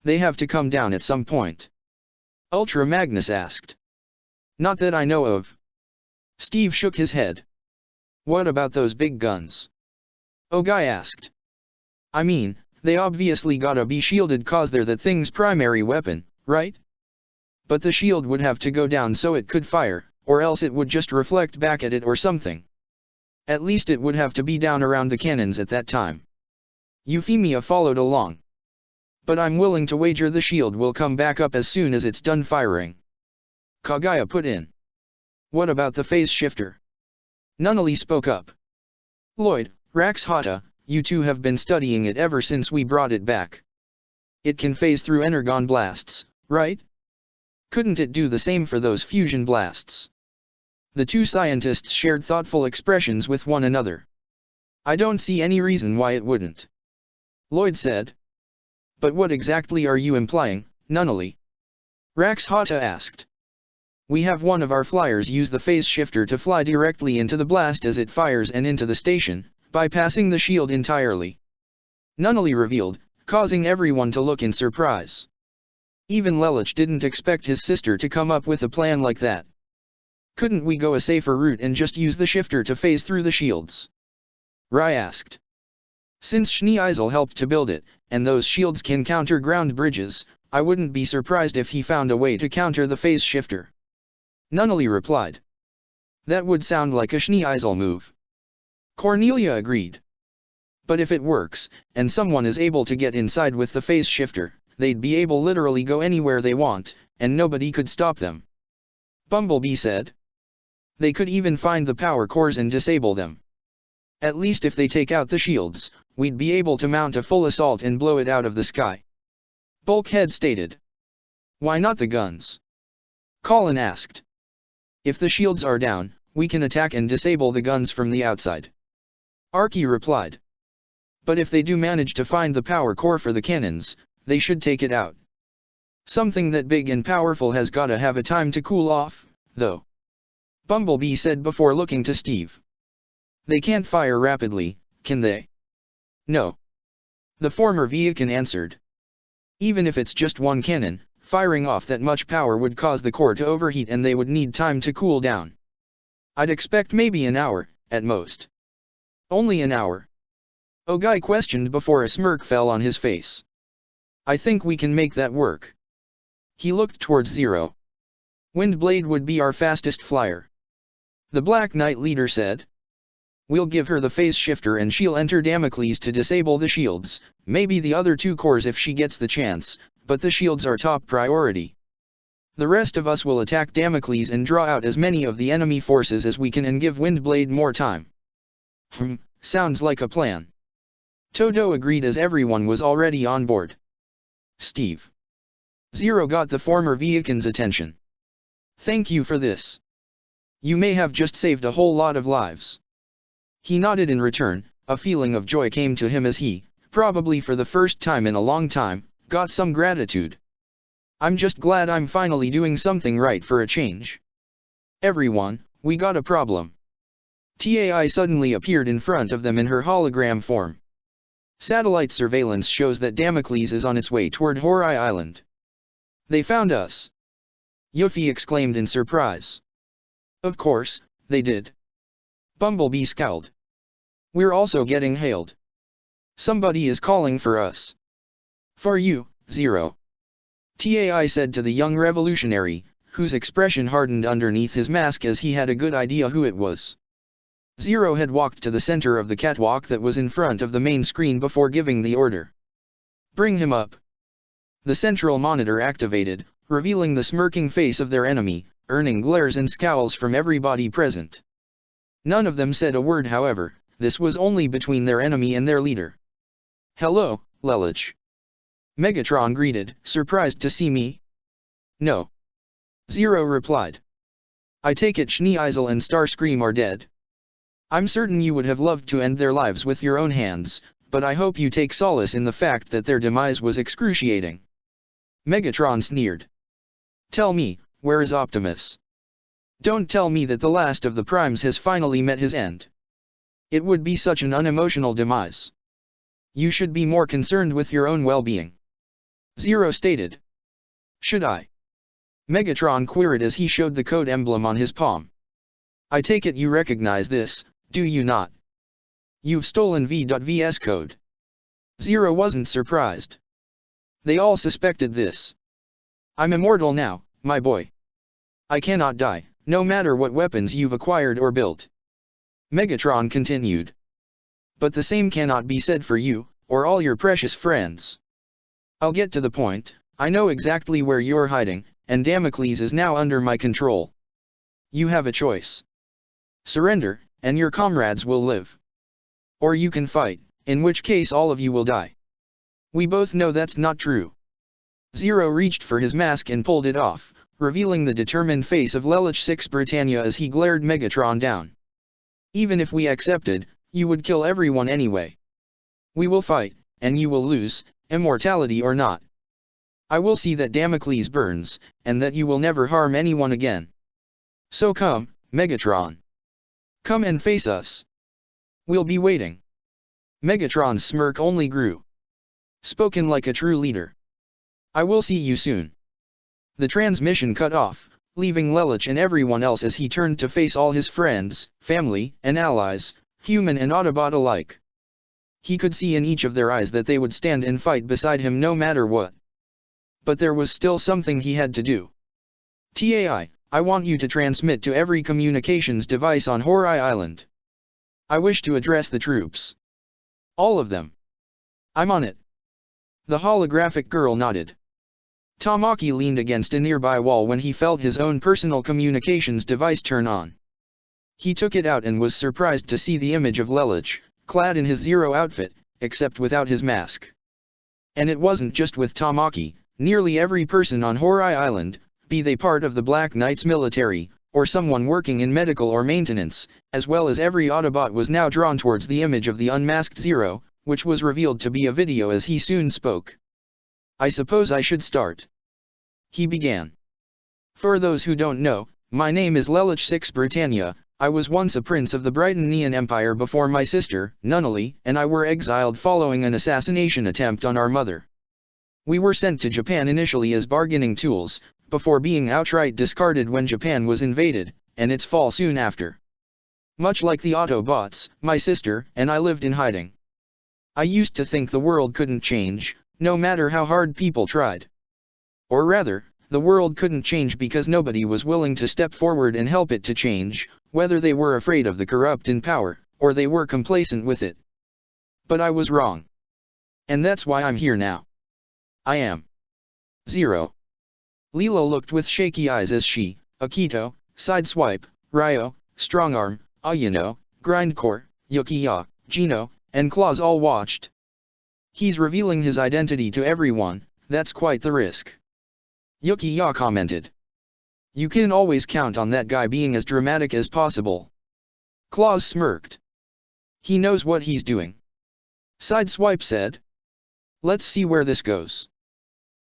S1: "They have to come down at some point," Ultra Magnus asked. "Not that I know of." Steve shook his head. "What about those big guns?" Ogai asked. "I mean, they obviously gotta be shielded cause they're the thing's primary weapon, right? But the shield would have to go down so it could fire, or else it would just reflect back at it or something." At least it would have to be down around the cannons at that time. Euphemia followed along. But I'm willing to wager the shield will come back up as soon as it's done firing. Kaguya put in. What about the phase shifter? Nunnally spoke up. Lloyd, Rax Hata, you two have been studying it ever since we brought it back. It can phase through energon blasts, right? Couldn't it do the same for those fusion blasts? The two scientists shared thoughtful expressions with one another. I don't see any reason why it wouldn't. Lloyd said. But what exactly are you implying, Nunnally? Rax Hata asked. We have one of our flyers use the phase shifter to fly directly into the blast as it fires and into the station, bypassing the shield entirely. Nunnally revealed, causing everyone to look in surprise. Even Lelich didn't expect his sister to come up with a plan like that. Couldn't we go a safer route and just use the shifter to phase through the shields? Rai asked. Since Schneeisel helped to build it, and those shields can counter ground bridges, I wouldn't be surprised if he found a way to counter the phase shifter. Nunnally replied. That would sound like a Schneeisel move. Cornelia agreed. But if it works, and someone is able to get inside with the phase shifter, they'd be able literally go anywhere they want, and nobody could stop them. Bumblebee said. They could even find the power cores and disable them. At least if they take out the shields, we'd be able to mount a full assault and blow it out of the sky. Bulkhead stated. Why not the guns? Colin asked. If the shields are down, we can attack and disable the guns from the outside. Archie replied. But if they do manage to find the power core for the cannons, they should take it out. Something that big and powerful has gotta have a time to cool off, though. Bumblebee said before looking to Steve. They can't fire rapidly, can they? No. The former Viakin answered. Even if it's just one cannon, firing off that much power would cause the core to overheat and they would need time to cool down. I'd expect maybe an hour, at most. Only an hour? Ogai questioned before a smirk fell on his face. I think we can make that work. He looked towards Zero. Windblade would be our fastest flyer. The Black Knight leader said. We'll give her the phase shifter and she'll enter Damocles to disable the shields, maybe the other two cores if she gets the chance, but the shields are top priority. The rest of us will attack Damocles and draw out as many of the enemy forces as we can and give Windblade more time. Sounds like a plan. Todo agreed as everyone was already on board. Steve. Zero got the former Viakin's attention. Thank you for this. You may have just saved a whole lot of lives. He nodded in return, a feeling of joy came to him as he, probably for the first time in a long time, got some gratitude. I'm just glad I'm finally doing something right for a change. Everyone, we got a problem. Tai suddenly appeared in front of them in her hologram form. Satellite surveillance shows that Damocles is on its way toward Horai Island. They found us. Yuffie exclaimed in surprise. Of course, they did. Bumblebee scowled. We're also getting hailed. Somebody is calling for us. For you, Zero. Tai said to the young revolutionary, whose expression hardened underneath his mask as he had a good idea who it was. Zero had walked to the center of the catwalk that was in front of the main screen before giving the order. Bring him up. The central monitor activated, revealing the smirking face of their enemy, earning glares and scowls from everybody present. None of them said a word however, this was only between their enemy and their leader. Hello, Lelich. Megatron greeted, surprised to see me? No. Zero replied. I take it Schneeisel and Starscream are dead. I'm certain you would have loved to end their lives with your own hands, but I hope you take solace in the fact that their demise was excruciating. Megatron sneered. Tell me, where is Optimus? Don't tell me that the last of the Primes has finally met his end. It would be such an unemotional demise. You should be more concerned with your own well-being. Zero stated. Should I? Megatron queried as he showed the code emblem on his palm. I take it you recognize this, do you not? You've stolen V.V's code. Zero wasn't surprised. They all suspected this. I'm immortal now, my boy. I cannot die, no matter what weapons you've acquired or built. Megatron continued. But the same cannot be said for you, or all your precious friends. I'll get to the point. I know exactly where you're hiding, and Damocles is now under my control. You have a choice. Surrender, and your comrades will live. Or you can fight, in which case all of you will die. We both know that's not true. Zero reached for his mask and pulled it off, revealing the determined face of Lelich 6 Britannia as he glared Megatron down. Even if we accepted, you would kill everyone anyway. We will fight, and you will lose, immortality or not. I will see that Damocles burns, and that you will never harm anyone again. So come, Megatron. Come and face us. We'll be waiting. Megatron's smirk only grew. Spoken like a true leader. I will see you soon. The transmission cut off, leaving Lelich and everyone else as he turned to face all his friends, family, and allies, human and Autobot alike. He could see in each of their eyes that they would stand and fight beside him no matter what. But there was still something he had to do. Tai, I want you to transmit to every communications device on Horai Island. I wish to address the troops. All of them. I'm on it. The holographic girl nodded. Tamaki leaned against a nearby wall when he felt his own personal communications device turn on. He took it out and was surprised to see the image of Lelich, clad in his Zero outfit, except without his mask. And it wasn't just with Tamaki, nearly every person on Horai Island, be they part of the Black Knights military, or someone working in medical or maintenance, as well as every Autobot was now drawn towards the image of the unmasked Zero, which was revealed to be a video as he soon spoke. I suppose I should start. He began. For those who don't know, my name is Lelich 6 Britannia. I was once a prince of the Britannian Empire before my sister, Nunnally, and I were exiled following an assassination attempt on our mother. We were sent to Japan initially as bargaining tools, before being outright discarded when Japan was invaded, and its fall soon after. Much like the Autobots, my sister and I lived in hiding. I used to think the world couldn't change, no matter how hard people tried. Or rather, the world couldn't change because nobody was willing to step forward and help it to change, whether they were afraid of the corrupt in power, or they were complacent with it. But I was wrong. And that's why I'm here now. I am Zero. Leela looked with shaky eyes as she, Akito, Sideswipe, Ryo, Strongarm, Ayano, Grindcore, Yukiya, Gino, and Claus all watched. He's revealing his identity to everyone, that's quite the risk. Yukiya commented. You can always count on that guy being as dramatic as possible. Claus smirked. He knows what he's doing. Sideswipe said. Let's see where this goes.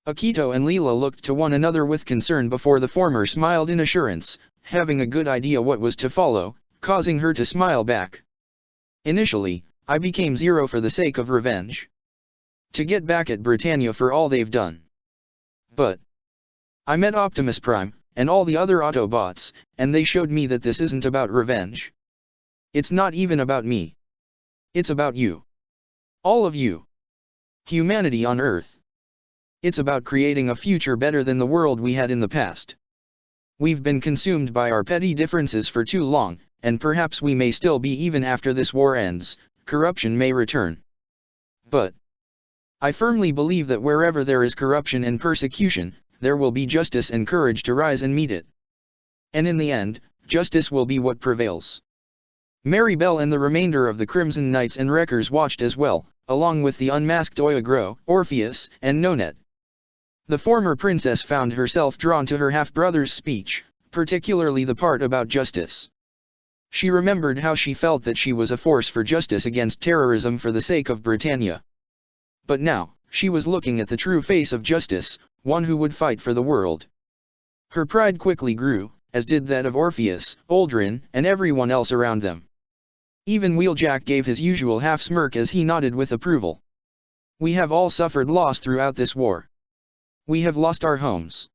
S1: Akito and Leela looked to one another with concern before the former smiled in assurance, having a good idea what was to follow, causing her to smile back. Initially, I became Zero for the sake of revenge. To get back at Britannia for all they've done. But I met Optimus Prime, and all the other Autobots, and they showed me that this isn't about revenge. It's not even about me. It's about you. All of you. Humanity on Earth. It's about creating a future better than the world we had in the past. We've been consumed by our petty differences for too long, and perhaps we may still be even after this war ends. Corruption may return. But I firmly believe that wherever there is corruption and persecution, there will be justice and courage to rise and meet it. And in the end, justice will be what prevails. Maribel and the remainder of the Crimson Knights and Wreckers watched as well, along with the unmasked Oyagro, Orpheus, and Nonet. The former princess found herself drawn to her half-brother's speech, particularly the part about justice. She remembered how she felt that she was a force for justice against terrorism for the sake of Britannia. But now, she was looking at the true face of justice, one who would fight for the world. Her pride quickly grew, as did that of Orpheus, Aldrin, and everyone else around them. Even Wheeljack gave his usual half-smirk as he nodded with approval. We have all suffered loss throughout this war. We have lost our homes.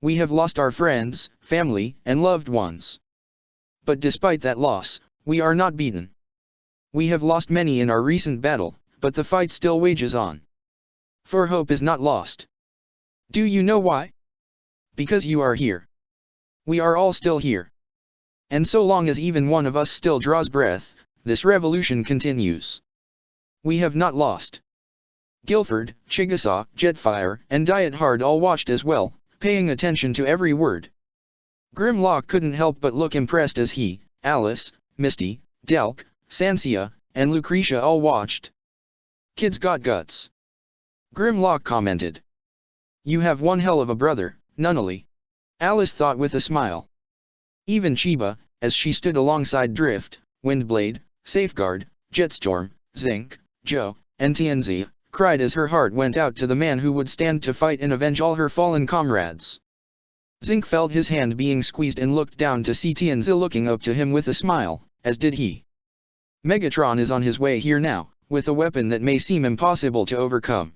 S1: We have lost our friends, family, and loved ones. But despite that loss, we are not beaten. We have lost many in our recent battle, but the fight still wages on. For hope is not lost. Do you know why? Because you are here. We are all still here. And so long as even one of us still draws breath, this revolution continues. We have not lost. Guilford, Chickasaw, Jetfire, and Diet Hard all watched as well, paying attention to every word. Grimlock couldn't help but look impressed as he, Alice, Misty, Delk, Sansia, and Lucretia all watched. Kid's got guts. Grimlock commented. You have one hell of a brother, Nunnally. Alice thought with a smile. Even Chiba, as she stood alongside Drift, Windblade, Safeguard, Jetstorm, Zinc, Joe, and Tianzi, cried as her heart went out to the man who would stand to fight and avenge all her fallen comrades. Zinc felt his hand being squeezed and looked down to see Tianzi looking up to him with a smile, as did he. Megatron is on his way here now, with a weapon that may seem impossible to overcome.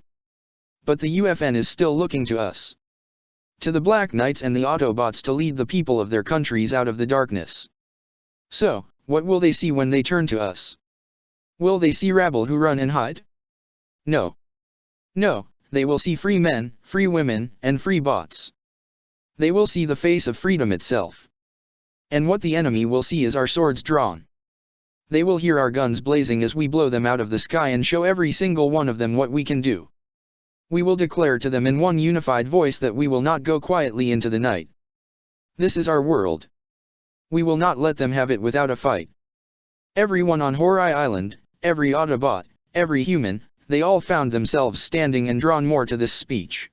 S1: But the UFN is still looking to us. To the Black Knights and the Autobots to lead the people of their countries out of the darkness. So, what will they see when they turn to us? Will they see rabble who run and hide? No. No, they will see free men, free women, and free bots. They will see the face of freedom itself. And what the enemy will see is our swords drawn. They will hear our guns blazing as we blow them out of the sky and show every single one of them what we can do. We will declare to them in one unified voice that we will not go quietly into the night. This is our world. We will not let them have it without a fight. Everyone on Horai Island, every Autobot, every human, they all found themselves standing and drawn more to this speech.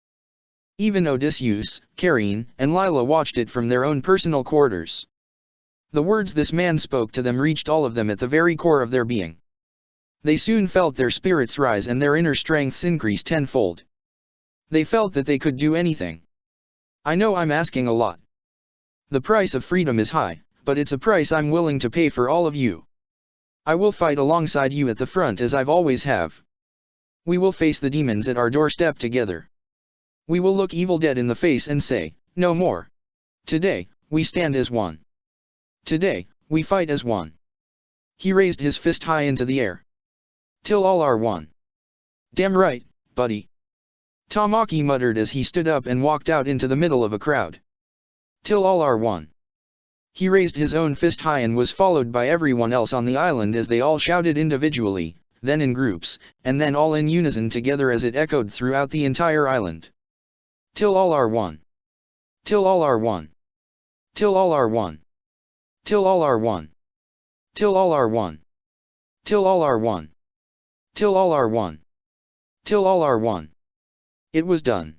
S1: Even Odysseus, Karine, and Lila watched it from their own personal quarters. The words this man spoke to them reached all of them at the very core of their being. They soon felt their spirits rise and their inner strengths increase tenfold. They felt that they could do anything. I know I'm asking a lot. The price of freedom is high, but it's a price I'm willing to pay for all of you. I will fight alongside you at the front as I've always have. We will face the demons at our doorstep together. We will look evil dead in the face and say, no more. Today, we stand as one. Today, we fight as one. He raised his fist high into the air. Till all are one. Damn right, buddy. Tamaki muttered as he stood up and walked out into the middle of a crowd. Till all are one. He raised his own fist high and was followed by everyone else on the island as they all shouted individually, then in groups, and then all in unison together as it echoed throughout the entire island. Till all are one. Till all are one. Till all are one. Till all are one. Till all are one. Till all are one. Till all are one. Till all are one. It was done.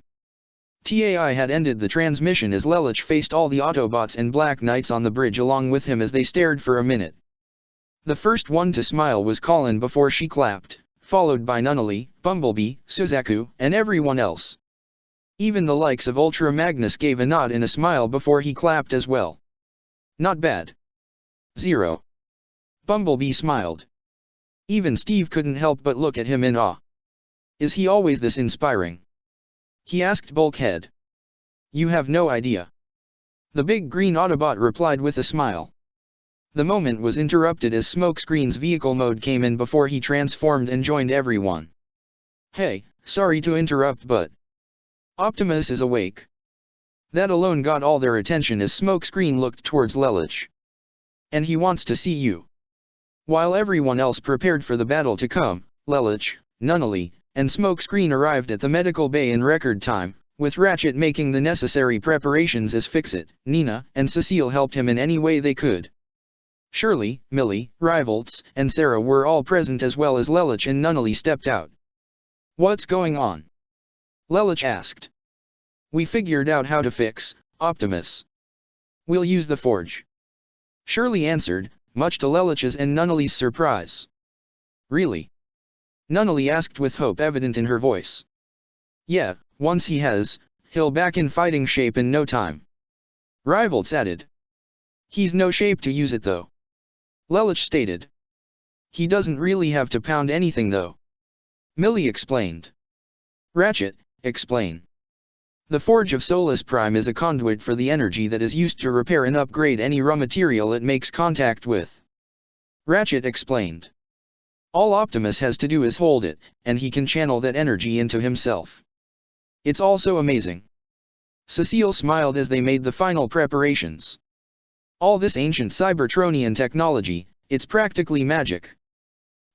S1: TAI had ended the transmission as Lelich faced all the Autobots and Black Knights on the bridge along with him as they stared for a minute. The first one to smile was Colin before she clapped, followed by Nunnally, Bumblebee, Suzaku, and everyone else. Even the likes of Ultra Magnus gave a nod and a smile before he clapped as well. Not bad. 0. Bumblebee smiled. Even Steve couldn't help but look at him in awe. Is he always this inspiring? He asked Bulkhead. You have no idea. The big green Autobot replied with a smile. The moment was interrupted as Smokescreen's vehicle mode came in before he transformed and joined everyone. Hey, sorry to interrupt but Optimus is awake. That alone got all their attention as Smokescreen looked towards Lelich. And he wants to see you. While everyone else prepared for the battle to come, Lelich, Nunnally, and Smokescreen arrived at the medical bay in record time, with Ratchet making the necessary preparations as Fixit, Nina, and Cecile helped him in any way they could. Shirley, Millie, Rivalts, and Sarah were all present as well as Lelich and Nunnally stepped out. What's going on? Lelich asked. We figured out how to fix Optimus. We'll use the Forge. Shirley answered, much to Lelich's and Nunnally's surprise. Really? Nunnally asked with hope evident in her voice. Yeah, once he has, he'll back in fighting shape in no time. Rivalts added. He's no shape to use it though. Lelich stated. He doesn't really have to pound anything though. Millie explained. Ratchet, explain. The Forge of Solus Prime is a conduit for the energy that is used to repair and upgrade any raw material it makes contact with. Ratchet explained. All Optimus has to do is hold it, and he can channel that energy into himself. It's also amazing. Cecile smiled as they made the final preparations. All this ancient Cybertronian technology, it's practically magic.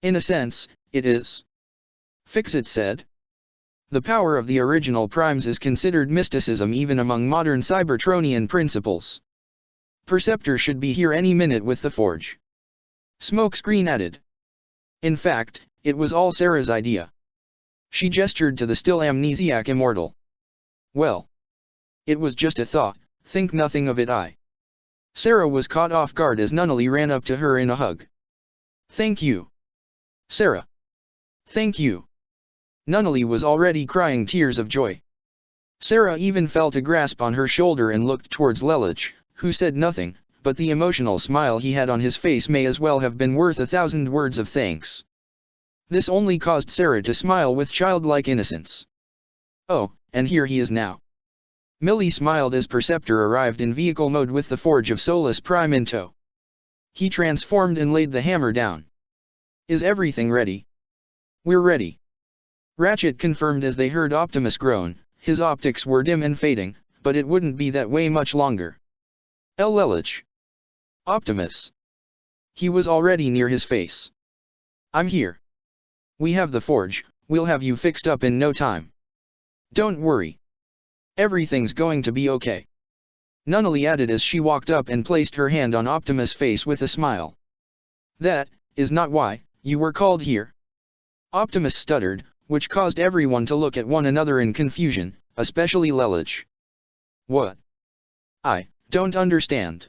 S1: In a sense, it is. Fix-It said. The power of the original primes is considered mysticism even among modern Cybertronian principles. Perceptor should be here any minute with the forge. Smokescreen added. In fact, it was all Sarah's idea. She gestured to the still amnesiac immortal. Well. It was just a thought, think nothing of it. Sarah was caught off guard as Nunnally ran up to her in a hug. Thank you. Sarah. Thank you. Nunnally was already crying tears of joy. Sarah even felt a grasp on her shoulder and looked towards Lelich, who said nothing, but the emotional smile he had on his face may as well have been worth 1,000 words of thanks. This only caused Sarah to smile with childlike innocence. Oh, and here he is now. Millie smiled as Perceptor arrived in vehicle mode with the Forge of Solus Prime in tow. He transformed and laid the hammer down. Is everything ready? We're ready. Ratchet confirmed as they heard Optimus groan. His optics were dim and fading, but it wouldn't be that way much longer. Lelich. Optimus. He was already near his face. I'm here. We have the forge, we'll have you fixed up in no time. Don't worry. Everything's going to be okay. Nunnally added as she walked up and placed her hand on Optimus' face with a smile. That is not why you were called here. Optimus stuttered, which caused everyone to look at one another in confusion, especially Lelich. What? I don't understand.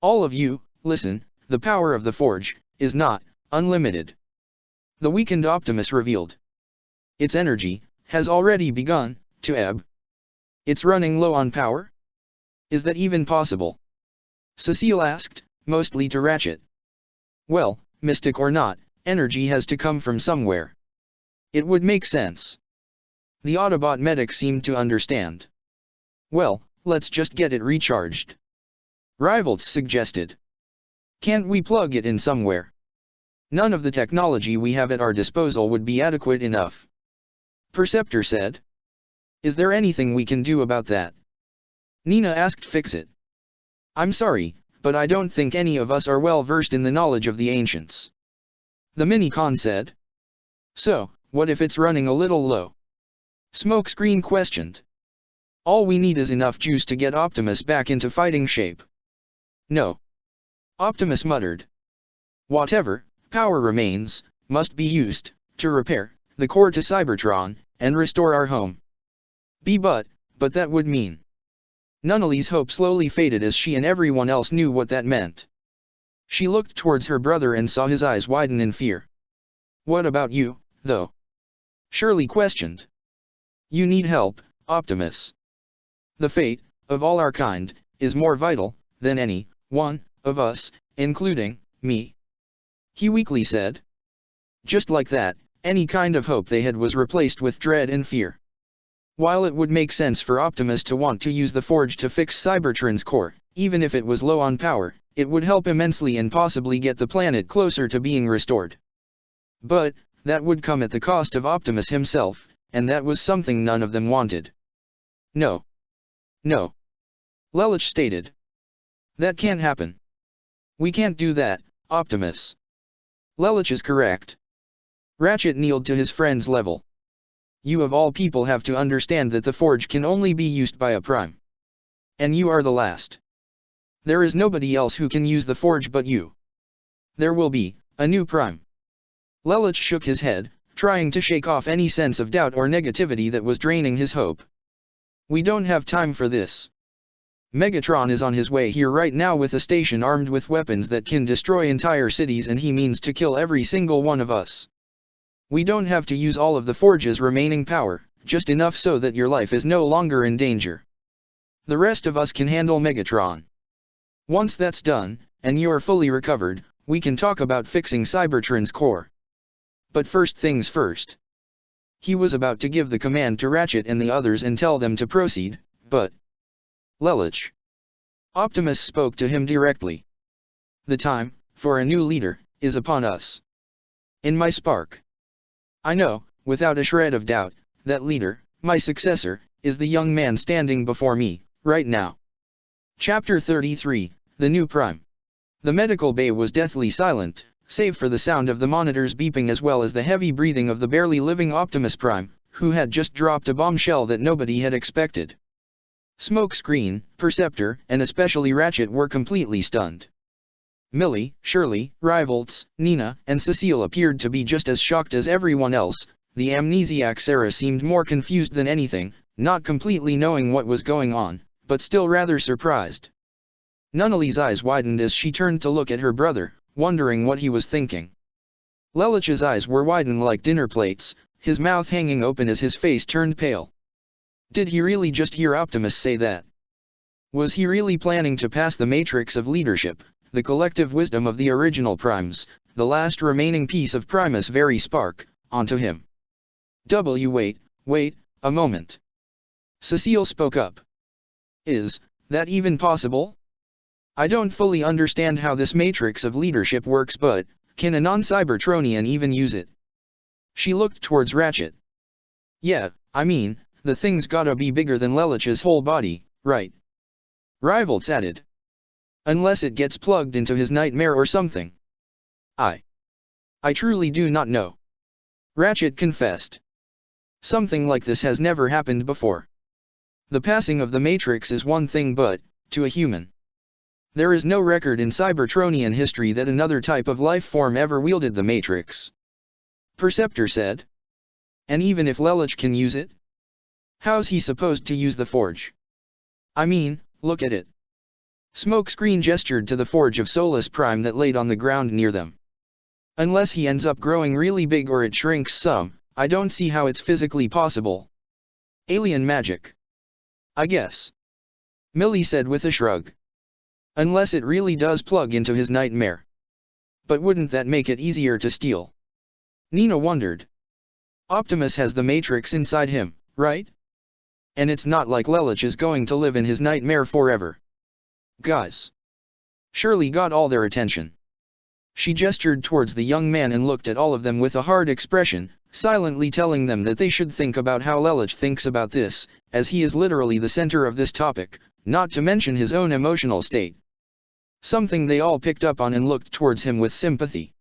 S1: All of you, listen, the power of the forge is not unlimited. The weakened Optimus revealed. Its energy has already begun to ebb. It's running low on power? Is that even possible? Cecile asked, mostly to Ratchet. Well, mystic or not, energy has to come from somewhere. It would make sense. The Autobot medic seemed to understand. Well, let's just get it recharged. Rivalts suggested. Can't we plug it in somewhere? None of the technology we have at our disposal would be adequate enough. Perceptor said. Is there anything we can do about that? Nina asked Fix-It. I'm sorry, but I don't think any of us are well versed in the knowledge of the ancients. The Minicon said. So, what if it's running a little low? Smokescreen questioned. All we need is enough juice to get Optimus back into fighting shape. No. Optimus muttered. Whatever power remains must be used to repair the core to Cybertron and restore our home. But that would mean. Nunnally's hope slowly faded as she and everyone else knew what that meant. She looked towards her brother and saw his eyes widen in fear. What about you, though? Shirley questioned. You need help, Optimus. The fate of all our kind is more vital than any one of us, including me. He weakly said. Just like that, any kind of hope they had was replaced with dread and fear. While it would make sense for Optimus to want to use the forge to fix Cybertron's core, even if it was low on power, it would help immensely and possibly get the planet closer to being restored. But that would come at the cost of Optimus himself, and that was something none of them wanted. No. No. Lelich stated. That can't happen. We can't do that, Optimus. Lelich is correct. Ratchet kneeled to his friend's level. You of all people have to understand that the forge can only be used by a prime. And you are the last. There is nobody else who can use the forge but you. There will be a new prime. Lelich shook his head, trying to shake off any sense of doubt or negativity that was draining his hope. We don't have time for this. Megatron is on his way here right now with a station armed with weapons that can destroy entire cities, and he means to kill every single one of us. We don't have to use all of the forge's remaining power, just enough so that your life is no longer in danger. The rest of us can handle Megatron. Once that's done, and you're fully recovered, we can talk about fixing Cybertron's core. But first things first. He was about to give the command to Ratchet and the others and tell them to proceed, but... Lelich. Optimus spoke to him directly. The time, for a new leader, is upon us. In my spark. I know, without a shred of doubt, that leader, my successor, is the young man standing before me, right now. Chapter 33, the new Prime. The medical bay was deathly silent, save for the sound of the monitors beeping as well as the heavy breathing of the barely living Optimus Prime, who had just dropped a bombshell that nobody had expected. Smokescreen, Perceptor, and especially Ratchet were completely stunned. Millie, Shirley, Rivolts, Nina, and Cecile appeared to be just as shocked as everyone else. The amnesiac Sarah seemed more confused than anything, not completely knowing what was going on, but still rather surprised. Nunnally's eyes widened as she turned to look at her brother, wondering what he was thinking. Lelich's eyes were widened like dinner plates, his mouth hanging open as his face turned pale. Did he really just hear Optimus say that? Was he really planning to pass the matrix of leadership, the collective wisdom of the original Primes, the last remaining piece of Primus Vari Spark, onto him? Wait a moment. Cecile spoke up. Is that even possible? I don't fully understand how this matrix of leadership works, but can a non-Cybertronian even use it? She looked towards Ratchet. Yeah, I mean, the thing's gotta be bigger than Lelich's whole body, right? Rivolts added. Unless it gets plugged into his nightmare or something. I truly do not know. Ratchet confessed. Something like this has never happened before. The passing of the Matrix is one thing, but, to a human, there is no record in Cybertronian history that another type of life form ever wielded the Matrix. Perceptor said. And even if Lelich can use it? How's he supposed to use the forge? I mean, look at it. Smokescreen gestured to the forge of Solus Prime that laid on the ground near them. Unless he ends up growing really big or it shrinks some, I don't see how it's physically possible. Alien magic, I guess. Millie said with a shrug. Unless it really does plug into his nightmare. But wouldn't that make it easier to steal? Nina wondered. Optimus has the Matrix inside him, right? And it's not like Lelich is going to live in his nightmare forever. Guys. Shirley got all their attention. She gestured towards the young man and looked at all of them with a hard expression, silently telling them that they should think about how Lelich thinks about this, as he is literally the center of this topic, not to mention his own emotional state. Something they all picked up on and looked towards him with sympathy.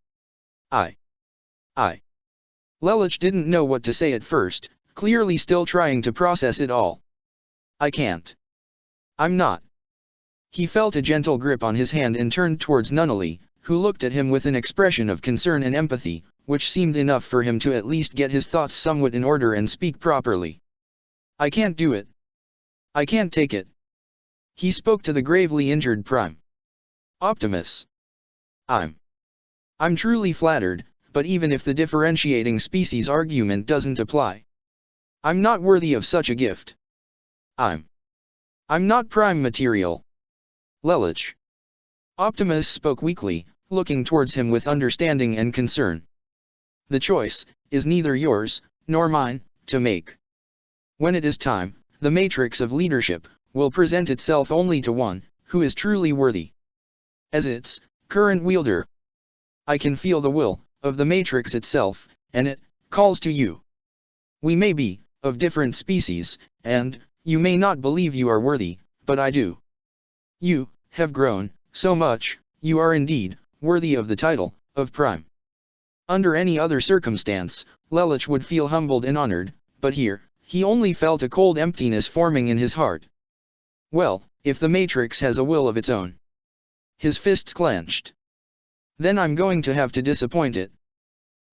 S1: Lelich didn't know what to say at first, clearly still trying to process it all. I can't. I'm not. He felt a gentle grip on his hand and turned towards Nunnally, who looked at him with an expression of concern and empathy, which seemed enough for him to at least get his thoughts somewhat in order and speak properly. I can't do it. I can't take it. He spoke to the gravely injured Prime. Optimus. I'm truly flattered, but even if the differentiating species argument doesn't apply, I'm not worthy of such a gift. I'm not Prime material. Lelich. Optimus spoke weakly, looking towards him with understanding and concern. The choice is neither yours nor mine to make. When it is time, the matrix of leadership will present itself only to one who is truly worthy. As its current wielder, I can feel the will of the matrix itself, and it calls to you. We may be of different species, and you may not believe you are worthy, but I do. You have grown so much, you are indeed worthy of the title of Prime. Under any other circumstance, Lelich would feel humbled and honored, but here, he only felt a cold emptiness forming in his heart. Well, if the Matrix has a will of its own. His fists clenched. Then I'm going to have to disappoint it.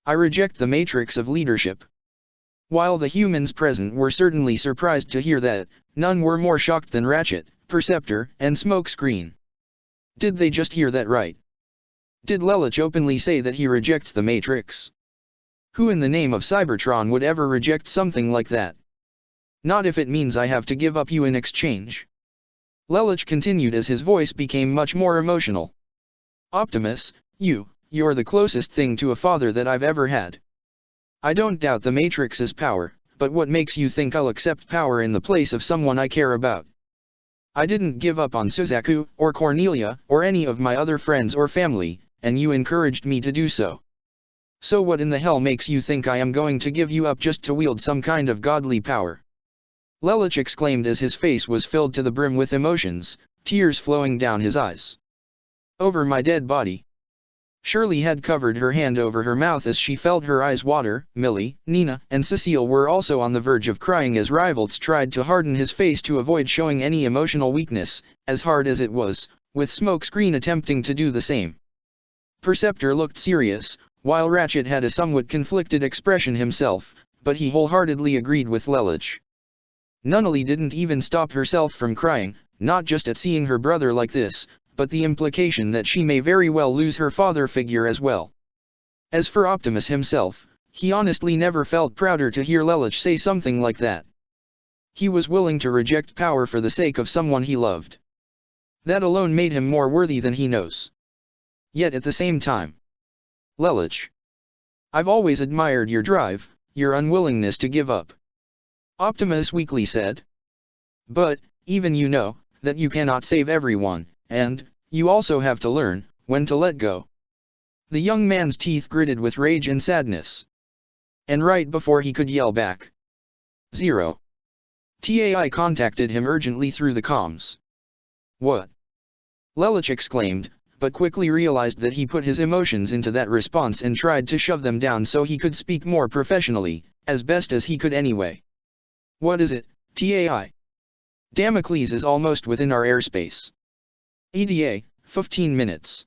S1: I reject the Matrix of leadership. While the humans present were certainly surprised to hear that, none were more shocked than Ratchet, Perceptor, and Smokescreen. Did they just hear that right? Did Lelich openly say that he rejects the Matrix? Who in the name of Cybertron would ever reject something like that? Not if it means I have to give up you in exchange. Lelich continued as his voice became much more emotional. Optimus, you're the closest thing to a father that I've ever had. I don't doubt the Matrix's power, but what makes you think I'll accept power in the place of someone I care about? I didn't give up on Suzaku, or Cornelia, or any of my other friends or family, and you encouraged me to do so. So what in the hell makes you think I am going to give you up just to wield some kind of godly power? Lelich exclaimed as his face was filled to the brim with emotions, tears flowing down his eyes. Over my dead body. Shirley had covered her hand over her mouth as she felt her eyes water. Millie, Nina, and Cecile were also on the verge of crying as Rivals tried to harden his face to avoid showing any emotional weakness, as hard as it was, with Smokescreen attempting to do the same. Perceptor looked serious, while Ratchet had a somewhat conflicted expression himself, but he wholeheartedly agreed with Lelich. Nunnally didn't even stop herself from crying, not just at seeing her brother like this, but the implication that she may very well lose her father figure as well. As for Optimus himself, he honestly never felt prouder to hear Lelich say something like that. He was willing to reject power for the sake of someone he loved. That alone made him more worthy than he knows. Yet at the same time, Lelich, I've always admired your drive, your unwillingness to give up. Optimus weakly said. But, even you know, that you cannot save everyone, and, you also have to learn, when to let go. The young man's teeth gritted with rage and sadness. And right before he could yell back, Zero, Tai contacted him urgently through the comms. What? Lelich exclaimed, but quickly realized that he put his emotions into that response and tried to shove them down so he could speak more professionally, as best as he could anyway. What is it, Tai? Damocles is almost within our airspace. ETA, 15 minutes.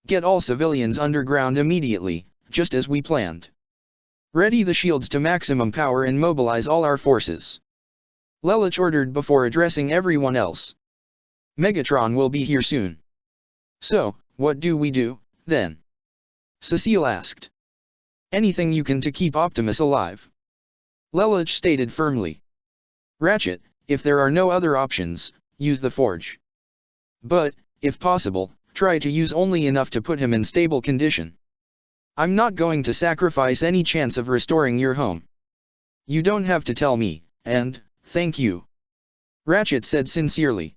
S1: Get all civilians underground immediately, just as we planned. Ready the shields to maximum power and mobilize all our forces. Lelich ordered before addressing everyone else. Megatron will be here soon. So, what do we do, then? Cecile asked. Anything you can to keep Optimus alive. Lelich stated firmly. Ratchet, if there are no other options, use the forge. But, if possible, try to use only enough to put him in stable condition. I'm not going to sacrifice any chance of restoring your home. You don't have to tell me, and, thank you. Ratchet said sincerely.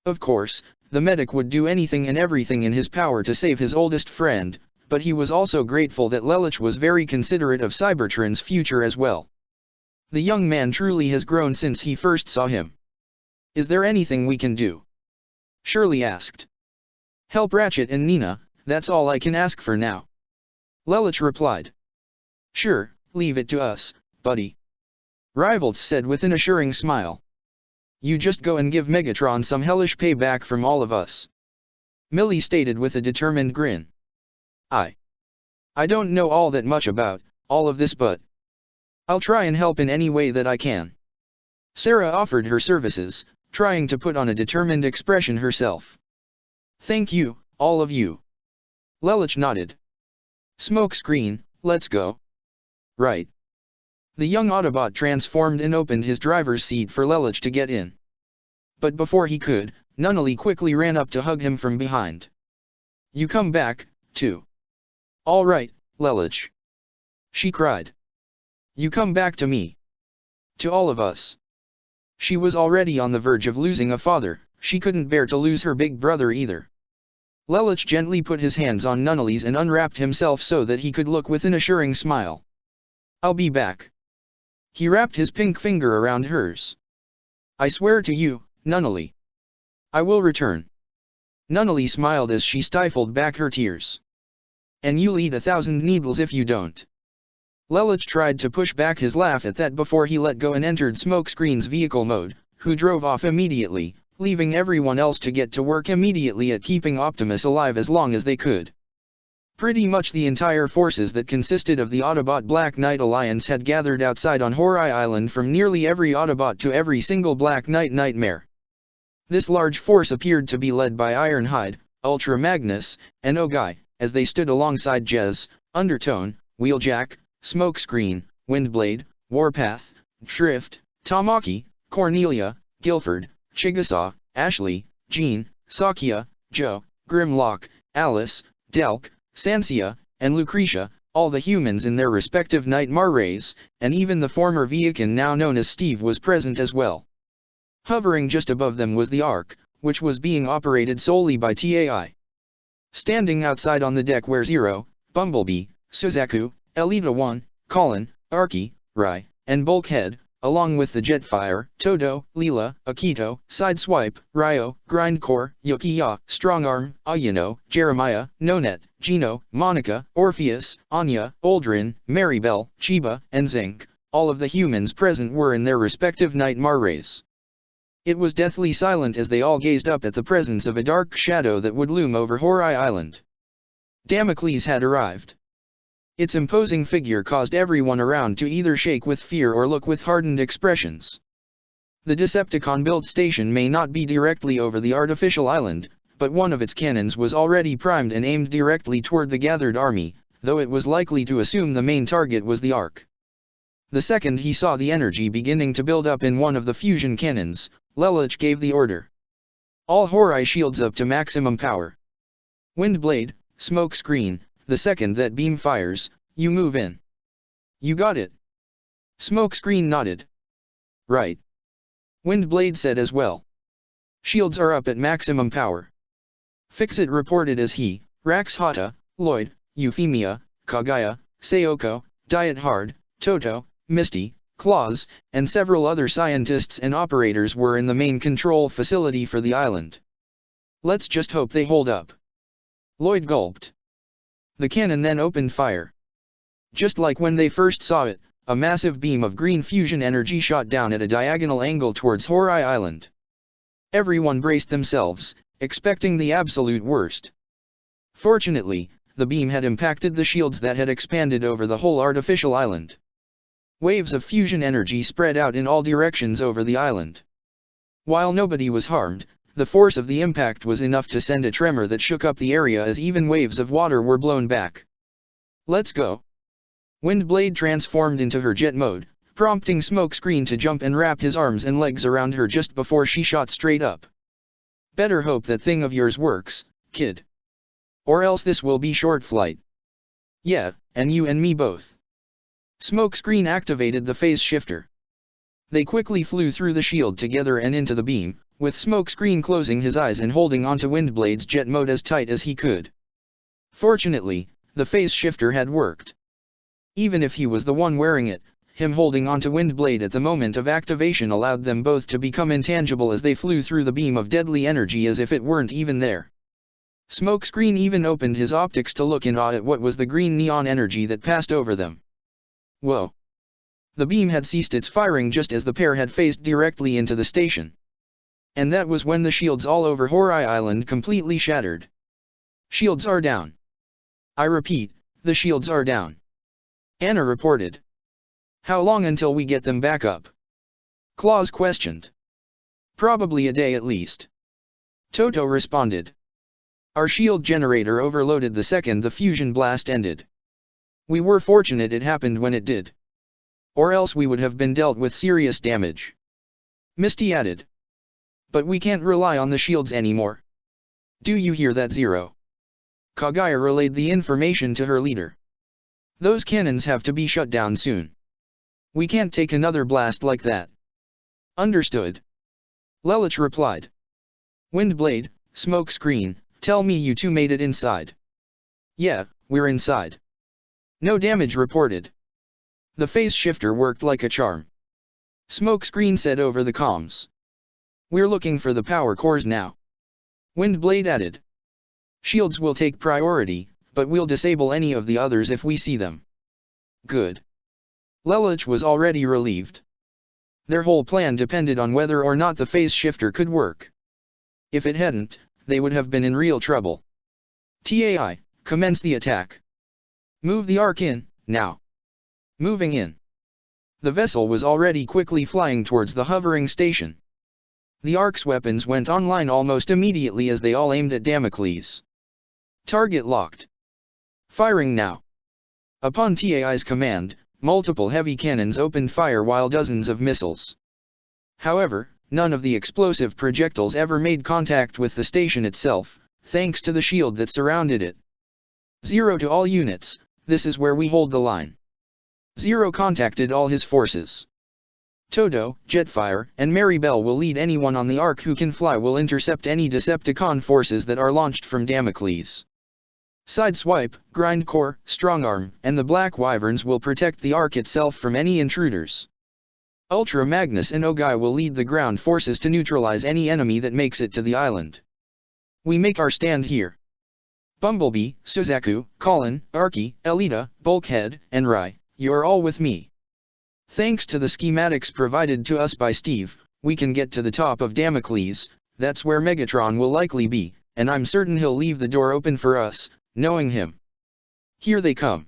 S1: Of course, the medic would do anything and everything in his power to save his oldest friend, but he was also grateful that Lelich was very considerate of Cybertron's future as well. The young man truly has grown since he first saw him. Is there anything we can do? Shirley asked. Help Ratchet and Nina, that's all I can ask for now. Lelich replied. Sure, leave it to us, buddy. Rivals said with an assuring smile. You just go and give Megatron some hellish payback from all of us. Millie stated with a determined grin. I don't know all that much about all of this, but I'll try and help in any way that I can. Sarah offered her services, trying to put on a determined expression herself. Thank you, all of you. Lelich nodded. Smokescreen, let's go. Right. The young Autobot transformed and opened his driver's seat for Lelich to get in. But before he could, Nunnally quickly ran up to hug him from behind. You come back, too. All right, Lelich. She cried. You come back to me. To all of us. She was already on the verge of losing a father, she couldn't bear to lose her big brother either. Lelich gently put his hands on Nunnally's and unwrapped himself so that he could look with an assuring smile. I'll be back. He wrapped his pink finger around hers. I swear to you, Nunnally. I will return. Nunnally smiled as she stifled back her tears. And you'll eat 1,000 needles if you don't. Lelich tried to push back his laugh at that before he let go and entered Smokescreen's vehicle mode, who drove off immediately, leaving everyone else to get to work immediately at keeping Optimus alive as long as they could. Pretty much the entire forces that consisted of the Autobot Black Knight Alliance had gathered outside on Horai Island, from nearly every Autobot to every single Black Knight nightmare. This large force appeared to be led by Ironhide, Ultra Magnus, and Ogai, as they stood alongside Jez, Undertone, Wheeljack, Smokescreen, Windblade, Warpath, Drift, Tamaki, Cornelia, Guilford, Chigusa, Ashley, Jean, Sakia, Joe, Grimlock, Alice, Delk, Sansia, and Lucretia, all the humans in their respective Nightmare rays, and even the former Viakin now known as Steve was present as well. Hovering just above them was the Ark, which was being operated solely by Tai. Standing outside on the deck were Zero, Bumblebee, Suzaku, Elita 1, Colin, Arky, Rai, and Bulkhead, along with the Jetfire, Todo, Leela, Akito, Sideswipe, Ryo, Grindcore, Yukiya, Strongarm, Ayano, Jeremiah, Nonet, Gino, Monica, Orpheus, Anya, Aldrin, Maribel, Chiba, and Zinc. All of the humans present were in their respective nightmare rays. It was deathly silent as they all gazed up at the presence of a dark shadow that would loom over Horai Island. Damocles had arrived. Its imposing figure caused everyone around to either shake with fear or look with hardened expressions. The Decepticon-built station may not be directly over the artificial island, but one of its cannons was already primed and aimed directly toward the gathered army, though it was likely to assume the main target was the Ark. The second he saw the energy beginning to build up in one of the fusion cannons, Lelich gave the order. All Horai shields up to maximum power. Windblade, smoke screen, the second that beam fires, you move in. You got it. Smokescreen nodded. Right. Windblade said as well. Shields are up at maximum power. Fixit reported as he, Rax Hata, Lloyd, Euphemia, Kagaya, Sayoko, Diet Hard, Toto, Misty, Claus, and several other scientists and operators were in the main control facility for the island. Let's just hope they hold up. Lloyd gulped. The cannon then opened fire. Just like when they first saw it, a massive beam of green fusion energy shot down at a diagonal angle towards Horai Island. Everyone braced themselves, expecting the absolute worst. Fortunately, the beam had impacted the shields that had expanded over the whole artificial island. Waves of fusion energy spread out in all directions over the island. While nobody was harmed, the force of the impact was enough to send a tremor that shook up the area as even waves of water were blown back. Let's go. Windblade transformed into her jet mode, prompting Smokescreen to jump and wrap his arms and legs around her just before she shot straight up. Better hope that thing of yours works, kid. Or else this will be short flight. Yeah, and you and me both. Smokescreen activated the phase shifter. They quickly flew through the shield together and into the beam, with Smokescreen closing his eyes and holding onto Windblade's jet mode as tight as he could. Fortunately, the phase shifter had worked. Even if he was the one wearing it, him holding onto Windblade at the moment of activation allowed them both to become intangible as they flew through the beam of deadly energy as if it weren't even there. Smokescreen even opened his optics to look in awe at what was the green neon energy that passed over them. Whoa! The beam had ceased its firing just as the pair had phased directly into the station. And that was when the shields all over Horai Island completely shattered. Shields are down. I repeat, the shields are down. Anna reported. How long until we get them back up? Claus questioned. Probably a day at least. Toto responded. Our shield generator overloaded the second the fusion blast ended. We were fortunate it happened when it did. Or else we would have been dealt with serious damage. Misty added. But we can't rely on the shields anymore. Do you hear that, Zero? Kagaya relayed the information to her leader. Those cannons have to be shut down soon. We can't take another blast like that. Understood. Lelich replied. Windblade, Smokescreen, tell me you two made it inside. Yeah, we're inside. No damage reported. The phase shifter worked like a charm. Smokescreen said over the comms. We're looking for the power cores now. Windblade added. Shields will take priority, but we'll disable any of the others if we see them. Good. Lelich was already relieved. Their whole plan depended on whether or not the phase shifter could work. If it hadn't, they would have been in real trouble. TAI, commence the attack. Move the Ark in, now. Moving in. The vessel was already quickly flying towards the hovering station. The Ark's weapons went online almost immediately as they all aimed at Damocles. Target locked. Firing now. Upon TAI's command, multiple heavy cannons opened fire while dozens of missiles. However, none of the explosive projectiles ever made contact with the station itself, thanks to the shield that surrounded it. Zero to all units, this is where we hold the line. Zero contacted all his forces. Todo, Jetfire, and Maribel will lead anyone on the Ark who can fly will intercept any Decepticon forces that are launched from Damocles. Sideswipe, Grindcore, Strongarm, and the Black Wyverns will protect the Ark itself from any intruders. Ultra Magnus and Ogai will lead the ground forces to neutralize any enemy that makes it to the island. We make our stand here. Bumblebee, Suzaku, Colin, Archie, Elita, Bulkhead, and Rai, you're all with me. Thanks to the schematics provided to us by Steve, we can get to the top of Damocles. That's where Megatron will likely be, and I'm certain he'll leave the door open for us, knowing him. Here they come.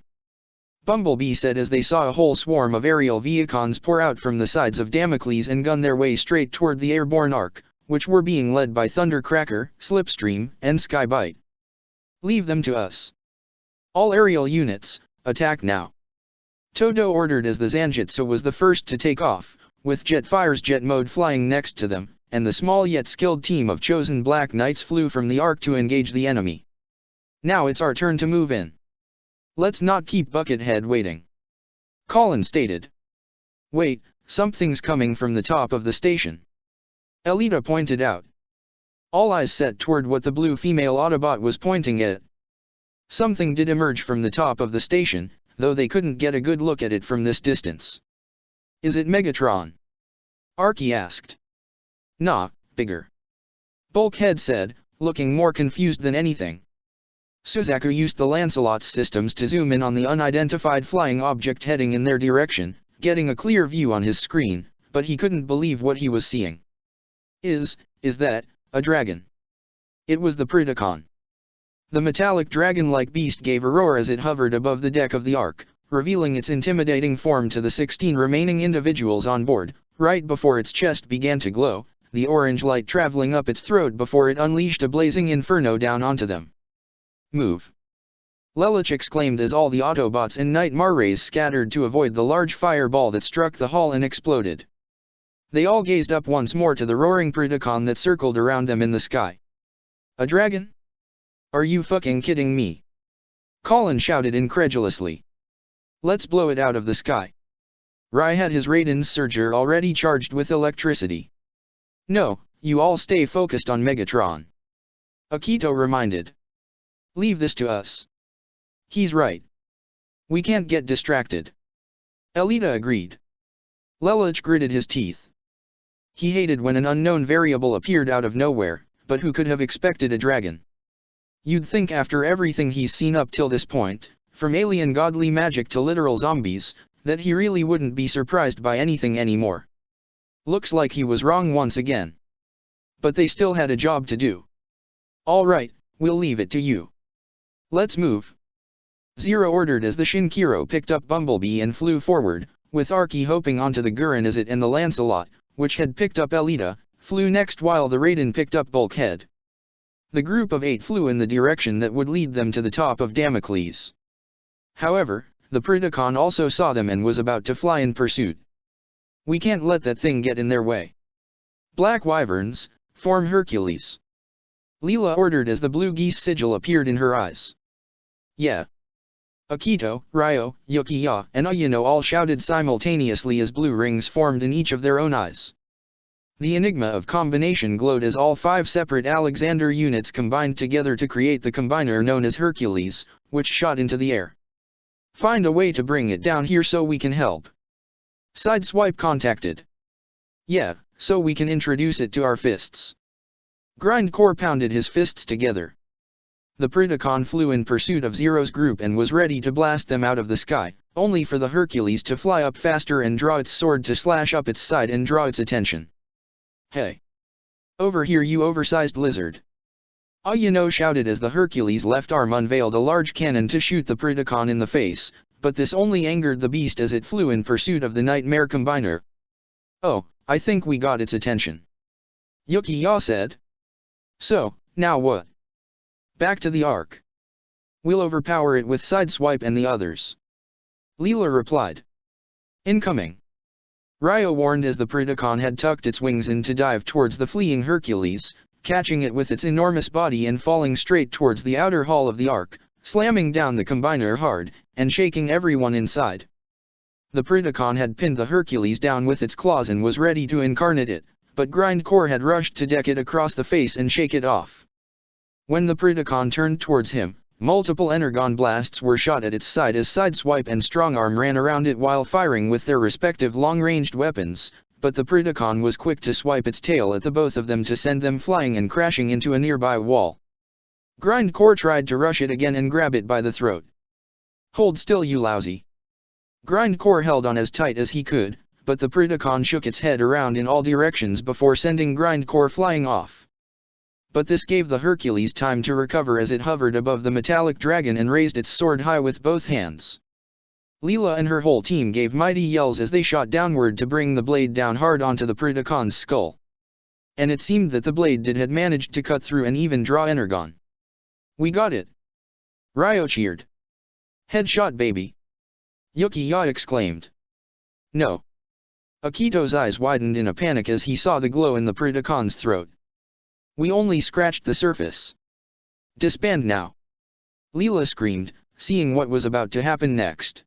S1: Bumblebee said as they saw a whole swarm of aerial vehicons pour out from the sides of Damocles and gun their way straight toward the airborne arc, which were being led by Thundercracker, Slipstream, and Skybite. Leave them to us. All aerial units, attack now. Todo ordered as the Zanjitsu was the first to take off, with Jetfire's jet mode flying next to them, and the small yet skilled team of chosen Black Knights flew from the arc to engage the enemy. Now it's our turn to move in. Let's not keep Buckethead waiting. Colin stated. Wait, something's coming from the top of the station. Elita pointed out. All eyes set toward what the blue female Autobot was pointing at. Something did emerge from the top of the station, though they couldn't get a good look at it from this distance. Is it Megatron? Archie asked. Nah, bigger. Bulkhead said, looking more confused than anything. Suzaku used the Lancelot's systems to zoom in on the unidentified flying object heading in their direction, getting a clear view on his screen, but he couldn't believe what he was seeing. Is that a dragon? It was the Predacon. The metallic dragon-like beast gave a roar as it hovered above the deck of the Ark, revealing its intimidating form to the 16 remaining individuals on board. Right before its chest began to glow, the orange light traveling up its throat before it unleashed a blazing inferno down onto them. Move! Lelich exclaimed as all the Autobots and Nightmare rays scattered to avoid the large fireball that struck the hull and exploded. They all gazed up once more to the roaring Predacon that circled around them in the sky. A dragon? Are you fucking kidding me? Colin shouted incredulously. Let's blow it out of the sky. Rai had his Raiden's Surger already charged with electricity. No, you all stay focused on Megatron. Akito reminded. Leave this to us. He's right. We can't get distracted. Elita agreed. Lelich gritted his teeth. He hated when an unknown variable appeared out of nowhere, but who could have expected a dragon? You'd think after everything he's seen up till this point, from alien godly magic to literal zombies, that he really wouldn't be surprised by anything anymore. Looks like he was wrong once again. But they still had a job to do. All right, we'll leave it to you. Let's move. Zero ordered as the Shinkiro picked up Bumblebee and flew forward, with Archie hoping onto the Gurren as it and the Lancelot, which had picked up Elita, flew next while the Raiden picked up Bulkhead. The group of 8 flew in the direction that would lead them to the top of Damocles. However, the Predacon also saw them and was about to fly in pursuit. We can't let that thing get in their way. Black Wyverns, form Hercules. Leela ordered as the blue geese sigil appeared in her eyes. Yeah. Akito, Ryo, Yukiya, and Ayano all shouted simultaneously as blue rings formed in each of their own eyes. The enigma of combination glowed as all 5 separate Alexander units combined together to create the combiner known as Hercules, which shot into the air. Find a way to bring it down here so we can help. Sideswipe contacted. Yeah, so we can introduce it to our fists. Grindcore pounded his fists together. The Predacon flew in pursuit of Zero's group and was ready to blast them out of the sky, only for the Hercules to fly up faster and draw its sword to slash up its side and draw its attention. Hey! Over here, you oversized lizard! Ayano shouted as the Hercules' left arm unveiled a large cannon to shoot the Predacon in the face, but this only angered the beast as it flew in pursuit of the Nightmare Combiner. Oh, I think we got its attention. Yukiya said. So, now what? Back to the Ark. We'll overpower it with Sideswipe and the others. Leela replied. Incoming. Ryo warned as the Predacon had tucked its wings in to dive towards the fleeing Hercules, catching it with its enormous body and falling straight towards the outer hull of the Ark, slamming down the combiner hard, and shaking everyone inside. The Predacon had pinned the Hercules down with its claws and was ready to incarnate it, but Grindcore had rushed to deck it across the face and shake it off. When the Predacon turned towards him, Multiple energon blasts were shot at its side as Sideswipe and Strongarm ran around it while firing with their respective long-ranged weapons, but the Predacon was quick to swipe its tail at the both of them to send them flying and crashing into a nearby wall. Grindcore tried to rush it again and grab it by the throat. "Hold still, you lousy." Grindcore held on as tight as he could, but the Predacon shook its head around in all directions before sending Grindcore flying off. But this gave the Hercules time to recover as it hovered above the metallic dragon and raised its sword high with both hands. Leela and her whole team gave mighty yells as they shot downward to bring the blade down hard onto the Predacon's skull. And it seemed that the blade had managed to cut through and even draw energon. "We got it!" Ryo cheered. "Headshot, baby!" Yuki-Ya exclaimed. "No." Akito's eyes widened in a panic as he saw the glow in the Predacon's throat. "We only scratched the surface." "Disband now!" Leela screamed, seeing what was about to happen next.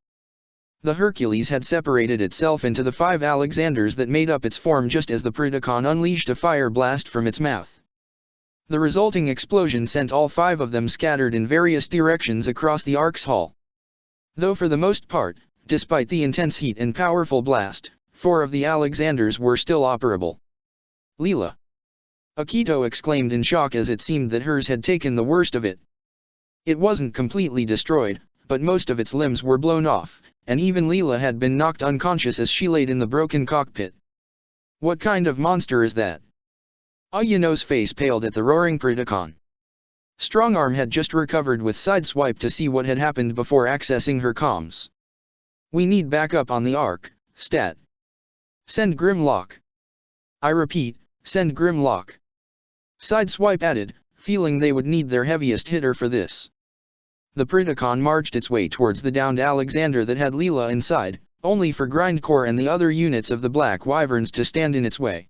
S1: The Hercules had separated itself into the 5 Alexanders that made up its form just as the Predacon unleashed a fire blast from its mouth. The resulting explosion sent all 5 of them scattered in various directions across the Ark's hull. Though for the most part, despite the intense heat and powerful blast, 4 of the Alexanders were still operable. "Leela!" Akito exclaimed in shock as it seemed that hers had taken the worst of it. It wasn't completely destroyed, but most of its limbs were blown off, and even Leela had been knocked unconscious as she laid in the broken cockpit. "What kind of monster is that?" Ayano's face paled at the roaring Predacon. Strongarm had just recovered with Sideswipe to see what had happened before accessing her comms. "We need backup on the Ark, stat. Send Grimlock." "I repeat, send Grimlock." Sideswipe added, feeling they would need their heaviest hitter for this. The Predacon marched its way towards the downed Alexander that had Leela inside, only for Grindcore and the other units of the Black Wyverns to stand in its way.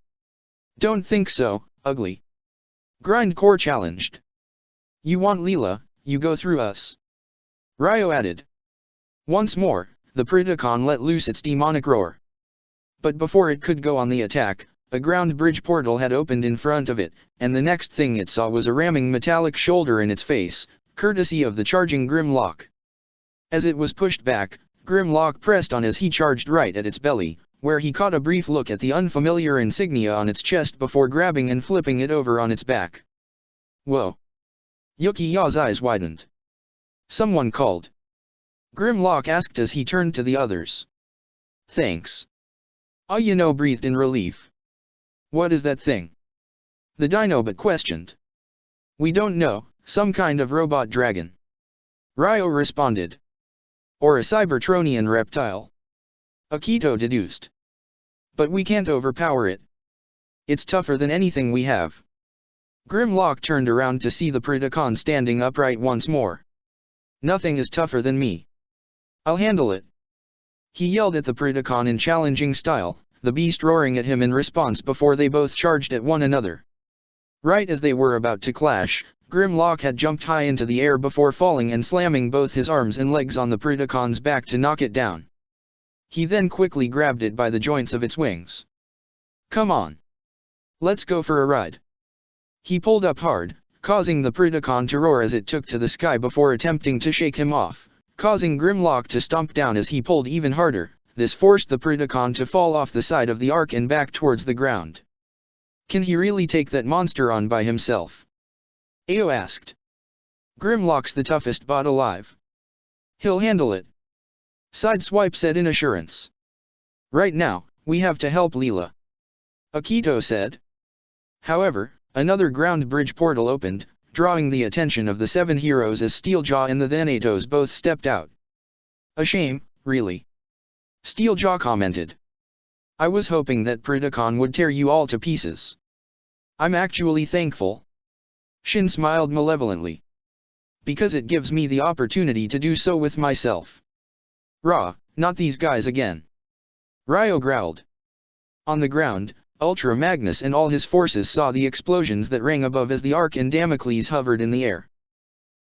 S1: "Don't think so, ugly." Grindcore challenged. "You want Leela, you go through us." Ryo added. Once more, the Predacon let loose its demonic roar. But before it could go on the attack, a ground bridge portal had opened in front of it, and the next thing it saw was a ramming metallic shoulder in its face, courtesy of the charging Grimlock. As it was pushed back, Grimlock pressed on as he charged right at its belly, where he caught a brief look at the unfamiliar insignia on its chest before grabbing and flipping it over on its back. "Whoa!" Yuki-Ya's eyes widened. "Someone called." Grimlock asked as he turned to the others. "Thanks." Ayano breathed in relief. "What is that thing?" the Dinobot questioned. "We don't know, some kind of robot dragon." Ryo responded. "Or a Cybertronian reptile," Akito deduced. "But we can't overpower it. It's tougher than anything we have." Grimlock turned around to see the Predacon standing upright once more. "Nothing is tougher than me. I'll handle it." He yelled at the Predacon in challenging style, the beast roaring at him in response before they both charged at one another. Right as they were about to clash, Grimlock had jumped high into the air before falling and slamming both his arms and legs on the Predacon's back to knock it down. He then quickly grabbed it by the joints of its wings. "Come on. Let's go for a ride." He pulled up hard, causing the Predacon to roar as it took to the sky before attempting to shake him off, causing Grimlock to stomp down as he pulled even harder. This forced the Predacon to fall off the side of the Ark and back towards the ground. "Can he really take that monster on by himself?" Ao asked. "Grimlock's the toughest bot alive. He'll handle it," Sideswipe said in assurance. "Right now, we have to help Leela," Akito said. However, another ground bridge portal opened, drawing the attention of the 7 heroes as Steeljaw and the Thanatos both stepped out. "A shame, really," Steeljaw commented. "I was hoping that Predacon would tear you all to pieces." "I'm actually thankful," Shin smiled malevolently. "Because it gives me the opportunity to do so with myself." "Rah, not these guys again," Ryo growled. On the ground, Ultra Magnus and all his forces saw the explosions that rang above as the Ark and Damocles hovered in the air.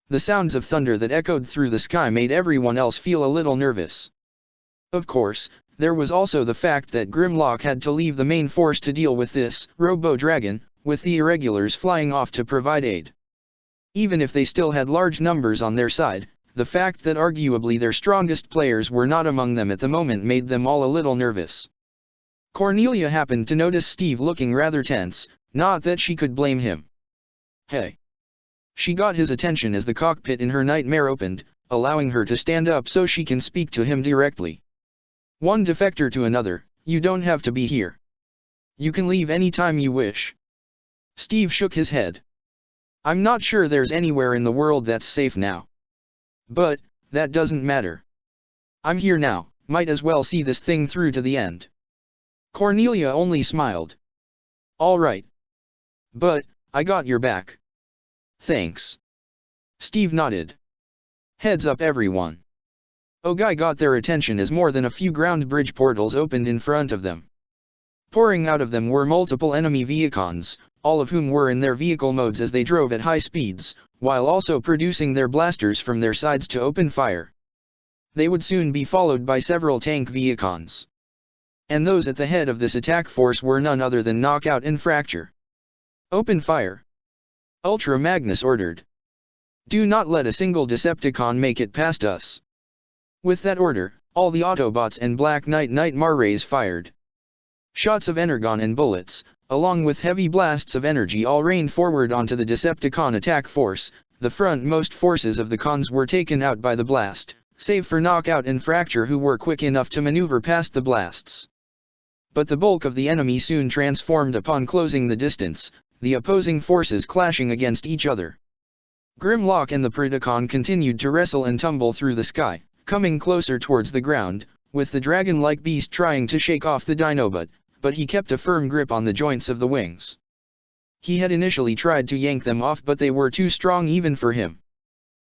S1: The sounds of thunder that echoed through the sky made everyone else feel a little nervous. Of course, there was also the fact that Grimlock had to leave the main force to deal with this Robo-Dragon, with the Irregulars flying off to provide aid. Even if they still had large numbers on their side, the fact that arguably their strongest players were not among them at the moment made them all a little nervous. Cornelia happened to notice Steve looking rather tense, not that she could blame him. Hey! She got his attention as the cockpit in her nightmare opened, allowing her to stand up so she can speak to him directly. One defector to another, you don't have to be here. You can leave any time you wish. Steve shook his head. I'm not sure there's anywhere in the world that's safe now. But, that doesn't matter. I'm here now, might as well see this thing through to the end. Cornelia only smiled. All right. But, I got your back. Thanks. Steve nodded. Heads up everyone. Ogai got their attention as more than a few ground bridge portals opened in front of them. Pouring out of them were multiple enemy vehicons, all of whom were in their vehicle modes as they drove at high speeds, while also producing their blasters from their sides to open fire. They would soon be followed by several tank vehicons. And those at the head of this attack force were none other than Knockout and Fracture. Open fire! Ultra Magnus ordered. Do not let a single Decepticon make it past us. With that order, all the Autobots and Black Knight Nightmares fired. Shots of energon and bullets, along with heavy blasts of energy all rained forward onto the Decepticon attack force. The frontmost forces of the cons were taken out by the blast, save for Knockout and Fracture who were quick enough to maneuver past the blasts. But the bulk of the enemy soon transformed upon closing the distance, the opposing forces clashing against each other. Grimlock and the Predacon continued to wrestle and tumble through the sky, coming closer towards the ground, with the dragon-like beast trying to shake off the Dinobot, but he kept a firm grip on the joints of the wings. He had initially tried to yank them off but they were too strong even for him.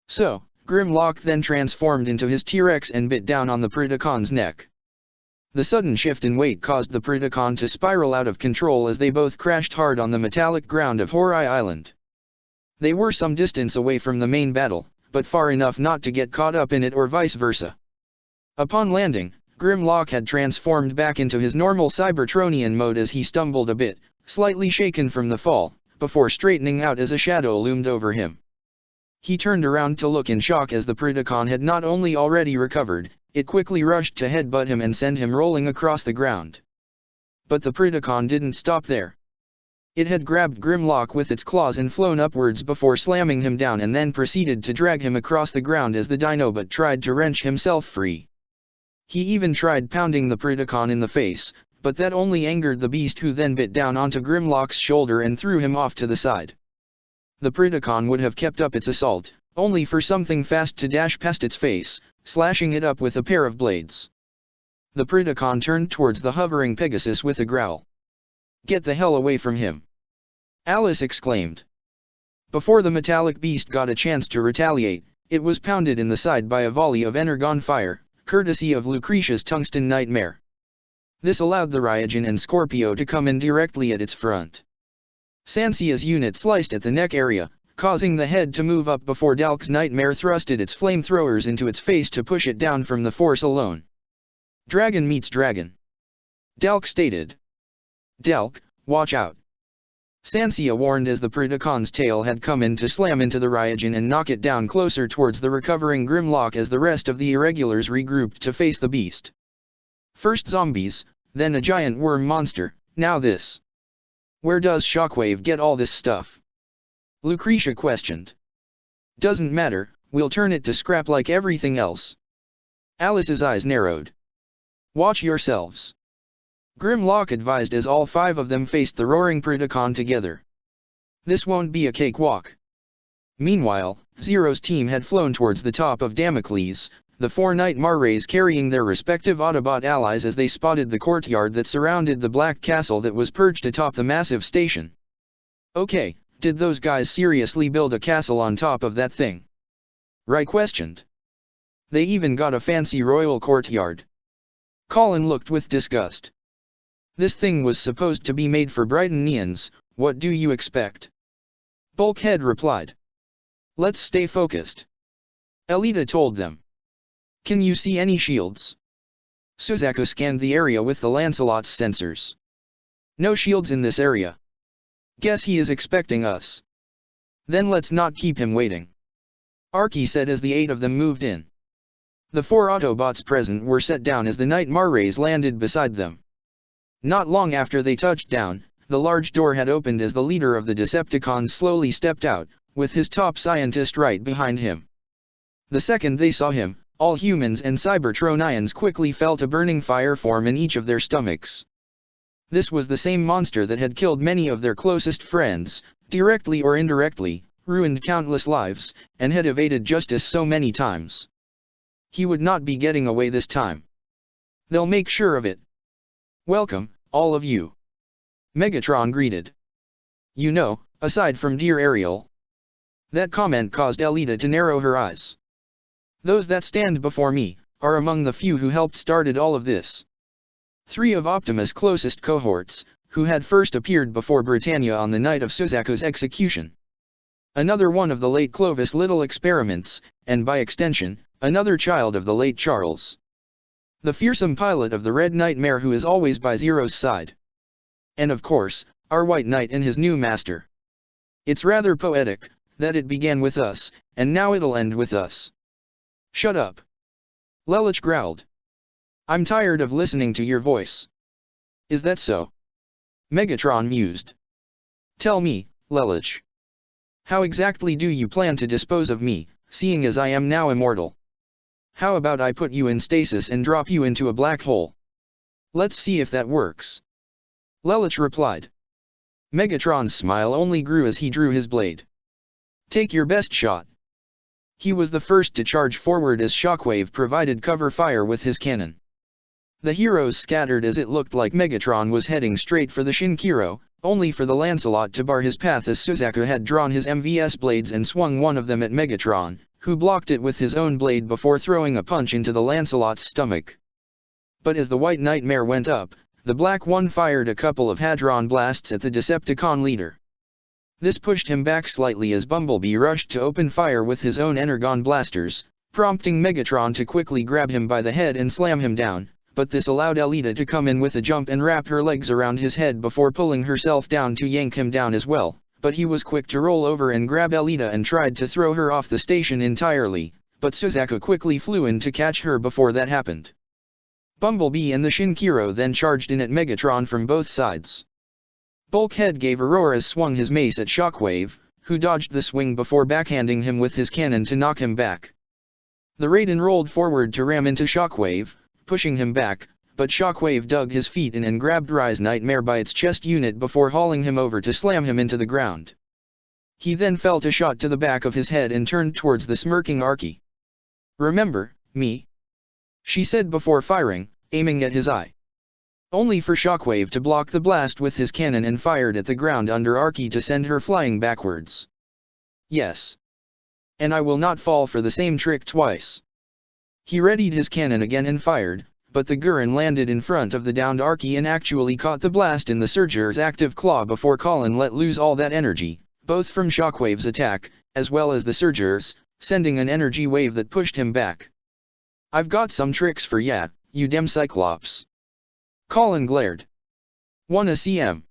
S1: So, Grimlock then transformed into his T-Rex and bit down on the Predacon's neck. The sudden shift in weight caused the Predacon to spiral out of control as they both crashed hard on the metallic ground of Horai Island. They were some distance away from the main battle, but far enough not to get caught up in it or vice versa. Upon landing, Grimlock had transformed back into his normal Cybertronian mode as he stumbled a bit, slightly shaken from the fall, before straightening out as a shadow loomed over him. He turned around to look in shock as the Predacon had not only already recovered, it quickly rushed to headbutt him and send him rolling across the ground. But the Predacon didn't stop there. It had grabbed Grimlock with its claws and flown upwards before slamming him down and then proceeded to drag him across the ground as the Dinobot tried to wrench himself free. He even tried pounding the Predacon in the face, but that only angered the beast who then bit down onto Grimlock's shoulder and threw him off to the side. The Predacon would have kept up its assault, only for something fast to dash past its face, slashing it up with a pair of blades. The Predacon turned towards the hovering Pegasus with a growl. "Get the hell away from him!" Alice exclaimed. Before the metallic beast got a chance to retaliate, it was pounded in the side by a volley of energon fire, courtesy of Lucretia's Tungsten Nightmare. This allowed the Ryogen and Scorpio to come in directly at its front. Sansia's unit sliced at the neck area, causing the head to move up before Dalk's Nightmare thrusted its flamethrowers into its face to push it down from the force alone. Dragon meets dragon. Dalk stated. "Dalk, watch out." Sansia warned as the Predacon's tail had come in to slam into the Ryogen and knock it down closer towards the recovering Grimlock as the rest of the Irregulars regrouped to face the beast. First zombies, then a giant worm monster, now this. Where does Shockwave get all this stuff? Lucretia questioned. Doesn't matter, we'll turn it to scrap like everything else. Alice's eyes narrowed. Watch yourselves. Grimlock advised as all five of them faced the roaring Predacon together. This won't be a cakewalk. Meanwhile, Zero's team had flown towards the top of Damocles, the four Nightmares carrying their respective Autobot allies as they spotted the courtyard that surrounded the black castle that was perched atop the massive station. Okay, did those guys seriously build a castle on top of that thing? Rai questioned. They even got a fancy royal courtyard. Colin looked with disgust. This thing was supposed to be made for Brightonians, what do you expect? Bulkhead replied. Let's stay focused. Elita told them. Can you see any shields? Suzaku scanned the area with the Lancelot's sensors. No shields in this area. Guess he is expecting us. Then let's not keep him waiting, Archie said as the 8 of them moved in. The 4 Autobots present were set down as the Nightmare rays landed beside them. Not long after they touched down, the large door had opened as the leader of the Decepticons slowly stepped out, with his top scientist right behind him. The second they saw him, all humans and Cybertronians quickly felt a burning fire form in each of their stomachs. This was the same monster that had killed many of their closest friends, directly or indirectly, ruined countless lives, and had evaded justice so many times. He would not be getting away this time. They'll make sure of it. Welcome, all of you, Megatron greeted. You know, aside from dear Ariel. That comment caused Elita to narrow her eyes. Those that stand before me are among the few who helped started all of this. 3 of Optimus' closest cohorts, who had first appeared before Britannia on the night of Suzaku's execution. Another one of the late Clovis Little experiments, and by extension, another child of the late Charles. The fearsome pilot of the Red Nightmare who is always by Zero's side. And of course, our White Knight and his new master. It's rather poetic, that it began with us, and now it'll end with us. Shut up, Lelich growled. I'm tired of listening to your voice. Is that so? Megatron mused. Tell me, Lelich. How exactly do you plan to dispose of me, seeing as I am now immortal? How about I put you in stasis and drop you into a black hole? Let's see if that works. Lelich replied. Megatron's smile only grew as he drew his blade. Take your best shot. He was the first to charge forward as Shockwave provided cover fire with his cannon. The heroes scattered as it looked like Megatron was heading straight for the Shinkiro, only for the Lancelot to bar his path as Suzaku had drawn his MVS blades and swung one of them at Megatron, who blocked it with his own blade before throwing a punch into the Lancelot's stomach. But as the White Nightmare went up, the Black One fired a couple of Hadron blasts at the Decepticon leader. This pushed him back slightly as Bumblebee rushed to open fire with his own Energon blasters, prompting Megatron to quickly grab him by the head and slam him down, but this allowed Elita to come in with a jump and wrap her legs around his head before pulling herself down to yank him down as well, but he was quick to roll over and grab Elita and tried to throw her off the station entirely, but Suzaku quickly flew in to catch her before that happened. Bumblebee and the Shinkiro then charged in at Megatron from both sides. Bulkhead gave a roar as swung his mace at Shockwave, who dodged the swing before backhanding him with his cannon to knock him back. The Raiden rolled forward to ram into Shockwave, pushing him back, but Shockwave dug his feet in and grabbed Rise Nightmare by its chest unit before hauling him over to slam him into the ground. He then felt a shot to the back of his head and turned towards the smirking Archie. Remember, me? She said before firing, aiming at his eye. Only for Shockwave to block the blast with his cannon and fired at the ground under Archie to send her flying backwards. Yes. And I will not fall for the same trick twice. He readied his cannon again and fired, but the Gurren landed in front of the downed Archie and actually caught the blast in the Surger's active claw before Colin let loose all that energy, both from Shockwave's attack, as well as the Surger's, sending an energy wave that pushed him back. I've got some tricks for ya, you dem Cyclops. Colin glared. 1 ACM.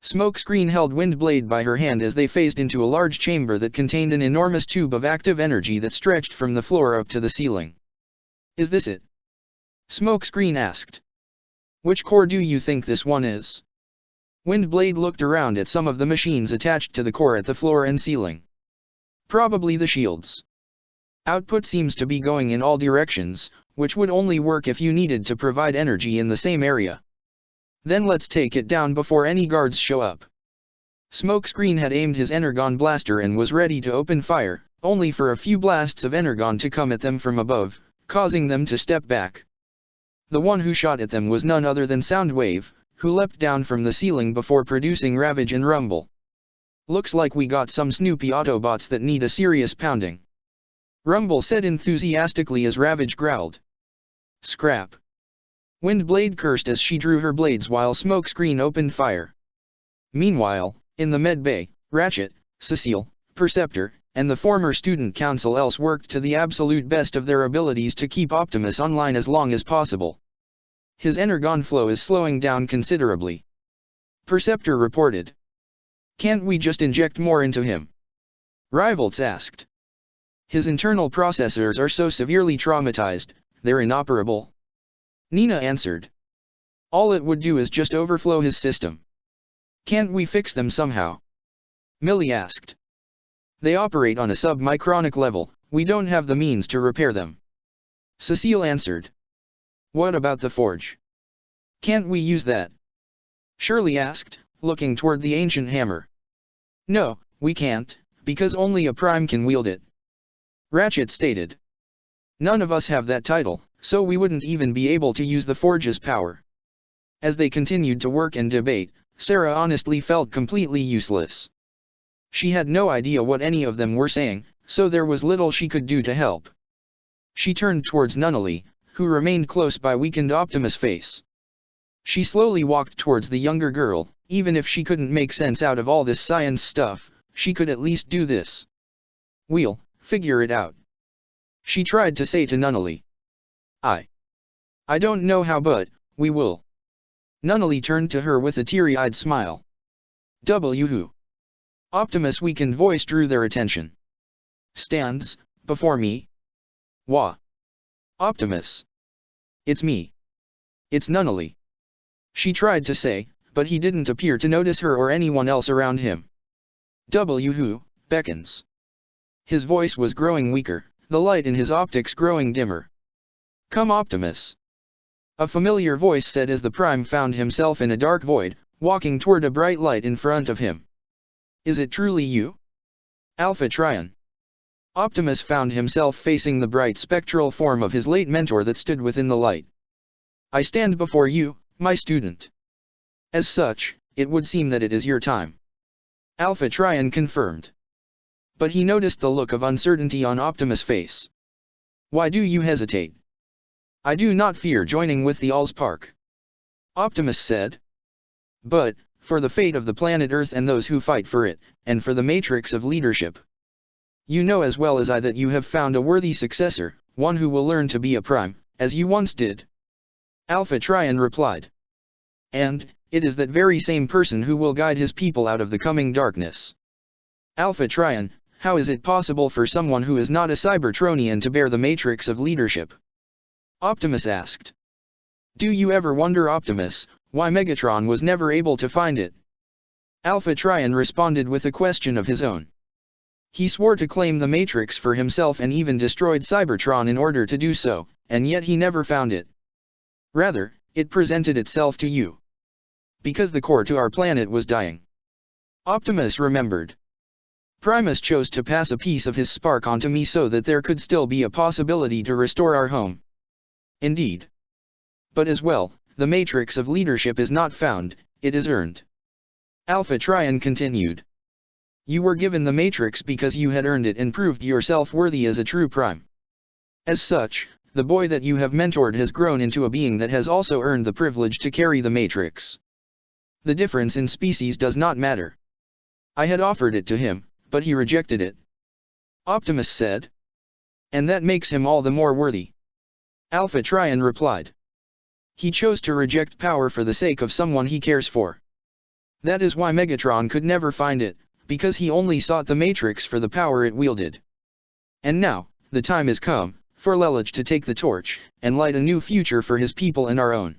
S1: Smokescreen held Windblade by her hand as they phased into a large chamber that contained an enormous tube of active energy that stretched from the floor up to the ceiling. Is this it? Smokescreen asked. Which core do you think this one is? Windblade looked around at some of the machines attached to the core at the floor and ceiling. Probably the shields. Output seems to be going in all directions, which would only work if you needed to provide energy in the same area. Then let's take it down before any guards show up. Smokescreen had aimed his Energon blaster and was ready to open fire, only for a few blasts of Energon to come at them from above, causing them to step back. The one who shot at them was none other than Soundwave, who leapt down from the ceiling before producing Ravage and Rumble. Looks like we got some Snoopy Autobots that need a serious pounding. Rumble said enthusiastically as Ravage growled. Scrap. Windblade cursed as she drew her blades while Smokescreen opened fire. Meanwhile, in the med bay, Ratchet, Cecile, Perceptor, and the former student council else worked to the absolute best of their abilities to keep Optimus online as long as possible. His Energon flow is slowing down considerably. Perceptor reported. Can't we just inject more into him? Rivalts asked. His internal processors are so severely traumatized, they're inoperable. Nina answered. All it would do is just overflow his system. Can't we fix them somehow? Millie asked. They operate on a submicronic level, we don't have the means to repair them. Cecile answered. What about the forge? Can't we use that? Shirley asked, looking toward the ancient hammer. No, we can't, because only a prime can wield it. Ratchet stated. None of us have that title, so we wouldn't even be able to use the forge's power. As they continued to work and debate, Sarah honestly felt completely useless. She had no idea what any of them were saying, so there was little she could do to help. She turned towards Nunnally, who remained close by weakened Optimus' face. She slowly walked towards the younger girl. Even if she couldn't make sense out of all this science stuff, she could at least do this. We'll figure it out. She tried to say to Nunnally. I don't know how, but we will. Nunnally turned to her with a teary-eyed smile. Who? Optimus' weakened voice drew their attention. Stands before me? Wah. Optimus. It's me. It's Nunnally. She tried to say, but he didn't appear to notice her or anyone else around him. Who beckons. His voice was growing weaker, the light in his optics growing dimmer. Come, Optimus. A familiar voice said as the Prime found himself in a dark void, walking toward a bright light in front of him. Is it truly you? Alpha Trion. Optimus found himself facing the bright spectral form of his late mentor that stood within the light. I stand before you, my student. As such, it would seem that it is your time. Alpha Trion confirmed. But he noticed the look of uncertainty on Optimus' face. Why do you hesitate? I do not fear joining with the Allspark. Optimus said. But, for the fate of the planet Earth and those who fight for it, and for the matrix of leadership. You know as well as I that you have found a worthy successor, one who will learn to be a prime, as you once did. Alpha Trion replied. And, it is that very same person who will guide his people out of the coming darkness. Alpha Trion, how is it possible for someone who is not a Cybertronian to bear the matrix of leadership? Optimus asked. Do you ever wonder, Optimus, why Megatron was never able to find it? Alpha Trion responded with a question of his own. He swore to claim the matrix for himself and even destroyed Cybertron in order to do so, and yet he never found it. Rather, it presented itself to you. Because the core to our planet was dying. Optimus remembered. Primus chose to pass a piece of his spark onto me so that there could still be a possibility to restore our home. Indeed. But as well, the matrix of leadership is not found, it is earned. Alpha Trion continued. You were given the matrix because you had earned it and proved yourself worthy as a true prime. As such, the boy that you have mentored has grown into a being that has also earned the privilege to carry the matrix. The difference in species does not matter. I had offered it to him, but he rejected it. Optimus said. And that makes him all the more worthy. Alpha Trion replied. He chose to reject power for the sake of someone he cares for. That is why Megatron could never find it, because he only sought the matrix for the power it wielded. And now, the time has come, for Lelich to take the torch, and light a new future for his people and our own.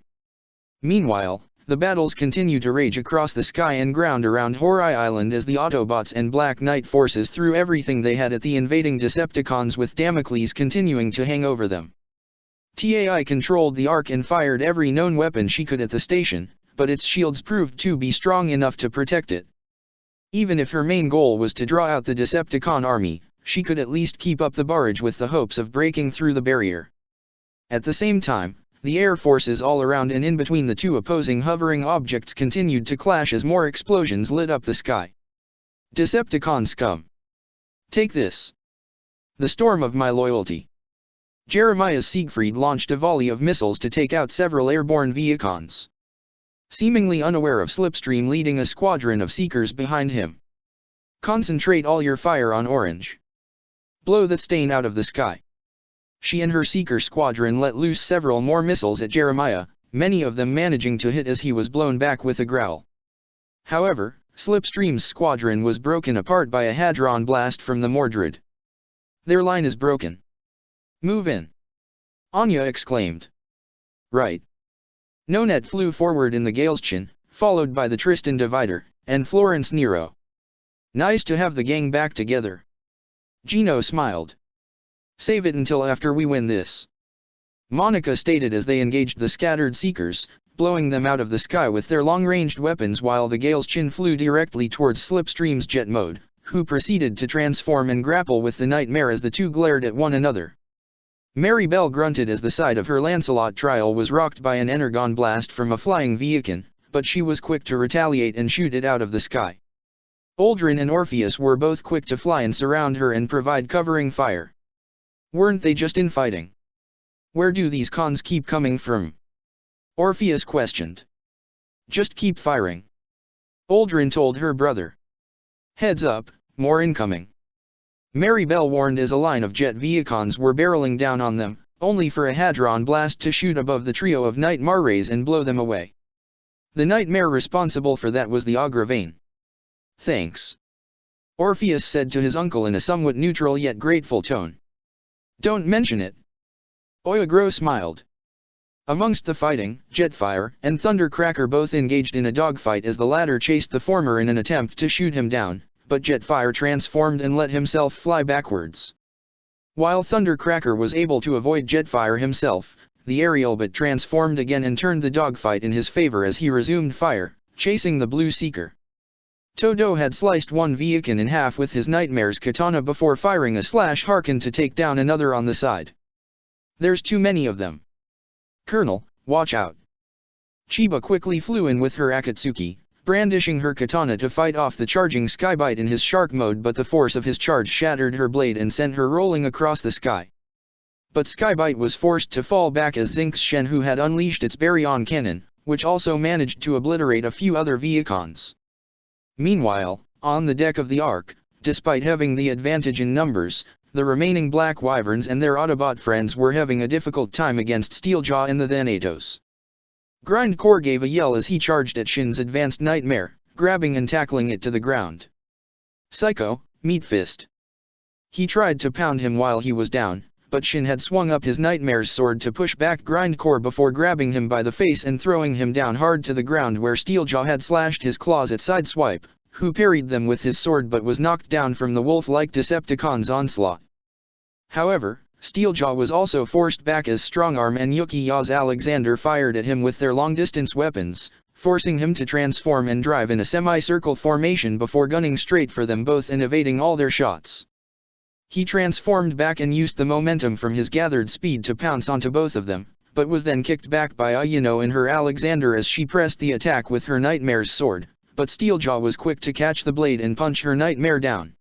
S1: Meanwhile, the battles continue to rage across the sky and ground around Horai Island as the Autobots and Black Knight forces threw everything they had at the invading Decepticons, with Damocles continuing to hang over them. TAI controlled the Ark and fired every known weapon she could at the station, but its shields proved to be strong enough to protect it. Even if her main goal was to draw out the Decepticon army, she could at least keep up the barrage with the hopes of breaking through the barrier. At the same time, the air forces all around and in between the two opposing hovering objects continued to clash as more explosions lit up the sky. Decepticon scum! Take this! The storm of my loyalty! Jeremiah Siegfried launched a volley of missiles to take out several airborne Vehicons. Seemingly unaware of Slipstream leading a squadron of Seekers behind him. Concentrate all your fire on Orange. Blow that stain out of the sky. She and her Seeker squadron let loose several more missiles at Jeremiah, many of them managing to hit as he was blown back with a growl. However, Slipstream's squadron was broken apart by a hadron blast from the Mordred. Their line is broken. Move in. Anya exclaimed. Right. Nonet flew forward in the Galestine, followed by the Tristan Divider, and Florence Nero. Nice to have the gang back together. Gino smiled. Save it until after we win this. Monica stated as they engaged the scattered Seekers, blowing them out of the sky with their long-ranged weapons while the Galestine flew directly towards Slipstream's jet mode, who proceeded to transform and grapple with the Nightmare as the two glared at one another. Mary Bell grunted as the side of her Lancelot trial was rocked by an energon blast from a flying Viakin, but she was quick to retaliate and shoot it out of the sky. Aldrin and Orpheus were both quick to fly and surround her and provide covering fire. Weren't they just infighting? Where do these cons keep coming from? Orpheus questioned. Just keep firing. Aldrin told her brother. Heads up, more incoming. Mary Bell warned as a line of jet Viacons were barreling down on them, only for a hadron blast to shoot above the trio of Nightmare rays and blow them away. The Nightmare responsible for that was the Agravain. Thanks. Orpheus said to his uncle in a somewhat neutral yet grateful tone. Don't mention it. Oyagro smiled. Amongst the fighting, Jetfire and Thundercracker both engaged in a dogfight as the latter chased the former in an attempt to shoot him down, but Jetfire transformed and let himself fly backwards. While Thundercracker was able to avoid Jetfire himself, the Aerialbot transformed again and turned the dogfight in his favor as he resumed fire, chasing the Blue Seeker. Todo had sliced one Viakin in half with his Nightmare's katana before firing a slash Harken to take down another on the side. There's too many of them. Colonel, watch out. Chiba quickly flew in with her Akatsuki, brandishing her katana to fight off the charging Skybite in his shark mode, but the force of his charge shattered her blade and sent her rolling across the sky. But Skybite was forced to fall back as Zinx Shenhu had unleashed its Baryon cannon, which also managed to obliterate a few other Viacons. Meanwhile, on the deck of the Ark, despite having the advantage in numbers, the remaining Black Wyverns and their Autobot friends were having a difficult time against Steeljaw and the Thanatos. Grindcore gave a yell as he charged at Shin's advanced Nightmare, grabbing and tackling it to the ground. Psycho, Meat Fist. He tried to pound him while he was down, but Shin had swung up his Nightmare's sword to push back Grindcore before grabbing him by the face and throwing him down hard to the ground where Steeljaw had slashed his claws at Sideswipe, who parried them with his sword but was knocked down from the wolf-like Decepticon's onslaught. However, Steeljaw was also forced back as Strongarm and Yuki-Yaz Alexander fired at him with their long-distance weapons, forcing him to transform and drive in a semicircle formation before gunning straight for them both and evading all their shots. He transformed back and used the momentum from his gathered speed to pounce onto both of them, but was then kicked back by Ayano and her Alexander as she pressed the attack with her Nightmare's sword, but Steeljaw was quick to catch the blade and punch her Nightmare down.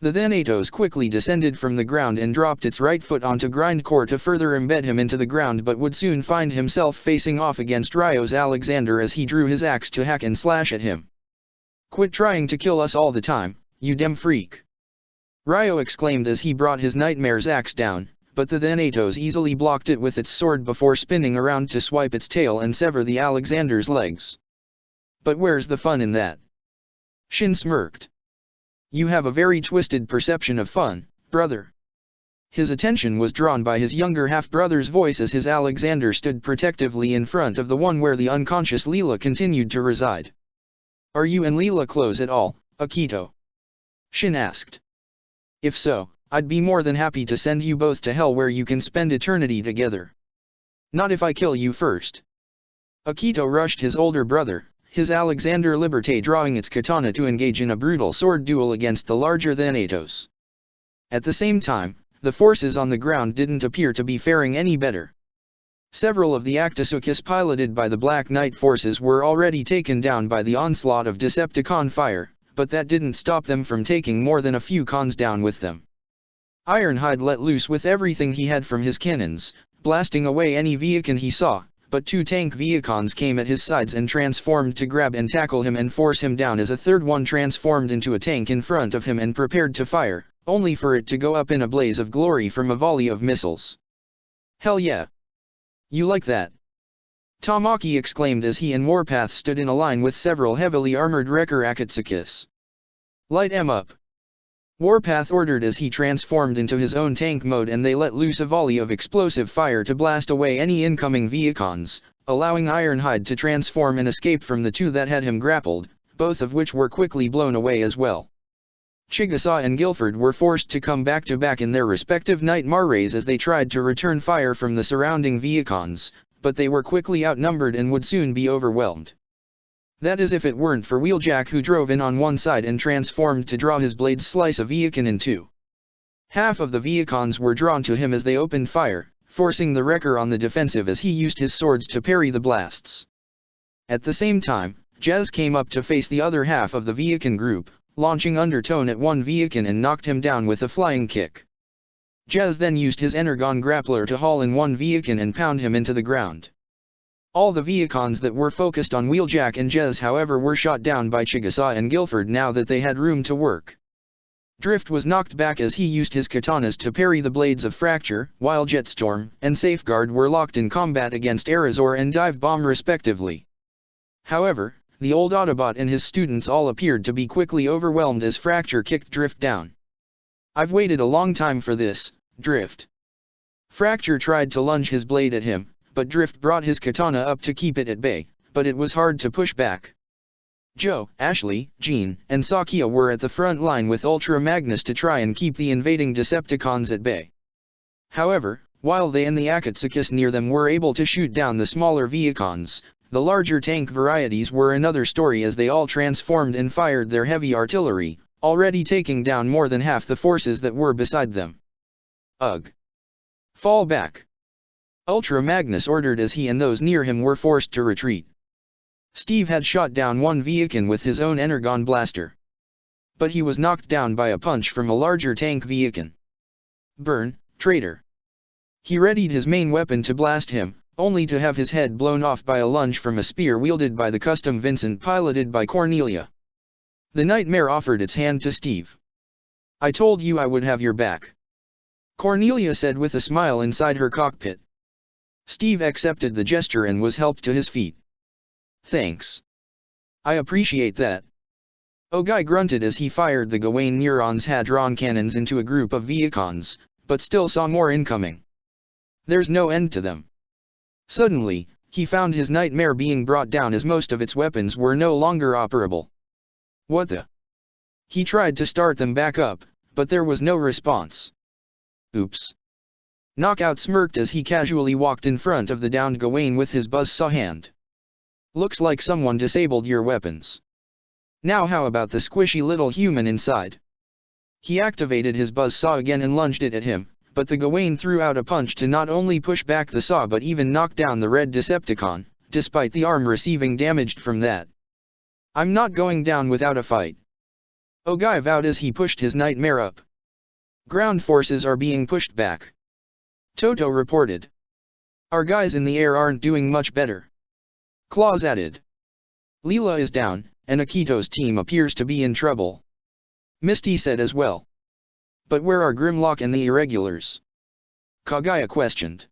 S1: The Thanatos quickly descended from the ground and dropped its right foot onto Grindcore to further embed him into the ground, but would soon find himself facing off against Ryo's Alexander as he drew his axe to hack and slash at him. Quit trying to kill us all the time, you dem freak. Ryo exclaimed as he brought his Nightmare's axe down, but the Thanatos easily blocked it with its sword before spinning around to swipe its tail and sever the Alexander's legs. But where's the fun in that? Shin smirked. You have a very twisted perception of fun, brother. His attention was drawn by his younger half-brother's voice as his Alexander stood protectively in front of the one where the unconscious Leela continued to reside. Are you and Leela close at all, Akito? Shin asked. If so, I'd be more than happy to send you both to hell where you can spend eternity together. Not if I kill you first. Akito rushed his older brother, his Alexander Liberté drawing its katana to engage in a brutal sword duel against the larger Thanatos. At the same time, the forces on the ground didn't appear to be faring any better. Several of the Actisukis piloted by the Black Knight forces were already taken down by the onslaught of Decepticon fire, but that didn't stop them from taking more than a few cons down with them. Ironhide let loose with everything he had from his cannons, blasting away any Viakin he saw, but two tank Viacons came at his sides and transformed to grab and tackle him and force him down as a third one transformed into a tank in front of him and prepared to fire, only for it to go up in a blaze of glory from a volley of missiles. Hell yeah! You like that? Tamaki exclaimed as he and Warpath stood in a line with several heavily armored Wrecker Akatsukas. Light 'em up. Warpath ordered as he transformed into his own tank mode, and they let loose a volley of explosive fire to blast away any incoming Viacons, allowing Ironhide to transform and escape from the two that had him grappled, both of which were quickly blown away as well. Chigusa and Guilford were forced to come back to back in their respective Nightmare rays as they tried to return fire from the surrounding Viacons, but they were quickly outnumbered and would soon be overwhelmed. That is if it weren't for Wheeljack, who drove in on one side and transformed to draw his blades slice a Viacon in two. Half of the Viacons were drawn to him as they opened fire, forcing the Wrecker on the defensive as he used his swords to parry the blasts. At the same time, Jez came up to face the other half of the Viacon group, launching Undertone at one Viacon and knocked him down with a flying kick. Jez then used his Energon Grappler to haul in one Viacon and pound him into the ground. All the Viacons that were focused on Wheeljack and Jez, however, were shot down by Chigusa and Guilford now that they had room to work. Drift was knocked back as he used his katanas to parry the blades of Fracture, while Jetstorm and Safeguard were locked in combat against Arizor and Dive Bomb respectively. However, the old Autobot and his students all appeared to be quickly overwhelmed as Fracture kicked Drift down. "I've waited a long time for this, Drift." Fracture tried to lunge his blade at him, but Drift brought his katana up to keep it at bay, but it was hard to push back. Joe, Ashley, Jean, and Sakia were at the front line with Ultra Magnus to try and keep the invading Decepticons at bay. However, while they and the Akatsukas near them were able to shoot down the smaller Viacons, the larger tank varieties were another story as they all transformed and fired their heavy artillery, already taking down more than half the forces that were beside them. "Ugh! Fall back!" Ultra Magnus ordered as he and those near him were forced to retreat. Steve had shot down one Viacon with his own Energon Blaster. But he was knocked down by a punch from a larger tank Viacon. "Burn, traitor!" He readied his main weapon to blast him, only to have his head blown off by a lunge from a spear wielded by the custom Vincent piloted by Cornelia. The Nightmare offered its hand to Steve. "I told you I would have your back," Cornelia said with a smile inside her cockpit. Steve accepted the gesture and was helped to his feet. "Thanks. I appreciate that." Ogai grunted as he fired the Gawain Neuron's Hadron cannons into a group of Viacons, but still saw more incoming. There's no end to them. Suddenly, he found his Nightmare being brought down as most of its weapons were no longer operable. What the? He tried to start them back up, but there was no response. Oops. Knockout smirked as he casually walked in front of the downed Gawain with his buzzsaw hand. "Looks like someone disabled your weapons. Now how about the squishy little human inside?" He activated his buzzsaw again and lunged it at him, but the Gawain threw out a punch to not only push back the saw but even knock down the red Decepticon, despite the arm receiving damage from that. "I'm not going down without a fight," Ogai vowed as he pushed his Nightmare up. "Ground forces are being pushed back," Toto reported. "Our guys in the air aren't doing much better," Claus added. "Leela is down, and Akito's team appears to be in trouble," Misty said as well. "But where are Grimlock and the Irregulars?" Kagaya questioned.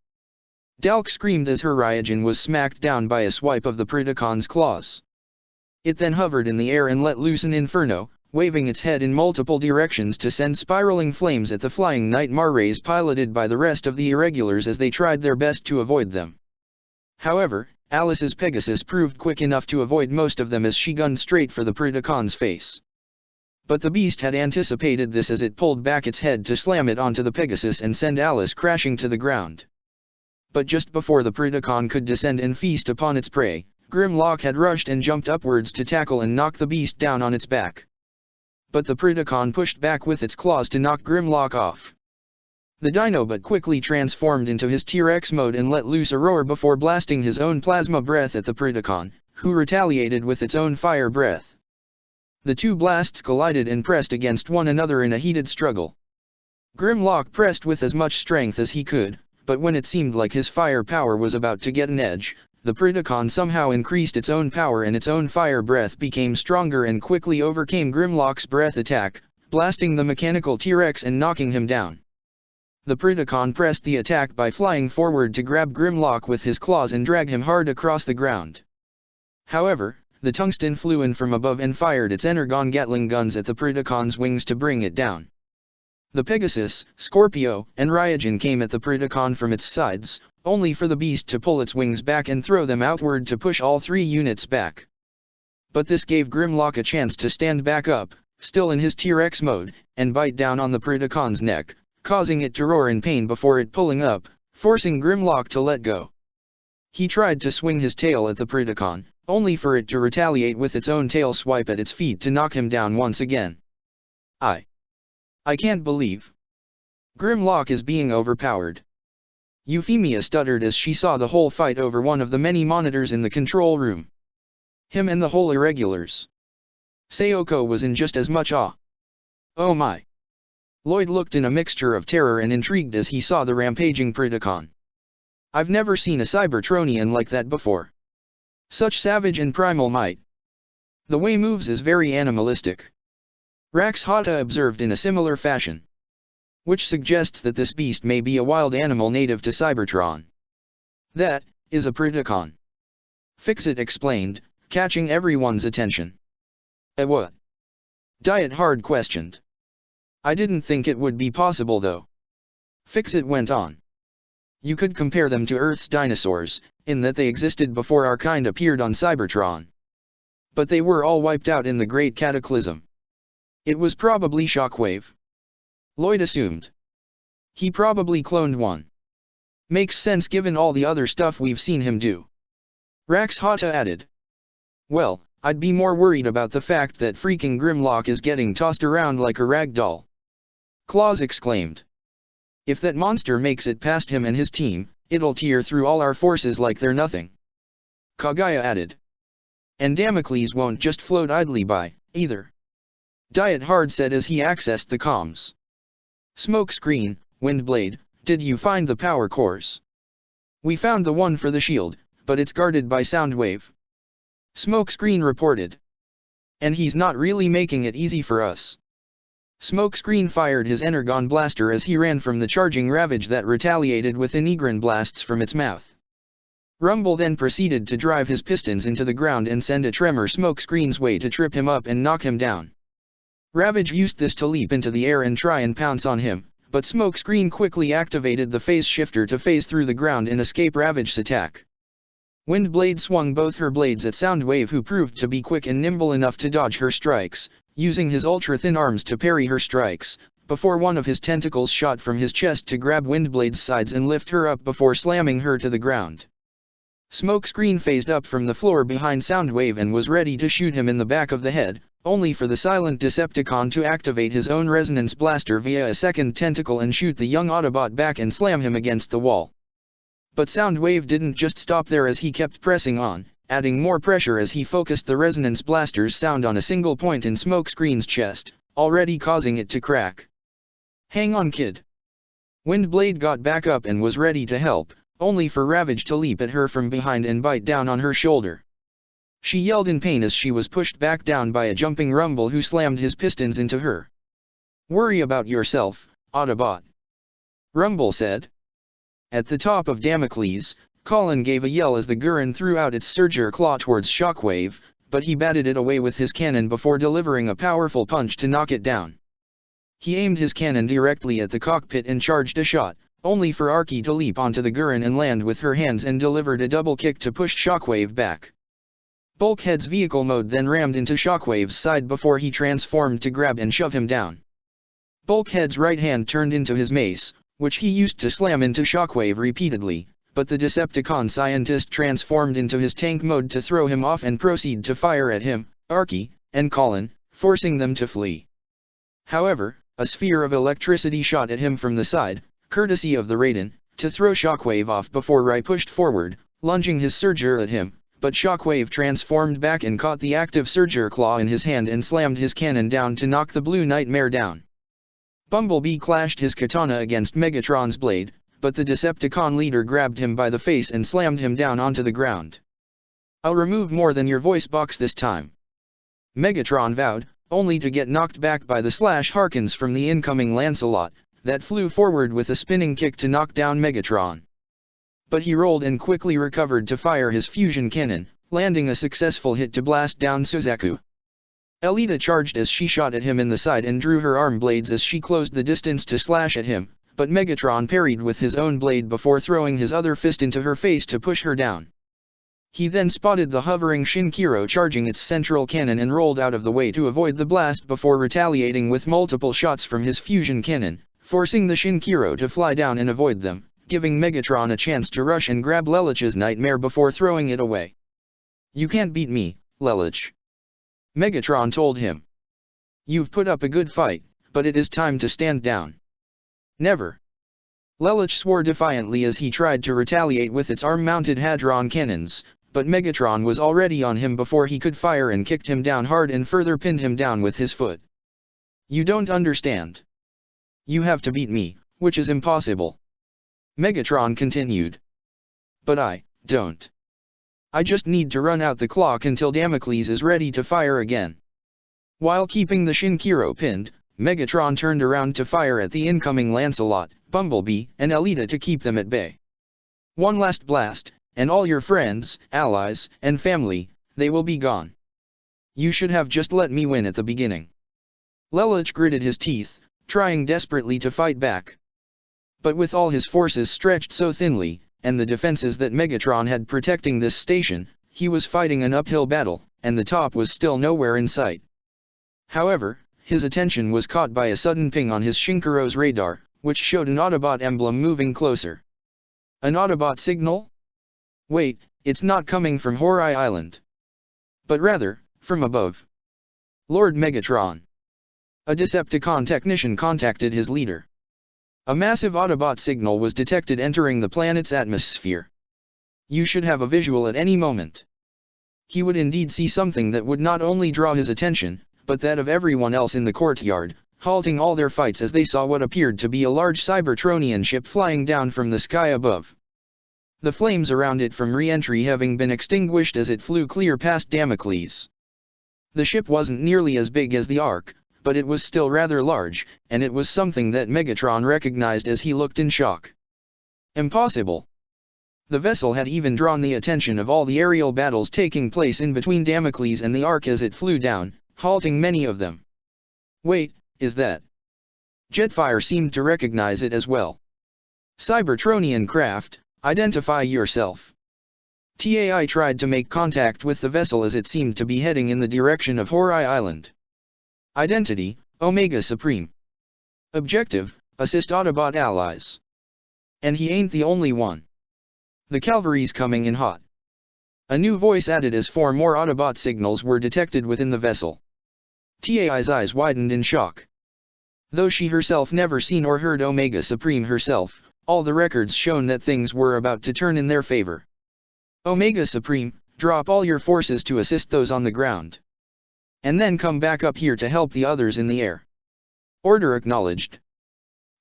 S1: Dalk screamed as her Ryujin was smacked down by a swipe of the Predacon's claws. It then hovered in the air and let loose an inferno, waving its head in multiple directions to send spiraling flames at the flying Nightmare rays piloted by the rest of the Irregulars as they tried their best to avoid them. However, Alice's Pegasus proved quick enough to avoid most of them as she gunned straight for the Predacon's face. But the beast had anticipated this as it pulled back its head to slam it onto the Pegasus and send Alice crashing to the ground. But just before the Predacon could descend and feast upon its prey, Grimlock had rushed and jumped upwards to tackle and knock the beast down on its back. But the Predacon pushed back with its claws to knock Grimlock off. The Dinobot quickly transformed into his T-Rex mode and let loose a roar before blasting his own plasma breath at the Predacon, who retaliated with its own fire breath. The two blasts collided and pressed against one another in a heated struggle. Grimlock pressed with as much strength as he could, but when it seemed like his fire power was about to get an edge, the Predacon somehow increased its own power and its own fire breath became stronger and quickly overcame Grimlock's breath attack, blasting the mechanical T-Rex and knocking him down. The Predacon pressed the attack by flying forward to grab Grimlock with his claws and drag him hard across the ground. However, the tungsten flew in from above and fired its Energon Gatling guns at the Predacon's wings to bring it down. The Pegasus, Scorpio, and Ryogen came at the Predacon from its sides, only for the beast to pull its wings back and throw them outward to push all three units back. But this gave Grimlock a chance to stand back up, still in his T-Rex mode, and bite down on the Predacon's neck, causing it to roar in pain before it pulling up, forcing Grimlock to let go. He tried to swing his tail at the Predacon, only for it to retaliate with its own tail swipe at its feet to knock him down once again. I can't believe Grimlock is being overpowered. Euphemia stuttered as she saw the whole fight over one of the many monitors in the control room. Him and the whole irregulars. Sayoko was in just as much awe. Oh my! Lloyd looked in a mixture of terror and intrigued as he saw the rampaging Predacon. I've never seen a Cybertronian like that before. Such savage and primal might. The way moves is very animalistic. Rax Hata observed in a similar fashion. Which suggests that this beast may be a wild animal native to Cybertron. That is a Predacon. Fixit explained, catching everyone's attention. What? Diet Hard questioned. I didn't think it would be possible though. Fixit went on. You could compare them to Earth's dinosaurs, in that they existed before our kind appeared on Cybertron. But they were all wiped out in the Great Cataclysm. It was probably Shockwave. Lloyd assumed. He probably cloned one. Makes sense given all the other stuff we've seen him do. Rax Hata added. Well, I'd be more worried about the fact that freaking Grimlock is getting tossed around like a rag doll. Claus exclaimed. If that monster makes it past him and his team, it'll tear through all our forces like they're nothing. Kagaya added. And Damocles won't just float idly by, either. Diet Hard said as he accessed the comms. Smokescreen, Windblade, did you find the power cores? We found the one for the shield, but it's guarded by Soundwave. Smokescreen reported. And he's not really making it easy for us. Smokescreen fired his Energon blaster as he ran from the charging Ravage that retaliated with Enegron blasts from its mouth. Rumble then proceeded to drive his pistons into the ground and send a tremor Smokescreen's way to trip him up and knock him down. Ravage used this to leap into the air and try and pounce on him, but Smokescreen quickly activated the phase shifter to phase through the ground and escape Ravage's attack. Windblade swung both her blades at Soundwave, who proved to be quick and nimble enough to dodge her strikes, using his ultra-thin arms to parry her strikes, before one of his tentacles shot from his chest to grab Windblade's sides and lift her up before slamming her to the ground. Smokescreen phased up from the floor behind Soundwave and was ready to shoot him in the back of the head, only for the silent Decepticon to activate his own resonance blaster via a second tentacle and shoot the young Autobot back and slam him against the wall. But Soundwave didn't just stop there as he kept pressing on, adding more pressure as he focused the resonance blaster's sound on a single point in Smokescreen's chest, already causing it to crack. Hang on, kid. Windblade got back up and was ready to help, only for Ravage to leap at her from behind and bite down on her shoulder. She yelled in pain as she was pushed back down by a jumping Rumble who slammed his pistons into her. Worry about yourself, Autobot. Rumble said. At the top of Damocles, Colin gave a yell as the Gurren threw out its Surger Claw towards Shockwave, but he batted it away with his cannon before delivering a powerful punch to knock it down. He aimed his cannon directly at the cockpit and charged a shot, only for Arky to leap onto the Gurren and land with her hands and delivered a double kick to push Shockwave back. Bulkhead's vehicle mode then rammed into Shockwave's side before he transformed to grab and shove him down. Bulkhead's right hand turned into his mace, which he used to slam into Shockwave repeatedly, but the Decepticon scientist transformed into his tank mode to throw him off and proceed to fire at him, Arky, and Colin, forcing them to flee. However, a sphere of electricity shot at him from the side, courtesy of the Raiden, to throw Shockwave off before Rai pushed forward, lunging his Surger at him, but Shockwave transformed back and caught the active Surger Claw in his hand and slammed his cannon down to knock the Blue Nightmare down. Bumblebee clashed his katana against Megatron's blade, but the Decepticon leader grabbed him by the face and slammed him down onto the ground. I'll remove more than your voice box this time, Megatron vowed, only to get knocked back by the Slash Harkins from the incoming Lancelot, that flew forward with a spinning kick to knock down Megatron. But he rolled and quickly recovered to fire his fusion cannon, landing a successful hit to blast down Suzaku. Elita charged as she shot at him in the side and drew her arm blades as she closed the distance to slash at him, but Megatron parried with his own blade before throwing his other fist into her face to push her down. He then spotted the hovering Shinkiro charging its central cannon and rolled out of the way to avoid the blast before retaliating with multiple shots from his fusion cannon, forcing the Shinkiro to fly down and avoid them, giving Megatron a chance to rush and grab Lelich's nightmare before throwing it away. "You can't beat me, Lelich," Megatron told him. "You've put up a good fight, but it is time to stand down." "Never." Lelich swore defiantly as he tried to retaliate with its arm-mounted Hadron cannons, but Megatron was already on him before he could fire and kicked him down hard and further pinned him down with his foot. "You don't understand. You have to beat me, which is impossible," Megatron continued. "But I don't. I just need to run out the clock until Damocles is ready to fire again." While keeping the Shinkiro pinned, Megatron turned around to fire at the incoming Lancelot, Bumblebee, and Elita to keep them at bay. "One last blast, and all your friends, allies, and family, they will be gone. You should have just let me win at the beginning." Lelich gritted his teeth, trying desperately to fight back. But with all his forces stretched so thinly, and the defenses that Megatron had protecting this station, he was fighting an uphill battle, and the top was still nowhere in sight. However, his attention was caught by a sudden ping on his Shinkiro's radar, which showed an Autobot emblem moving closer. An Autobot signal? Wait, it's not coming from Horai Island. But rather, from above. Lord Megatron. A Decepticon technician contacted his leader. A massive Autobot signal was detected entering the planet's atmosphere. You should have a visual at any moment. He would indeed see something that would not only draw his attention, but that of everyone else in the courtyard, halting all their fights as they saw what appeared to be a large Cybertronian ship flying down from the sky above. The flames around it from re-entry having been extinguished as it flew clear past Damocles. The ship wasn't nearly as big as the Ark, but it was still rather large, and it was something that Megatron recognized as he looked in shock. Impossible. The vessel had even drawn the attention of all the aerial battles taking place in between Damocles and the Ark as it flew down, halting many of them. Wait, is that? Jetfire seemed to recognize it as well. Cybertronian craft, identify yourself. TAI tried to make contact with the vessel as it seemed to be heading in the direction of Horai Island. Identity, Omega Supreme. Objective, assist Autobot allies. And he ain't the only one. The cavalry's coming in hot. A new voice added as 4 more Autobot signals were detected within the vessel. TAI's eyes widened in shock. Though she herself never seen or heard Omega Supreme herself, all the records shown that things were about to turn in their favor. Omega Supreme, drop all your forces to assist those on the ground. And then come back up here to help the others in the air. Order acknowledged.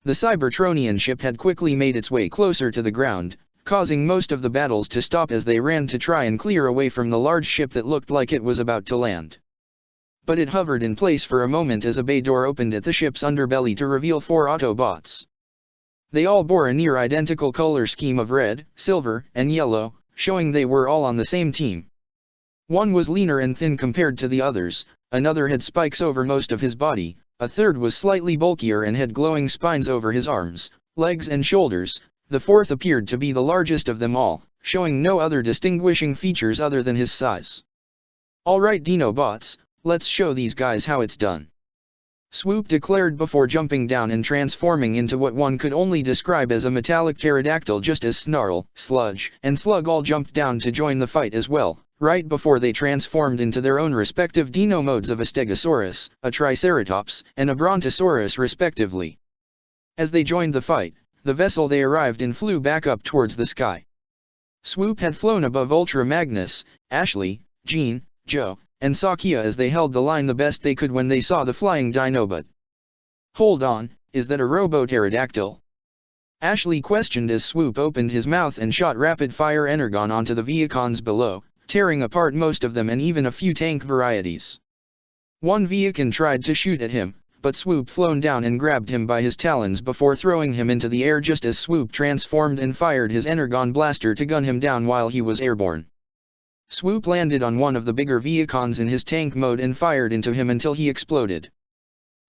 S1: The Cybertronian ship had quickly made its way closer to the ground, causing most of the battles to stop as they ran to try and clear away from the large ship that looked like it was about to land. But it hovered in place for a moment as a bay door opened at the ship's underbelly to reveal 4 Autobots. They all bore a near-identical color scheme of red, silver, and yellow, showing they were all on the same team. One was leaner and thin compared to the others, another had spikes over most of his body, a third was slightly bulkier and had glowing spines over his arms, legs and shoulders, the fourth appeared to be the largest of them all, showing no other distinguishing features other than his size. "Alright Dinobots, let's show these guys how it's done," Swoop declared before jumping down and transforming into what one could only describe as a metallic pterodactyl just as Snarl, Sludge, and Slug all jumped down to join the fight as well, right before they transformed into their own respective dino modes of a Stegosaurus, a Triceratops, and a Brontosaurus respectively. As they joined the fight, the vessel they arrived in flew back up towards the sky. Swoop had flown above Ultra Magnus, Ashley, Jean, Joe, and Sakia as they held the line the best they could when they saw the flying Dinobot. "Hold on, is that a Robo-Pterodactyl?" Ashley questioned as Swoop opened his mouth and shot rapid-fire energon onto the Viacons below, tearing apart most of them and even a few tank varieties. One Viacon tried to shoot at him, but Swoop flown down and grabbed him by his talons before throwing him into the air just as Swoop transformed and fired his Energon blaster to gun him down while he was airborne. Swoop landed on one of the bigger Viacons in his tank mode and fired into him until he exploded.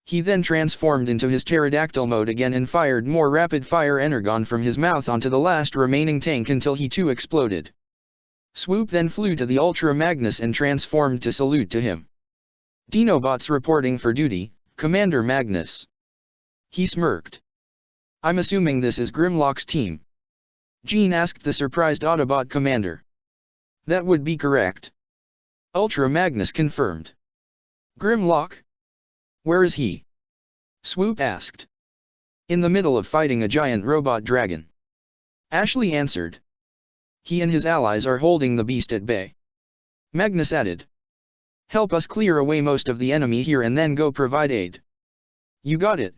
S1: He then transformed into his pterodactyl mode again and fired more rapid-fire Energon from his mouth onto the last remaining tank until he too exploded. Swoop then flew to the Ultra Magnus and transformed to salute to him. Dinobots reporting for duty, Commander Magnus. He smirked. I'm assuming this is Grimlock's team. Jean asked the surprised Autobot commander. That would be correct. Ultra Magnus confirmed. Grimlock? Where is he? Swoop asked. In the middle of fighting a giant robot dragon. Ashley answered. He and his allies are holding the beast at bay. Magnus added. Help us clear away most of the enemy here and then go provide aid. You got it.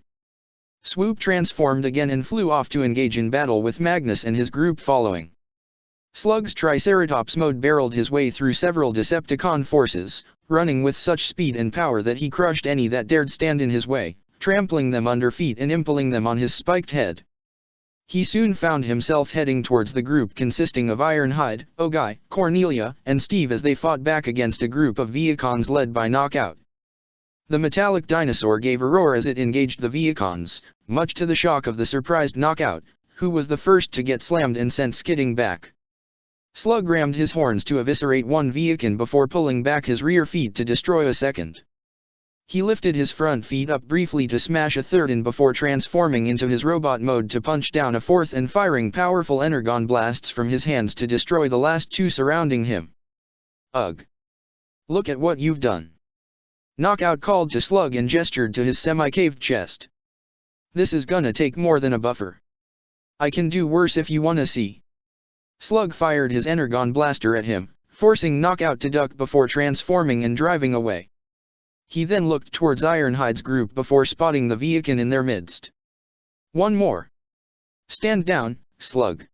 S1: Swoop transformed again and flew off to engage in battle with Magnus and his group following. Slug's Triceratops mode barreled his way through several Decepticon forces, running with such speed and power that he crushed any that dared stand in his way, trampling them under feet and impaling them on his spiked head. He soon found himself heading towards the group consisting of Ironhide, Ogai, Cornelia, and Steve as they fought back against a group of Viacons led by Knockout. The metallic dinosaur gave a roar as it engaged the Viacons, much to the shock of the surprised Knockout, who was the first to get slammed and sent skidding back. Slug rammed his horns to eviscerate one Viacon before pulling back his rear feet to destroy a second. He lifted his front feet up briefly to smash a third and before transforming into his robot mode to punch down a fourth and firing powerful Energon blasts from his hands to destroy the last two surrounding him. Ugh! Look at what you've done! Knockout called to Slug and gestured to his semi-caved chest. This is gonna take more than a buffer. I can do worse if you wanna see. Slug fired his Energon blaster at him, forcing Knockout to duck before transforming and driving away. He then looked towards Ironhide's group before spotting the Viacon in their midst. One more. Stand down, Slug.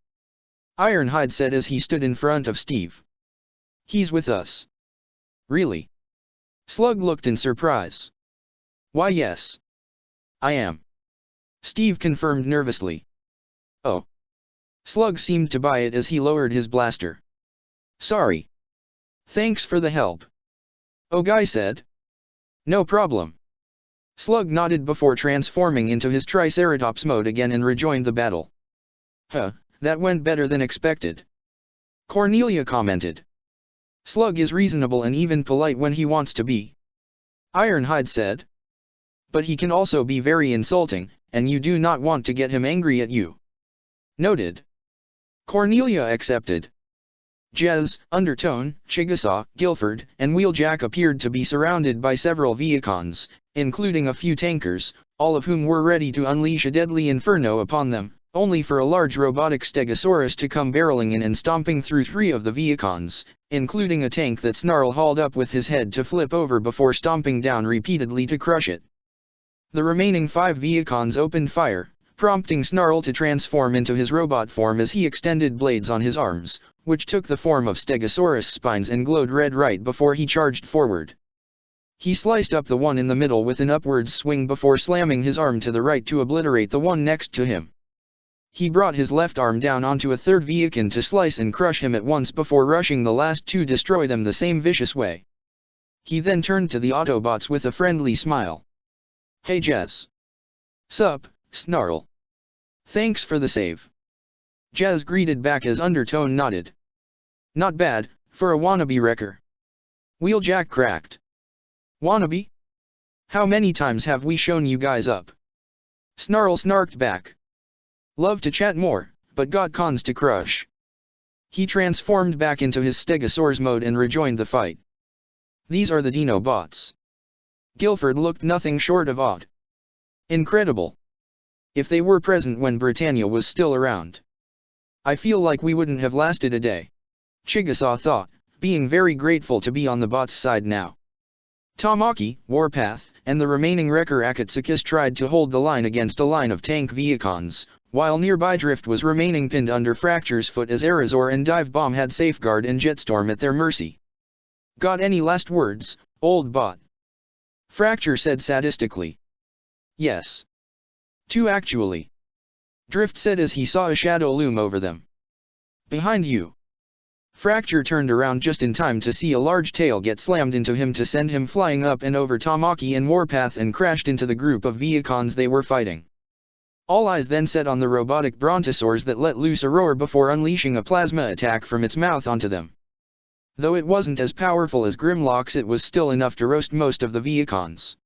S1: Ironhide said as he stood in front of Steve. He's with us. Really? Slug looked in surprise. Why yes. I am. Steve confirmed nervously. Oh. Slug seemed to buy it as he lowered his blaster. Sorry. Thanks for the help. Ogai said. No problem. Slug nodded before transforming into his Triceratops mode again and rejoined the battle. Huh, that went better than expected. Cornelia commented. Slug is reasonable and even polite when he wants to be. Ironhide said. But he can also be very insulting, and you do not want to get him angry at you. Noted. Cornelia accepted. Jez, Undertone, Chickasaw, Guilford, and Wheeljack appeared to be surrounded by several Viacons, including a few tankers, all of whom were ready to unleash a deadly inferno upon them, only for a large robotic Stegosaurus to come barreling in and stomping through three of the Viacons, including a tank that Snarl hauled up with his head to flip over before stomping down repeatedly to crush it. The remaining 5 Viacons opened fire, prompting Snarl to transform into his robot form as he extended blades on his arms, which took the form of Stegosaurus spines and glowed red right before he charged forward. He sliced up the one in the middle with an upwards swing before slamming his arm to the right to obliterate the one next to him. He brought his left arm down onto a third Viacon to slice and crush him at once before rushing the last two to destroy them the same vicious way. He then turned to the Autobots with a friendly smile. Hey Jez. Sup, Snarl. Thanks for the save. Jez greeted back as Undertone nodded. Not bad, for a wannabe wrecker. Wheeljack cracked. Wannabe? How many times have we shown you guys up? Snarl snarked back. Love to chat more, but got cons to crush. He transformed back into his Stegosaurus mode and rejoined the fight. These are the Dinobots. Guilford looked nothing short of awed. Incredible. If they were present when Britannia was still around. I feel like we wouldn't have lasted a day. Chickasaw thought, being very grateful to be on the bots' side now. Tamaki, Warpath, and the remaining Wrecker Akatsuki tried to hold the line against a line of tank Viacons, while nearby Drift was remaining pinned under Fracture's foot as Arizor and Dive Bomb had Safeguard and Jetstorm at their mercy. Got any last words, old bot? Fracture said sadistically. Yes. Two actually. Drift said as he saw a shadow loom over them. Behind you. Fracture turned around just in time to see a large tail get slammed into him to send him flying up and over Tamaki and Warpath and crashed into the group of Viacons they were fighting. All eyes then set on the robotic brontosaurs that let loose a roar before unleashing a plasma attack from its mouth onto them. Though it wasn't as powerful as Grimlock's, it was still enough to roast most of the Viacons.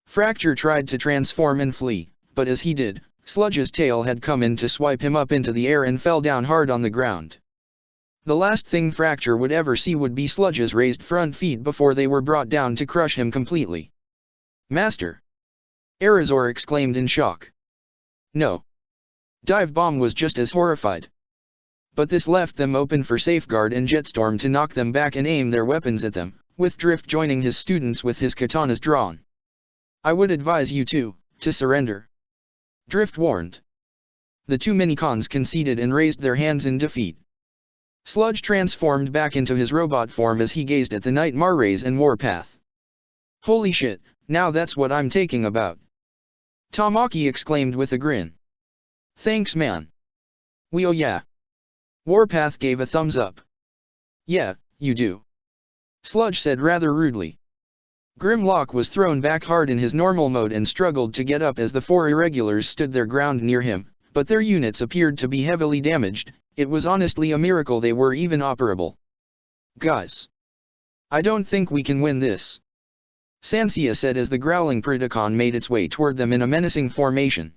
S1: Fracture tried to transform and flee, but as he did, Sludge's tail had come in to swipe him up into the air and fell down hard on the ground. The last thing Fracture would ever see would be Sludge's raised front feet before they were brought down to crush him completely. "Master!" Arizor exclaimed in shock. No. Dive Bomb was just as horrified. But this left them open for Safeguard and Jetstorm to knock them back and aim their weapons at them, with Drift joining his students with his katanas drawn. "I would advise you to surrender," Drift warned. The two Minicons conceded and raised their hands in defeat. Sludge transformed back into his robot form as he gazed at the Nightmare Rays and Warpath. "Holy shit, now that's what I'm taking about," Tamaki exclaimed with a grin. "Thanks man." "We oh yeah." Warpath gave a thumbs up. "Yeah, you do," Sludge said rather rudely. Grimlock was thrown back hard in his normal mode and struggled to get up as the four irregulars stood their ground near him, but their units appeared to be heavily damaged. It was honestly a miracle they were even operable. "Guys, I don't think we can win this," Sansia said as the growling Predacon made its way toward them in a menacing formation.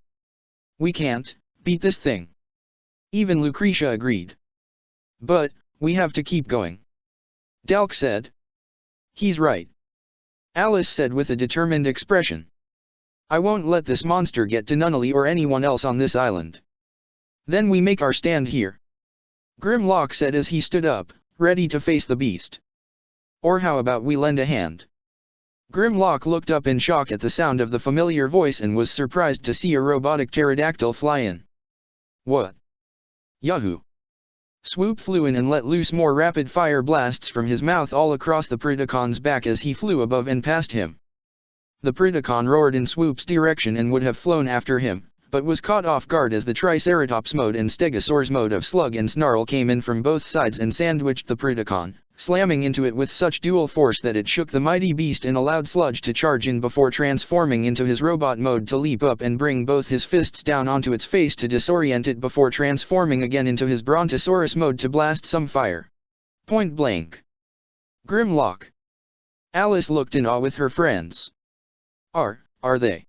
S1: "We can't beat this thing." Even Lucretia agreed. "But we have to keep going," Delk said. "He's right," Alice said with a determined expression. "I won't let this monster get to Nunnally or anyone else on this island." "Then we make our stand here," Grimlock said as he stood up, ready to face the beast. "Or how about we lend a hand?" Grimlock looked up in shock at the sound of the familiar voice and was surprised to see a robotic pterodactyl fly in. "What? Yahoo!" Swoop flew in and let loose more rapid-fire blasts from his mouth all across the Predacon's back as he flew above and past him. The Predacon roared in Swoop's direction and would have flown after him, but was caught off guard as the Triceratops mode and Stegosaurus mode of Slug and Snarl came in from both sides and sandwiched the Predacon, slamming into it with such dual force that it shook the mighty beast and allowed Sludge to charge in before transforming into his robot mode to leap up and bring both his fists down onto its face to disorient it before transforming again into his Brontosaurus mode to blast some fire. Point blank. Grimlock. Alice looked in awe with her friends. Are they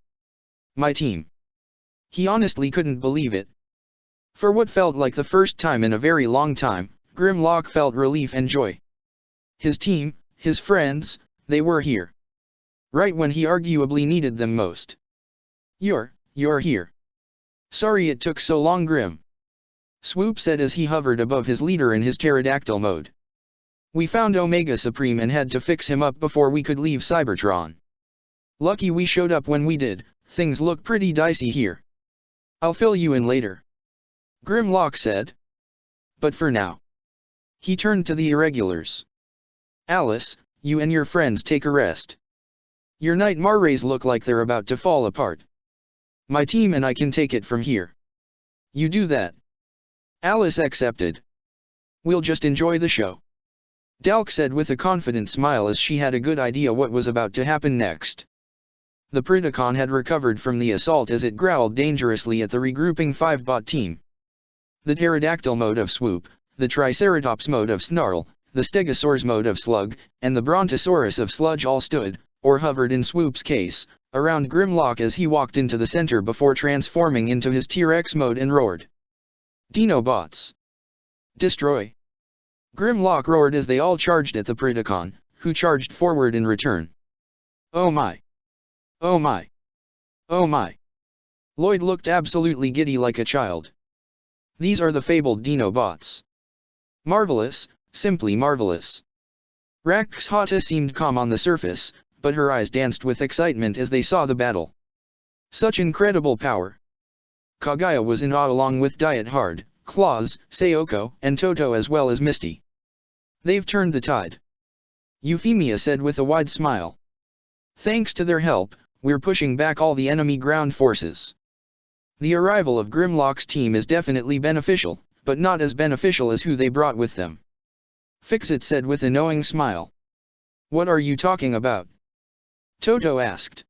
S1: my team?" He honestly couldn't believe it. For what felt like the first time in a very long time, Grimlock felt relief and joy. His team, his friends, they were here. Right when he arguably needed them most. You're here. Sorry it took so long, Grim," Swoop said as he hovered above his leader in his pterodactyl mode. "We found Omega Supreme and had to fix him up before we could leave Cybertron. Lucky we showed up when we did. Things look pretty dicey here. I'll fill you in later," Grimlock said. "But for now." He turned to the irregulars. "Alice, you and your friends take a rest. Your Nightmare Rays look like they're about to fall apart. My team and I can take it from here. You do that." Alice accepted. "We'll just enjoy the show," Delk said with a confident smile as she had a good idea what was about to happen next. The Predacon had recovered from the assault as it growled dangerously at the regrouping 5-bot team. The pterodactyl mode of Swoop, the Triceratops mode of Snarl, the Stegosaurus mode of Slug, and the Brontosaurus of Sludge all stood, or hovered in Swoop's case, around Grimlock as he walked into the center before transforming into his T-Rex mode and roared. "Dinobots! Destroy!" Grimlock roared as they all charged at the Predacon, who charged forward in return. "Oh my! Oh my! Oh my!" Lloyd looked absolutely giddy like a child. "These are the fabled Dinobots. Marvelous, simply marvelous." Rakshata seemed calm on the surface, but her eyes danced with excitement as they saw the battle. Such incredible power. Kaguya was in awe along with Diet Hard, Claus, Sayoko, and Toto as well as Misty. "They've turned the tide," Euphemia said with a wide smile. "Thanks to their help, we're pushing back all the enemy ground forces. The arrival of Grimlock's team is definitely beneficial, but not as beneficial as who they brought with them. Fix-It said with a knowing smile. What are you talking about? Toto asked.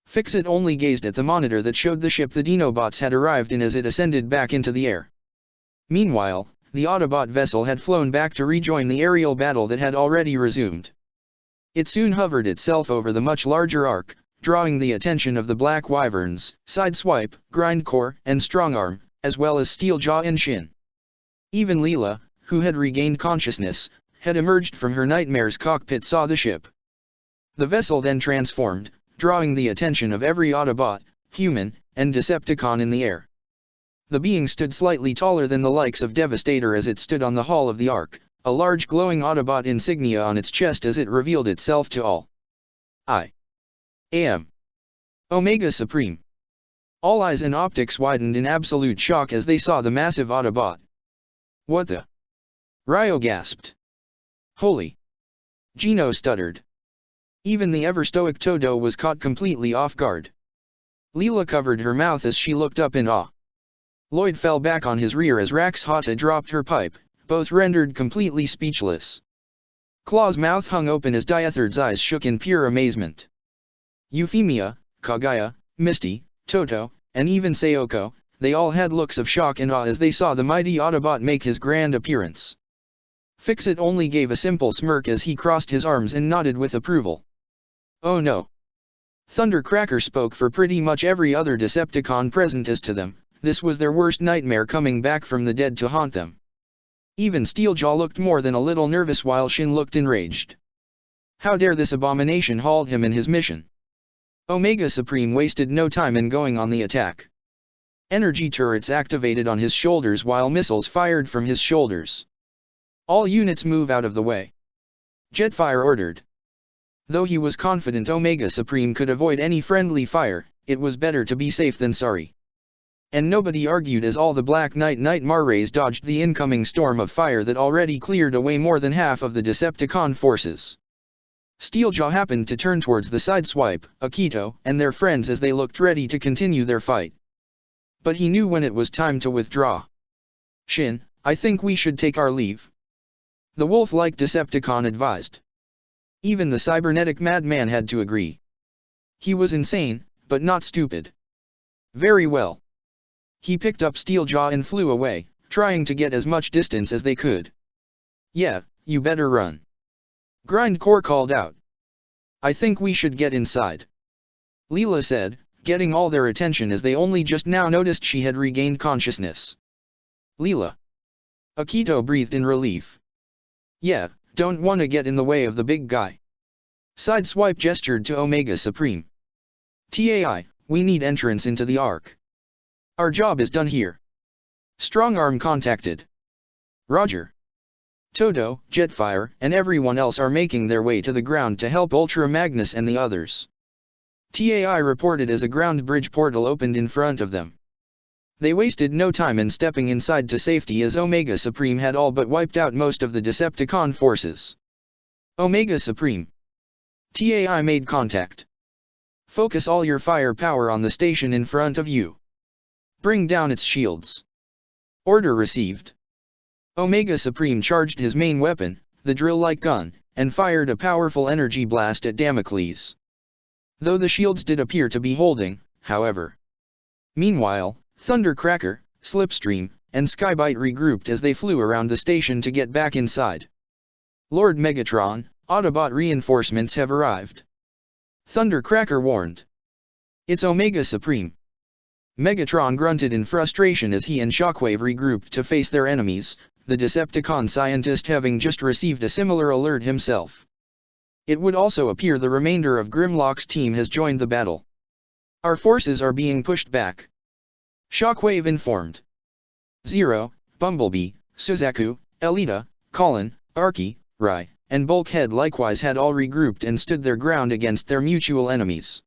S1: Fix-It only gazed at the monitor that showed the ship the Dinobots had arrived in as it ascended back into the air. Meanwhile, the Autobot vessel had flown back to rejoin the aerial battle that had already resumed. It soon hovered itself over the much larger arc, drawing the attention of the Black Wyverns, Sideswipe, Grindcore, and Strongarm, as well as Steeljaw and Shin. Even Leela, who had regained consciousness, had emerged from her nightmare's cockpit saw the ship. The vessel then transformed, drawing the attention of every Autobot, human, and Decepticon in the air. The being stood slightly taller than the likes of Devastator as it stood on the hull of the Ark, a large glowing Autobot insignia on its chest as it revealed itself to all. I am Omega Supreme. All eyes and optics widened in absolute shock as they saw the massive Autobot. What the? Ryo gasped. Holy! Gino stuttered. Even the ever-stoic Toto was caught completely off guard. Leela covered her mouth as she looked up in awe. Lloyd fell back on his rear as Rax Hata dropped her pipe, both rendered completely speechless. Claw's mouth hung open as Diethard's eyes shook in pure amazement. Euphemia, Kagaya, Misty, Toto, and even Sayoko, they all had looks of shock and awe as they saw the mighty Autobot make his grand appearance. Fix-It only gave a simple smirk as he crossed his arms and nodded with approval. Oh no! Thundercracker spoke for pretty much every other Decepticon present as to them, this was their worst nightmare coming back from the dead to haunt them. Even Steeljaw looked more than a little nervous while Shin looked enraged. How dare this abomination halt him in his mission? Omega Supreme wasted no time in going on the attack. Energy turrets activated on his shoulders while missiles fired from his shoulders. All units move out of the way. Jetfire ordered. Though he was confident Omega Supreme could avoid any friendly fire, it was better to be safe than sorry. And nobody argued as all the Black Knight Nightmare Rays dodged the incoming storm of fire that already cleared away more than half of the Decepticon forces. Steeljaw happened to turn towards the Sideswipe, Akito, and their friends as they looked ready to continue their fight. But he knew when it was time to withdraw. Shin, I think we should take our leave. The wolf-like Decepticon advised. Even the cybernetic madman had to agree. He was insane, but not stupid. Very well. He picked up Steeljaw and flew away, trying to get as much distance as they could. Yeah, you better run. Grindcore called out. I think we should get inside. Leela said, getting all their attention as they only just now noticed she had regained consciousness. Leela. Akito breathed in relief. Yeah, don't want to get in the way of the big guy. Sideswipe gestured to Omega Supreme. Tai, we need entrance into the Ark. Our job is done here. Strongarm contacted. Roger. Toto, Jetfire, and everyone else are making their way to the ground to help Ultra Magnus and the others. Tai reported as a ground bridge portal opened in front of them. They wasted no time in stepping inside to safety as Omega Supreme had all but wiped out most of the Decepticon forces. Omega Supreme. Tai made contact. Focus all your firepower on the station in front of you. Bring down its shields. Order received. Omega Supreme charged his main weapon, the drill-like gun, and fired a powerful energy blast at Damocles. Though the shields did appear to be holding, however. Meanwhile, Thundercracker, Slipstream, and Skybite regrouped as they flew around the station to get back inside. Lord Megatron, Autobot reinforcements have arrived. Thundercracker warned. It's Omega Supreme. Megatron grunted in frustration as he and Shockwave regrouped to face their enemies, the Decepticon scientist having just received a similar alert himself. It would also appear the remainder of Grimlock's team has joined the battle. Our forces are being pushed back. Shockwave informed. Zero, Bumblebee, Suzaku, Elita, Colin, Arky, Rai, and Bulkhead likewise had all regrouped and stood their ground against their mutual enemies.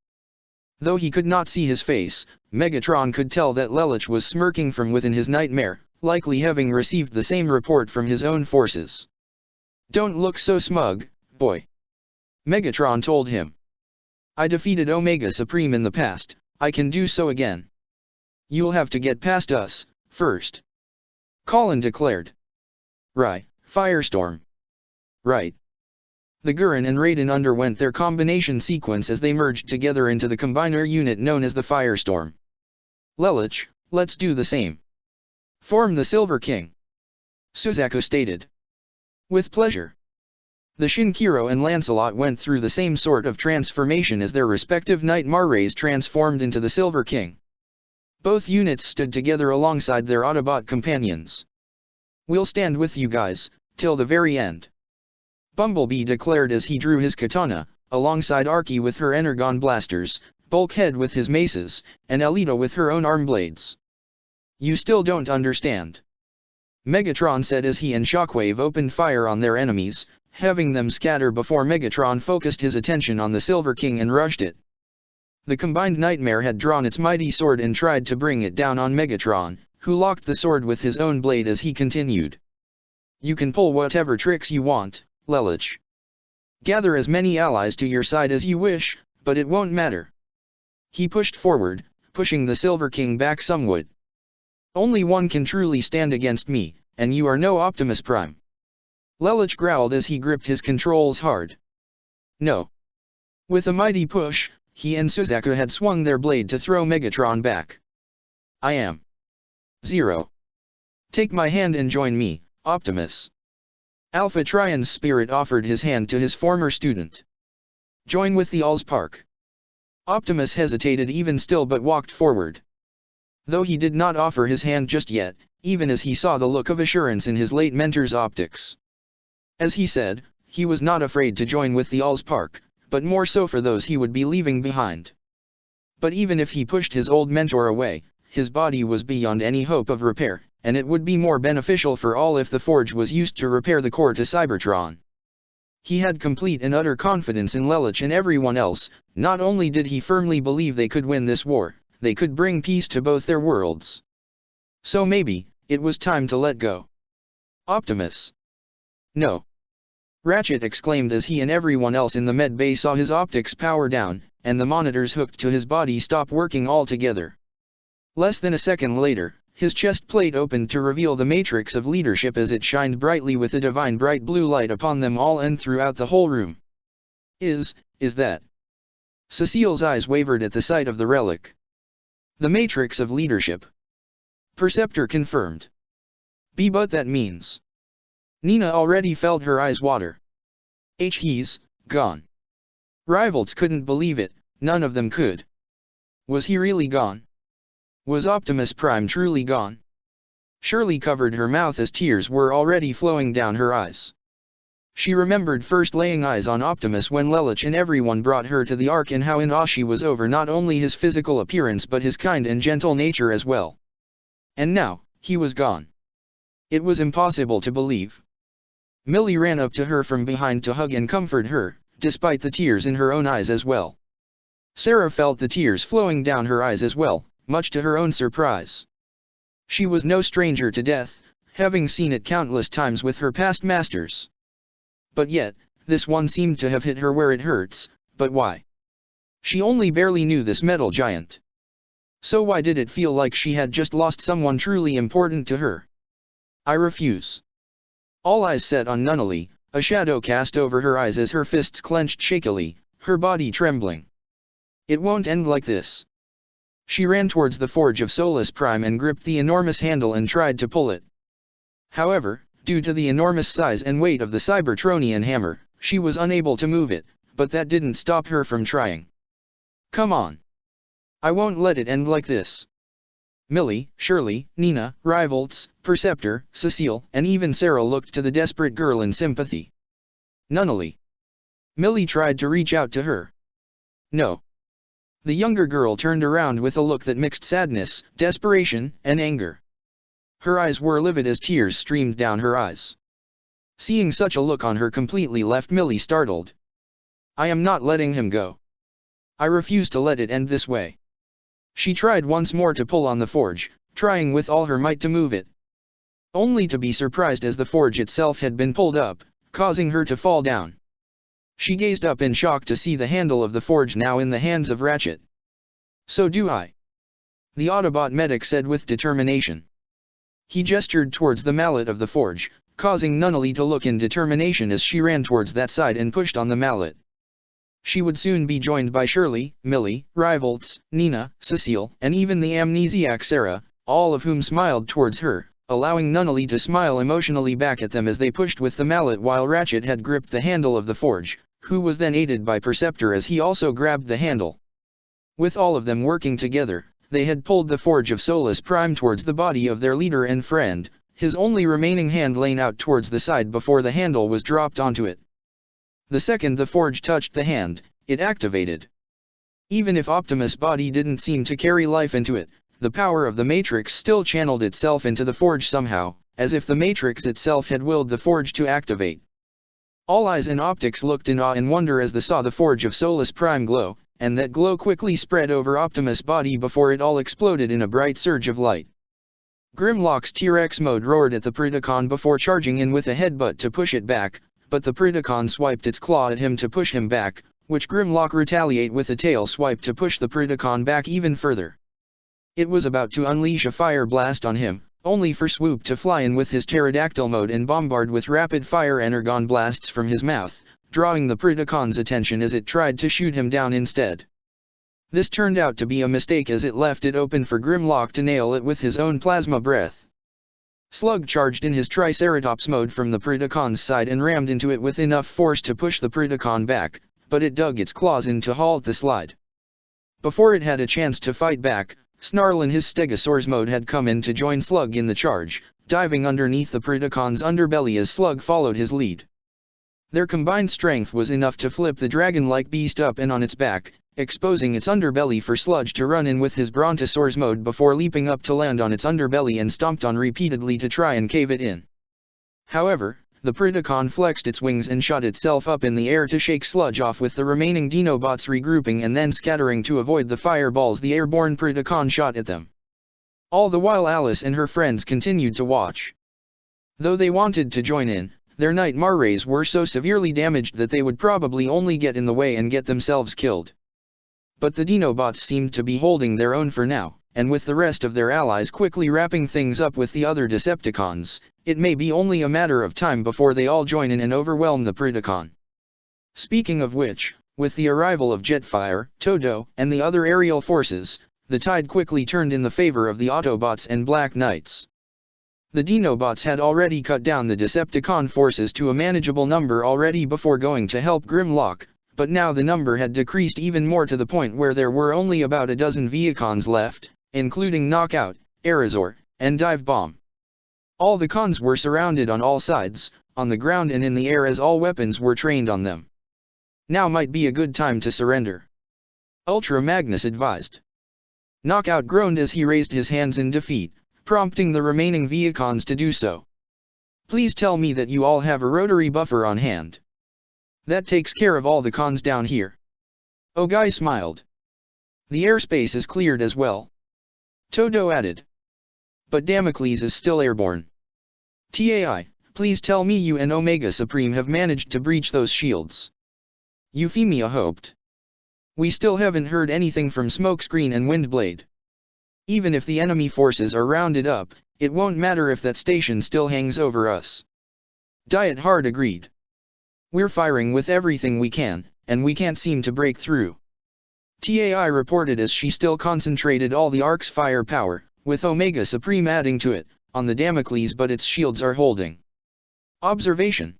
S1: Though he could not see his face, Megatron could tell that Lelich was smirking from within his nightmare, likely having received the same report from his own forces. Don't look so smug, boy. Megatron told him. I defeated Omega Supreme in the past, I can do so again. You'll have to get past us, first. Colin declared. Right, Firestorm. Right. The Gurren and Raiden underwent their combination sequence as they merged together into the combiner unit known as the Firestorm. Lelouch, let's do the same. Form the Silver King. Suzaku stated. With pleasure. The Shinkiro and Lancelot went through the same sort of transformation as their respective Knight Marrays transformed into the Silver King. Both units stood together alongside their Autobot companions. We'll stand with you guys, till the very end. Bumblebee declared as he drew his katana, alongside Arky with her Energon blasters, Bulkhead with his maces, and Alita with her own arm blades. You still don't understand. Megatron said as he and Shockwave opened fire on their enemies, having them scatter before Megatron focused his attention on the Silver King and rushed it. The combined Nightmare had drawn its mighty sword and tried to bring it down on Megatron, who locked the sword with his own blade as he continued. You can pull whatever tricks you want, Lelouch. Gather as many allies to your side as you wish, but it won't matter. He pushed forward, pushing the Silver King back somewhat. Only one can truly stand against me, and you are no Optimus Prime. Lelouch growled as he gripped his controls hard. No. With a mighty push, he and Suzaku had swung their blade to throw Megatron back. I am Zero. Take my hand and join me, Optimus. Alpha Trion's spirit offered his hand to his former student. Join with the Allspark. Optimus hesitated even still but walked forward. Though he did not offer his hand just yet, even as he saw the look of assurance in his late mentor's optics. As he said, he was not afraid to join with the Allspark, but more so for those he would be leaving behind. But even if he pushed his old mentor away, his body was beyond any hope of repair, and it would be more beneficial for all if the Forge was used to repair the core to Cybertron. He had complete and utter confidence in Lelouch and everyone else. Not only did he firmly believe they could win this war, they could bring peace to both their worlds. So maybe, it was time to let go. Optimus. No. Ratchet exclaimed as he and everyone else in the med bay saw his optics power down, and the monitors hooked to his body stop working altogether. Less than a second later, his chest plate opened to reveal the matrix of leadership as it shined brightly with a divine bright blue light upon them all and throughout the whole room. Is that? Cecile's eyes wavered at the sight of the relic. The matrix of leadership. Perceptor confirmed. But that means. Nina already felt her eyes water. He's gone. Rivals couldn't believe it, none of them could. Was he really gone? Was Optimus Prime truly gone? Shirley covered her mouth as tears were already flowing down her eyes. She remembered first laying eyes on Optimus when Lelouch and everyone brought her to the Ark and how in awe she was over not only his physical appearance but his kind and gentle nature as well. And now, he was gone. It was impossible to believe. Millie ran up to her from behind to hug and comfort her, despite the tears in her own eyes as well. Sarah felt the tears flowing down her eyes as well, much to her own surprise. She was no stranger to death, having seen it countless times with her past masters. But yet, this one seemed to have hit her where it hurts, but why? She only barely knew this metal giant. So why did it feel like she had just lost someone truly important to her? I refuse. All eyes set on Nunnally, a shadow cast over her eyes as her fists clenched shakily, her body trembling. It won't end like this. She ran towards the Forge of Solus Prime and gripped the enormous handle and tried to pull it. However, due to the enormous size and weight of the Cybertronian hammer, she was unable to move it, but that didn't stop her from trying. Come on. I won't let it end like this. Millie, Shirley, Nina, Rivals, Perceptor, Cecile, and even Sarah looked to the desperate girl in sympathy. Nunnally. Millie tried to reach out to her. No. The younger girl turned around with a look that mixed sadness, desperation, and anger. Her eyes were livid as tears streamed down her eyes. Seeing such a look on her completely left Millie startled. I am not letting him go. I refuse to let it end this way. She tried once more to pull on the forge, trying with all her might to move it. Only to be surprised as the forge itself had been pulled up, causing her to fall down. She gazed up in shock to see the handle of the forge now in the hands of Ratchet. "So do I," the Autobot medic said with determination. He gestured towards the mallet of the forge, causing Nunnally to look in determination as she ran towards that side and pushed on the mallet. She would soon be joined by Shirley, Millie, Rivolts, Nina, Cecile, and even the amnesiac Sarah, all of whom smiled towards her, allowing Nunnally to smile emotionally back at them as they pushed with the mallet while Ratchet had gripped the handle of the forge, who was then aided by Perceptor as he also grabbed the handle. With all of them working together, they had pulled the Forge of Solus Prime towards the body of their leader and friend, his only remaining hand laying out towards the side before the handle was dropped onto it. The second the forge touched the hand, it activated. Even if Optimus' body didn't seem to carry life into it, the power of the Matrix still channeled itself into the forge somehow, as if the Matrix itself had willed the forge to activate. All eyes and optics looked in awe and wonder as they saw the Forge of Solus Prime glow, and that glow quickly spread over Optimus' body before it all exploded in a bright surge of light. Grimlock's T-Rex mode roared at the Predacon before charging in with a headbutt to push it back, but the Predacon swiped its claw at him to push him back, which Grimlock retaliated with a tail swipe to push the Predacon back even further. It was about to unleash a fire blast on him, only for Swoop to fly in with his pterodactyl mode and bombard with rapid-fire energon blasts from his mouth, drawing the Predacon's attention as it tried to shoot him down instead. This turned out to be a mistake as it left it open for Grimlock to nail it with his own plasma breath. Slug charged in his Triceratops mode from the Predacon's side and rammed into it with enough force to push the Predacon back, but it dug its claws in to halt the slide. Before it had a chance to fight back, Snarl in his Stegosaurus mode had come in to join Slug in the charge, diving underneath the Predacon's underbelly as Slug followed his lead. Their combined strength was enough to flip the dragon-like beast up and on its back, exposing its underbelly for Sludge to run in with his Brontosaurus mode before leaping up to land on its underbelly and stomped on repeatedly to try and cave it in. However, the Predacon flexed its wings and shot itself up in the air to shake Sludge off with the remaining Dinobots regrouping and then scattering to avoid the fireballs the airborne Predacon shot at them. All the while Alice and her friends continued to watch. Though they wanted to join in, their Nightmare rays were so severely damaged that they would probably only get in the way and get themselves killed. But the Dinobots seemed to be holding their own for now, and with the rest of their allies quickly wrapping things up with the other Decepticons, it may be only a matter of time before they all join in and overwhelm the Predacon. Speaking of which, with the arrival of Jetfire, Todo, and the other aerial forces, the tide quickly turned in the favor of the Autobots and Black Knights. The Dinobots had already cut down the Decepticon forces to a manageable number already before going to help Grimlock, but now the number had decreased even more to the point where there were only about a dozen Vehicons left, including Knockout, Aerozor, and Dive Bomb. All the cons were surrounded on all sides, on the ground and in the air as all weapons were trained on them. Now might be a good time to surrender, Ultra Magnus advised. Knockout groaned as he raised his hands in defeat, prompting the remaining Vehicons to do so. Please tell me that you all have a rotary buffer on hand. That takes care of all the cons down here. Ogai smiled. The airspace is cleared as well, Todo added. But Damocles is still airborne. Tai, please tell me you and Omega Supreme have managed to breach those shields. Euphemia hoped. We still haven't heard anything from Smokescreen and Windblade. Even if the enemy forces are rounded up, it won't matter if that station still hangs over us. Diet Hard agreed. We're firing with everything we can, and we can't seem to break through. Tai reported as she still concentrated all the Ark's firepower, with Omega Supreme adding to it, on the Damocles but its shields are holding. Observation.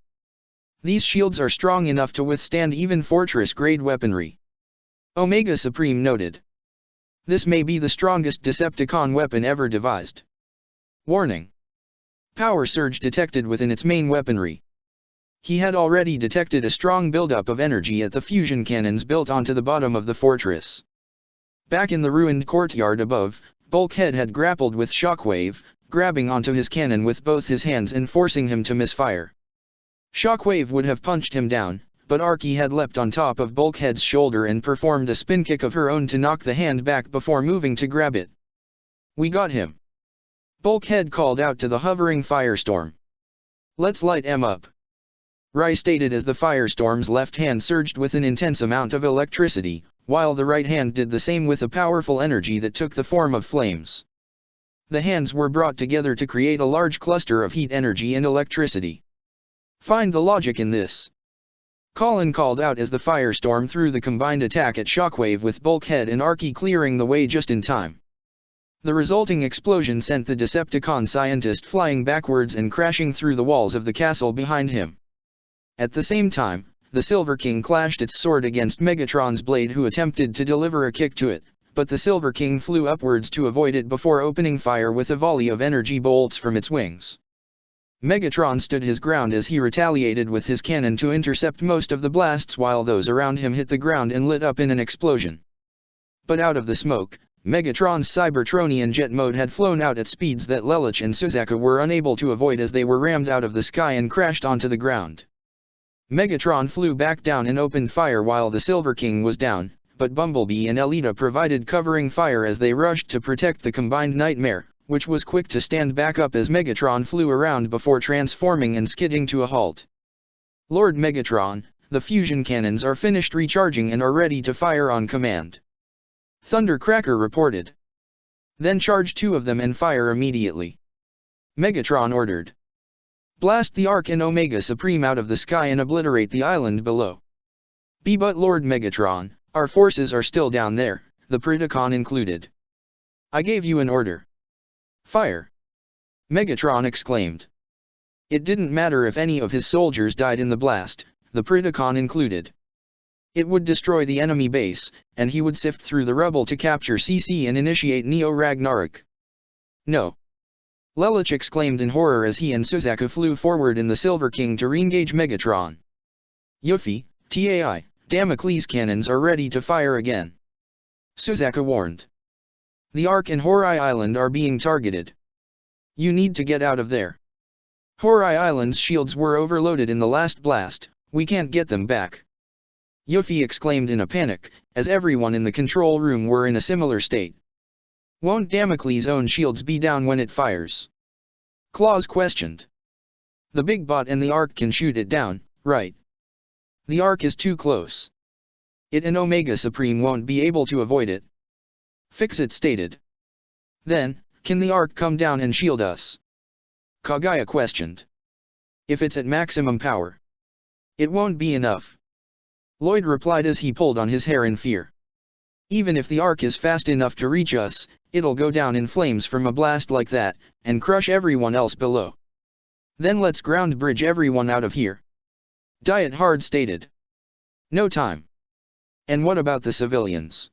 S1: These shields are strong enough to withstand even fortress-grade weaponry. Omega Supreme noted. This may be the strongest Decepticon weapon ever devised. Warning. Power surge detected within its main weaponry. He had already detected a strong buildup of energy at the fusion cannons built onto the bottom of the fortress. Back in the ruined courtyard above, Bulkhead had grappled with Shockwave, grabbing onto his cannon with both his hands and forcing him to misfire. Shockwave would have punched him down, but Arky had leapt on top of Bulkhead's shoulder and performed a spin kick of her own to knock the hand back before moving to grab it. We got him. Bulkhead called out to the hovering firestorm. Let's light him up. Rai stated as the firestorm's left hand surged with an intense amount of electricity, while the right hand did the same with a powerful energy that took the form of flames. The hands were brought together to create a large cluster of heat energy and electricity. Find the logic in this. Colin called out as the firestorm threw the combined attack at Shockwave with Bulkhead and Archie clearing the way just in time. The resulting explosion sent the Decepticon scientist flying backwards and crashing through the walls of the castle behind him. At the same time, the Silver King clashed its sword against Megatron's blade, who attempted to deliver a kick to it, but the Silver King flew upwards to avoid it before opening fire with a volley of energy bolts from its wings. Megatron stood his ground as he retaliated with his cannon to intercept most of the blasts, while those around him hit the ground and lit up in an explosion. But out of the smoke, Megatron's Cybertronian jet mode had flown out at speeds that Lelich and Suzaku were unable to avoid as they were rammed out of the sky and crashed onto the ground. Megatron flew back down and opened fire while the Silver King was down, but Bumblebee and Elita provided covering fire as they rushed to protect the combined Nightmare, which was quick to stand back up as Megatron flew around before transforming and skidding to a halt. Lord Megatron, the fusion cannons are finished recharging and are ready to fire on command. Thundercracker reported. Then charge 2 of them and fire immediately. Megatron ordered. Blast the Ark and Omega Supreme out of the sky and obliterate the island below. But Lord Megatron, our forces are still down there, the Predacon included. I gave you an order. Fire! Megatron exclaimed. It didn't matter if any of his soldiers died in the blast, the Predacon included. It would destroy the enemy base, and he would sift through the rubble to capture CC and initiate Neo Ragnarok. No. Lelich exclaimed in horror as he and Suzaku flew forward in the Silver King to re-engage Megatron. Yuffie, TAI, Damocles cannons are ready to fire again. Suzaku warned. The Ark and Horai Island are being targeted. You need to get out of there. Horai Island's shields were overloaded in the last blast, we can't get them back. Yuffie exclaimed in a panic, as everyone in the control room were in a similar state. Won't Damocles' own shields be down when it fires? Claus questioned. The big bot and the Ark can shoot it down, right? The Ark is too close. It and Omega Supreme won't be able to avoid it. Fixit stated. Then, can the Ark come down and shield us? Kagaya questioned. If it's at maximum power. It won't be enough. Lloyd replied as he pulled on his hair in fear. Even if the Ark is fast enough to reach us, it'll go down in flames from a blast like that, and crush everyone else below. Then let's ground bridge everyone out of here. Diet Hard stated. No time. And what about the civilians?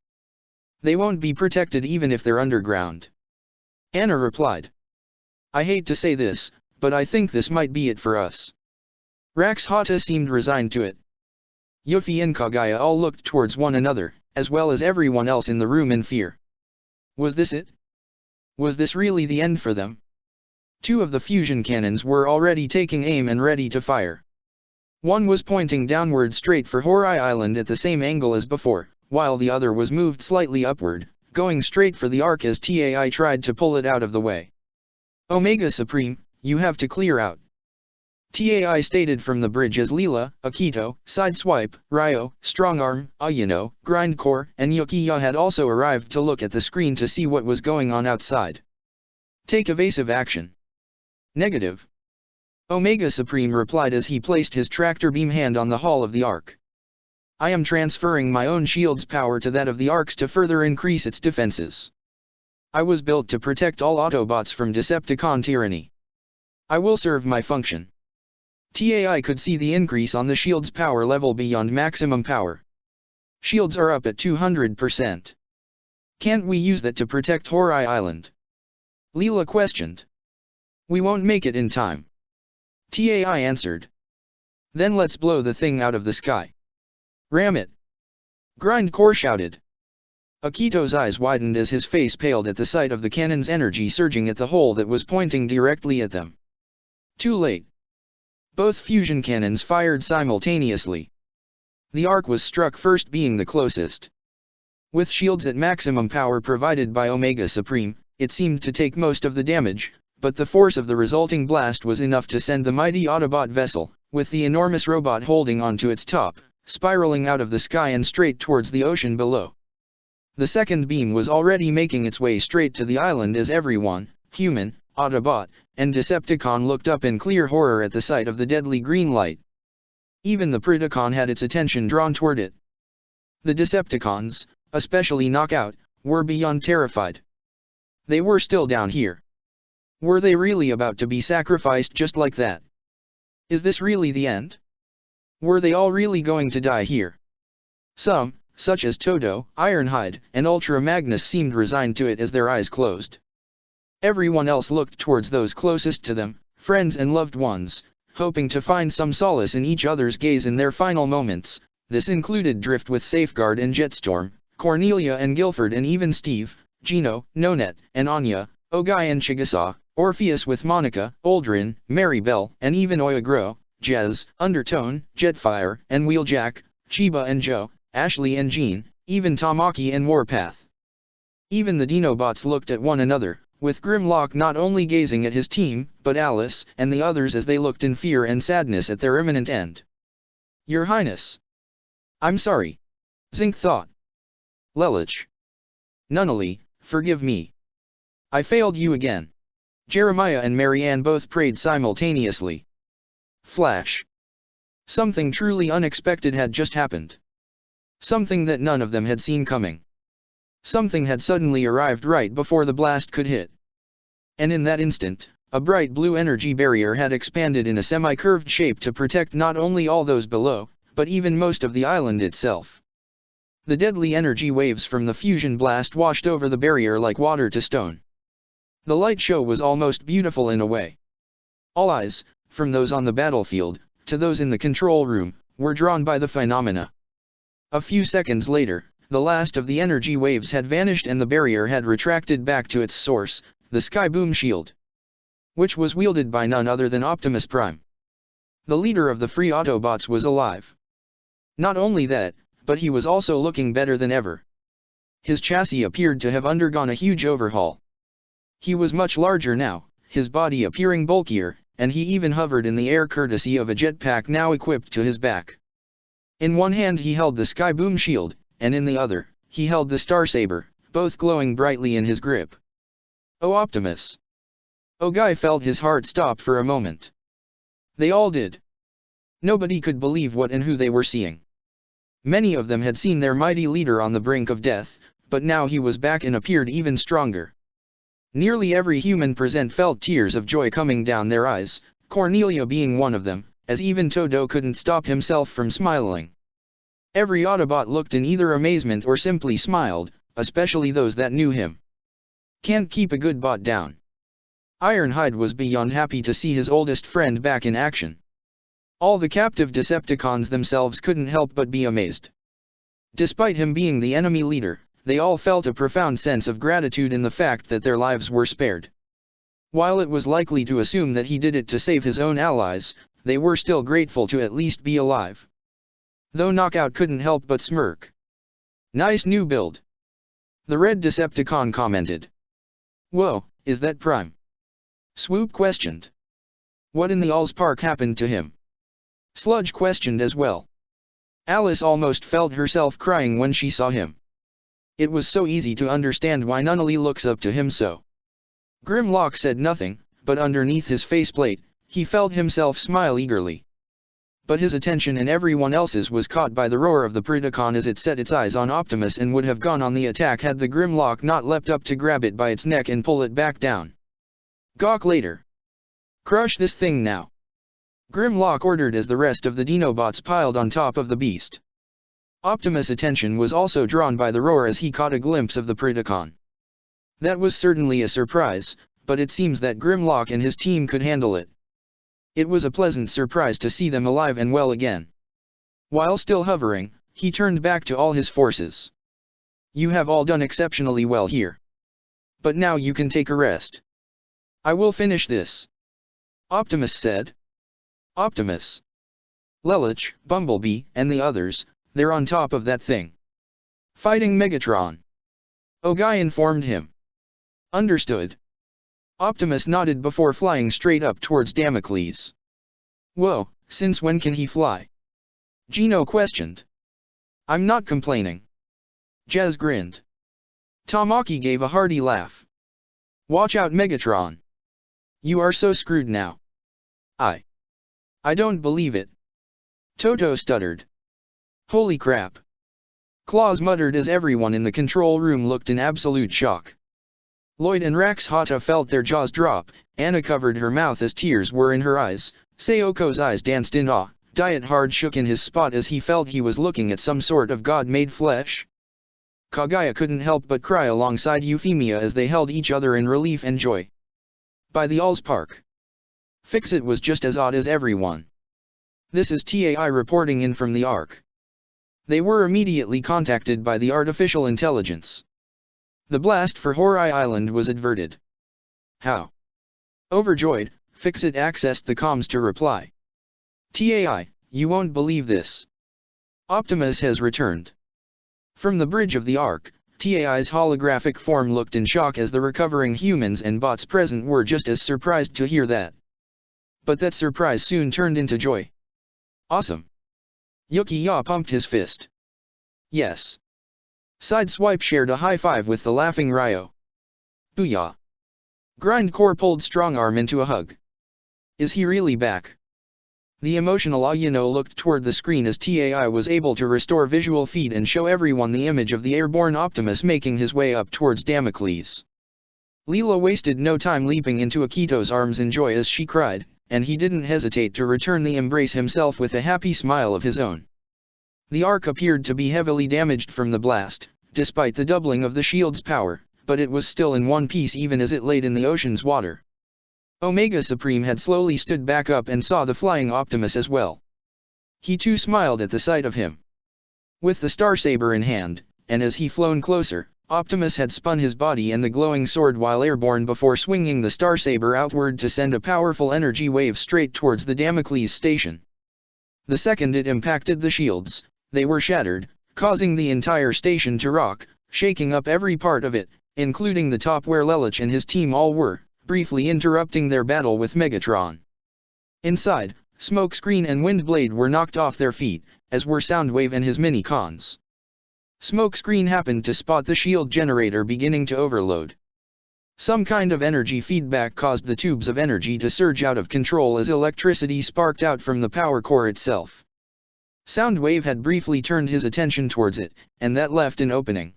S1: They won't be protected even if they're underground. Anna replied. I hate to say this, but I think this might be it for us. Rax Hata seemed resigned to it. Yuffie and Kagaya all looked towards one another, as well as everyone else in the room in fear. Was this it? Was this really the end for them? 2 of the fusion cannons were already taking aim and ready to fire. One was pointing downward straight for Horai Island at the same angle as before, while the other was moved slightly upward, going straight for the Ark as TAI tried to pull it out of the way. Omega Supreme, you have to clear out. TAI stated from the bridge as Leela, Akito, Sideswipe, Ryo, Strongarm, Ayano, Grindcore, and Yukiya had also arrived to look at the screen to see what was going on outside. Take evasive action. Negative. Omega Supreme replied as he placed his tractor beam hand on the hull of the Ark. I am transferring my own shield's power to that of the Ark's to further increase its defenses. I was built to protect all Autobots from Decepticon tyranny. I will serve my function. TAI could see the increase on the shield's power level beyond maximum power. Shields are up at 200%. Can't we use that to protect Horai Island? Leela questioned. We won't make it in time. TAI answered. Then let's blow the thing out of the sky. Ram it. Grindcore shouted. Akito's eyes widened as his face paled at the sight of the cannon's energy surging at the hole that was pointing directly at them. Too late. Both fusion cannons fired simultaneously. The Ark was struck first, being the closest. With shields at maximum power provided by Omega Supreme, it seemed to take most of the damage, but the force of the resulting blast was enough to send the mighty Autobot vessel, with the enormous robot holding onto its top, spiraling out of the sky and straight towards the ocean below. The second beam was already making its way straight to the island as everyone, human, Autobot, and Decepticon looked up in clear horror at the sight of the deadly green light. Even the Predacon had its attention drawn toward it. The Decepticons, especially Knockout, were beyond terrified. They were still down here. Were they really about to be sacrificed just like that? Is this really the end? Were they all really going to die here? Some, such as Todo, Ironhide, and Ultra Magnus, seemed resigned to it as their eyes closed. Everyone else looked towards those closest to them, friends and loved ones, hoping to find some solace in each other's gaze in their final moments. This included Drift with Safeguard and Jetstorm, Cornelia and Guilford, and even Steve, Gino, Nonet, and Anya, Ogai and Chigusa, Orpheus with Monica, Aldrin, Maribel, and even Oyagro, Jez, Undertone, Jetfire, and Wheeljack, Chiba and Joe, Ashley and Jean, even Tamaki and Warpath. Even the Dinobots looked at one another, with Grimlock not only gazing at his team, but Alice and the others as they looked in fear and sadness at their imminent end. Your Highness. I'm sorry. Zinc thought. Lelich. Nunnally, forgive me. I failed you again. Jeremiah and Marianne both prayed simultaneously. Flash. Something truly unexpected had just happened. Something that none of them had seen coming. Something had suddenly arrived right before the blast could hit. And in that instant, a bright blue energy barrier had expanded in a semi-curved shape to protect not only all those below, but even most of the island itself. The deadly energy waves from the fusion blast washed over the barrier like water to stone. The light show was almost beautiful in a way. All eyes, from those on the battlefield, to those in the control room, were drawn by the phenomena. A few seconds later, the last of the energy waves had vanished and the barrier had retracted back to its source, the Skyboom Shield, which was wielded by none other than Optimus Prime. The leader of the free Autobots was alive. Not only that, but he was also looking better than ever. His chassis appeared to have undergone a huge overhaul. He was much larger now, his body appearing bulkier, and he even hovered in the air courtesy of a jetpack now equipped to his back. In one hand he held the Skyboom Shield, and in the other, he held the Star Saber, both glowing brightly in his grip. Oh Optimus! Ogai felt his heart stop for a moment. They all did. Nobody could believe what and who they were seeing. Many of them had seen their mighty leader on the brink of death, but now he was back and appeared even stronger. Nearly every human present felt tears of joy coming down their eyes, Cornelia being one of them, as even Todo couldn't stop himself from smiling. Every Autobot looked in either amazement or simply smiled, especially those that knew him. Can't keep a good bot down. Ironhide was beyond happy to see his oldest friend back in action. All the captive Decepticons themselves couldn't help but be amazed. Despite him being the enemy leader, they all felt a profound sense of gratitude in the fact that their lives were spared. While it was likely to assume that he did it to save his own allies, they were still grateful to at least be alive. Though Knockout couldn't help but smirk. Nice new build. The red Decepticon commented. Whoa, is that Prime? Swoop questioned. What in the Allspark happened to him? Sludge questioned as well. Alice almost felt herself crying when she saw him. It was so easy to understand why Nunnally looks up to him so. Grimlock said nothing, but underneath his faceplate, he felt himself smile eagerly. But his attention and everyone else's was caught by the roar of the Predacon as it set its eyes on Optimus and would have gone on the attack had the Grimlock not leapt up to grab it by its neck and pull it back down. Gawk later. Crush this thing now. Grimlock ordered as the rest of the Dinobots piled on top of the beast. Optimus' attention was also drawn by the roar as he caught a glimpse of the Predacon. That was certainly a surprise, but it seems that Grimlock and his team could handle it. It was a pleasant surprise to see them alive and well again. While still hovering, he turned back to all his forces. You have all done exceptionally well here. But now you can take a rest. I will finish this. Optimus said. Optimus. Lelich, Bumblebee, and the others, they're on top of that thing. Fighting Megatron. Ogai informed him. Understood. Optimus nodded before flying straight up towards Damocles. Whoa, since when can he fly? Gino questioned. I'm not complaining. Jez grinned. Tamaki gave a hearty laugh. Watch out, Megatron. You are so screwed now. I don't believe it. Toto stuttered. Holy crap. Claus muttered as everyone in the control room looked in absolute shock. Lloyd and Rax Hata felt their jaws drop, Anna covered her mouth as tears were in her eyes, Sayoko's eyes danced in awe, Diet Hard shook in his spot as he felt he was looking at some sort of god-made flesh. Kagaya couldn't help but cry alongside Euphemia as they held each other in relief and joy. By the Allspark. Fix-It was just as odd as everyone. This is TAI reporting in from the Ark. They were immediately contacted by the artificial intelligence. The blast for Horai Island was averted. How? Overjoyed, Fix-It accessed the comms to reply. TAI, you won't believe this. Optimus has returned. From the bridge of the Ark, TAI's holographic form looked in shock as the recovering humans and bots present were just as surprised to hear that. But that surprise soon turned into joy. Awesome. Yuki-Ya pumped his fist. Yes. Sideswipe shared a high five with the laughing Ryo. Booyah. Grindcore pulled Strongarm into a hug. Is he really back? The emotional Ayano looked toward the screen as TAI was able to restore visual feed and show everyone the image of the airborne Optimus making his way up towards Damocles. Leela wasted no time leaping into Akito's arms in joy as she cried, and he didn't hesitate to return the embrace himself with a happy smile of his own. The Ark appeared to be heavily damaged from the blast, despite the doubling of the shield's power, but it was still in one piece even as it laid in the ocean's water. Omega Supreme had slowly stood back up and saw the flying Optimus as well. He too smiled at the sight of him. With the Star Saber in hand, and as he flown closer, Optimus had spun his body and the glowing sword while airborne before swinging the Star Saber outward to send a powerful energy wave straight towards the Damocles station. The second it impacted the shields, they were shattered, causing the entire station to rock, shaking up every part of it, including the top where Lelich and his team all were, briefly interrupting their battle with Megatron. Inside, Smokescreen and Windblade were knocked off their feet, as were Soundwave and his mini-cons. Smokescreen happened to spot the shield generator beginning to overload. Some kind of energy feedback caused the tubes of energy to surge out of control as electricity sparked out from the power core itself. Soundwave had briefly turned his attention towards it, and that left an opening.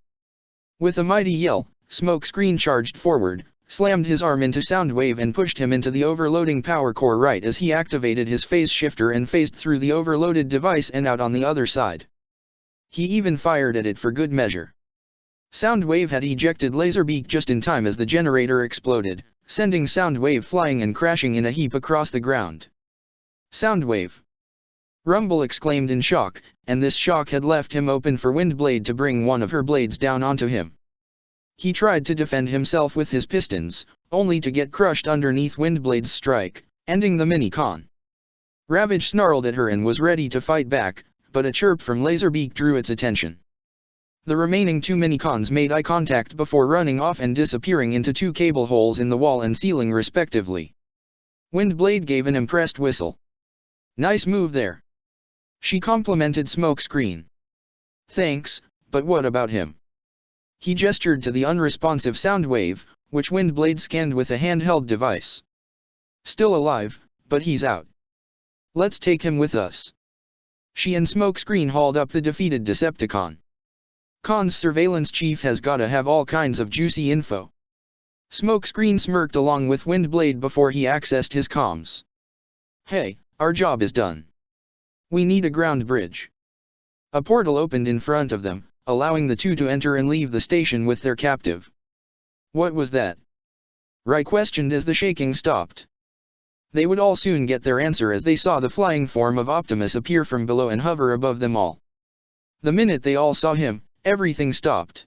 S1: With a mighty yell, Smokescreen charged forward, slammed his arm into Soundwave and pushed him into the overloading power core right as he activated his phase shifter and phased through the overloaded device and out on the other side. He even fired at it for good measure. Soundwave had ejected Laserbeak just in time as the generator exploded, sending Soundwave flying and crashing in a heap across the ground. Soundwave! Rumble exclaimed in shock, and this shock had left him open for Windblade to bring one of her blades down onto him. He tried to defend himself with his pistons, only to get crushed underneath Windblade's strike, ending the mini-con. Ravage snarled at her and was ready to fight back, but a chirp from Laserbeak drew its attention. The remaining two mini-cons made eye contact before running off and disappearing into two cable holes in the wall and ceiling respectively. Windblade gave an impressed whistle. Nice move there. She complimented Smokescreen. Thanks, but what about him? He gestured to the unresponsive Soundwave, which Windblade scanned with a handheld device. Still alive, but he's out. Let's take him with us. She and Smokescreen hauled up the defeated Decepticon. Khan's surveillance chief has gotta have all kinds of juicy info. Smokescreen smirked along with Windblade before he accessed his comms. Hey, our job is done. We need a ground bridge. A portal opened in front of them, allowing the two to enter and leave the station with their captive. What was that? Rai questioned as the shaking stopped. They would all soon get their answer as they saw the flying form of Optimus appear from below and hover above them all. The minute they all saw him, everything stopped.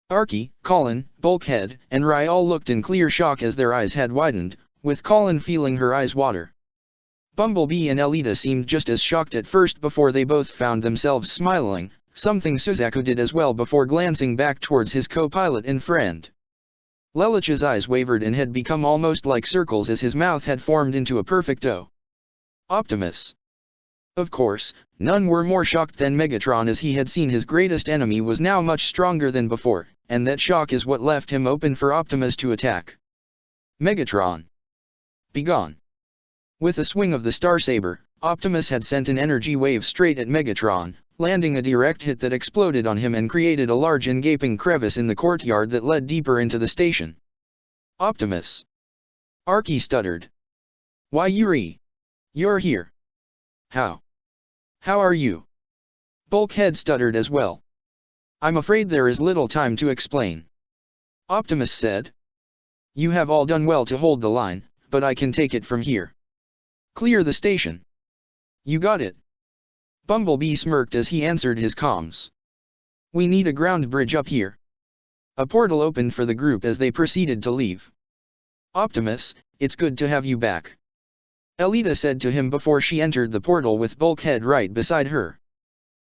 S1: Arky, Colin, Bulkhead, and Rai all looked in clear shock as their eyes had widened, with Colin feeling her eyes water. Bumblebee and Elita seemed just as shocked at first before they both found themselves smiling, something Suzaku did as well before glancing back towards his co-pilot and friend. Lelich's eyes wavered and had become almost like circles as his mouth had formed into a perfect O. Optimus. Of course, none were more shocked than Megatron, as he had seen his greatest enemy was now much stronger than before, and that shock is what left him open for Optimus to attack. Megatron! Begone! With a swing of the Star Saber, Optimus had sent an energy wave straight at Megatron, landing a direct hit that exploded on him and created a large and gaping crevice in the courtyard that led deeper into the station. Optimus! Arky stuttered. Why, Yuri! You're here! How? How are you? Bulkhead stuttered as well. I'm afraid there is little time to explain. Optimus said. You have all done well to hold the line, but I can take it from here. Clear the station. You got it. Bumblebee smirked as he answered his comms. We need a ground bridge up here. A portal opened for the group as they proceeded to leave. Optimus, it's good to have you back. Elita said to him before she entered the portal with Bulkhead right beside her.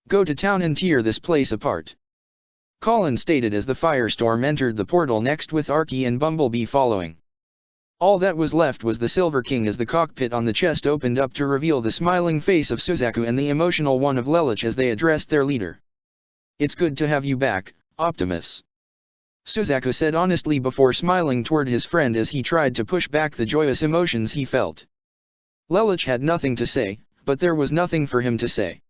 S1: Go to town and tear this place apart. Colin stated as the Firestorm entered the portal next with Arky and Bumblebee following. All that was left was the Silver King as the cockpit on the chest opened up to reveal the smiling face of Suzaku and the emotional one of Lelich as they addressed their leader. It's good to have you back, Optimus. Suzaku said honestly before smiling toward his friend as he tried to push back the joyous emotions he felt. Lelich had nothing to say, but there was nothing for him to say.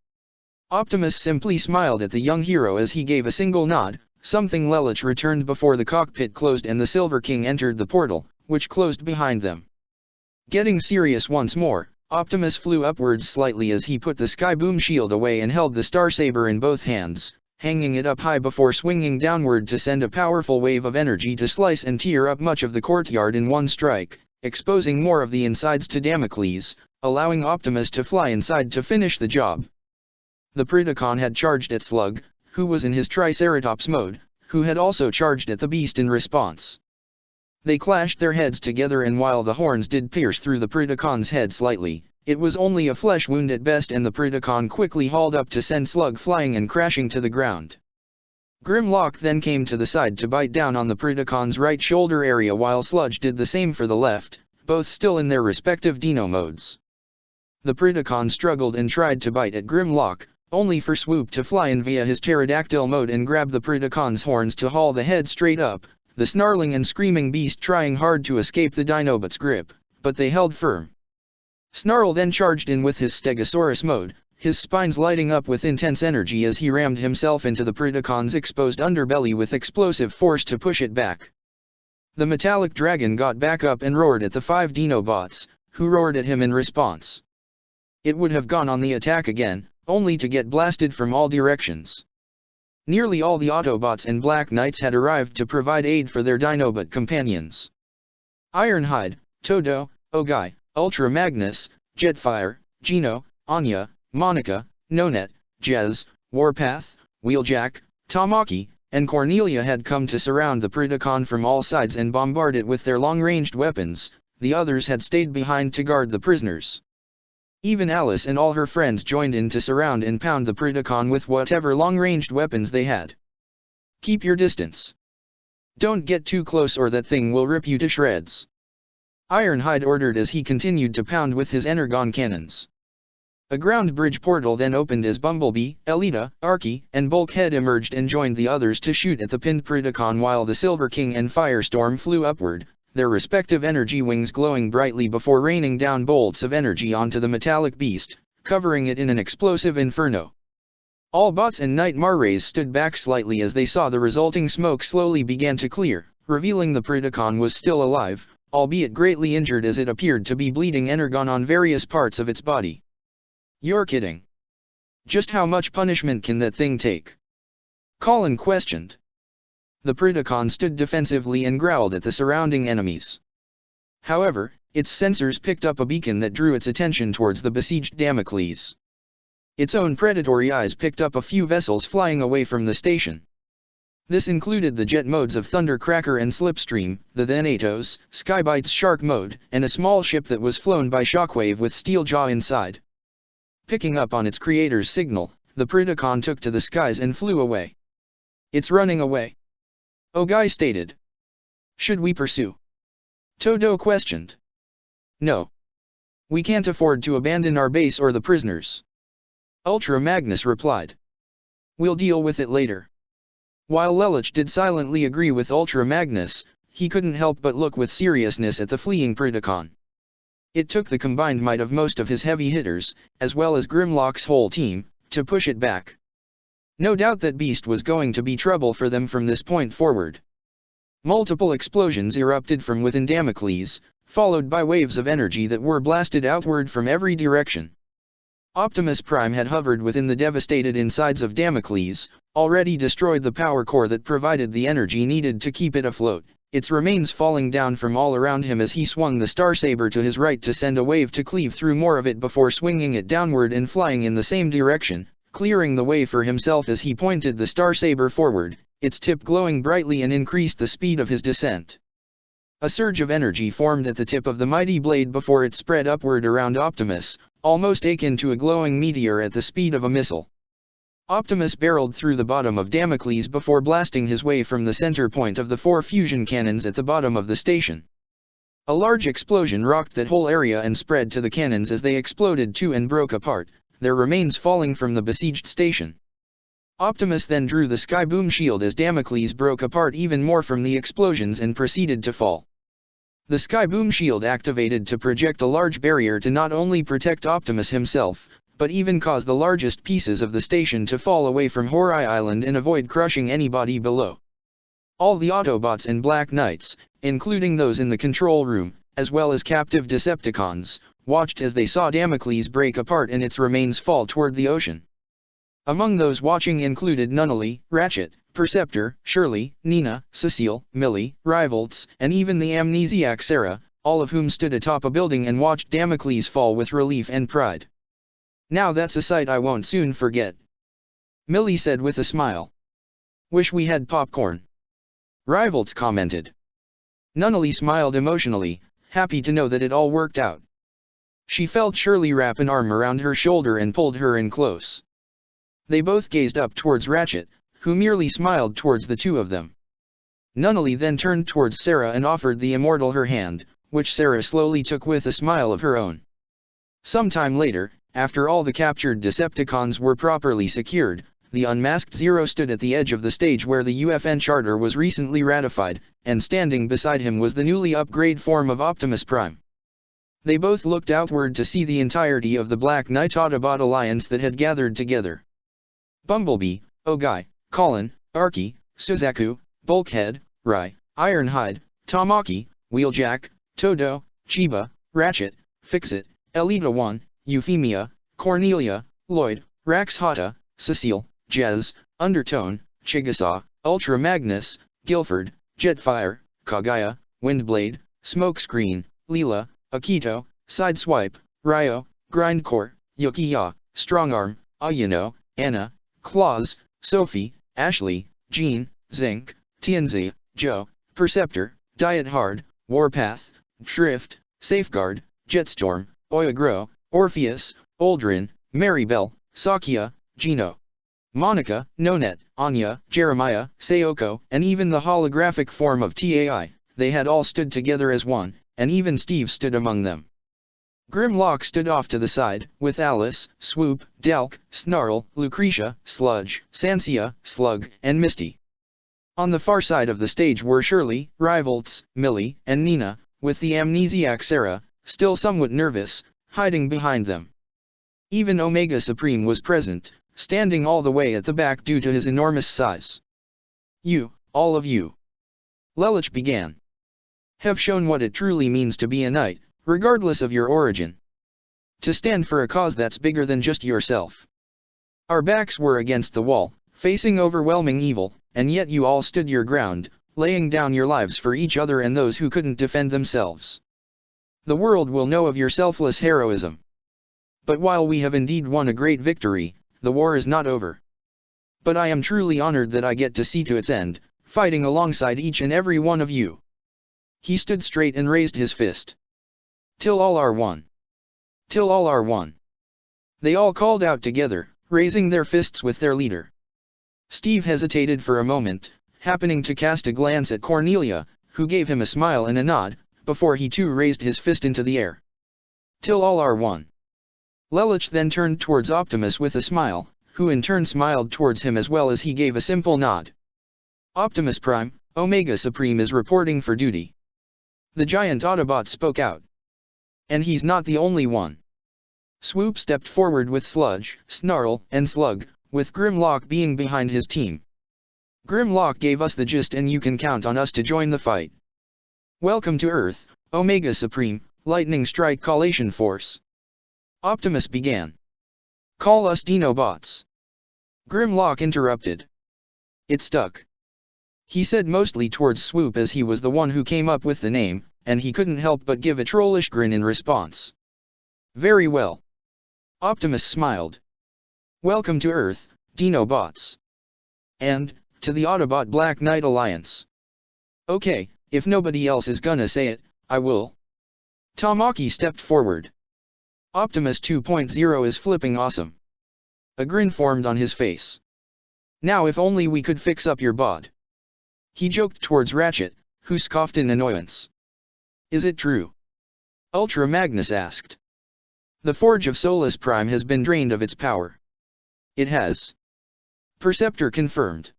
S1: Optimus simply smiled at the young hero as he gave a single nod, something Lelich returned before the cockpit closed and the Silver King entered the portal, which closed behind them. Getting serious once more, Optimus flew upwards slightly as he put the Skyboom shield away and held the Star Saber in both hands, hanging it up high before swinging downward to send a powerful wave of energy to slice and tear up much of the courtyard in one strike, exposing more of the insides to Damocles, allowing Optimus to fly inside to finish the job. The Predacon had charged at Slug, who was in his Triceratops mode, who had also charged at the Beast in response. They clashed their heads together, and while the horns did pierce through the Predacon's head slightly, it was only a flesh wound at best, and the Predacon quickly hauled up to send Slug flying and crashing to the ground. Grimlock then came to the side to bite down on the Predacon's right shoulder area while Sludge did the same for the left, both still in their respective Dino modes. The Predacon struggled and tried to bite at Grimlock, only for Swoop to fly in via his pterodactyl mode and grab the Predacon's horns to haul the head straight up, the snarling and screaming beast trying hard to escape the Dinobot's grip, but they held firm. Snarl then charged in with his Stegosaurus mode, his spines lighting up with intense energy as he rammed himself into the Predacon's exposed underbelly with explosive force to push it back. The metallic dragon got back up and roared at the 5 Dinobots, who roared at him in response. It would have gone on the attack again, only to get blasted from all directions. Nearly all the Autobots and Black Knights had arrived to provide aid for their Dinobot companions. Ironhide, Todo, Ogai, Ultra Magnus, Jetfire, Gino, Anya, Monica, Nonet, Jez, Warpath, Wheeljack, Tamaki, and Cornelia had come to surround the Predacon from all sides and bombard it with their long-ranged weapons. The others had stayed behind to guard the prisoners. Even Alice and all her friends joined in to surround and pound the Predacon with whatever long-ranged weapons they had. Keep your distance. Don't get too close or that thing will rip you to shreds. Ironhide ordered as he continued to pound with his energon cannons. A ground bridge portal then opened as Bumblebee, Elita, Arky, and Bulkhead emerged and joined the others to shoot at the pinned Predacon while the Silver King and Firestorm flew upward, their respective energy wings glowing brightly before raining down bolts of energy onto the metallic beast, covering it in an explosive inferno. All bots and Night Marrays stood back slightly as they saw the resulting smoke slowly began to clear, revealing the Predacon was still alive, albeit greatly injured as it appeared to be bleeding energon on various parts of its body. You're kidding. Just how much punishment can that thing take? Colin questioned. The Predacon stood defensively and growled at the surrounding enemies. However, its sensors picked up a beacon that drew its attention towards the besieged Damocles. Its own predatory eyes picked up a few vessels flying away from the station. This included the jet modes of Thundercracker and Slipstream, the Thanatos, Skybite's Shark mode, and a small ship that was flown by Shockwave with Steeljaw inside. Picking up on its creator's signal, the Predacon took to the skies and flew away. It's running away. Ogai stated. Should we pursue? Todo questioned. No. We can't afford to abandon our base or the prisoners. Ultra Magnus replied. We'll deal with it later. While Lelich did silently agree with Ultra Magnus, he couldn't help but look with seriousness at the fleeing Predacon. It took the combined might of most of his heavy hitters, as well as Grimlock's whole team, to push it back. No doubt that beast was going to be trouble for them from this point forward. Multiple explosions erupted from within Damocles, followed by waves of energy that were blasted outward from every direction. Optimus Prime had hovered within the devastated insides of Damocles, already destroyed the power core that provided the energy needed to keep it afloat, its remains falling down from all around him as he swung the Starsaber to his right to send a wave to cleave through more of it before swinging it downward and flying in the same direction, clearing the way for himself as he pointed the Starsaber forward, its tip glowing brightly and increased the speed of his descent. A surge of energy formed at the tip of the mighty blade before it spread upward around Optimus, almost akin to a glowing meteor at the speed of a missile. Optimus barreled through the bottom of Damocles before blasting his way from the center point of the 4 fusion cannons at the bottom of the station. A large explosion rocked that whole area and spread to the cannons as they exploded too and broke apart, their remains falling from the besieged station. Optimus then drew the Skyboom shield as Damocles broke apart even more from the explosions and proceeded to fall. The Skyboom shield activated to project a large barrier to not only protect Optimus himself, but even cause the largest pieces of the station to fall away from Horai Island and avoid crushing anybody below. All the Autobots and Black Knights, including those in the control room, as well as captive Decepticons, watched as they saw Damocles break apart and its remains fall toward the ocean. Among those watching included Nunnally, Ratchet, Perceptor, Shirley, Nina, Cecile, Millie, Rivolts, and even the amnesiac Sarah, all of whom stood atop a building and watched Damocles fall with relief and pride. Now that's a sight I won't soon forget, Millie said with a smile. Wish we had popcorn, Rivolts commented. Nunnally smiled emotionally, happy to know that it all worked out. She felt Shirley wrap an arm around her shoulder and pulled her in close. They both gazed up towards Ratchet, who merely smiled towards the two of them. Nunnally then turned towards Sarah and offered the immortal her hand, which Sarah slowly took with a smile of her own. Sometime later, after all the captured Decepticons were properly secured, the unmasked Zero stood at the edge of the stage where the UFN Charter was recently ratified, and standing beside him was the newly upgraded form of Optimus Prime. They both looked outward to see the entirety of the Black Knight Autobot alliance that had gathered together. Bumblebee, Ogai, Colin, Arky, Suzaku, Bulkhead, Rai, Ironhide, Tamaki, Wheeljack, Todo, Chiba, Ratchet, Fixit, Elita 1, Euphemia, Cornelia, Lloyd, Rax Hata, Cecile, Jez, Undertone, Chigusa, Ultra Magnus, Guilford, Jetfire, Kagaya, Windblade, Smokescreen, Leela, Akito, Sideswipe, Ryo, Grindcore, Yukiya, Strongarm, Ayano, Anna, Claus, Sophie, Ashley, Jean, Zinc, Tianzi, Joe, Perceptor, Diet Hard, Warpath, Drift, Safeguard, Jetstorm, Oyagro, Orpheus, Aldrin, Maribel, Sakia, Gino, Monica, Nonet, Anya, Jeremiah, Sayoko, and even the holographic form of Tai, they had all stood together as one, and even Steve stood among them. Grimlock stood off to the side, with Alice, Swoop, Delk, Snarl, Lucretia, Sludge, Sansia, Slug, and Misty. On the far side of the stage were Shirley, Rivolts, Millie, and Nina, with the amnesiac Sarah, still somewhat nervous, hiding behind them. Even Omega Supreme was present, standing all the way at the back due to his enormous size. You, all of you, Lelich began, have shown what it truly means to be a knight, regardless of your origin. To stand for a cause that's bigger than just yourself. Our backs were against the wall, facing overwhelming evil, and yet you all stood your ground, laying down your lives for each other and those who couldn't defend themselves. The world will know of your selfless heroism. But while we have indeed won a great victory, the war is not over. But I am truly honored that I get to see to its end, fighting alongside each and every one of you. He stood straight and raised his fist. Till all are one. Till all are one. They all called out together, raising their fists with their leader. Steve hesitated for a moment, happening to cast a glance at Cornelia, who gave him a smile and a nod, before he too raised his fist into the air. Till all are one. Lelich then turned towards Optimus with a smile, who in turn smiled towards him as well as he gave a simple nod. Optimus Prime, Omega Supreme is reporting for duty. The giant Autobot spoke out. And he's not the only one. Swoop stepped forward with Sludge, Snarl, and Slug, with Grimlock being behind his team. Grimlock gave us the gist and you can count on us to join the fight. Welcome to Earth, Omega Supreme, Lightning Strike Collation Force. Optimus began. Call us Dinobots. Grimlock interrupted. It stuck. He said mostly towards Swoop as he was the one who came up with the name, and he couldn't help but give a trollish grin in response. Very well. Optimus smiled. Welcome to Earth, Dinobots. And, to the Autobot Black Knight Alliance. Okay, if nobody else is gonna say it, I will. Tamaki stepped forward. Optimus 2.0 is flipping awesome. A grin formed on his face. Now if only we could fix up your bod. He joked towards Ratchet, who scoffed in annoyance. Is it true? Ultra Magnus asked. The Forge of Solus Prime has been drained of its power. It has. Perceptor confirmed.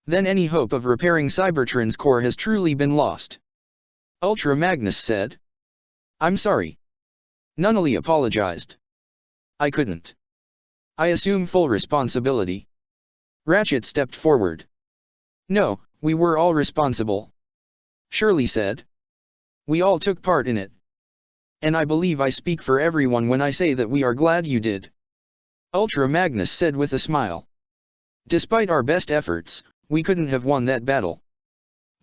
S1: Then any hope of repairing Cybertron's core has truly been lost. Ultra Magnus said. I'm sorry. Nunnally apologized. I couldn't. I assume full responsibility. Ratchet stepped forward. No, we were all responsible. Shirley said. We all took part in it. And I believe I speak for everyone when I say that we are glad you did. Ultra Magnus said with a smile. Despite our best efforts, we couldn't have won that battle.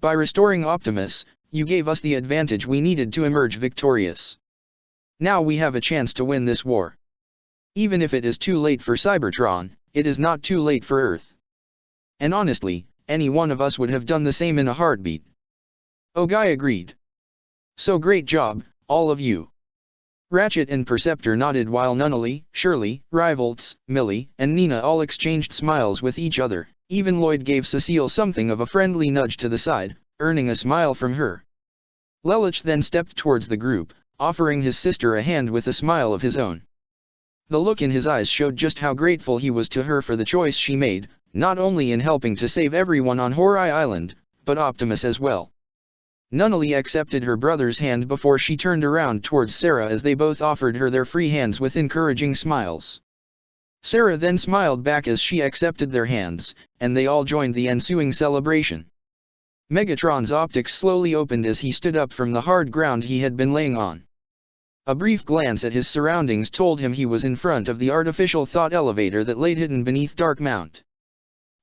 S1: By restoring Optimus, you gave us the advantage we needed to emerge victorious. Now we have a chance to win this war. Even if it is too late for Cybertron, it is not too late for Earth. And honestly, any one of us would have done the same in a heartbeat. Ogai agreed. So great job, all of you. Ratchet and Perceptor nodded while Nunnally, Shirley, Rivalts, Millie, and Nina all exchanged smiles with each other. Even Lloyd gave Cecile something of a friendly nudge to the side, earning a smile from her. Lelich then stepped towards the group, offering his sister a hand with a smile of his own. The look in his eyes showed just how grateful he was to her for the choice she made, not only in helping to save everyone on Horai Island, but Optimus as well. Nunnally accepted her brother's hand before she turned around towards Sarah as they both offered her their free hands with encouraging smiles. Sarah then smiled back as she accepted their hands, and they all joined the ensuing celebration. Megatron's optics slowly opened as he stood up from the hard ground he had been laying on. A brief glance at his surroundings told him he was in front of the artificial thought elevator that lay hidden beneath Dark Mount.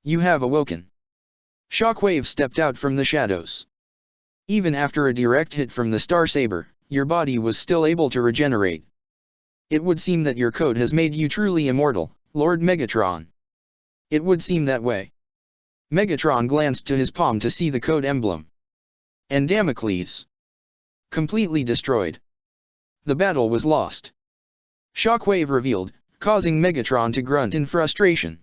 S1: You have awoken. Shockwave stepped out from the shadows. Even after a direct hit from the Star Saber, your body was still able to regenerate. It would seem that your code has made you truly immortal, Lord Megatron. It would seem that way. Megatron glanced to his palm to see the code emblem. And Damocles. Completely destroyed. The battle was lost. Shockwave revealed, causing Megatron to grunt in frustration.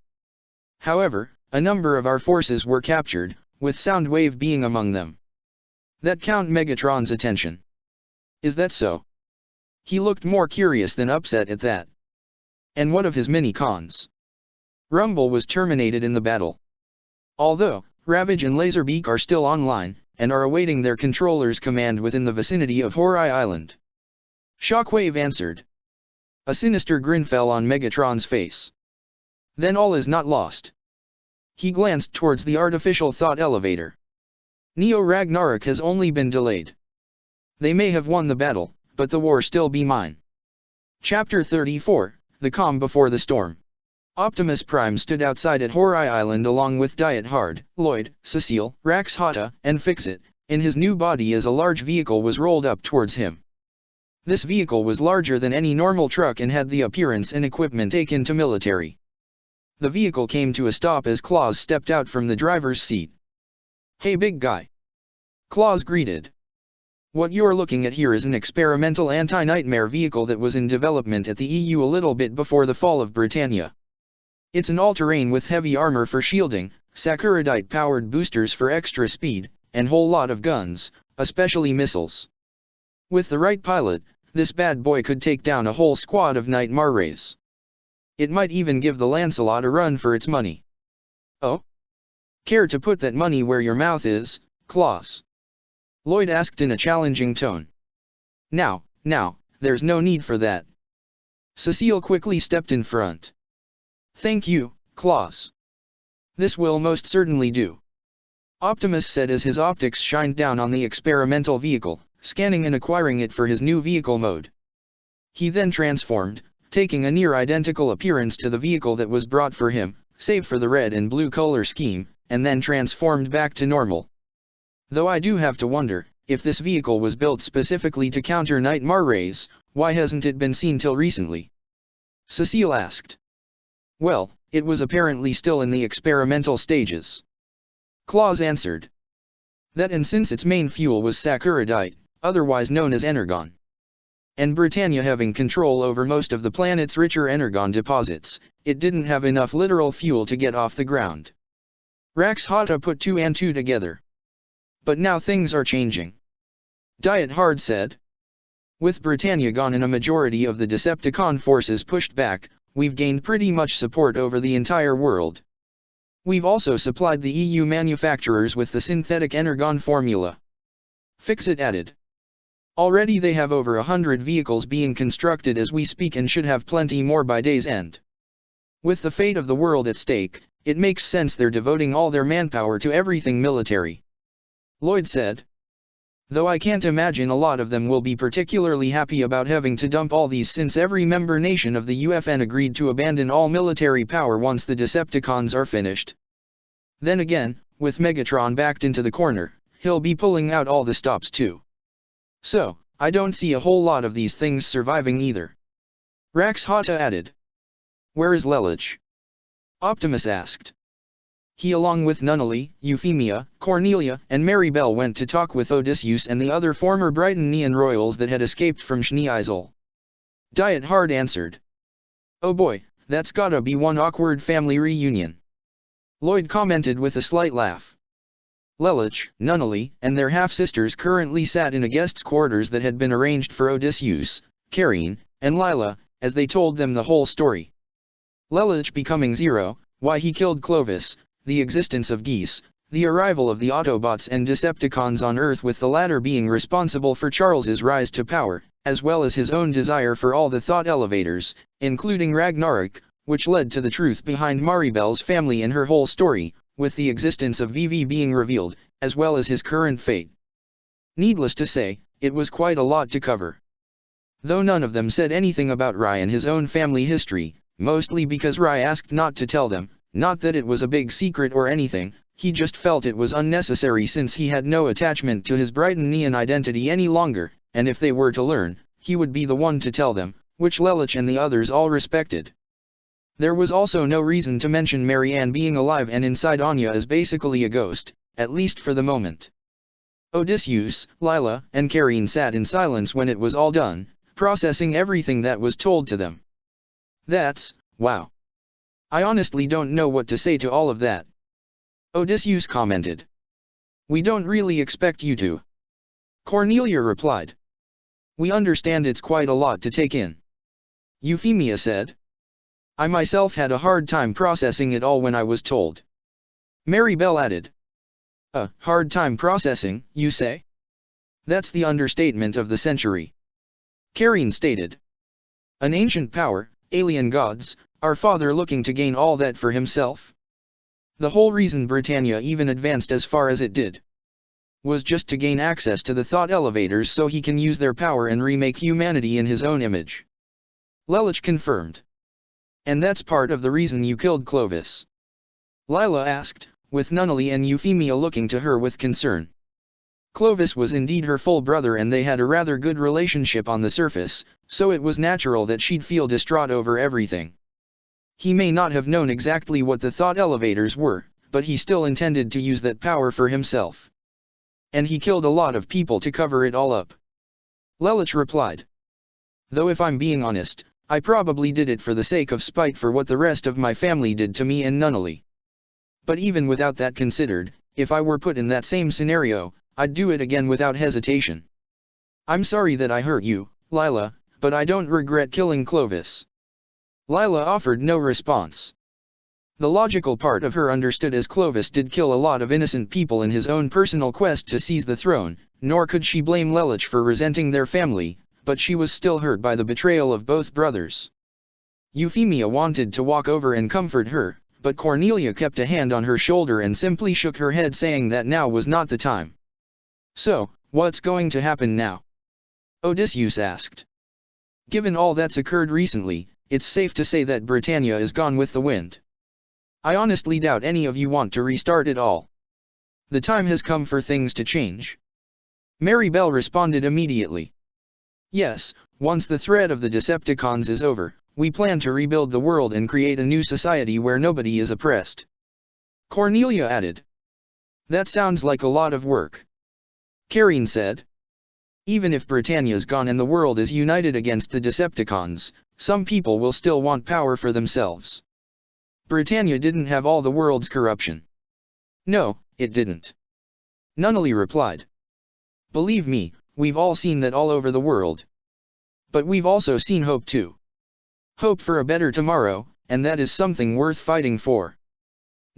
S1: However, a number of our forces were captured, with Soundwave being among them. That caught Megatron's attention. Is that so? He looked more curious than upset at that. And what of his mini-cons? Rumble was terminated in the battle. Although, Ravage and Laserbeak are still online, and are awaiting their controller's command within the vicinity of Horai Island. Shockwave answered. A sinister grin fell on Megatron's face. Then all is not lost. He glanced towards the artificial thought elevator. Neo Ragnarok has only been delayed. They may have won the battle, but the war still be mine. Chapter 34, The Calm Before the Storm. Optimus Prime stood outside at Horai Island along with Diet Hard, Lloyd, Cecile, Rax Hata, and Fixit, in his new body as a large vehicle was rolled up towards him. This vehicle was larger than any normal truck and had the appearance and equipment akin to military. The vehicle came to a stop as Claus stepped out from the driver's seat. Hey big guy. Claus greeted. What you're looking at here is an experimental anti-nightmare vehicle that was in development at the EU a little bit before the fall of Britannia. It's an all-terrain with heavy armor for shielding, Sakuradite-powered boosters for extra speed, and whole lot of guns, especially missiles. With the right pilot, this bad boy could take down a whole squad of Knight Marrays. It might even give the Lancelot a run for its money. Oh? Care to put that money where your mouth is, Claus? Lloyd asked in a challenging tone. Now, there's no need for that. Cecile quickly stepped in front. Thank you, Claus. This will most certainly do. Optimus said as his optics shined down on the experimental vehicle, scanning and acquiring it for his new vehicle mode. He then transformed, taking a near-identical appearance to the vehicle that was brought for him, save for the red and blue color scheme, and then transformed back to normal. Though I do have to wonder, if this vehicle was built specifically to counter Knight Marrays, why hasn't it been seen till recently? Cecile asked. Well, it was apparently still in the experimental stages. Claus answered. That, and since its main fuel was Saccharide, otherwise known as Energon. And Britannia having control over most of the planet's richer Energon deposits, it didn't have enough literal fuel to get off the ground. Rax Hata put 2 and 2 together. But now things are changing. Diet Hard said. With Britannia gone and a majority of the Decepticon forces pushed back, we've gained pretty much support over the entire world. We've also supplied the EU manufacturers with the synthetic Energon formula. Fixit added. Already they have over 100 vehicles being constructed as we speak and should have plenty more by day's end. With the fate of the world at stake, it makes sense they're devoting all their manpower to everything military. Lloyd said. Though I can't imagine a lot of them will be particularly happy about having to dump all these since every member nation of the UFN agreed to abandon all military power once the Decepticons are finished. Then again, with Megatron backed into the corner, he'll be pulling out all the stops too. So, I don't see a whole lot of these things surviving either. Rax Hata added. Where is Lelich? Optimus asked. He along with Nunnally, Euphemia, Cornelia, and Maribel went to talk with Odysseus and the other former Britannian royals that had escaped from Schneeisel. Diet Hard answered. Oh boy, that's gotta be one awkward family reunion. Lloyd commented with a slight laugh. Lelich, Nunnally, and their half-sisters currently sat in a guest's quarters that had been arranged for Odysseus, Carine, and Lila, as they told them the whole story. Lelich becoming Zero, why he killed Clovis, the existence of Geese, the arrival of the Autobots and Decepticons on Earth with the latter being responsible for Charles's rise to power, as well as his own desire for all the thought elevators, including Ragnarok, which led to the truth behind Maribel's family and her whole story, with the existence of Vivi being revealed, as well as his current fate. Needless to say, it was quite a lot to cover. Though none of them said anything about Rai and his own family history, mostly because Rai asked not to tell them, not that it was a big secret or anything, he just felt it was unnecessary since he had no attachment to his Britannian identity any longer, and if they were to learn, he would be the one to tell them, which Lelich and the others all respected. There was also no reason to mention Marianne being alive and inside Anya as basically a ghost, at least for the moment. Odysseus, Lila, and Carine sat in silence when it was all done, processing everything that was told to them. That's, wow. I honestly don't know what to say to all of that. Odysseus commented. We don't really expect you to. Cornelia replied. We understand it's quite a lot to take in. Euphemia said. I myself had a hard time processing it all when I was told. Maribel added. A hard time processing, you say? That's the understatement of the century. Carine stated. An ancient power, alien gods, our father looking to gain all that for himself? The whole reason Britannia even advanced as far as it did was just to gain access to the thought elevators so he can use their power and remake humanity in his own image. Lelich confirmed. And that's part of the reason you killed Clovis? Lila asked, with Nunnally and Euphemia looking to her with concern. Clovis was indeed her full brother and they had a rather good relationship on the surface, so it was natural that she'd feel distraught over everything. He may not have known exactly what the thought elevators were, but he still intended to use that power for himself. And he killed a lot of people to cover it all up. Lelich replied. Though if I'm being honest, I probably did it for the sake of spite for what the rest of my family did to me and Nunnally. But even without that considered, if I were put in that same scenario, I'd do it again without hesitation. I'm sorry that I hurt you, Lila, but I don't regret killing Clovis. Lila offered no response. The logical part of her understood as Clovis did kill a lot of innocent people in his own personal quest to seize the throne, nor could she blame Lelich for resenting their family, but she was still hurt by the betrayal of both brothers. Euphemia wanted to walk over and comfort her, but Cornelia kept a hand on her shoulder and simply shook her head saying that now was not the time. So, what's going to happen now? Odysseus asked. Given all that's occurred recently, it's safe to say that Britannia is gone with the wind. I honestly doubt any of you want to restart it all. The time has come for things to change. Mary Bell responded immediately. Yes, once the threat of the Decepticons is over, we plan to rebuild the world and create a new society where nobody is oppressed. Cornelia added. That sounds like a lot of work. Karine said. Even if Britannia's gone and the world is united against the Decepticons, some people will still want power for themselves. Britannia didn't have all the world's corruption. No, it didn't. Nunnally replied. Believe me, we've all seen that all over the world. But we've also seen hope too. Hope for a better tomorrow, and that is something worth fighting for.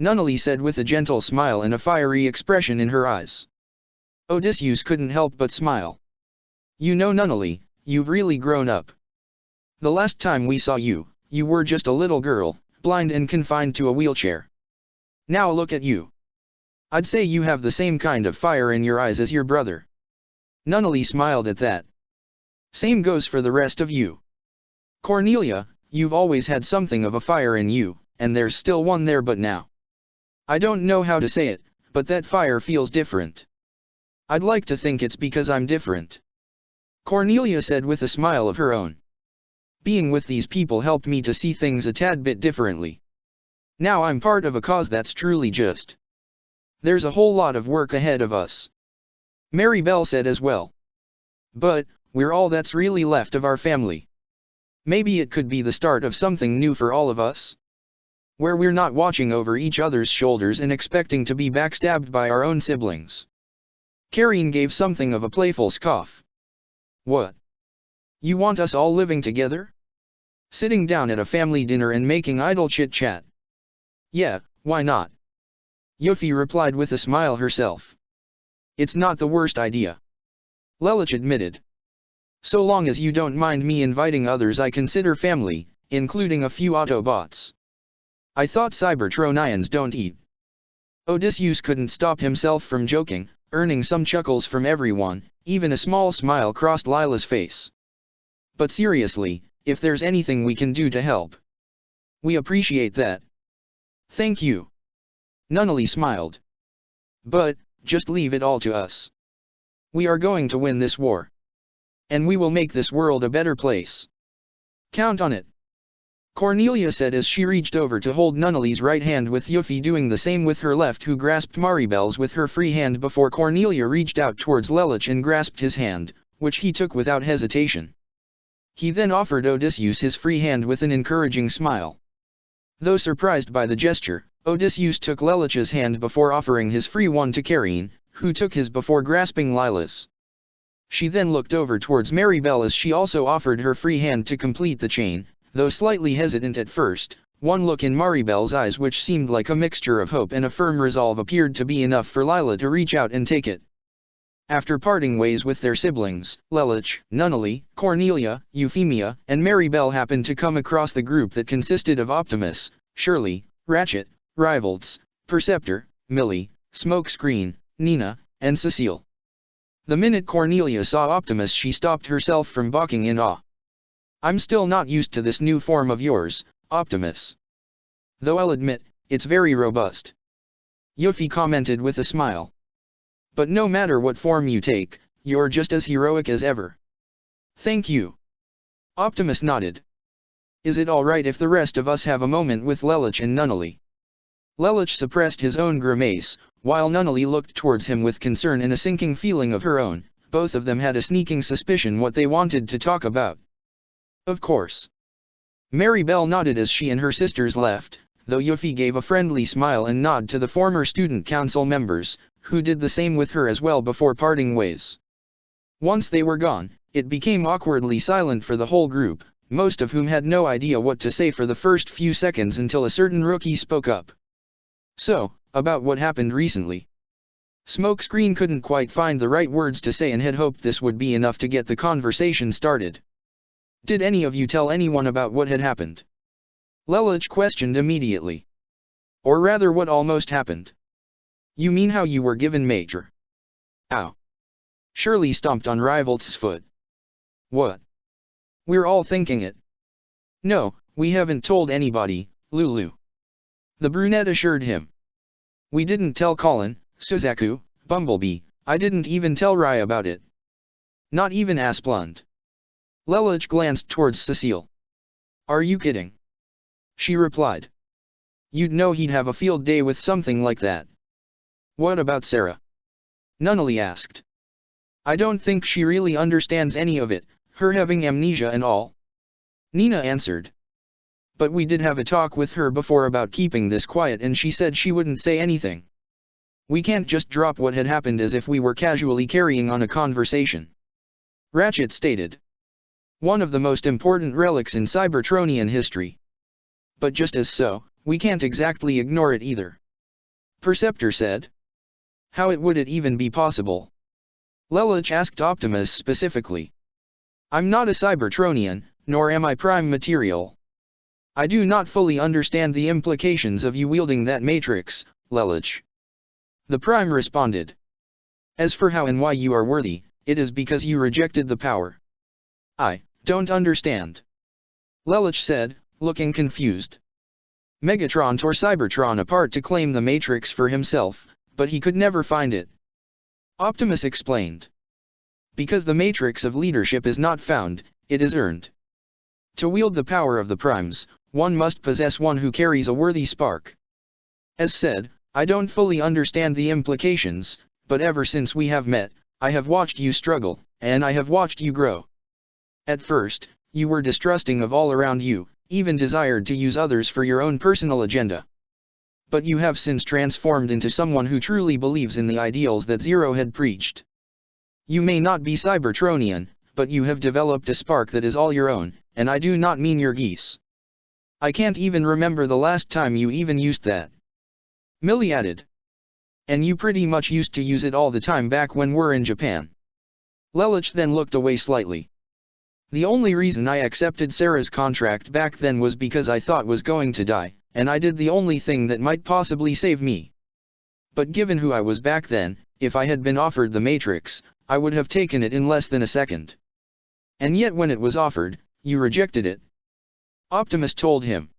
S1: Nunnally said with a gentle smile and a fiery expression in her eyes. Odysseus couldn't help but smile. You know Nunnally, you've really grown up. The last time we saw you, you were just a little girl, blind and confined to a wheelchair. Now look at you. I'd say you have the same kind of fire in your eyes as your brother. Nunnally smiled at that. Same goes for the rest of you. Cornelia, you've always had something of a fire in you, and there's still one there but now. I don't know how to say it, but that fire feels different. I'd like to think it's because I'm different. Cornelia said with a smile of her own. Being with these people helped me to see things a tad bit differently. Now I'm part of a cause that's truly just. There's a whole lot of work ahead of us. Mary Bell said as well. But, we're all that's really left of our family. Maybe it could be the start of something new for all of us. Where we're not watching over each other's shoulders and expecting to be backstabbed by our own siblings. Karine gave something of a playful scoff. What? You want us all living together? Sitting down at a family dinner and making idle chit-chat? Yeah, why not? Yuffie replied with a smile herself. It's not the worst idea. Lelich admitted. So long as you don't mind me inviting others I consider family, including a few Autobots. I thought Cybertronians don't eat. Odysseus couldn't stop himself from joking, earning some chuckles from everyone, even a small smile crossed Lila's face. But seriously, if there's anything we can do to help. We appreciate that. Thank you. Nunnally smiled. But, just leave it all to us. We are going to win this war. And we will make this world a better place. Count on it. Cornelia said as she reached over to hold Nunnally's right hand with Yuffie doing the same with her left who grasped Maribel's with her free hand before Cornelia reached out towards Lelich and grasped his hand, which he took without hesitation. He then offered Odysseus his free hand with an encouraging smile. Though surprised by the gesture, Odysseus took Lelich's hand before offering his free one to Karine, who took his before grasping Lila's. She then looked over towards Mary Bell as she also offered her free hand to complete the chain, though slightly hesitant at first. One look in Maribel's eyes which seemed like a mixture of hope and a firm resolve appeared to be enough for Lila to reach out and take it. After parting ways with their siblings, Lelich, Nunnally, Cornelia, Euphemia, and Mary Bell happened to come across the group that consisted of Optimus, Shirley, Ratchet, Rivalds, Perceptor, Millie, Smokescreen, Nina, and Cecile. The minute Cornelia saw Optimus she stopped herself from balking in awe. I'm still not used to this new form of yours, Optimus. Though I'll admit, it's very robust. Yuffie commented with a smile. But no matter what form you take, you're just as heroic as ever. Thank you. Optimus nodded. Is it alright if the rest of us have a moment with Lelich and Nunnally? Lelich suppressed his own grimace, while Nunnally looked towards him with concern and a sinking feeling of her own. Both of them had a sneaking suspicion what they wanted to talk about. Of course. Mary Bell nodded as she and her sisters left, though Yuffie gave a friendly smile and nod to the former student council members, who did the same with her as well before parting ways. Once they were gone, It became awkwardly silent for the whole group, most of whom had no idea what to say for the first few seconds until a certain rookie spoke up. So, about what happened recently. Smokescreen couldn't quite find the right words to say and had hoped this would be enough to get the conversation started. Did any of you tell anyone about what had happened? Lelich questioned immediately. Or rather what almost happened. You mean how you were given Major? Ow. Shirley stomped on Rivalt's foot. What? We're all thinking it. No, we haven't told anybody, Lulu. The brunette assured him. We didn't tell Colin, Suzaku, Bumblebee, I didn't even tell Rai about it. Not even Asplund. Lelich glanced towards Cecile. Are you kidding? She replied. You'd know he'd have a field day with something like that. What about Sarah? Nunnally asked. I don't think she really understands any of it, her having amnesia and all. Nina answered. But we did have a talk with her before about keeping this quiet and she said she wouldn't say anything. We can't just drop what had happened as if we were casually carrying on a conversation. Ratchet stated. One of the most important relics in Cybertronian history. But just as so, we can't exactly ignore it either. Perceptor said. How would it even be possible? Lelich asked Optimus specifically. I'm not a Cybertronian, nor am I prime material. I do not fully understand the implications of you wielding that matrix, Lelich. The Prime responded. As for how and why you are worthy, it is because you rejected the power. I don't understand. Lelich said, looking confused. Megatron tore Cybertron apart to claim the matrix for himself, but he could never find it. Optimus explained. Because the matrix of leadership is not found, it is earned. To wield the power of the primes, one must possess one who carries a worthy spark. As said, I don't fully understand the implications, but ever since we have met, I have watched you struggle, and I have watched you grow. At first, you were distrusting of all around you, even desired to use others for your own personal agenda. But you have since transformed into someone who truly believes in the ideals that Zero had preached. You may not be Cybertronian, but you have developed a spark that is all your own, and I do not mean your geese. I can't even remember the last time you even used that. Millie added. And you pretty much used to use it all the time back when we're in Japan. Lelich then looked away slightly. The only reason I accepted Sarah's contract back then was because I thought was going to die, and I did the only thing that might possibly save me. But given who I was back then, if I had been offered the Matrix, I would have taken it in less than a second. And yet when it was offered, you rejected it. Optimus told him.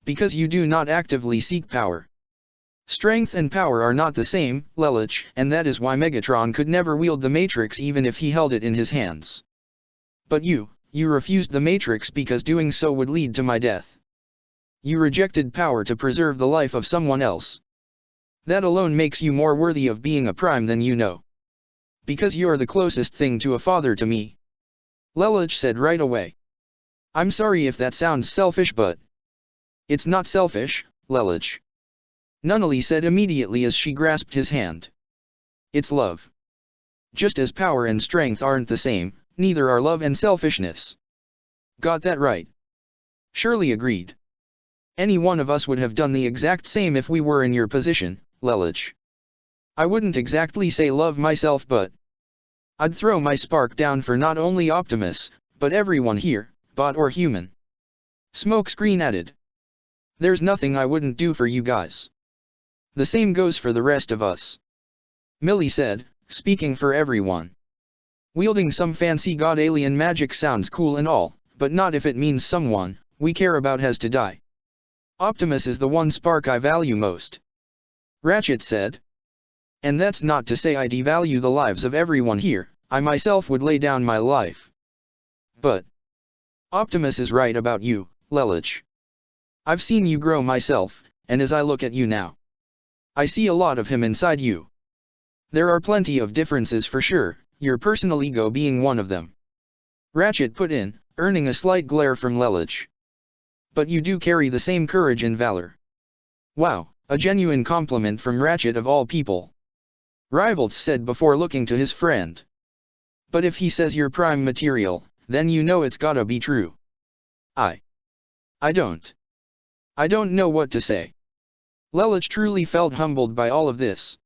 S1: Because you do not actively seek power. Strength and power are not the same, Lelich, and that is why Megatron could never wield the Matrix even if he held it in his hands. But you refused the Matrix because doing so would lead to my death. You rejected power to preserve the life of someone else. That alone makes you more worthy of being a prime than you know. Because you're the closest thing to a father to me. Lelich said right away. I'm sorry if that sounds selfish, but it's not selfish, Lelich. Nunnally said immediately as she grasped his hand. It's love. Just as power and strength aren't the same, neither are love and selfishness. Got that right. Shirley agreed. Any one of us would have done the exact same if we were in your position, Lelich. I wouldn't exactly say love myself, but I'd throw my spark down for not only Optimus, but everyone here, bot or human. Smokescreen added. There's nothing I wouldn't do for you guys. The same goes for the rest of us. Millie said, speaking for everyone. Wielding some fancy god alien magic sounds cool and all, but not if it means someone we care about has to die. Optimus is the one spark I value most. Ratchet said. And that's not to say I devalue the lives of everyone here, I myself would lay down my life. But Optimus is right about you, Lelich. I've seen you grow myself, and as I look at you now, I see a lot of him inside you. There are plenty of differences for sure, your personal ego being one of them. Ratchet put in, earning a slight glare from Lelich. But you do carry the same courage and valor. Wow, a genuine compliment from Ratchet of all people. Rivalts said before looking to his friend. But if he says you're prime material, then you know it's gotta be true. I don't know what to say. Lelich truly felt humbled by all of this.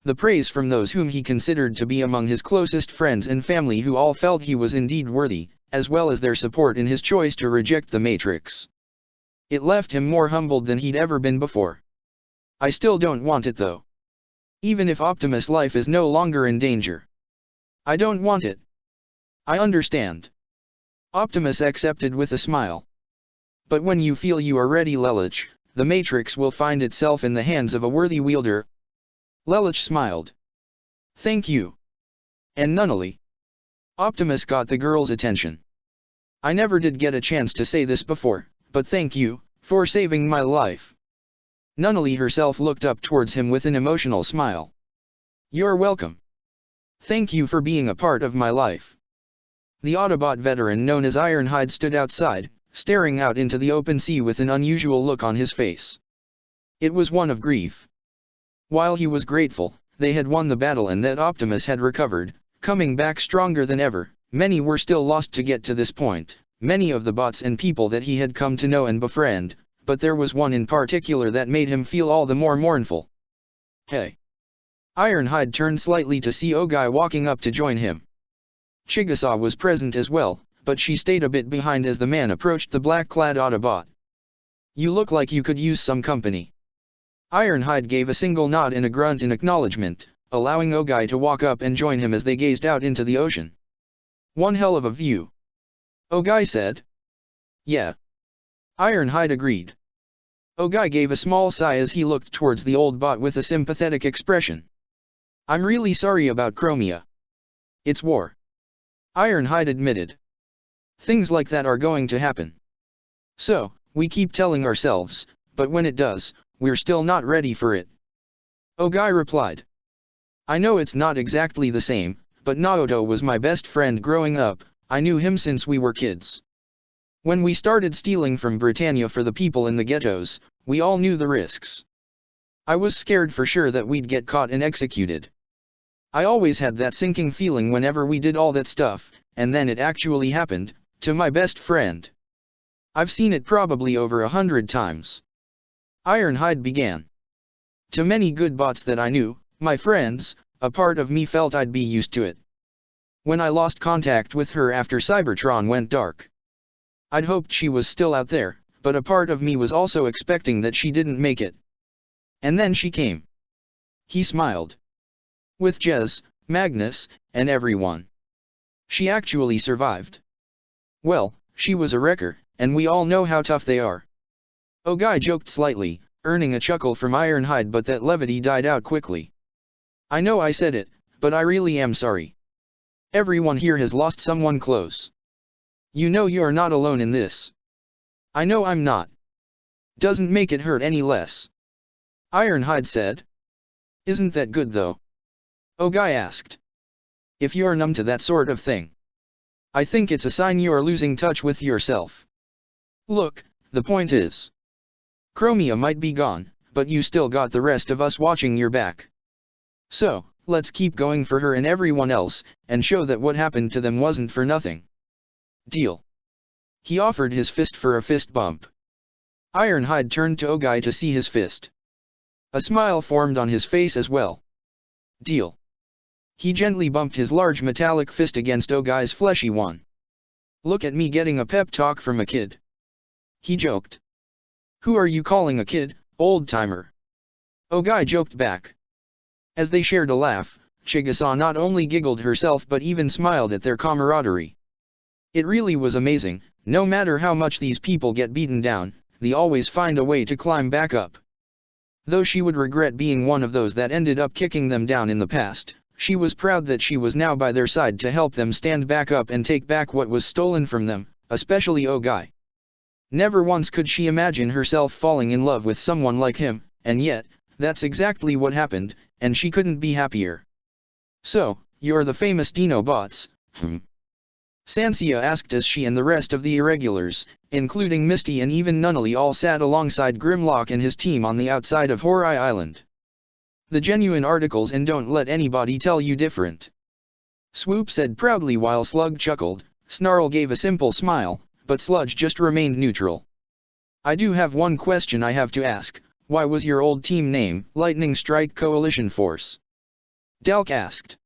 S1: The praise from those whom he considered to be among his closest friends and family, who all felt he was indeed worthy, as well as their support in his choice to reject the Matrix. It left him more humbled than he'd ever been before. I still don't want it though. Even if Optimus' life is no longer in danger. I don't want it. I understand. Optimus accepted with a smile. But when you feel you are ready, Lelich, the Matrix will find itself in the hands of a worthy wielder. Lelich smiled. Thank you. And Nunnally. Optimus got the girl's attention. I never did get a chance to say this before, but thank you, for saving my life. Nunnally herself looked up towards him with an emotional smile. You're welcome. Thank you for being a part of my life. The Autobot veteran known as Ironhide stood outside, staring out into the open sea with an unusual look on his face. It was one of grief. While he was grateful they had won the battle and that Optimus had recovered, coming back stronger than ever, many were still lost to get to this point, many of the bots and people that he had come to know and befriend, but there was one in particular that made him feel all the more mournful. Hey! Ironhide turned slightly to see Ogai walking up to join him. Chigusa was present as well, but she stayed a bit behind as the man approached the black-clad Autobot. You look like you could use some company. Ironhide gave a single nod and a grunt in acknowledgement, allowing Ogai to walk up and join him as they gazed out into the ocean. One hell of a view. Ogai said. Yeah. Ironhide agreed. Ogai gave a small sigh as he looked towards the old bot with a sympathetic expression. I'm really sorry about Chromia. It's war. Ironhide admitted. Things like that are going to happen. So, we keep telling ourselves, but when it does, we're still not ready for it. Ogai replied. I know it's not exactly the same, but Naoto was my best friend growing up, I knew him since we were kids. When we started stealing from Britannia for the people in the ghettos, we all knew the risks. I was scared for sure that we'd get caught and executed. I always had that sinking feeling whenever we did all that stuff, and then it actually happened, to my best friend. I've seen it probably over 100 times. Ironhide began. To many good bots that I knew, my friends, a part of me felt I'd be used to it. When I lost contact with her after Cybertron went dark, I'd hoped she was still out there, but a part of me was also expecting that she didn't make it. And then she came. He smiled. With Jez, Magnus, and everyone. She actually survived. Well, she was a wrecker, and we all know how tough they are. Ogai joked slightly, earning a chuckle from Ironhide, but that levity died out quickly. I know I said it, but I really am sorry. Everyone here has lost someone close. You know you're not alone in this. I know I'm not. Doesn't make it hurt any less. Ironhide said. Isn't that good though? Ogai asked. If you're numb to that sort of thing, I think it's a sign you're losing touch with yourself. Look, the point is, Chromia might be gone, but you still got the rest of us watching your back. So, let's keep going for her and everyone else, and show that what happened to them wasn't for nothing. Deal. He offered his fist for a fist bump. Ironhide turned to Ogai to see his fist. A smile formed on his face as well. Deal. He gently bumped his large metallic fist against Ogai's fleshy one. Look at me getting a pep talk from a kid. He joked. Who are you calling a kid, old-timer? Ogai joked back. As they shared a laugh, Chigusa not only giggled herself but even smiled at their camaraderie. It really was amazing, no matter how much these people get beaten down, they always find a way to climb back up. Though she would regret being one of those that ended up kicking them down in the past, she was proud that she was now by their side to help them stand back up and take back what was stolen from them, especially Ogai. Never once could she imagine herself falling in love with someone like him, and yet, that's exactly what happened, and she couldn't be happier. So, you're the famous Dinobots, Sansia asked as she and the rest of the Irregulars, including Misty and even Nunnally, all sat alongside Grimlock and his team on the outside of Horai Island. The genuine articles, and don't let anybody tell you different. Swoop said proudly while Slug chuckled. Snarl gave a simple smile, but Sludge just remained neutral. I do have one question I have to ask. Why was your old team name Lightning Strike Coalition Force? Delk asked.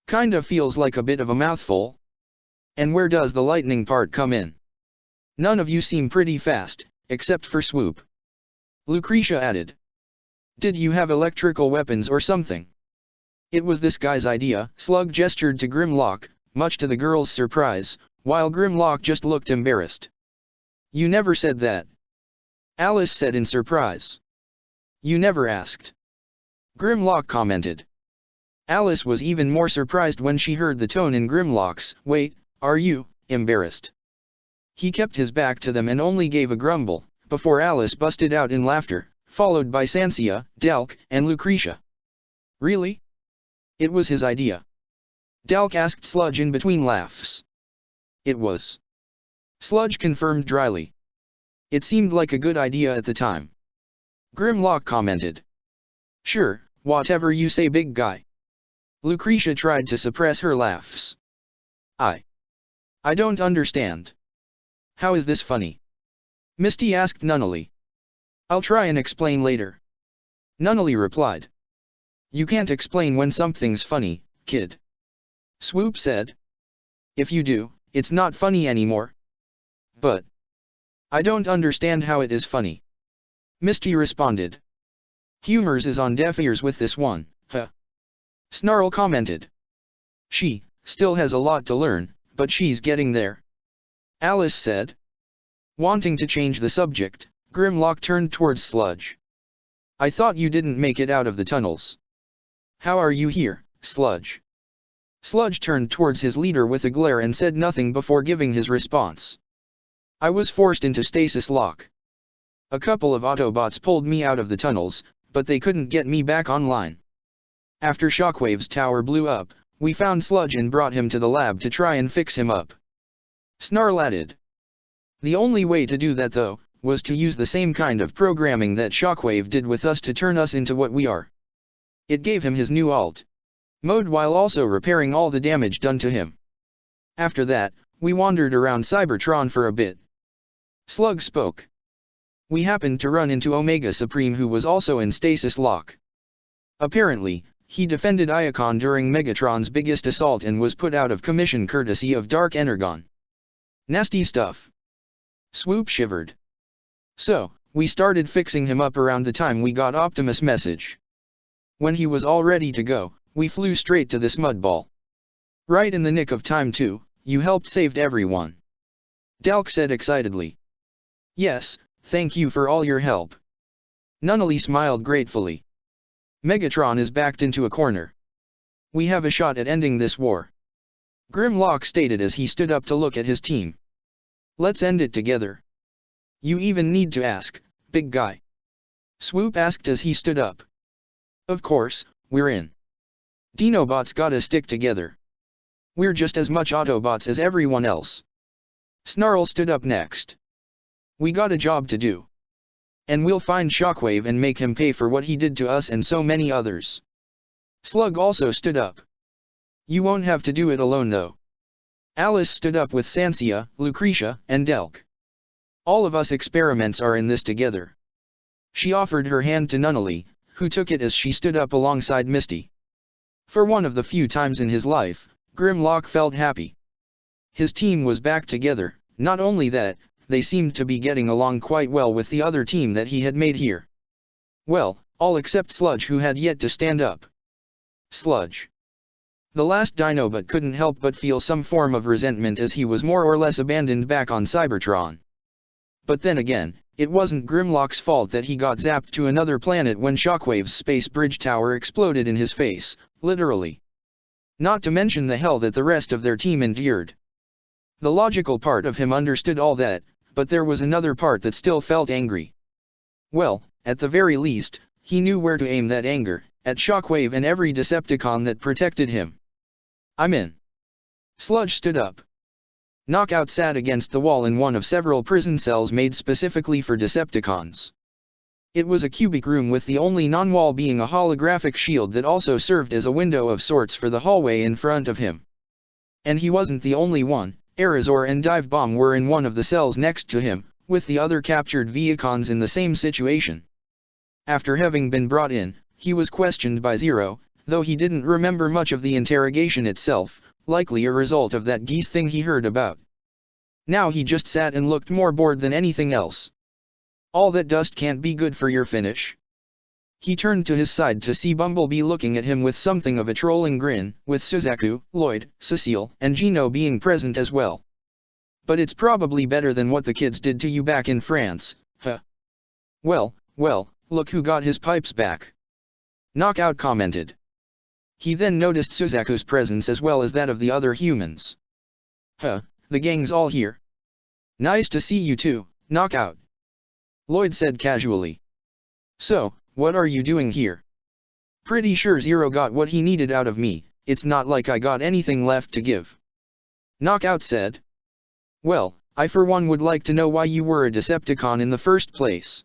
S1: Kinda feels like a bit of a mouthful. And where does the lightning part come in? None of you seem pretty fast, except for Swoop. Lucretia added. Did you have electrical weapons or something? It was this guy's idea. Slug gestured to Grimlock, much to the girl's surprise, while Grimlock just looked embarrassed. You never said that. Alice said in surprise. You never asked. Grimlock commented. Alice was even more surprised when she heard the tone in Grimlock's. Wait, are you embarrassed? He kept his back to them and only gave a grumble, before Alice busted out in laughter, followed by Sansia, Delk, and Lucretia. Really? It was his idea. Delk asked Sludge in between laughs. It was. Sludge confirmed dryly. It seemed like a good idea at the time. Grimlock commented. Sure, whatever you say, big guy. Lucretia tried to suppress her laughs. I don't understand. How is this funny? Misty asked Nunnally. I'll try and explain later. Nunnally replied. You can't explain when something's funny, kid. Swoop said. If you do, it's not funny anymore. But I don't understand how it is funny. Misty responded. Humors is on deaf ears with this one, huh? Snarl commented. She still has a lot to learn, but she's getting there. Alice said. Wanting to change the subject, Grimlock turned towards Sludge. I thought you didn't make it out of the tunnels. How are you here, Sludge? Sludge turned towards his leader with a glare and said nothing before giving his response. I was forced into stasis lock. A couple of Autobots pulled me out of the tunnels, but they couldn't get me back online. After Shockwave's tower blew up, we found Sludge and brought him to the lab to try and fix him up. Snarl added. The only way to do that though, was to use the same kind of programming that Shockwave did with us to turn us into what we are. It gave him his new alt mode while also repairing all the damage done to him. After that, we wandered around Cybertron for a bit. Slug spoke. We happened to run into Omega Supreme, who was also in stasis lock. Apparently, he defended Iacon during Megatron's biggest assault and was put out of commission courtesy of Dark Energon. Nasty stuff. Swoop shivered. So, we started fixing him up around the time we got Optimus' message. When he was all ready to go, we flew straight to this mudball. Right in the nick of time too, you helped saved everyone. Delk said excitedly. Yes, thank you for all your help. Nunnally smiled gratefully. Megatron is backed into a corner. We have a shot at ending this war. Grimlock stated as he stood up to look at his team. Let's end it together. You even need to ask, big guy. Swoop asked as he stood up. Of course, we're in. Dinobots gotta stick together. We're just as much Autobots as everyone else. Snarl stood up next. We got a job to do. And we'll find Shockwave and make him pay for what he did to us and so many others. Slug also stood up. You won't have to do it alone though. Alice stood up with Sansia, Lucretia, and Delk. All of us experiments are in this together. She offered her hand to Nunnally, who took it as she stood up alongside Misty. For one of the few times in his life, Grimlock felt happy. His team was back together. Not only that, they seemed to be getting along quite well with the other team that he had made here. Well, all except Sludge, who had yet to stand up. Sludge. The last Dinobot couldn't help but feel some form of resentment as he was more or less abandoned back on Cybertron. But then again, it wasn't Grimlock's fault that he got zapped to another planet when Shockwave's space bridge tower exploded in his face, literally. Not to mention the hell that the rest of their team endured. The logical part of him understood all that, but there was another part that still felt angry. Well, at the very least, he knew where to aim that anger, at Shockwave and every Decepticon that protected him. I'm in. Sludge stood up. Knockout sat against the wall in one of several prison cells made specifically for Decepticons. It was a cubic room with the only non-wall being a holographic shield that also served as a window of sorts for the hallway in front of him. And he wasn't the only one. Erazor and Divebomb were in one of the cells next to him, with the other captured Viacons in the same situation. After having been brought in, he was questioned by Zero, though he didn't remember much of the interrogation itself, likely a result of that geese thing he heard about. Now he just sat and looked more bored than anything else. All that dust can't be good for your finish. He turned to his side to see Bumblebee looking at him with something of a trolling grin, with Suzaku, Lloyd, Cecile, and Gino being present as well. But it's probably better than what the kids did to you back in France, huh? Well, look who got his pipes back. Knockout commented. He then noticed Suzaku's presence as well as that of the other humans. Huh, the gang's all here. Nice to see you too, Knockout. Lloyd said casually. So, what are you doing here? Pretty sure Zero got what he needed out of me, it's not like I got anything left to give. Knockout said. Well, I for one would like to know why you were a Decepticon in the first place.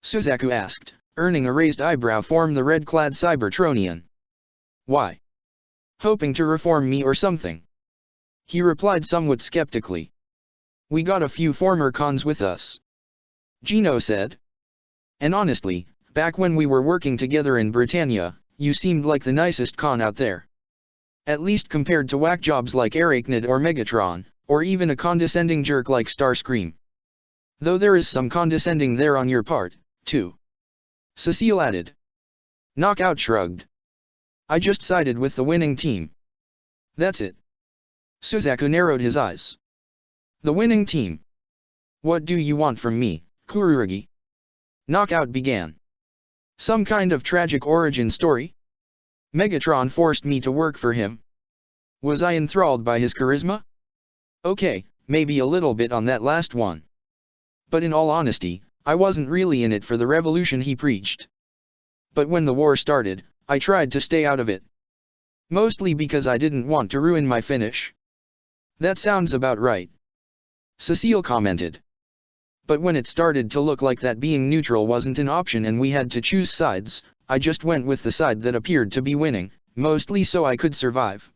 S1: Suzaku asked, earning a raised eyebrow from the red-clad Cybertronian. Why? Hoping to reform me or something? He replied somewhat skeptically. We got a few former cons with us. Gino said. And honestly, back when we were working together in Britannia, you seemed like the nicest con out there. At least compared to whack jobs like Arachnid or Megatron, or even a condescending jerk like Starscream. Though there is some condescending there on your part, too. Cecile added. Knockout shrugged. I just sided with the winning team. That's it. Suzaku narrowed his eyes. The winning team. What do you want from me, Kurugi? Knockout began. Some kind of tragic origin story? Megatron forced me to work for him. Was I enthralled by his charisma? Okay, maybe a little bit on that last one. But in all honesty, I wasn't really in it for the revolution he preached. But when the war started, I tried to stay out of it. Mostly because I didn't want to ruin my finish. That sounds about right. Cecile commented. But when it started to look like that being neutral wasn't an option and we had to choose sides, I just went with the side that appeared to be winning, mostly so I could survive.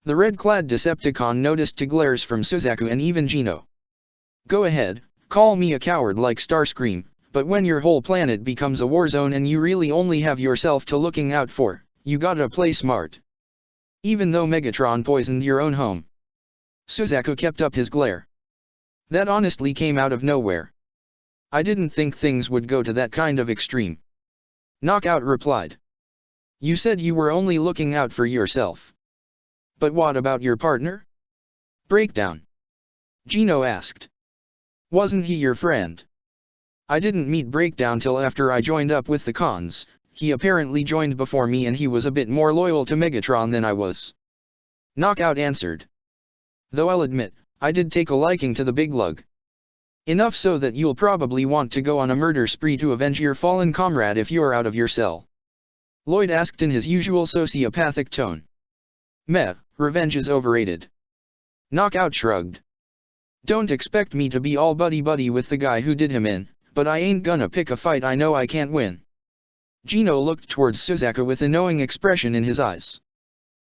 S1: The red-clad Decepticon noticed glares from Suzaku and even Gino. Go ahead, call me a coward like Starscream, but when your whole planet becomes a war zone and you really only have yourself to looking out for, you gotta play smart. Even though Megatron poisoned your own home. Suzaku kept up his glare. That honestly came out of nowhere. I didn't think things would go to that kind of extreme. Knockout replied. You said you were only looking out for yourself. But what about your partner? Breakdown. Gino asked. Wasn't he your friend? I didn't meet Breakdown till after I joined up with the cons. He apparently joined before me and he was a bit more loyal to Megatron than I was. Knockout answered. Though I'll admit, I did take a liking to the big lug. Enough so that you'll probably want to go on a murder spree to avenge your fallen comrade if you're out of your cell. Lloyd asked in his usual sociopathic tone. Meh, revenge is overrated. Knockout shrugged. Don't expect me to be all buddy-buddy with the guy who did him in, but I ain't gonna pick a fight I know I can't win. Gino looked towards Suzaku with a knowing expression in his eyes.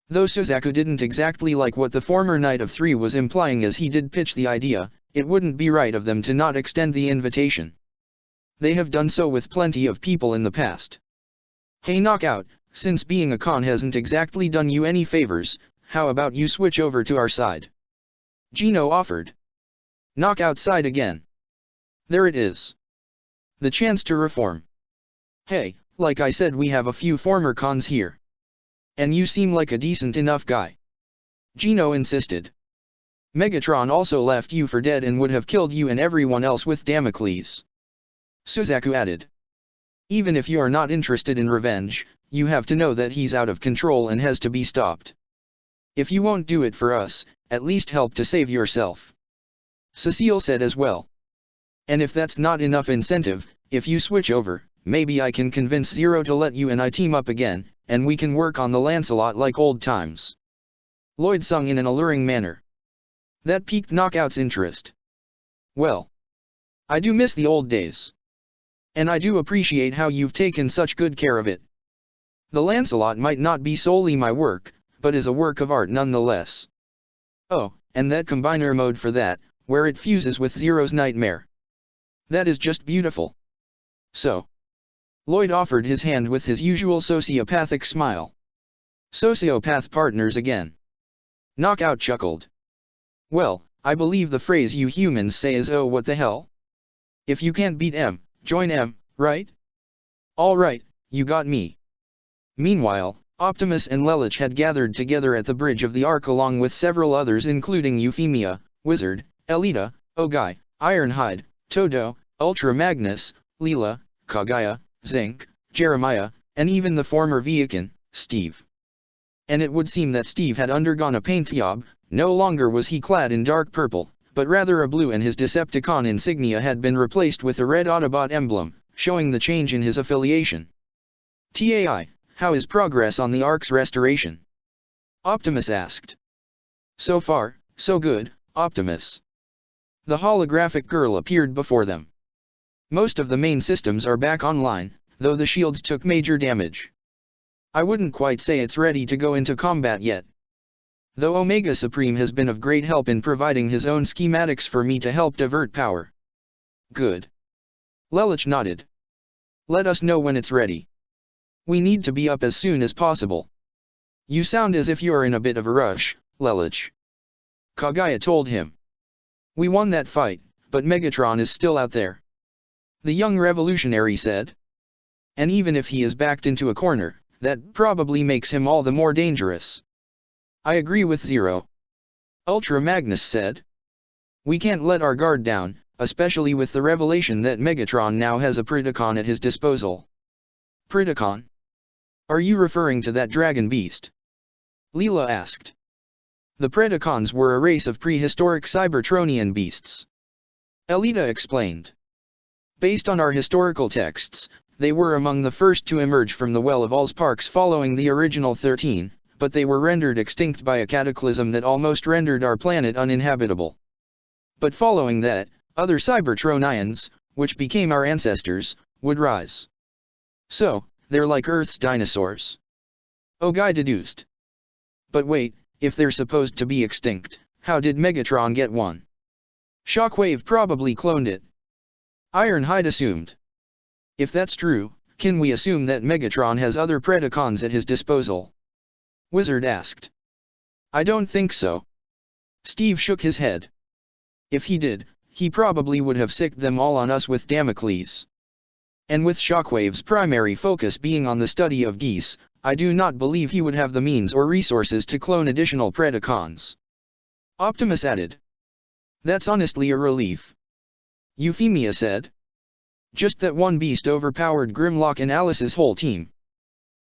S1: Though Suzaku didn't exactly like what the former Knight of Three was implying as he did pitch the idea, it wouldn't be right of them to not extend the invitation. They have done so with plenty of people in the past. Hey Knockout, since being a con hasn't exactly done you any favors, how about you switch over to our side? Gino offered. Knockout sighed again. There it is. The chance to reform. Hey, like I said, we have a few former cons here. And you seem like a decent enough guy. Gino insisted. Megatron also left you for dead and would have killed you and everyone else with Damocles. Suzaku added. Even if you're not interested in revenge, you have to know that he's out of control and has to be stopped. If you won't do it for us, at least help to save yourself. Cecile said as well. And if that's not enough incentive, if you switch over, maybe I can convince Zero to let you and I team up again, and we can work on the Lancelot like old times. Lloyd sung in an alluring manner. That piqued Knockout's interest. Well, I do miss the old days. And I do appreciate how you've taken such good care of it. The Lancelot might not be solely my work, but is a work of art nonetheless. Oh, and that combiner mode for that, where it fuses with Zero's nightmare. That is just beautiful. So. Lloyd offered his hand with his usual sociopathic smile. Sociopath partners again. Knockout chuckled. Well, I believe the phrase you humans say is "oh what the hell?" If you can't beat M, join M, right? All right, you got me. Meanwhile, Optimus and Lelich had gathered together at the bridge of the Ark along with several others including Euphemia, Wizard, Elita, Ogai, Ironhide, Todo, Ultra Magnus, Leela, Kagaya, Zinc, Jeremiah, and even the former Viakin, Steve. And it would seem that Steve had undergone a paint job. No longer was he clad in dark purple, but rather a blue, and his Decepticon insignia had been replaced with a red Autobot emblem, showing the change in his affiliation. "Tai, how is progress on the Ark's restoration?" Optimus asked. "So far, so good, Optimus." The holographic girl appeared before them. "Most of the main systems are back online, though the shields took major damage. I wouldn't quite say it's ready to go into combat yet. Though Omega Supreme has been of great help in providing his own schematics for me to help divert power." "Good." Lelich nodded. "Let us know when it's ready. We need to be up as soon as possible." "You sound as if you're in a bit of a rush, Lelich," Kagaya told him. "We won that fight, but Megatron is still out there," the young revolutionary said. "And even if he is backed into a corner, that probably makes him all the more dangerous." "I agree with Zero," Ultra Magnus said. "We can't let our guard down, especially with the revelation that Megatron now has a Predacon at his disposal." "Predacon? Are you referring to that dragon beast?" Leela asked. "The Predacons were a race of prehistoric Cybertronian beasts," Elita explained. "Based on our historical texts, they were among the first to emerge from the Well of Allsparks following the original 13, but they were rendered extinct by a cataclysm that almost rendered our planet uninhabitable. But following that, other Cybertronians, which became our ancestors, would rise. So, they're like Earth's dinosaurs," Ogai deduced. "But wait, if they're supposed to be extinct, how did Megatron get one?" "Shockwave probably cloned it," Ironhide assumed. "If that's true, can we assume that Megatron has other Predacons at his disposal?" Wizard asked. "I don't think so." Steve shook his head. "If he did, he probably would have sicked them all on us with Damocles. And with Shockwave's primary focus being on the study of geese, I do not believe he would have the means or resources to clone additional Predacons." Optimus added. "That's honestly a relief," Euphemia said. "Just that one beast overpowered Grimlock and Alice's whole team.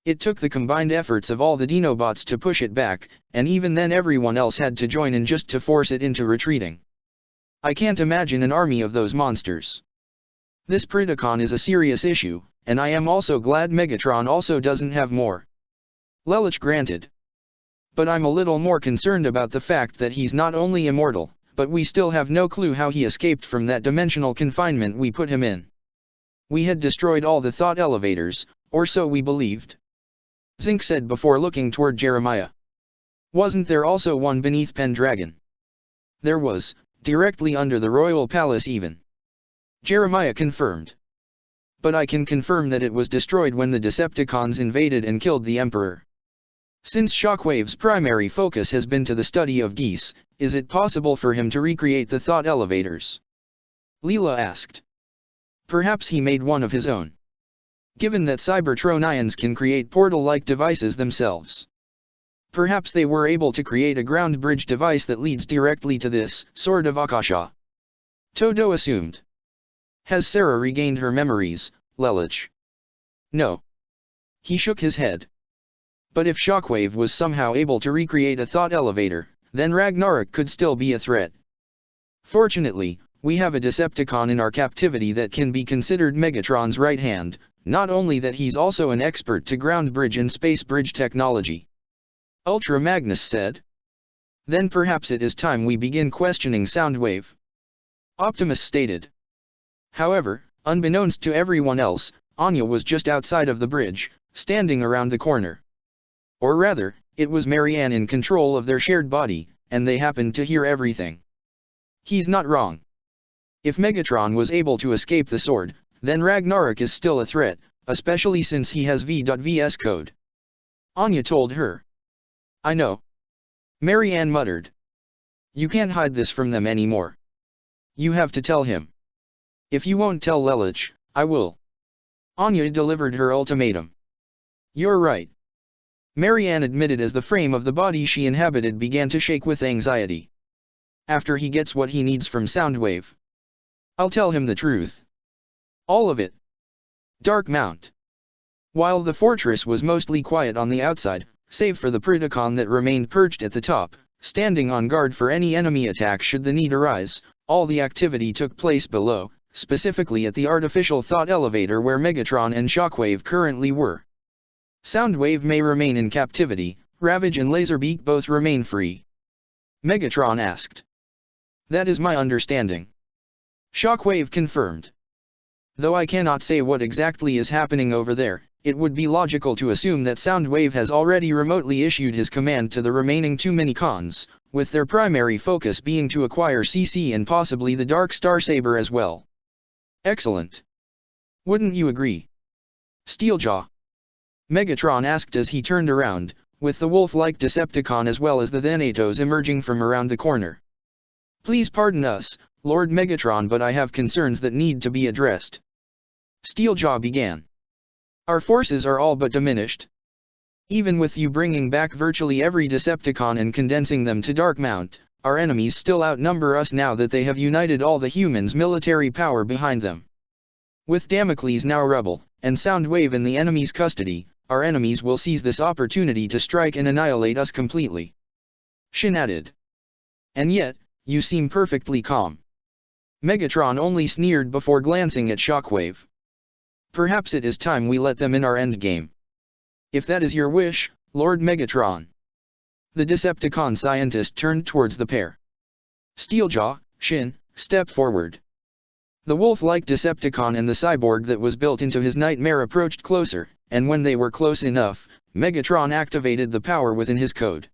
S1: It took the combined efforts of all the Dinobots to push it back, and even then everyone else had to join in just to force it into retreating. I can't imagine an army of those monsters. This Predacon is a serious issue, and I am also glad Megatron also doesn't have more." Lelich granted. "But I'm a little more concerned about the fact that he's not only immortal, but we still have no clue how he escaped from that dimensional confinement we put him in. We had destroyed all the thought elevators, or so we believed," Zinc said before looking toward Jeremiah. "Wasn't there also one beneath Pendragon?" "There was, directly under the royal palace even," Jeremiah confirmed. "But I can confirm that it was destroyed when the Decepticons invaded and killed the Emperor. Since Shockwave's primary focus has been to the study of geese, is it possible for him to recreate the thought elevators?" Leela asked. "Perhaps he made one of his own. Given that Cybertronians can create portal-like devices themselves. Perhaps they were able to create a ground bridge device that leads directly to this Sword of Akasha," Todo assumed. "Has Sarah regained her memories, Lelich?" "No." He shook his head. "But if Shockwave was somehow able to recreate a thought elevator, then Ragnarok could still be a threat. Fortunately, we have a Decepticon in our captivity that can be considered Megatron's right hand, not only that he's also an expert to ground bridge and space bridge technology," Ultra Magnus said. "Then perhaps it is time we begin questioning Soundwave," Optimus stated. However, unbeknownst to everyone else, Anya was just outside of the bridge, standing around the corner. Or rather, it was Marianne in control of their shared body, and they happened to hear everything. He's not wrong. If Megatron was able to escape the sword, then Ragnarok is still a threat, especially since he has V.VS code. Anya told her. I know. Marianne muttered. You can't hide this from them anymore. You have to tell him. If you won't tell Lelich, I will. Anya delivered her ultimatum. You're right. Marianne admitted as the frame of the body she inhabited began to shake with anxiety. After he gets what he needs from Soundwave, I'll tell him the truth. All of it. Dark Mount. While the fortress was mostly quiet on the outside, save for the Predacon that remained perched at the top, standing on guard for any enemy attack should the need arise, all the activity took place below, specifically at the artificial thought elevator where Megatron and Shockwave currently were. Soundwave may remain in captivity, Ravage and Laserbeak both remain free. Megatron asked. That is my understanding. Shockwave confirmed. Though I cannot say what exactly is happening over there, it would be logical to assume that Soundwave has already remotely issued his command to the remaining two Minicons, with their primary focus being to acquire CC and possibly the Dark Star Saber as well. Excellent. Wouldn't you agree? Steeljaw. Megatron asked as he turned around, with the wolf-like Decepticon as well as the Thanatos emerging from around the corner. Please pardon us, Lord Megatron, but I have concerns that need to be addressed. Steeljaw began. Our forces are all but diminished. Even with you bringing back virtually every Decepticon and condensing them to Dark Mount, our enemies still outnumber us now that they have united all the humans' military power behind them. With Damocles now rebel, and Soundwave in the enemy's custody, our enemies will seize this opportunity to strike and annihilate us completely. Shin added. And yet, you seem perfectly calm. Megatron only sneered before glancing at Shockwave. Perhaps it is time we let them in our endgame. If that is your wish, Lord Megatron. The Decepticon scientist turned towards the pair. Steeljaw, Shin, step forward. The wolf-like Decepticon and the cyborg that was built into his nightmare approached closer, and when they were close enough, Megatron activated the power within his code.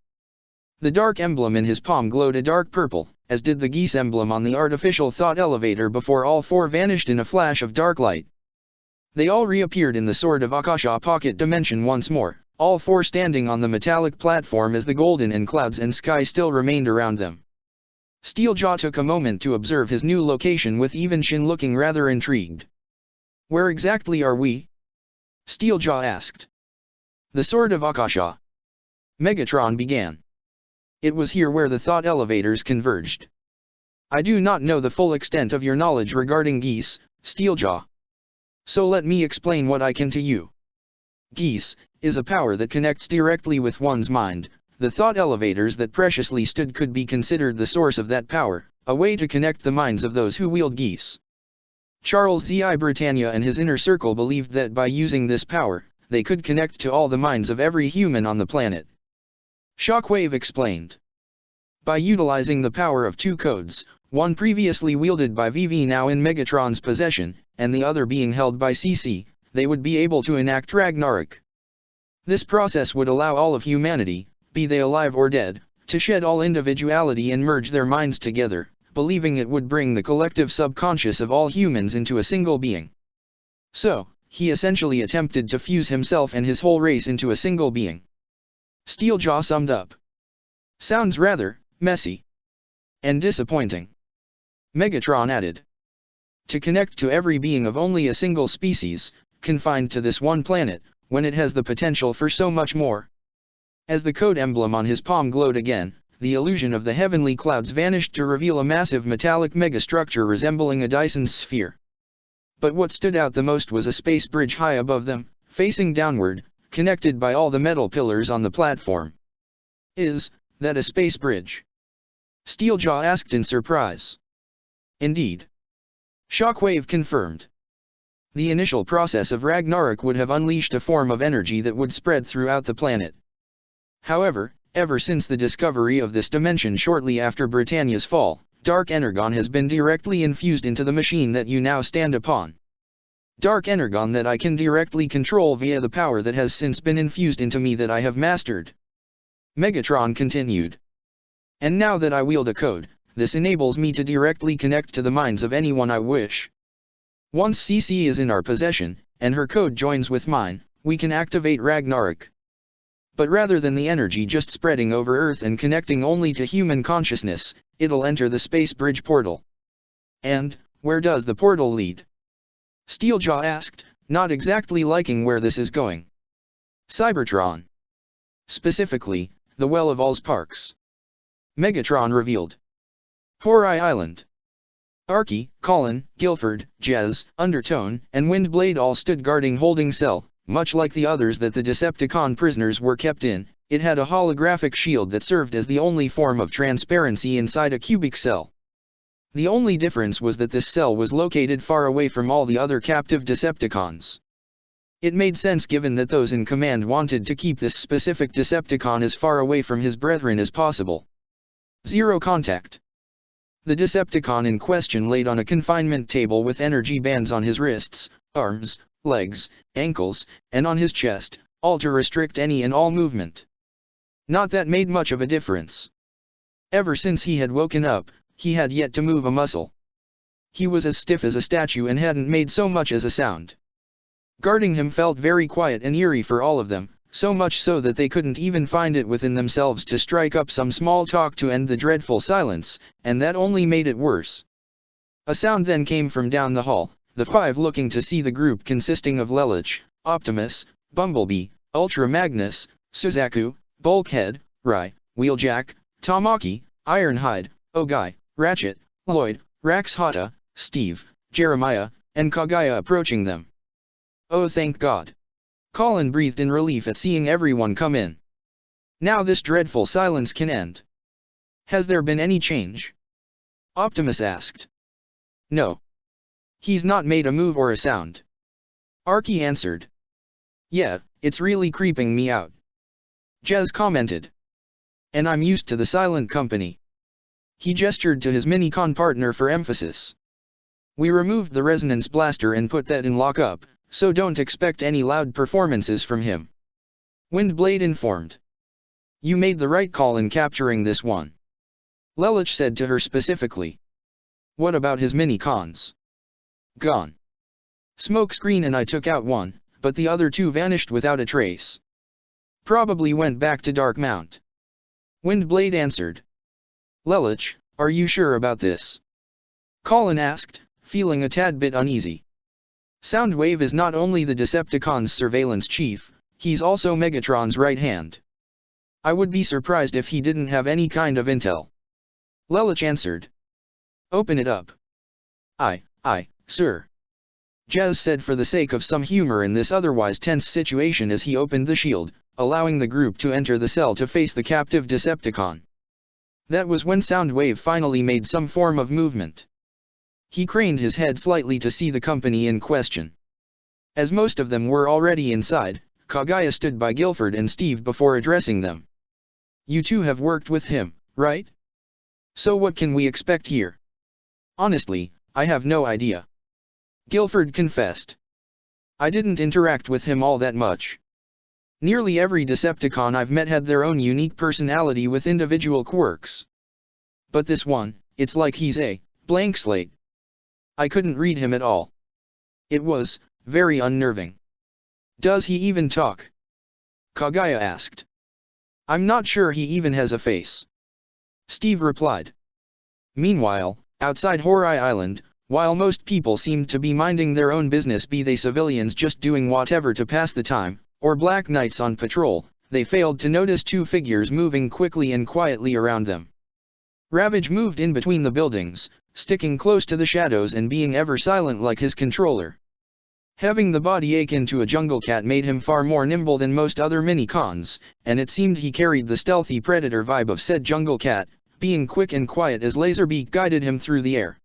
S1: The dark emblem in his palm glowed a dark purple, as did the geese emblem on the artificial thought elevator before all four vanished in a flash of dark light. They all reappeared in the Sword of Akasha pocket dimension once more, all four standing on the metallic platform as the golden and clouds and sky still remained around them. Steeljaw took a moment to observe his new location with even Shin looking rather intrigued. Where exactly are we? Steeljaw asked. The Sword of Akasha. Megatron began. It was here where the thought elevators converged. I do not know the full extent of your knowledge regarding geese, Steeljaw. So let me explain what I can to you. Geese is a power that connects directly with one's mind. The thought elevators that preciously stood could be considered the source of that power, a way to connect the minds of those who wield geese. Charles Z.I. Britannia and his inner circle believed that by using this power, they could connect to all the minds of every human on the planet. Shockwave explained. By utilizing the power of two codes, one previously wielded by VV now in Megatron's possession, and the other being held by CC, they would be able to enact Ragnarok. This process would allow all of humanity, be they alive or dead, to shed all individuality and merge their minds together, believing it would bring the collective subconscious of all humans into a single being. So, he essentially attempted to fuse himself and his whole race into a single being. Steeljaw summed up. Sounds rather messy and disappointing. Megatron added. To connect to every being of only a single species, confined to this one planet, when it has the potential for so much more. As the code emblem on his palm glowed again, the illusion of the heavenly clouds vanished to reveal a massive metallic megastructure resembling a Dyson sphere. But what stood out the most was a space bridge high above them, facing downward, connected by all the metal pillars on the platform. Is that a space bridge? Steeljaw asked in surprise. Indeed. Shockwave confirmed. The initial process of Ragnarok would have unleashed a form of energy that would spread throughout the planet. However, ever since the discovery of this dimension shortly after Britannia's fall, Dark Energon has been directly infused into the machine that you now stand upon. Dark Energon that I can directly control via the power that has since been infused into me that I have mastered. Megatron continued. And now that I wield a code, this enables me to directly connect to the minds of anyone I wish. Once CC is in our possession, and her code joins with mine, we can activate Ragnarok. But rather than the energy just spreading over Earth and connecting only to human consciousness, it'll enter the space bridge portal. And, where does the portal lead? Steeljaw asked, not exactly liking where this is going. Cybertron. Specifically, the Well of Allsparks. Megatron revealed. Horai Island. Archie, Colin, Guilford, Jez, Undertone, and Windblade all stood guarding Holding Cell. Much like the others that the Decepticon prisoners were kept in, it had a holographic shield that served as the only form of transparency inside a cubic cell. The only difference was that this cell was located far away from all the other captive Decepticons. It made sense given that those in command wanted to keep this specific Decepticon as far away from his brethren as possible. Zero contact. The Decepticon in question laid on a confinement table with energy bands on his wrists, arms, legs, ankles, and on his chest, all to restrict any and all movement. Not that made much of a difference. Ever since he had woken up, he had yet to move a muscle. He was as stiff as a statue and hadn't made so much as a sound. Guarding him felt very quiet and eerie for all of them, so much so that they couldn't even find it within themselves to strike up some small talk to end the dreadful silence, and that only made it worse. A sound then came from down the hall, the five looking to see the group consisting of Lelich, Optimus, Bumblebee, Ultra Magnus, Suzaku, Bulkhead, Rai, Wheeljack, Tamaki, Ironhide, Ogai, Ratchet, Lloyd, Rax-Hata, Steve, Jeremiah, and Kagaya approaching them. Oh, thank God. Colin breathed in relief at seeing everyone come in. Now this dreadful silence can end. Has there been any change? Optimus asked. No. He's not made a move or a sound. Archie answered. Yeah, it's really creeping me out. Jez commented. And I'm used to the silent company. He gestured to his Minicon partner for emphasis. We removed the resonance blaster and put that in lockup, so don't expect any loud performances from him. Windblade informed. You made the right call in capturing this one. Lelich said to her specifically. What about his Minicons? Gone. Smokescreen and I took out one, but the other two vanished without a trace. Probably went back to Darkmount. Windblade answered. Lelich, are you sure about this? Colin asked, feeling a tad bit uneasy. Soundwave is not only the Decepticons' surveillance chief, he's also Megatron's right hand. I would be surprised if he didn't have any kind of intel. Lelich answered. Open it up. Aye, sir. Jez said for the sake of some humor in this otherwise tense situation as he opened the shield, allowing the group to enter the cell to face the captive Decepticon. That was when Soundwave finally made some form of movement. He craned his head slightly to see the company in question. As most of them were already inside, Kagaya stood by Guilford and Steve before addressing them. You two have worked with him, right? So what can we expect here? Honestly, I have no idea. Guilford confessed. I didn't interact with him all that much. Nearly every Decepticon I've met had their own unique personality with individual quirks. But this one, it's like he's a blank slate. I couldn't read him at all. It was very unnerving. Does he even talk? Kagaya asked. I'm not sure he even has a face. Steve replied. Meanwhile, outside Horai Island, while most people seemed to be minding their own business, be they civilians just doing whatever to pass the time, or Black Knights on patrol, they failed to notice two figures moving quickly and quietly around them. Ravage moved in between the buildings, sticking close to the shadows and being ever silent like his controller. Having the body akin to a jungle cat made him far more nimble than most other Minicons, and it seemed he carried the stealthy predator vibe of said jungle cat, being quick and quiet as Laserbeak guided him through the air.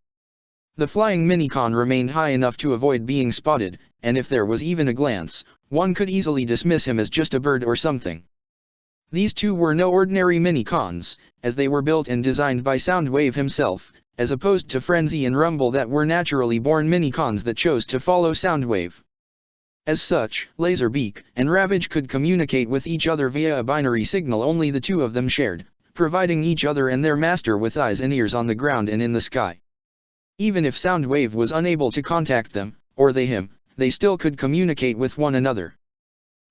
S1: The flying Minicon remained high enough to avoid being spotted, and if there was even a glance, one could easily dismiss him as just a bird or something. These two were no ordinary Minicons, as they were built and designed by Soundwave himself, as opposed to Frenzy and Rumble that were naturally born Minicons that chose to follow Soundwave. As such, Laserbeak and Ravage could communicate with each other via a binary signal only the two of them shared, providing each other and their master with eyes and ears on the ground and in the sky. Even if Soundwave was unable to contact them, or they him, they still could communicate with one another.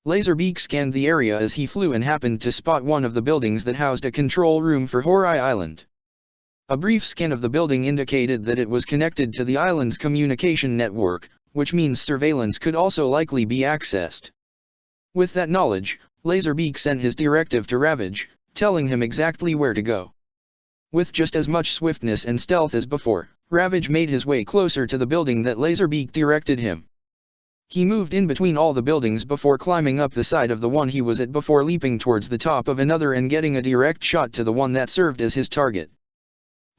S1: Laserbeak scanned the area as he flew and happened to spot one of the buildings that housed a control room for Horai Island. A brief scan of the building indicated that it was connected to the island's communication network, which means surveillance could also likely be accessed. With that knowledge, Laserbeak sent his directive to Ravage, telling him exactly where to go. With just as much swiftness and stealth as before, Ravage made his way closer to the building that Laserbeak directed him. He moved in between all the buildings before climbing up the side of the one he was at before leaping towards the top of another and getting a direct shot to the one that served as his target.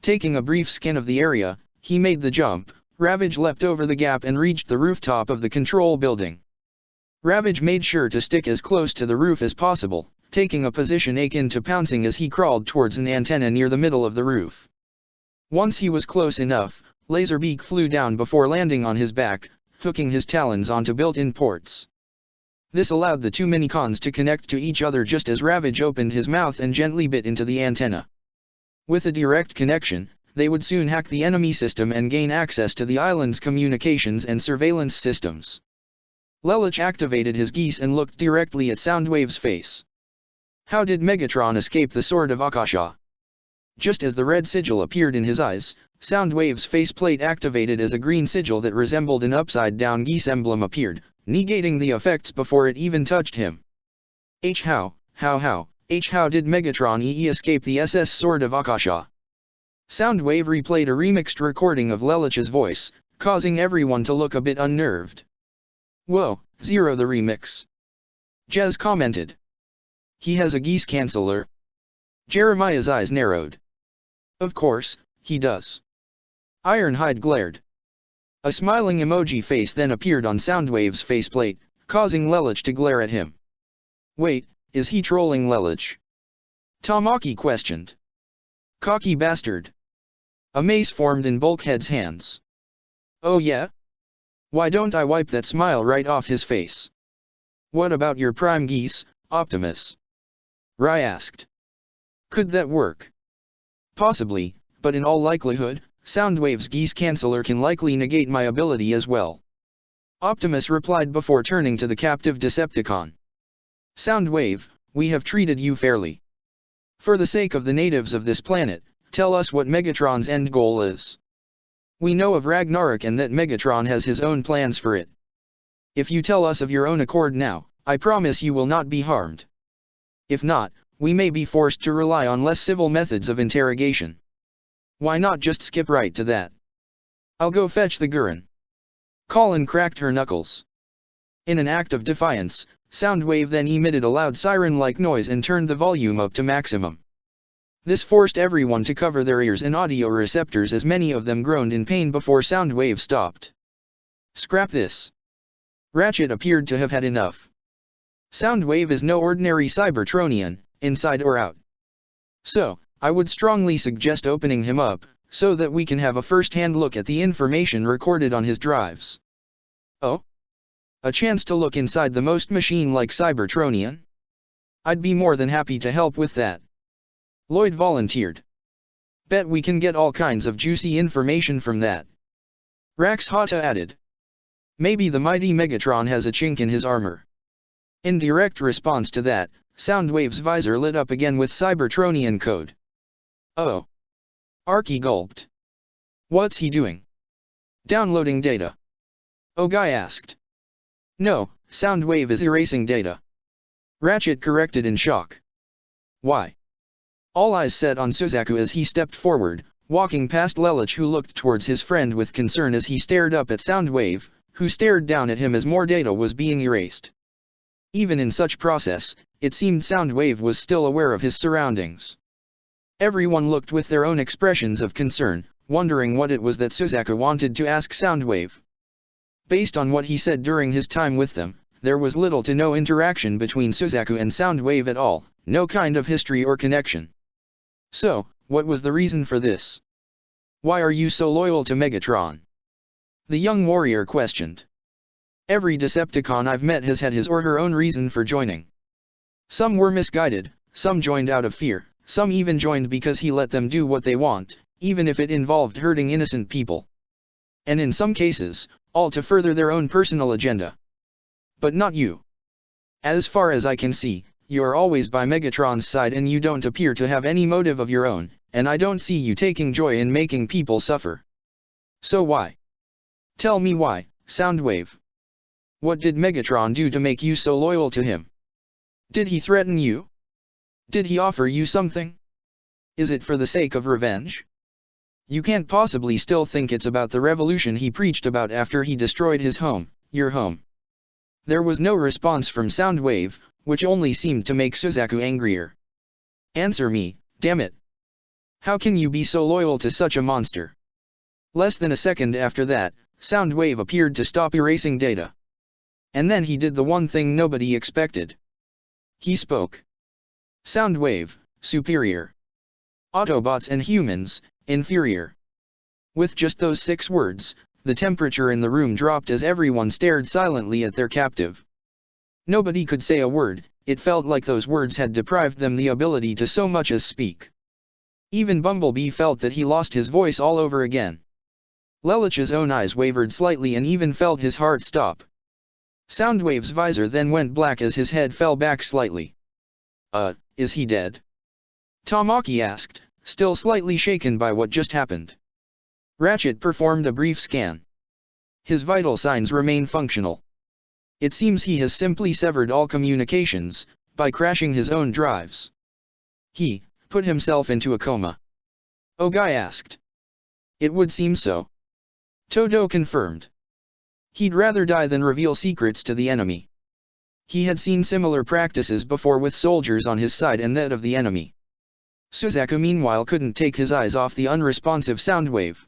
S1: Taking a brief scan of the area, he made the jump. Ravage leapt over the gap and reached the rooftop of the control building. Ravage made sure to stick as close to the roof as possible, taking a position akin to pouncing as he crawled towards an antenna near the middle of the roof. Once he was close enough, Laserbeak flew down before landing on his back, hooking his talons onto built-in ports. This allowed the two minicons to connect to each other just as Ravage opened his mouth and gently bit into the antenna. With a direct connection, they would soon hack the enemy system and gain access to the island's communications and surveillance systems. Lelich activated his geese and looked directly at Soundwave's face. How did Megatron escape the Sword of Akasha? Just as the red sigil appeared in his eyes, Soundwave's faceplate activated as a green sigil that resembled an upside-down geese emblem appeared, negating the effects before it even touched him. How did Megatron escape the SS Sword of Akasha? Soundwave replayed a remixed recording of Lelich's voice, causing everyone to look a bit unnerved. Whoa, Zero the remix. Jez commented. He has a geese canceller. Jeremiah's eyes narrowed. Of course, he does. Ironhide glared. A smiling emoji face then appeared on Soundwave's faceplate, causing Lelich to glare at him. Wait, is he trolling Lelich? Tamaki questioned. Cocky bastard. A mace formed in Bulkhead's hands. Oh yeah? Why don't I wipe that smile right off his face? What about your prime geese, Optimus? Rai asked. Could that work? Possibly, but in all likelihood, Soundwave's geese canceller can likely negate my ability as well. Optimus replied before turning to the captive Decepticon. Soundwave, we have treated you fairly. For the sake of the natives of this planet, tell us what Megatron's end goal is. We know of Ragnarok and that Megatron has his own plans for it. If you tell us of your own accord now, I promise you will not be harmed. If not, we may be forced to rely on less civil methods of interrogation. Why not just skip right to that? I'll go fetch the Gurren. Colin cracked her knuckles. In an act of defiance, Soundwave then emitted a loud siren-like noise and turned the volume up to maximum. This forced everyone to cover their ears and audio receptors as many of them groaned in pain before Soundwave stopped. Scrap this. Ratchet appeared to have had enough. Soundwave is no ordinary Cybertronian, inside or out. So, I would strongly suggest opening him up, so that we can have a first-hand look at the information recorded on his drives. Oh? A chance to look inside the most machine-like Cybertronian? I'd be more than happy to help with that. Lloyd volunteered. Bet we can get all kinds of juicy information from that. Rax Hata added. Maybe the mighty Megatron has a chink in his armor. In direct response to that, Soundwave's visor lit up again with Cybertronian code. Oh. Arky gulped. What's he doing? Downloading data. Ogai asked. No, Soundwave is erasing data. Ratchet corrected in shock. Why? All eyes set on Suzaku as he stepped forward, walking past Lelich who looked towards his friend with concern as he stared up at Soundwave, who stared down at him as more data was being erased. Even in such process, it seemed Soundwave was still aware of his surroundings. Everyone looked with their own expressions of concern, wondering what it was that Suzaku wanted to ask Soundwave. Based on what he said during his time with them, there was little to no interaction between Suzaku and Soundwave at all, no kind of history or connection. So, what was the reason for this? Why are you so loyal to Megatron? The young warrior questioned. Every Decepticon I've met has had his or her own reason for joining. Some were misguided, some joined out of fear, some even joined because he let them do what they want, even if it involved hurting innocent people. And in some cases, all to further their own personal agenda. But not you. As far as I can see, you are always by Megatron's side and you don't appear to have any motive of your own, and I don't see you taking joy in making people suffer. So why? Tell me why, Soundwave. What did Megatron do to make you so loyal to him? Did he threaten you? Did he offer you something? Is it for the sake of revenge? You can't possibly still think it's about the revolution he preached about after he destroyed his home, your home. There was no response from Soundwave, which only seemed to make Suzaku angrier. Answer me, damn it. How can you be so loyal to such a monster? Less than a second after that, Soundwave appeared to stop erasing data. And then he did the one thing nobody expected. He spoke. Soundwave, superior. Autobots and humans, inferior. With just those 6 words, the temperature in the room dropped as everyone stared silently at their captive. Nobody could say a word, it felt like those words had deprived them the ability to so much as speak. Even Bumblebee felt that he lost his voice all over again. Lelich's own eyes wavered slightly and even felt his heart stop. Soundwave's visor then went black as his head fell back slightly. Is he dead? Tamaki asked, still slightly shaken by what just happened. Ratchet performed a brief scan. His vital signs remain functional. It seems he has simply severed all communications, by crashing his own drives. He put himself into a coma. Ogai asked. It would seem so. Todo confirmed. He'd rather die than reveal secrets to the enemy. He had seen similar practices before with soldiers on his side and that of the enemy. Suzaku meanwhile couldn't take his eyes off the unresponsive Soundwave.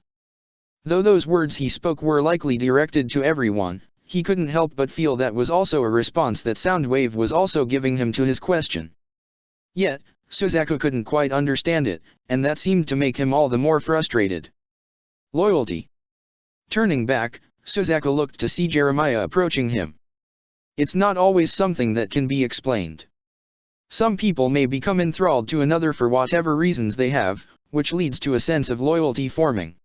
S1: Though those words he spoke were likely directed to everyone, he couldn't help but feel that was also a response that Soundwave was also giving him to his question. Yet, Suzaku couldn't quite understand it, and that seemed to make him all the more frustrated. Loyalty. Turning back, Suzaku looked to see Jeremiah approaching him. It's not always something that can be explained. Some people may become enthralled to another for whatever reasons they have, which leads to a sense of loyalty forming.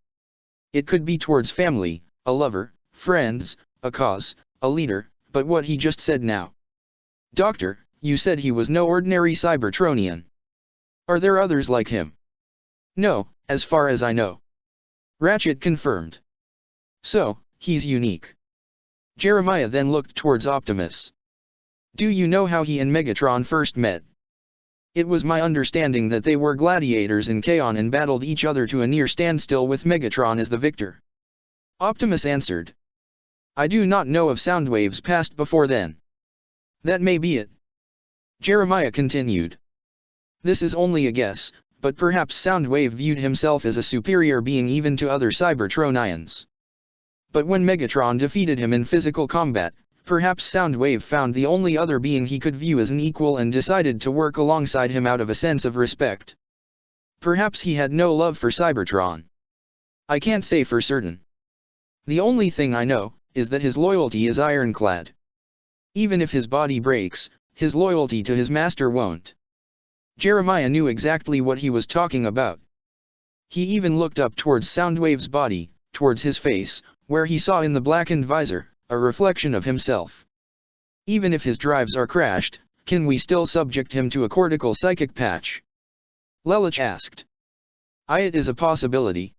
S1: It could be towards family, a lover, friends, a cause, a leader, but what he just said now. Doctor, you said he was no ordinary Cybertronian. Are there others like him? No, as far as I know. Ratchet confirmed. So, he's unique. Jeremiah then looked towards Optimus. Do you know how he and Megatron first met? It was my understanding that they were gladiators in Kaon and battled each other to a near standstill with Megatron as the victor. Optimus answered. I do not know of Soundwave's past before then. That may be it. Jeremiah continued. This is only a guess, but perhaps Soundwave viewed himself as a superior being even to other Cybertronians. But when Megatron defeated him in physical combat, perhaps Soundwave found the only other being he could view as an equal and decided to work alongside him out of a sense of respect. Perhaps he had no love for Cybertron. I can't say for certain. The only thing I know is that his loyalty is ironclad. Even if his body breaks, his loyalty to his master won't. Jeremiah knew exactly what he was talking about. He even looked up towards Soundwave's body, towards his face, where he saw in the blackened visor a reflection of himself. Even if his drives are crashed, can we still subject him to a cortical psychic patch? Lelich asked. It is a possibility.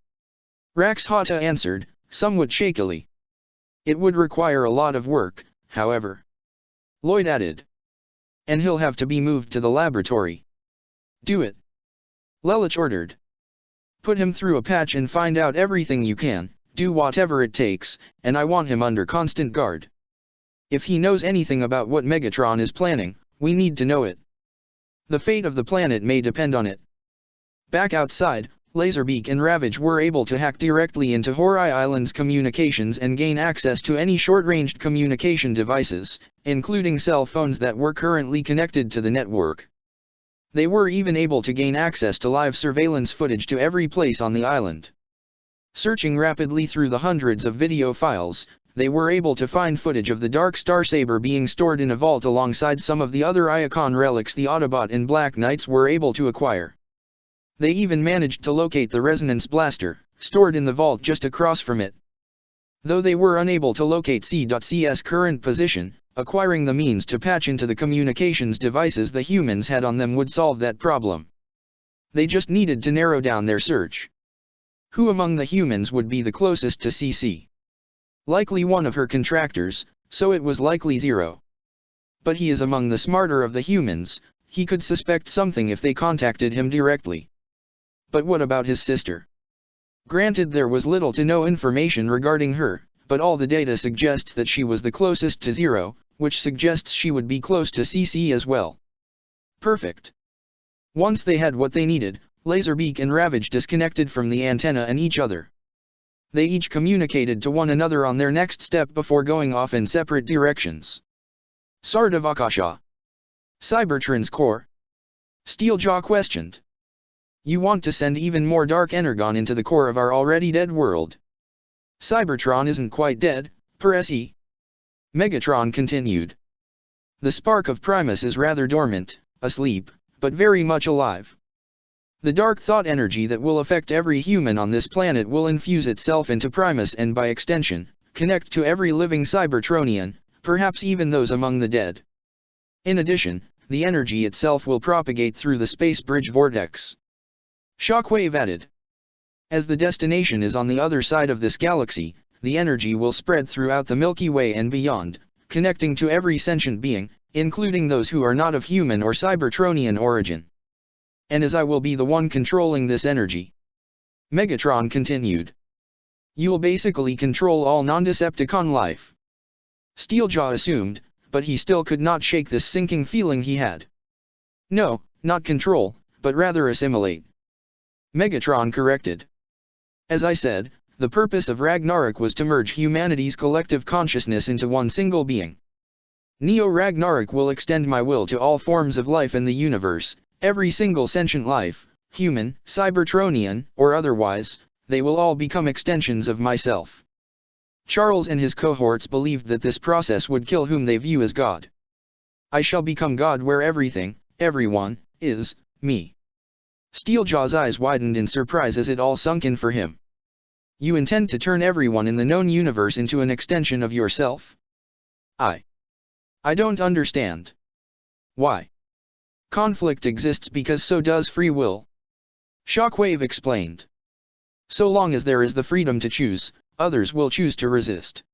S1: Rax Hata answered, somewhat shakily. It would require a lot of work, however. Lloyd added. And he'll have to be moved to the laboratory. Do it. Lelich ordered. Put him through a patch and find out everything you can, do whatever it takes, and I want him under constant guard. If he knows anything about what Megatron is planning, we need to know it. The fate of the planet may depend on it. Back outside, Laserbeak and Ravage were able to hack directly into Horai Island's communications and gain access to any short-ranged communication devices, including cell phones that were currently connected to the network. They were even able to gain access to live surveillance footage to every place on the island. Searching rapidly through the hundreds of video files, they were able to find footage of the Dark Star Saber being stored in a vault alongside some of the other Iacon relics the Autobot and Black Knights were able to acquire. They even managed to locate the resonance blaster, stored in the vault just across from it. Though they were unable to locate C.C's current position, acquiring the means to patch into the communications devices the humans had on them would solve that problem. They just needed to narrow down their search. Who among the humans would be the closest to CC? Likely one of her contractors, so it was likely Zero. But he is among the smarter of the humans, he could suspect something if they contacted him directly. But what about his sister? Granted, there was little to no information regarding her, but all the data suggests that she was the closest to Zero, which suggests she would be close to CC as well. Perfect. Once they had what they needed, Laserbeak and Ravage disconnected from the antenna and each other. They each communicated to one another on their next step before going off in separate directions. Sardavakasha. Cybertron's core? Steeljaw questioned. You want to send even more dark energon into the core of our already dead world? Cybertron isn't quite dead, per se. Megatron continued. The spark of Primus is rather dormant, asleep, but very much alive. The dark thought energy that will affect every human on this planet will infuse itself into Primus and by extension, connect to every living Cybertronian, perhaps even those among the dead. In addition, the energy itself will propagate through the space bridge vortex. Shockwave added. As the destination is on the other side of this galaxy, the energy will spread throughout the Milky Way and beyond, connecting to every sentient being, including those who are not of human or Cybertronian origin. And as I will be the one controlling this energy. Megatron continued. You'll basically control all non-Decepticon life. Steeljaw assumed, but he still could not shake this sinking feeling he had. No, not control, but rather assimilate. Megatron corrected. As I said, the purpose of Ragnarok was to merge humanity's collective consciousness into one single being. Neo-Ragnarok will extend my will to all forms of life in the universe, every single sentient life, human, Cybertronian, or otherwise, they will all become extensions of myself. Charles and his cohorts believed that this process would kill whom they view as God. I shall become God where everything, everyone, is me. Steeljaw's eyes widened in surprise as it all sunk in for him. You intend to turn everyone in the known universe into an extension of yourself? I don't understand. Why? Conflict exists because so does free will. Shockwave explained. So long as there is the freedom to choose, others will choose to resist.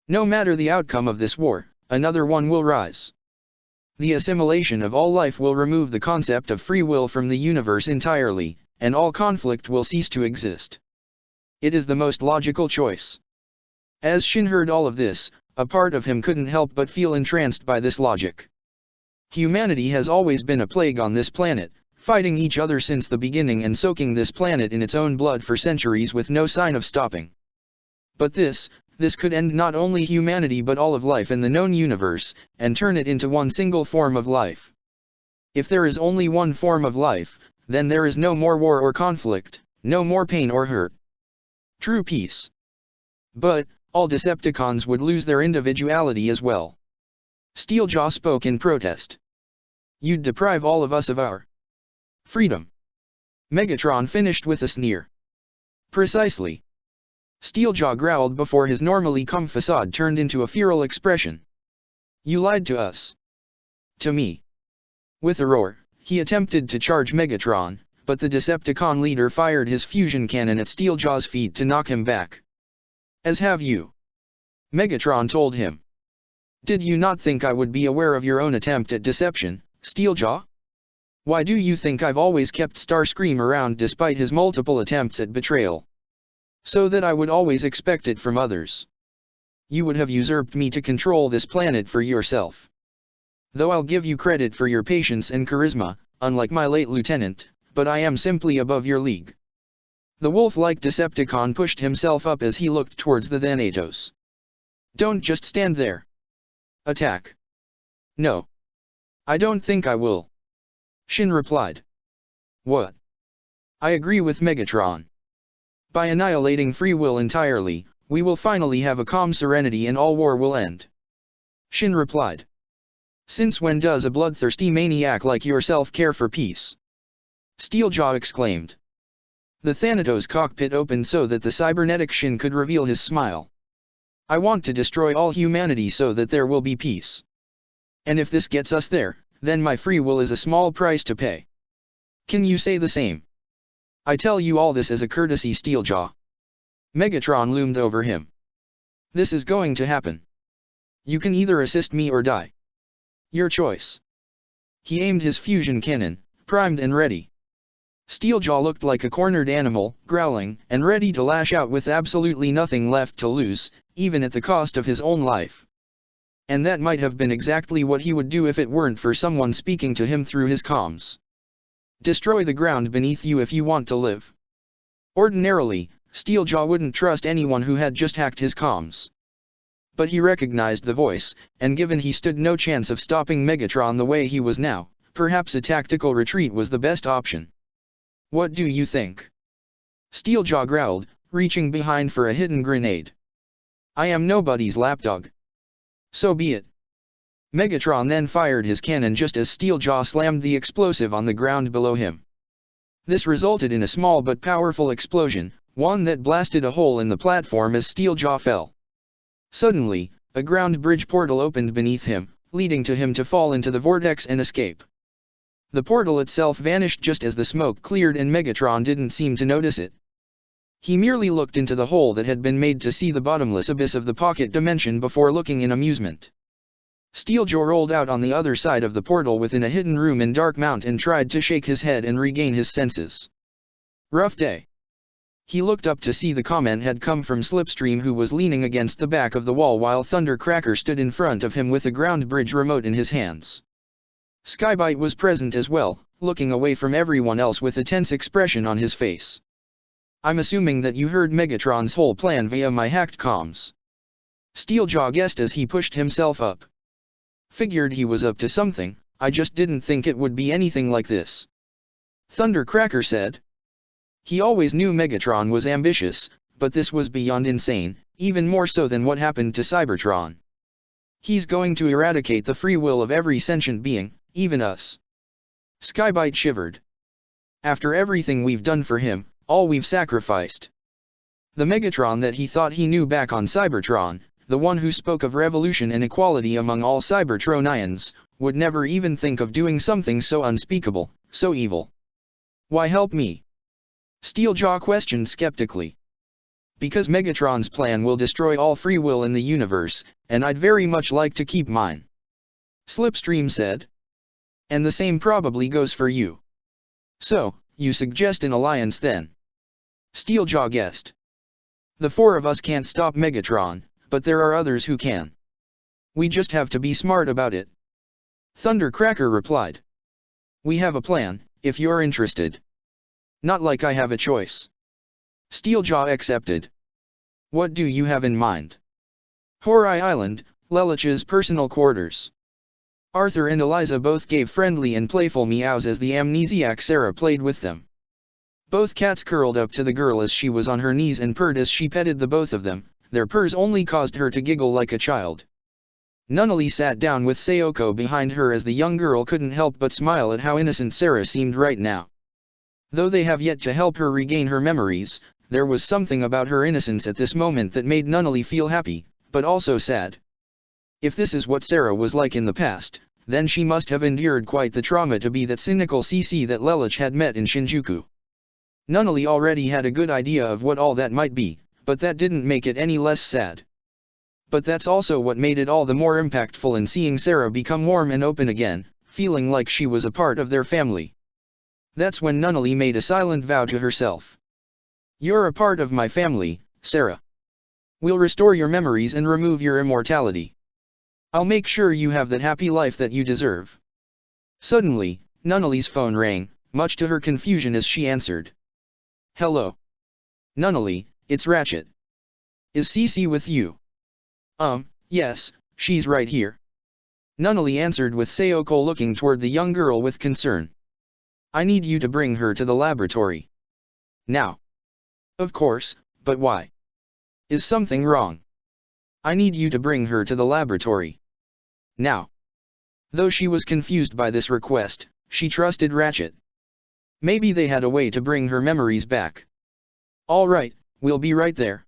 S1: No matter the outcome of this war, another one will rise. The assimilation of all life will remove the concept of free will from the universe entirely, and all conflict will cease to exist. It is the most logical choice. As Shin heard all of this, a part of him couldn't help but feel entranced by this logic. Humanity has always been a plague on this planet, fighting each other since the beginning and soaking this planet in its own blood for centuries with no sign of stopping. But this could end not only humanity but all of life in the known universe, and turn it into one single form of life. If there is only one form of life, then there is no more war or conflict, no more pain or hurt. True peace. But, all Decepticons would lose their individuality as well. Steeljaw spoke in protest. You'd deprive all of us of our freedom. Megatron finished with a sneer. Precisely. Steeljaw growled before his normally calm facade turned into a feral expression. You lied to us. To me. With a roar, he attempted to charge Megatron, but the Decepticon leader fired his fusion cannon at Steeljaw's feet to knock him back. As have you. Megatron told him. Did you not think I would be aware of your own attempt at deception, Steeljaw? Why do you think I've always kept Starscream around despite his multiple attempts at betrayal? So that I would always expect it from others. You would have usurped me to control this planet for yourself. Though I'll give you credit for your patience and charisma, unlike my late lieutenant, but I am simply above your league. The wolf-like Decepticon pushed himself up as he looked towards the Thanatos. Don't just stand there. Attack. No. I don't think I will. Shin replied. What? I agree with Megatron. By annihilating free will entirely, we will finally have a calm serenity and all war will end. Shin replied. Since when does a bloodthirsty maniac like yourself care for peace? Steeljaw exclaimed. The Thanatos cockpit opened so that the cybernetic Shin could reveal his smile. I want to destroy all humanity so that there will be peace. And if this gets us there, then my free will is a small price to pay. Can you say the same? I tell you all this as a courtesy, Steeljaw. Megatron loomed over him. This is going to happen. You can either assist me or die. Your choice. He aimed his fusion cannon, primed and ready. Steeljaw looked like a cornered animal, growling, and ready to lash out with absolutely nothing left to lose, even at the cost of his own life. And that might have been exactly what he would do if it weren't for someone speaking to him through his comms. Destroy the ground beneath you if you want to live. Ordinarily, Steeljaw wouldn't trust anyone who had just hacked his comms. But he recognized the voice, and given he stood no chance of stopping Megatron the way he was now, perhaps a tactical retreat was the best option. What do you think? Steeljaw growled, reaching behind for a hidden grenade. I am nobody's lapdog. So be it. Megatron then fired his cannon just as Steeljaw slammed the explosive on the ground below him. This resulted in a small but powerful explosion, one that blasted a hole in the platform as Steeljaw fell. Suddenly, a ground bridge portal opened beneath him, leading to him to fall into the vortex and escape. The portal itself vanished just as the smoke cleared and Megatron didn't seem to notice it. He merely looked into the hole that had been made to see the bottomless abyss of the pocket dimension before looking in amusement. Steeljaw rolled out on the other side of the portal within a hidden room in Dark Mount and tried to shake his head and regain his senses. Rough day. He looked up to see the comment had come from Slipstream, who was leaning against the back of the wall while Thundercracker stood in front of him with a ground bridge remote in his hands. Skybite was present as well, looking away from everyone else with a tense expression on his face. I'm assuming that you heard Megatron's whole plan via my hacked comms. Steeljaw guessed as he pushed himself up. Figured he was up to something, I just didn't think it would be anything like this. Thundercracker said. He always knew Megatron was ambitious, but this was beyond insane, even more so than what happened to Cybertron. He's going to eradicate the free will of every sentient being, even us. Skybite shivered. After everything we've done for him, all we've sacrificed. The Megatron that he thought he knew back on Cybertron, the one who spoke of revolution and equality among all Cybertronians, would never even think of doing something so unspeakable, so evil. Why help me? Steeljaw questioned skeptically. Because Megatron's plan will destroy all free will in the universe, and I'd very much like to keep mine. Slipstream said. And the same probably goes for you. So, you suggest an alliance then? Steeljaw guessed. The four of us can't stop Megatron, but there are others who can. We just have to be smart about it. Thundercracker replied. We have a plan, if you're interested. Not like I have a choice. Steeljaw accepted. What do you have in mind? Horai Island, Lelich's personal quarters. Arthur and Eliza both gave friendly and playful meows as the amnesiac Sarah played with them. Both cats curled up to the girl as she was on her knees and purred as she petted the both of them. Their purrs only caused her to giggle like a child. Nunnally sat down with Sayoko behind her as the young girl couldn't help but smile at how innocent Sarah seemed right now. Though they have yet to help her regain her memories, there was something about her innocence at this moment that made Nunnally feel happy, but also sad. If this is what Sarah was like in the past, then she must have endured quite the trauma to be that cynical CC that Lelich had met in Shinjuku. Nunnally already had a good idea of what all that might be, but that didn't make it any less sad. But that's also what made it all the more impactful in seeing Sarah become warm and open again, feeling like she was a part of their family. That's when Nunnally made a silent vow to herself. You're a part of my family, Sarah. We'll restore your memories and remove your immortality. I'll make sure you have that happy life that you deserve. Suddenly, Nunnally's phone rang, much to her confusion as she answered. Hello. Nunnally, it's Ratchet. Is Cece with you? Yes, she's right here. Nunnally answered with Sayoko looking toward the young girl with concern. I need you to bring her to the laboratory. Now. Of course, but why? Is something wrong? I need you to bring her to the laboratory. Now. Though she was confused by this request, she trusted Ratchet. Maybe they had a way to bring her memories back. All right, we'll be right there.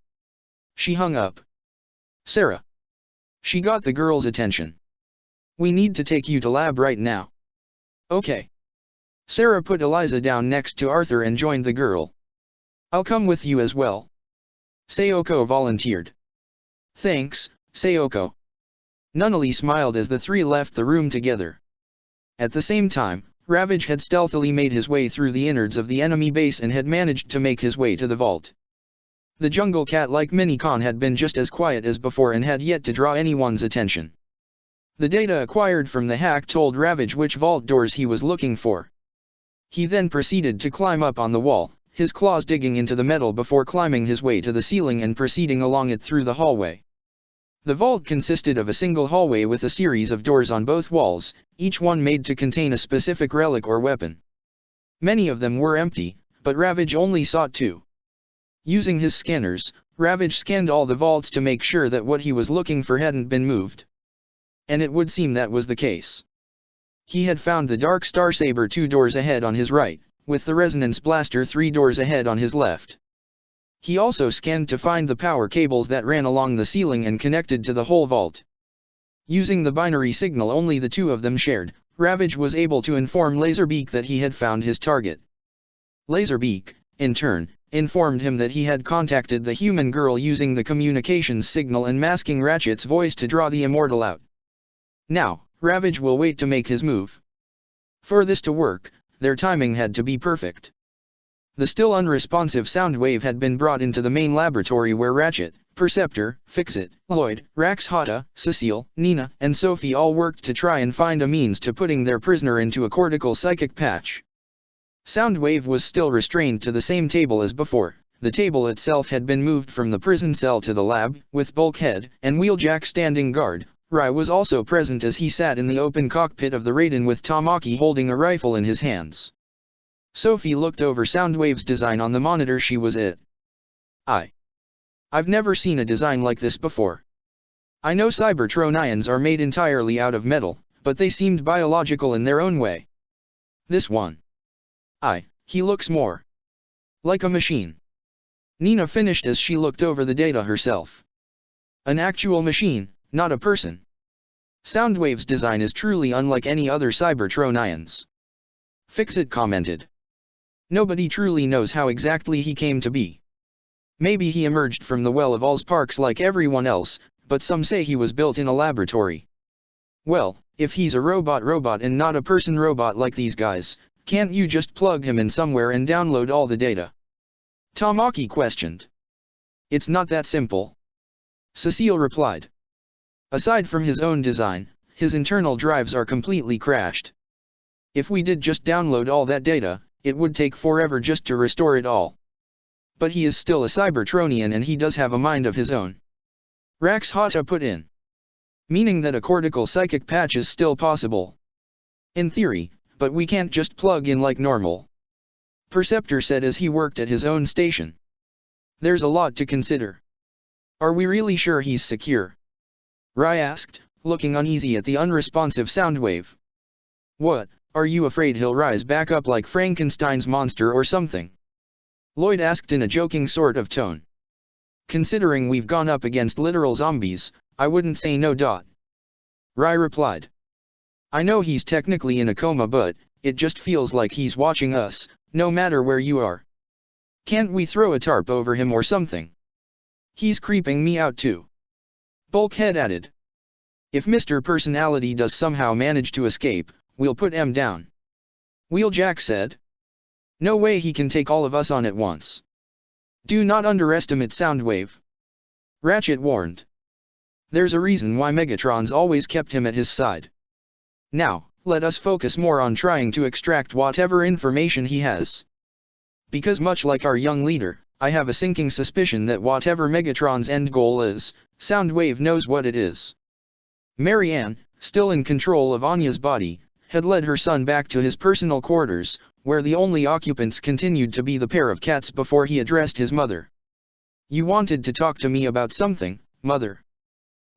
S1: She hung up. Sarah. She got the girl's attention. We need to take you to lab right now. Okay. Sarah put Eliza down next to Arthur and joined the girl. I'll come with you as well. Sayoko volunteered. Thanks, Sayoko. Nunnally smiled as the three left the room together. At the same time, Ravage had stealthily made his way through the innards of the enemy base and had managed to make his way to the vault. The jungle cat like Minikon had been just as quiet as before and had yet to draw anyone's attention. The data acquired from the hack told Ravage which vault doors he was looking for. He then proceeded to climb up on the wall, his claws digging into the metal before climbing his way to the ceiling and proceeding along it through the hallway. The vault consisted of a single hallway with a series of doors on both walls, each one made to contain a specific relic or weapon. Many of them were empty, but Ravage only saw two. Using his scanners, Ravage scanned all the vaults to make sure that what he was looking for hadn't been moved. And it would seem that was the case. He had found the Dark Star Saber 2 doors ahead on his right, with the Resonance Blaster 3 doors ahead on his left. He also scanned to find the power cables that ran along the ceiling and connected to the whole vault. Using the binary signal only the two of them shared, Ravage was able to inform Laserbeak that he had found his target. Laserbeak, in turn, informed him that he had contacted the human girl using the communications signal and masking Ratchet's voice to draw the immortal out. Now, Ravage will wait to make his move. For this to work, their timing had to be perfect. The still unresponsive Soundwave had been brought into the main laboratory where Ratchet, Perceptor, Fixit, Lloyd, Rax Hata, Cecile, Nina, and Sophie all worked to try and find a means to putting their prisoner into a cortical psychic patch. Soundwave was still restrained to the same table as before. The table itself had been moved from the prison cell to the lab, with Bulkhead and Wheeljack standing guard. Rai was also present as he sat in the open cockpit of the Raiden with Tamaki holding a rifle in his hands. Sophie looked over Soundwave's design on the monitor she was at. I've never seen a design like this before. I know Cybertronians are made entirely out of metal, but they seemed biological in their own way. This one. He looks more like a machine. Nina finished as she looked over the data herself. An actual machine, not a person. Soundwave's design is truly unlike any other Cybertronians. Fixit commented. Nobody truly knows how exactly he came to be. Maybe he emerged from the well of Allsparks like everyone else, but some say he was built in a laboratory. Well, if he's a robot and not a person robot like these guys, can't you just plug him in somewhere and download all the data? Tamaki questioned. It's not that simple. Cecile replied. Aside from his own design, his internal drives are completely crashed. If we did just download all that data, it would take forever just to restore it all. But he is still a Cybertronian and he does have a mind of his own. Rax Hata put in. Meaning that a cortical psychic patch is still possible. In theory, but we can't just plug in like normal. Perceptor said as he worked at his own station. There's a lot to consider. Are we really sure he's secure? Rai asked, looking uneasy at the unresponsive Soundwave. What, are you afraid he'll rise back up like Frankenstein's monster or something? Lloyd asked in a joking sort of tone. Considering we've gone up against literal zombies, I wouldn't say no. Rai replied. I know he's technically in a coma, but it just feels like he's watching us, no matter where you are. Can't we throw a tarp over him or something? He's creeping me out too. Bulkhead added. If Mr. Personality does somehow manage to escape, we'll put M down. Wheeljack said. No way he can take all of us on at once. Do not underestimate Soundwave. Ratchet warned. There's a reason why Megatron's always kept him at his side. Now, let us focus more on trying to extract whatever information he has. Because much like our young leader, I have a sinking suspicion that whatever Megatron's end goal is, Soundwave knows what it is. Marianne, still in control of Anya's body, had led her son back to his personal quarters, where the only occupants continued to be the pair of cats before he addressed his mother. You wanted to talk to me about something, mother?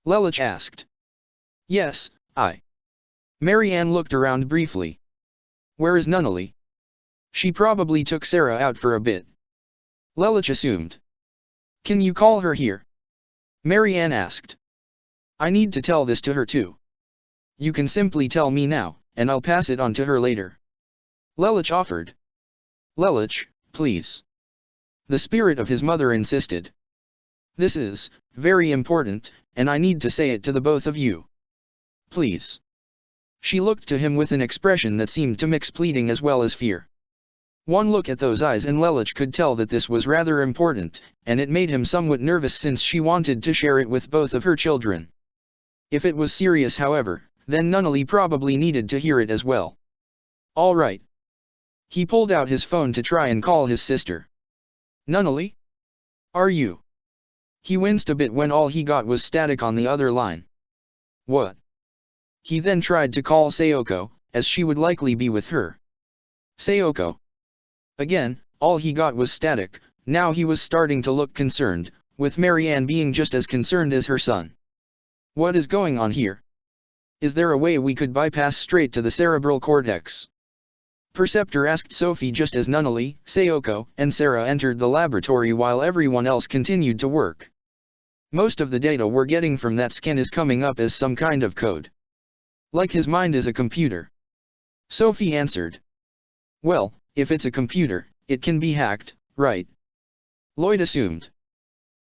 S1: Lelich asked. Yes, Marianne looked around briefly. Where is Nunnally? She probably took Sarah out for a bit. Lelich assumed. Can you call her here? Marianne asked. I need to tell this to her too. You can simply tell me now, and I'll pass it on to her later. Lelich offered. Lelich, please. The spirit of his mother insisted. This is very important, and I need to say it to the both of you. Please. She looked to him with an expression that seemed to mix pleading as well as fear. One look at those eyes and Lelich could tell that this was rather important, and it made him somewhat nervous since she wanted to share it with both of her children. If it was serious however, then Nunnally probably needed to hear it as well. All right. He pulled out his phone to try and call his sister. Nunnally? Are you? He winced a bit when all he got was static on the other line. What? He then tried to call Sayoko, as she would likely be with her. Sayoko. Again, all he got was static. Now he was starting to look concerned, with Marianne being just as concerned as her son. What is going on here? Is there a way we could bypass straight to the cerebral cortex? Perceptor asked Sophie just as Nunnally, Sayoko, and Sarah entered the laboratory while everyone else continued to work. Most of the data we're getting from that scan is coming up as some kind of code. Like his mind is a computer. Sophie answered. Well, if it's a computer, it can be hacked, right? Lloyd assumed.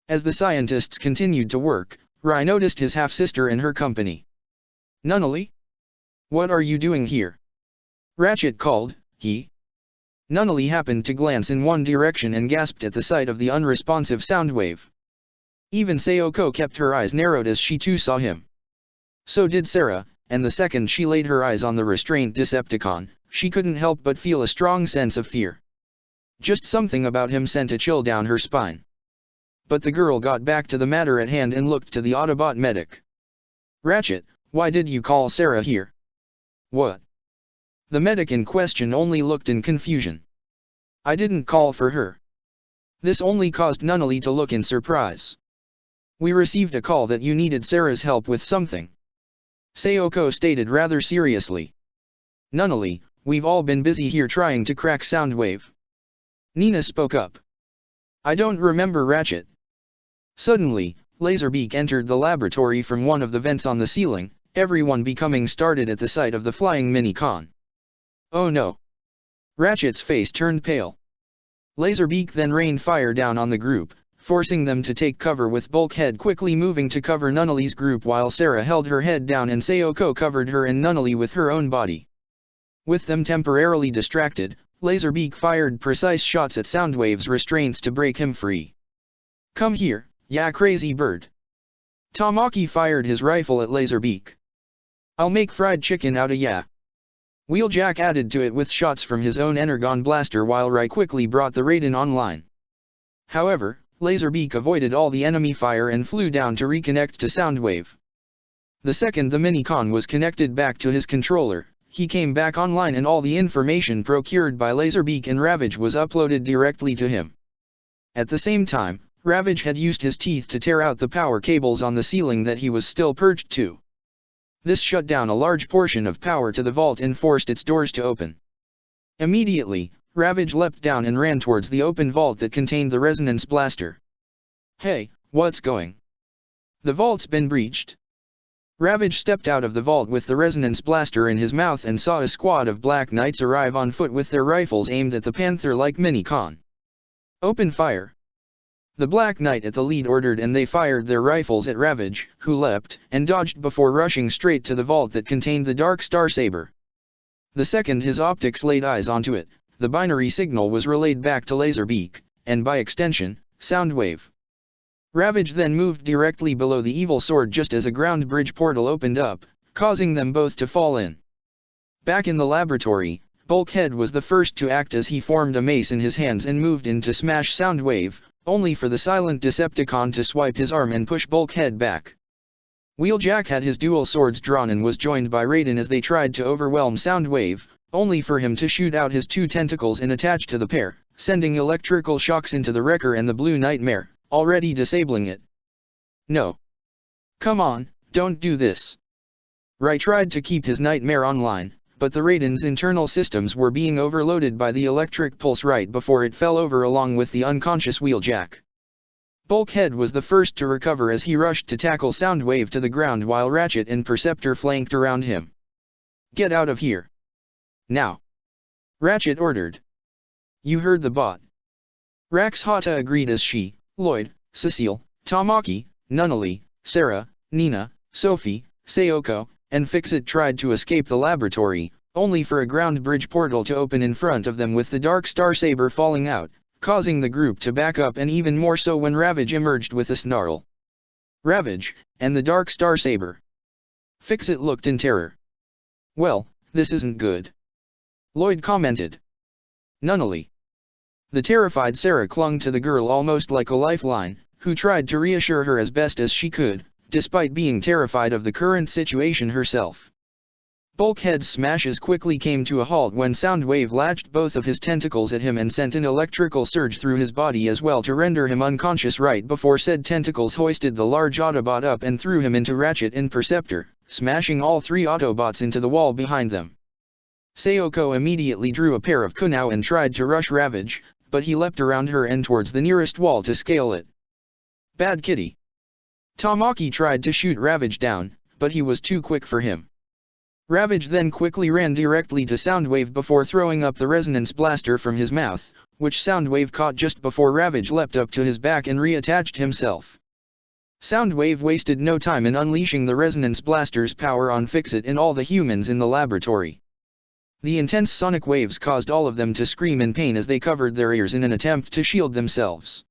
S1: As the scientists continued to work, Rai noticed his half-sister in her company. Nunnally? What are you doing here? Ratchet called. Nunnally happened to glance in one direction and gasped at the sight of the unresponsive sound wave. Even Sayoko kept her eyes narrowed as she too saw him. So did Sarah, and the second she laid her eyes on the restrained Decepticon, she couldn't help but feel a strong sense of fear. Just something about him sent a chill down her spine. But the girl got back to the matter at hand and looked to the Autobot medic. Ratchet, why did you call Sarah here? What? The medic in question only looked in confusion. I didn't call for her. This only caused Nunnally to look in surprise. We received a call that you needed Sarah's help with something. Sayoko stated rather seriously. Nunnally, we've all been busy here trying to crack Soundwave. Nina spoke up. I don't remember Ratchet. Suddenly, Laserbeak entered the laboratory from one of the vents on the ceiling, everyone becoming startled at the sight of the flying Minicon. Oh no. Ratchet's face turned pale. Laserbeak then rained fire down on the group, forcing them to take cover with Bulkhead quickly moving to cover Nunnally's group while Sarah held her head down and Sayoko covered her and Nunnally with her own body. With them temporarily distracted, Laserbeak fired precise shots at Soundwave's restraints to break him free. Come here, ya crazy bird. Tamaki fired his rifle at Laserbeak. I'll make fried chicken out of ya. Wheeljack added to it with shots from his own Energon blaster while Rai quickly brought the Raiden online. However, Laserbeak avoided all the enemy fire and flew down to reconnect to Soundwave. The second the Minicon was connected back to his controller, he came back online and all the information procured by Laserbeak and Ravage was uploaded directly to him. At the same time, Ravage had used his teeth to tear out the power cables on the ceiling that he was still perched to. This shut down a large portion of power to the vault and forced its doors to open. Immediately, Ravage leapt down and ran towards the open vault that contained the resonance blaster. Hey, what's going? The vault's been breached. Ravage stepped out of the vault with the resonance blaster in his mouth and saw a squad of Black Knights arrive on foot with their rifles aimed at the panther-like Minicon. Open fire. The Black Knight at the lead ordered and they fired their rifles at Ravage, who leapt and dodged before rushing straight to the vault that contained the Dark Star Saber. The second his optics laid eyes onto it, the binary signal was relayed back to Laserbeak, and by extension, Soundwave. Ravage then moved directly below the evil sword just as a ground bridge portal opened up, causing them both to fall in. Back in the laboratory, Bulkhead was the first to act as he formed a mace in his hands and moved in to smash Soundwave, only for the silent Decepticon to swipe his arm and push Bulkhead back. Wheeljack had his dual swords drawn and was joined by Raiden as they tried to overwhelm Soundwave, only for him to shoot out his two tentacles and attach to the pair, sending electrical shocks into the Wrecker and the Blue Nightmare, already disabling it. No. Come on, don't do this. Rai tried to keep his Nightmare online, but the Raiden's internal systems were being overloaded by the electric pulse right before it fell over along with the unconscious Wheeljack. Bulkhead was the first to recover as he rushed to tackle Soundwave to the ground while Ratchet and Perceptor flanked around him. "Get out of here. Now!" Ratchet ordered. "You heard the bot." Rax Hata agreed as she, Lloyd, Cecile, Tamaki, Nunnally, Sarah, Nina, Sophie, Sayoko, and Fixit tried to escape the laboratory, only for a ground bridge portal to open in front of them with the Dark Star Saber falling out, causing the group to back up, and even more so when Ravage emerged with a snarl. "Ravage, and the Dark Star Saber." Fixit looked in terror. "Well, this isn't good," Lloyd commented. "Nunnally." The terrified Sarah clung to the girl almost like a lifeline, who tried to reassure her as best as she could, despite being terrified of the current situation herself. Bulkhead's smashes quickly came to a halt when Soundwave latched both of his tentacles at him and sent an electrical surge through his body as well to render him unconscious right before said tentacles hoisted the large Autobot up and threw him into Ratchet and Perceptor, smashing all three Autobots into the wall behind them. Sayoko immediately drew a pair of kunai and tried to rush Ravage, but he leapt around her and towards the nearest wall to scale it. "Bad kitty." Tamaki tried to shoot Ravage down, but he was too quick for him. Ravage then quickly ran directly to Soundwave before throwing up the resonance blaster from his mouth, which Soundwave caught just before Ravage leapt up to his back and reattached himself. Soundwave wasted no time in unleashing the resonance blaster's power on Fixit and all the humans in the laboratory. The intense sonic waves caused all of them to scream in pain as they covered their ears in an attempt to shield themselves.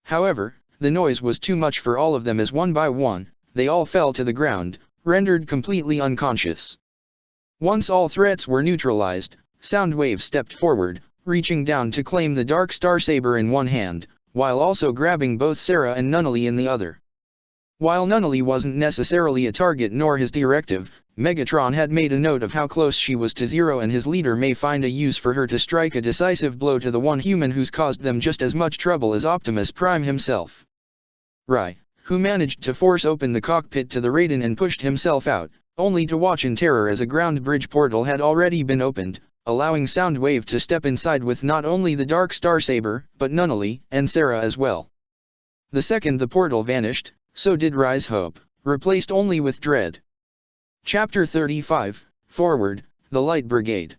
S1: However, the noise was too much for all of them as one by one, they all fell to the ground, rendered completely unconscious. Once all threats were neutralized, Soundwave stepped forward, reaching down to claim the Dark Star Saber in one hand, while also grabbing both Sarah and Nunnally in the other. While Nunnally wasn't necessarily a target nor his directive, Megatron had made a note of how close she was to Zero, and his leader may find a use for her to strike a decisive blow to the one human who's caused them just as much trouble as Optimus Prime himself. Rai, who managed to force open the cockpit to the Raiden and pushed himself out, only to watch in terror as a ground bridge portal had already been opened, allowing Soundwave to step inside with not only the Dark Star Saber, but Nunnally and Sarah as well. The second the portal vanished, so did Rai's hope, replaced only with dread. Chapter 35, Forward, The Light Brigade.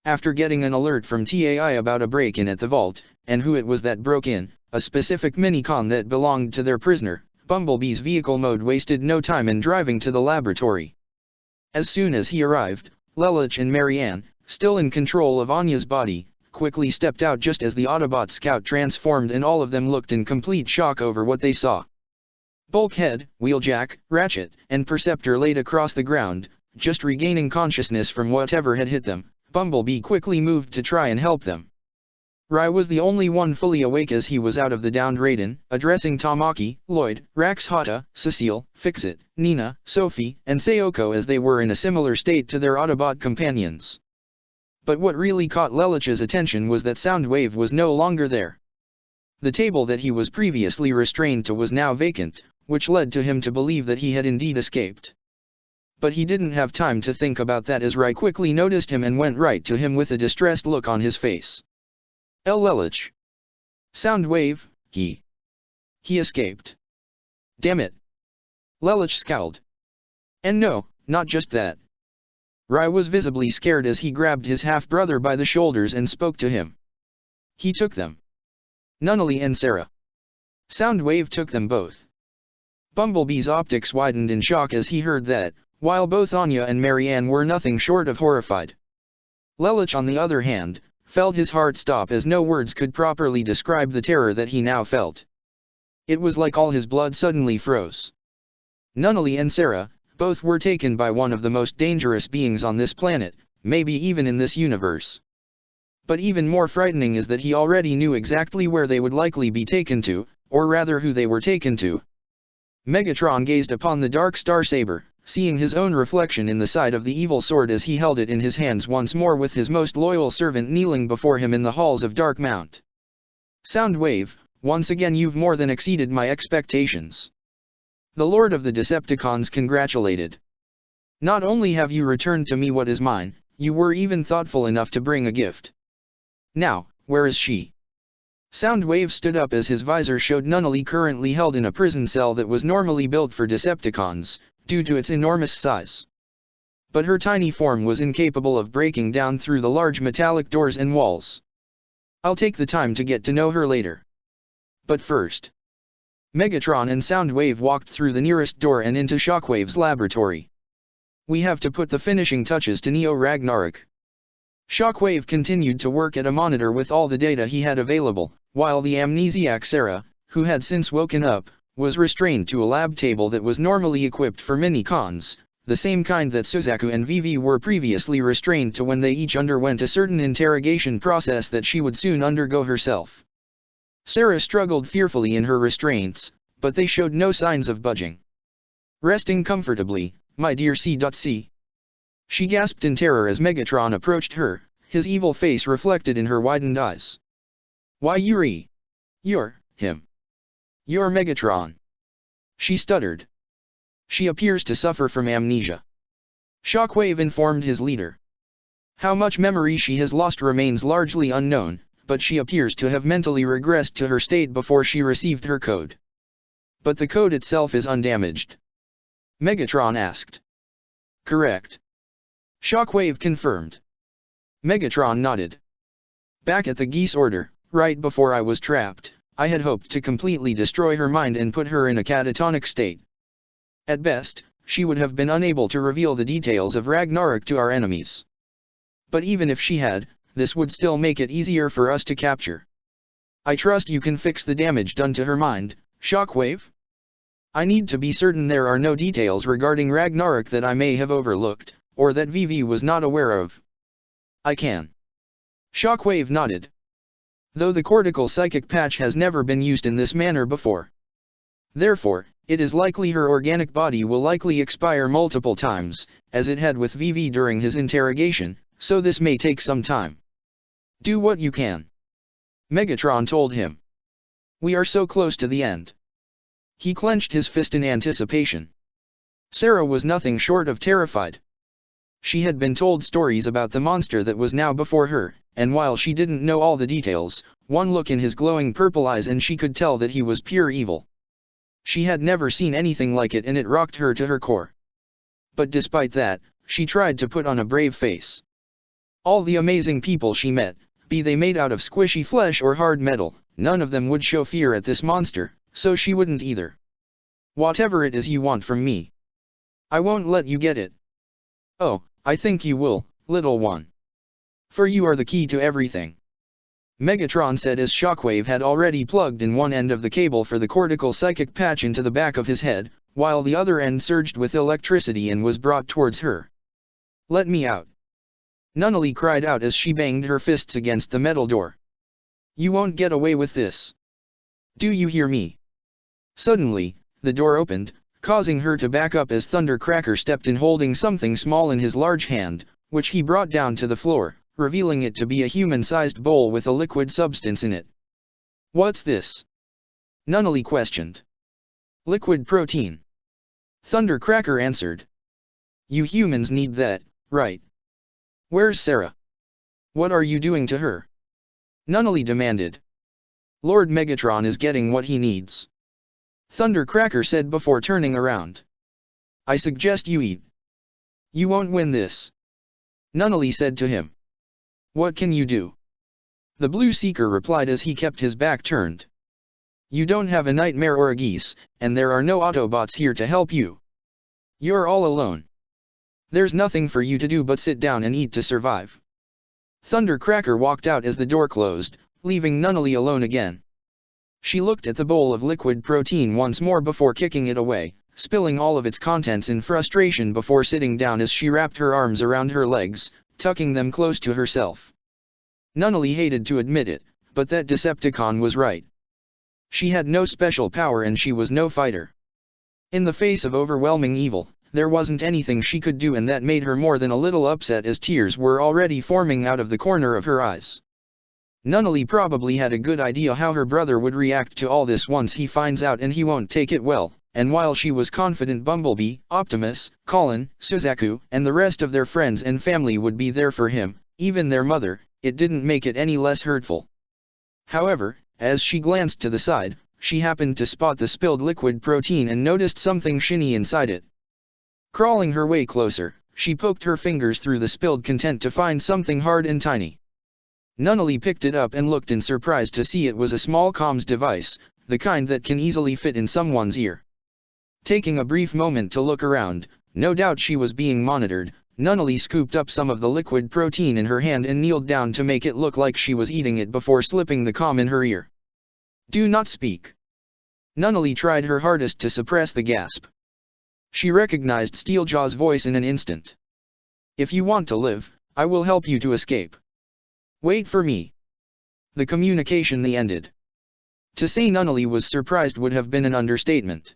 S1: After getting an alert from TAI about a break-in at the vault, and who it was that broke in, a specific minicon that belonged to their prisoner, Bumblebee's vehicle mode wasted no time in driving to the laboratory. As soon as he arrived, Lelich and Marianne, still in control of Anya's body, quickly stepped out just as the Autobot scout transformed, and all of them looked in complete shock over what they saw. Bulkhead, Wheeljack, Ratchet, and Perceptor laid across the ground, just regaining consciousness from whatever had hit them. Bumblebee quickly moved to try and help them. Rai was the only one fully awake as he was out of the downed Raiden, addressing Tamaki, Lloyd, Rax Hata, Cecile, Fixit, Nina, Sophie, and Sayoko as they were in a similar state to their Autobot companions. But what really caught Lelich's attention was that Soundwave was no longer there. The table that he was previously restrained to was now vacant, which led to him to believe that he had indeed escaped. But he didn't have time to think about that as Rai quickly noticed him and went right to him with a distressed look on his face. Lelich. Soundwave, he escaped. Damn it. Lelich scowled. And no, not just that. Rai was visibly scared as he grabbed his half-brother by the shoulders and spoke to him. He took them. Nunnally and Sarah. Soundwave took them both. Bumblebee's optics widened in shock as he heard that, while both Anya and Marianne were nothing short of horrified. Lelich, on the other hand, felt his heart stop as no words could properly describe the terror that he now felt. It was like all his blood suddenly froze. Nunnally and Sarah, both were taken by one of the most dangerous beings on this planet, maybe even in this universe. But even more frightening is that he already knew exactly where they would likely be taken to, or rather who they were taken to. Megatron gazed upon the Dark Star Saber, seeing his own reflection in the side of the evil sword as he held it in his hands once more with his most loyal servant kneeling before him in the halls of Dark Mount. Soundwave, once again you've more than exceeded my expectations. The Lord of the Decepticons congratulated. Not only have you returned to me what is mine, you were even thoughtful enough to bring a gift. Now, where is she? Soundwave stood up as his visor showed Nunnally currently held in a prison cell that was normally built for Decepticons, due to its enormous size. But her tiny form was incapable of breaking down through the large metallic doors and walls. I'll take the time to get to know her later. But first. Megatron and Soundwave walked through the nearest door and into Shockwave's laboratory. We have to put the finishing touches to Neo Ragnarok. Shockwave continued to work at a monitor with all the data he had available, while the amnesiac Sarah, who had since woken up, was restrained to a lab table that was normally equipped for mini-cons, the same kind that Suzaku and Vivi were previously restrained to when they each underwent a certain interrogation process that she would soon undergo herself. Sarah struggled fearfully in her restraints, but they showed no signs of budging. Resting comfortably, my dear C.C. She gasped in terror as Megatron approached her, his evil face reflected in her widened eyes. Why Yuri? You're him. You're Megatron. She stuttered. She appears to suffer from amnesia. Shockwave informed his leader. How much memory she has lost remains largely unknown, but she appears to have mentally regressed to her state before she received her code. But the code itself is undamaged. Megatron asked. Correct. Shockwave confirmed. Megatron nodded. Back at the Geese Order, right before I was trapped, I had hoped to completely destroy her mind and put her in a catatonic state. At best, she would have been unable to reveal the details of Ragnarok to our enemies. But even if she had, this would still make it easier for us to capture. I trust you can fix the damage done to her mind, Shockwave? I need to be certain there are no details regarding Ragnarok that I may have overlooked, or that Vivi was not aware of. I can. Shockwave nodded. Though the cortical psychic patch has never been used in this manner before. Therefore, it is likely her organic body will likely expire multiple times, as it had with Vivi during his interrogation, so this may take some time. Do what you can. Megatron told him. We are so close to the end. He clenched his fist in anticipation. Sarah was nothing short of terrified. She had been told stories about the monster that was now before her, and while she didn't know all the details, one look in his glowing purple eyes and she could tell that he was pure evil. She had never seen anything like it and it rocked her to her core. But despite that, she tried to put on a brave face. All the amazing people she met, be they made out of squishy flesh or hard metal, none of them would show fear at this monster, so she wouldn't either. Whatever it is you want from me, I won't let you get it. Oh, I think you will, little one. For you are the key to everything. Megatron said as Shockwave had already plugged in one end of the cable for the cortical psychic patch into the back of his head, while the other end surged with electricity and was brought towards her. Let me out. Nunnally cried out as she banged her fists against the metal door. You won't get away with this. Do you hear me? Suddenly, the door opened, causing her to back up as Thundercracker stepped in holding something small in his large hand, which he brought down to the floor, revealing it to be a human-sized bowl with a liquid substance in it. What's this? Nunnally questioned. Liquid protein. Thundercracker answered. You humans need that, right? Where's Sarah? What are you doing to her? Nunnally demanded. Lord Megatron is getting what he needs. Thundercracker said before turning around. I suggest you eat. You won't win this. Nunnally said to him. What can you do? The Blue Seeker replied as he kept his back turned. You don't have a nightmare or a geese, and there are no Autobots here to help you. You're all alone. There's nothing for you to do but sit down and eat to survive. Thundercracker walked out as the door closed, leaving Nunnally alone again. She looked at the bowl of liquid protein once more before kicking it away, spilling all of its contents in frustration before sitting down as she wrapped her arms around her legs, tucking them close to herself. Nunnally hated to admit it, but that Decepticon was right. She had no special power and she was no fighter. In the face of overwhelming evil, there wasn't anything she could do, and that made her more than a little upset as tears were already forming out of the corner of her eyes. Nunnally probably had a good idea how her brother would react to all this once he finds out, and he won't take it well, and while she was confident Bumblebee, Optimus, Colin, Suzaku, and the rest of their friends and family would be there for him, even their mother, it didn't make it any less hurtful. However, as she glanced to the side, she happened to spot the spilled liquid protein and noticed something shiny inside it. Crawling her way closer, she poked her fingers through the spilled content to find something hard and tiny. Nunnally picked it up and looked in surprise to see it was a small comms device, the kind that can easily fit in someone's ear. Taking a brief moment to look around, no doubt she was being monitored, Nunnally scooped up some of the liquid protein in her hand and kneeled down to make it look like she was eating it before slipping the comm in her ear. "Do not speak." Nunnally tried her hardest to suppress the gasp. She recognized Steeljaw's voice in an instant. "If you want to live, I will help you to escape. Wait for me." The communication ended. To say Nunnally was surprised would have been an understatement.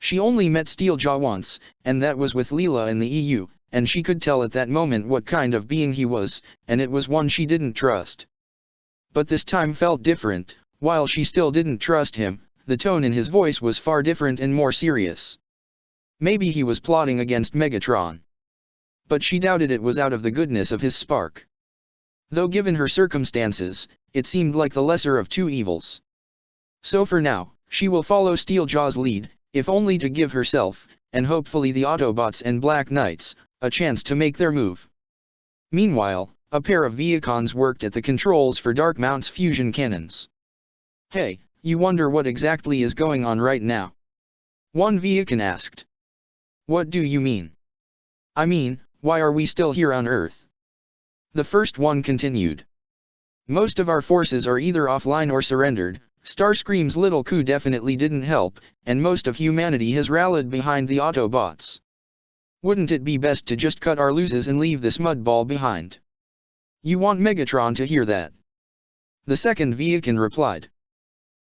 S1: She only met Steeljaw once, and that was with Leela in the EU, and she could tell at that moment what kind of being he was, and it was one she didn't trust. But this time felt different. While she still didn't trust him, the tone in his voice was far different and more serious. Maybe he was plotting against Megatron. But she doubted it was out of the goodness of his spark. Though given her circumstances, it seemed like the lesser of two evils. So for now, she will follow Steeljaw's lead, if only to give herself, and hopefully the Autobots and Black Knights, a chance to make their move. Meanwhile, a pair of Viacons worked at the controls for Darkmount's fusion cannons. "Hey, you wonder what exactly is going on right now?" one Viacon asked. "What do you mean?" "I mean, why are we still here on Earth?" The first one continued. "Most of our forces are either offline or surrendered. Starscream's little coup definitely didn't help, and most of humanity has rallied behind the Autobots. Wouldn't it be best to just cut our losses and leave this mudball behind?" "You want Megatron to hear that?" the second Viacon replied.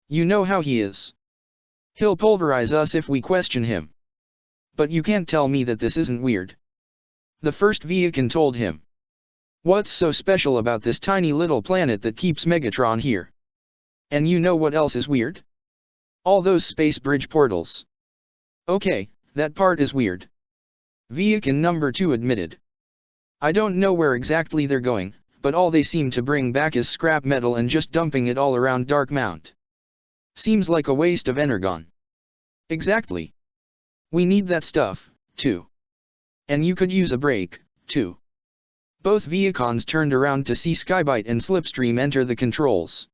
S1: "You know how he is. He'll pulverize us if we question him." "But you can't tell me that this isn't weird," the first Viacon told him. "What's so special about this tiny little planet that keeps Megatron here? And you know what else is weird? All those space bridge portals." "Okay, that part is weird," Viacon number 2 admitted. "I don't know where exactly they're going, but all they seem to bring back is scrap metal and just dumping it all around Darkmount. Seems like a waste of energon." "Exactly. We need that stuff, too. And you could use a break, too." Both Viacons turned around to see Skybite and Slipstream enter the controls.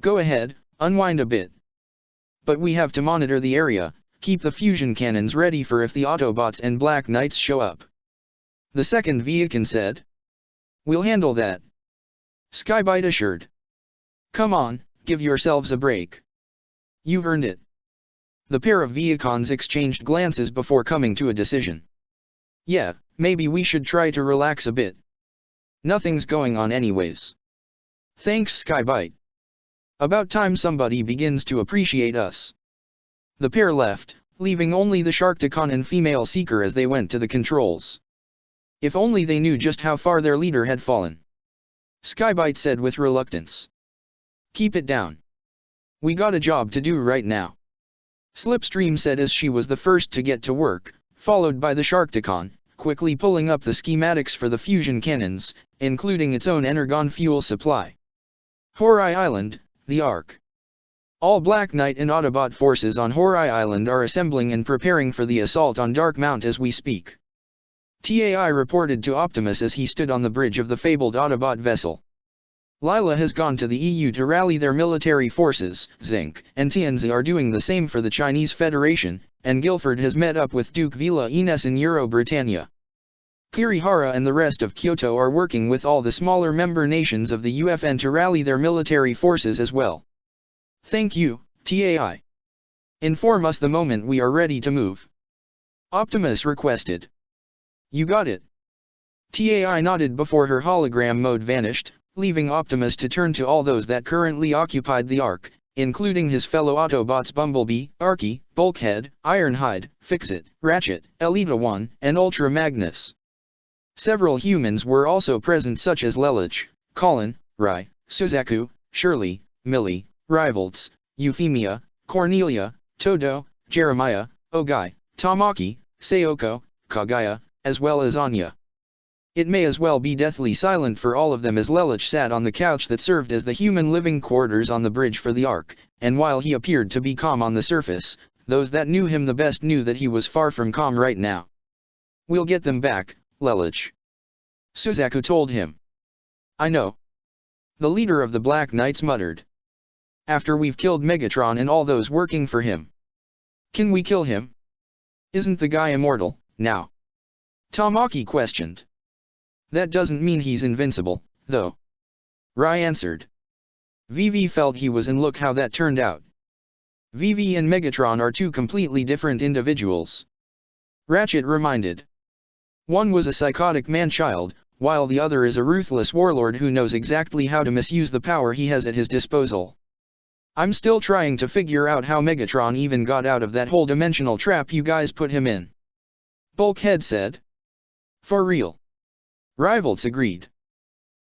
S1: "Go ahead, unwind a bit. But we have to monitor the area, keep the fusion cannons ready for if the Autobots and Black Knights show up," the second Viacon said. "We'll handle that," Skybite assured. "Come on, give yourselves a break. You've earned it." The pair of Viacons exchanged glances before coming to a decision. "Yeah, maybe we should try to relax a bit. Nothing's going on anyways." "Thanks, Skybite. About time somebody begins to appreciate us." The pair left, leaving only the Sharkticon and female Seeker as they went to the controls. If only they knew just how far their leader had fallen, Skybite said with reluctance. "Keep it down. We got a job to do right now," Slipstream said as she was the first to get to work, followed by the Sharkticon, quickly pulling up the schematics for the fusion cannons, including its own energon fuel supply. Horai Island, the Ark. All Black Knight and Autobot forces on Horai Island are assembling and preparing for the assault on Darkmount as we speak. TAI reported to Optimus as he stood on the bridge of the fabled Autobot vessel. Lila has gone to the EU to rally their military forces. Zinc and Tianzi are doing the same for the Chinese Federation, and Guilford has met up with Duke Vila Ines in Euro-Britannia. Kirihara and the rest of Kyoto are working with all the smaller member nations of the UFN to rally their military forces as well. Thank you, TAI. Inform us the moment we are ready to move, Optimus requested. You got it. TAI nodded before her hologram mode vanished, leaving Optimus to turn to all those that currently occupied the Ark, including his fellow Autobots Bumblebee, Arky, Bulkhead, Ironhide, Fixit, Ratchet, Elita 1, and Ultra Magnus. Several humans were also present such as Lelich, Colin, Rai, Suzaku, Shirley, Millie, Rivalds, Euphemia, Cornelia, Todo, Jeremiah, Ogai, Tamaki, Sayoko, Kagaya, as well as Anya. It may as well be deathly silent for all of them as Lelich sat on the couch that served as the human living quarters on the bridge for the Ark, and while he appeared to be calm on the surface, those that knew him the best knew that he was far from calm right now. "We'll get them back, Lelich," Suzaku told him. "I know," the leader of the Black Knights muttered. "After we've killed Megatron and all those working for him." "Can we kill him? Isn't the guy immortal, now?" Tamaki questioned. "That doesn't mean he's invincible, though," Rai answered. Vivi felt he was, and look how that turned out. Vivi and Megatron are two completely different individuals. Ratchet reminded. One was a psychotic man-child, while the other is a ruthless warlord who knows exactly how to misuse the power he has at his disposal. "I'm still trying to figure out how Megatron even got out of that whole dimensional trap you guys put him in," Bulkhead said. "For real," Rivals agreed.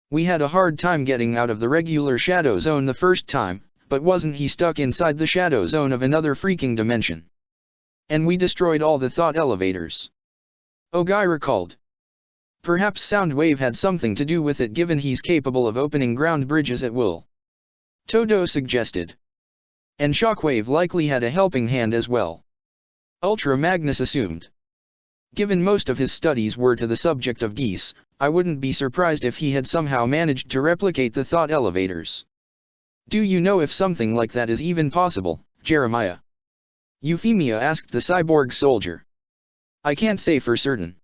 S1: "We had a hard time getting out of the regular Shadow Zone the first time, but wasn't he stuck inside the Shadow Zone of another freaking dimension? And we destroyed all the thought elevators," Ogai recalled. "Perhaps Soundwave had something to do with it, given he's capable of opening ground bridges at will," Todo suggested. "And Shockwave likely had a helping hand as well," Ultra Magnus assumed. "Given most of his studies were to the subject of geese, I wouldn't be surprised if he had somehow managed to replicate the thought elevators." "Do you know if something like that is even possible, Jeremiah?" Euphemia asked the cyborg soldier. "I can't say for certain.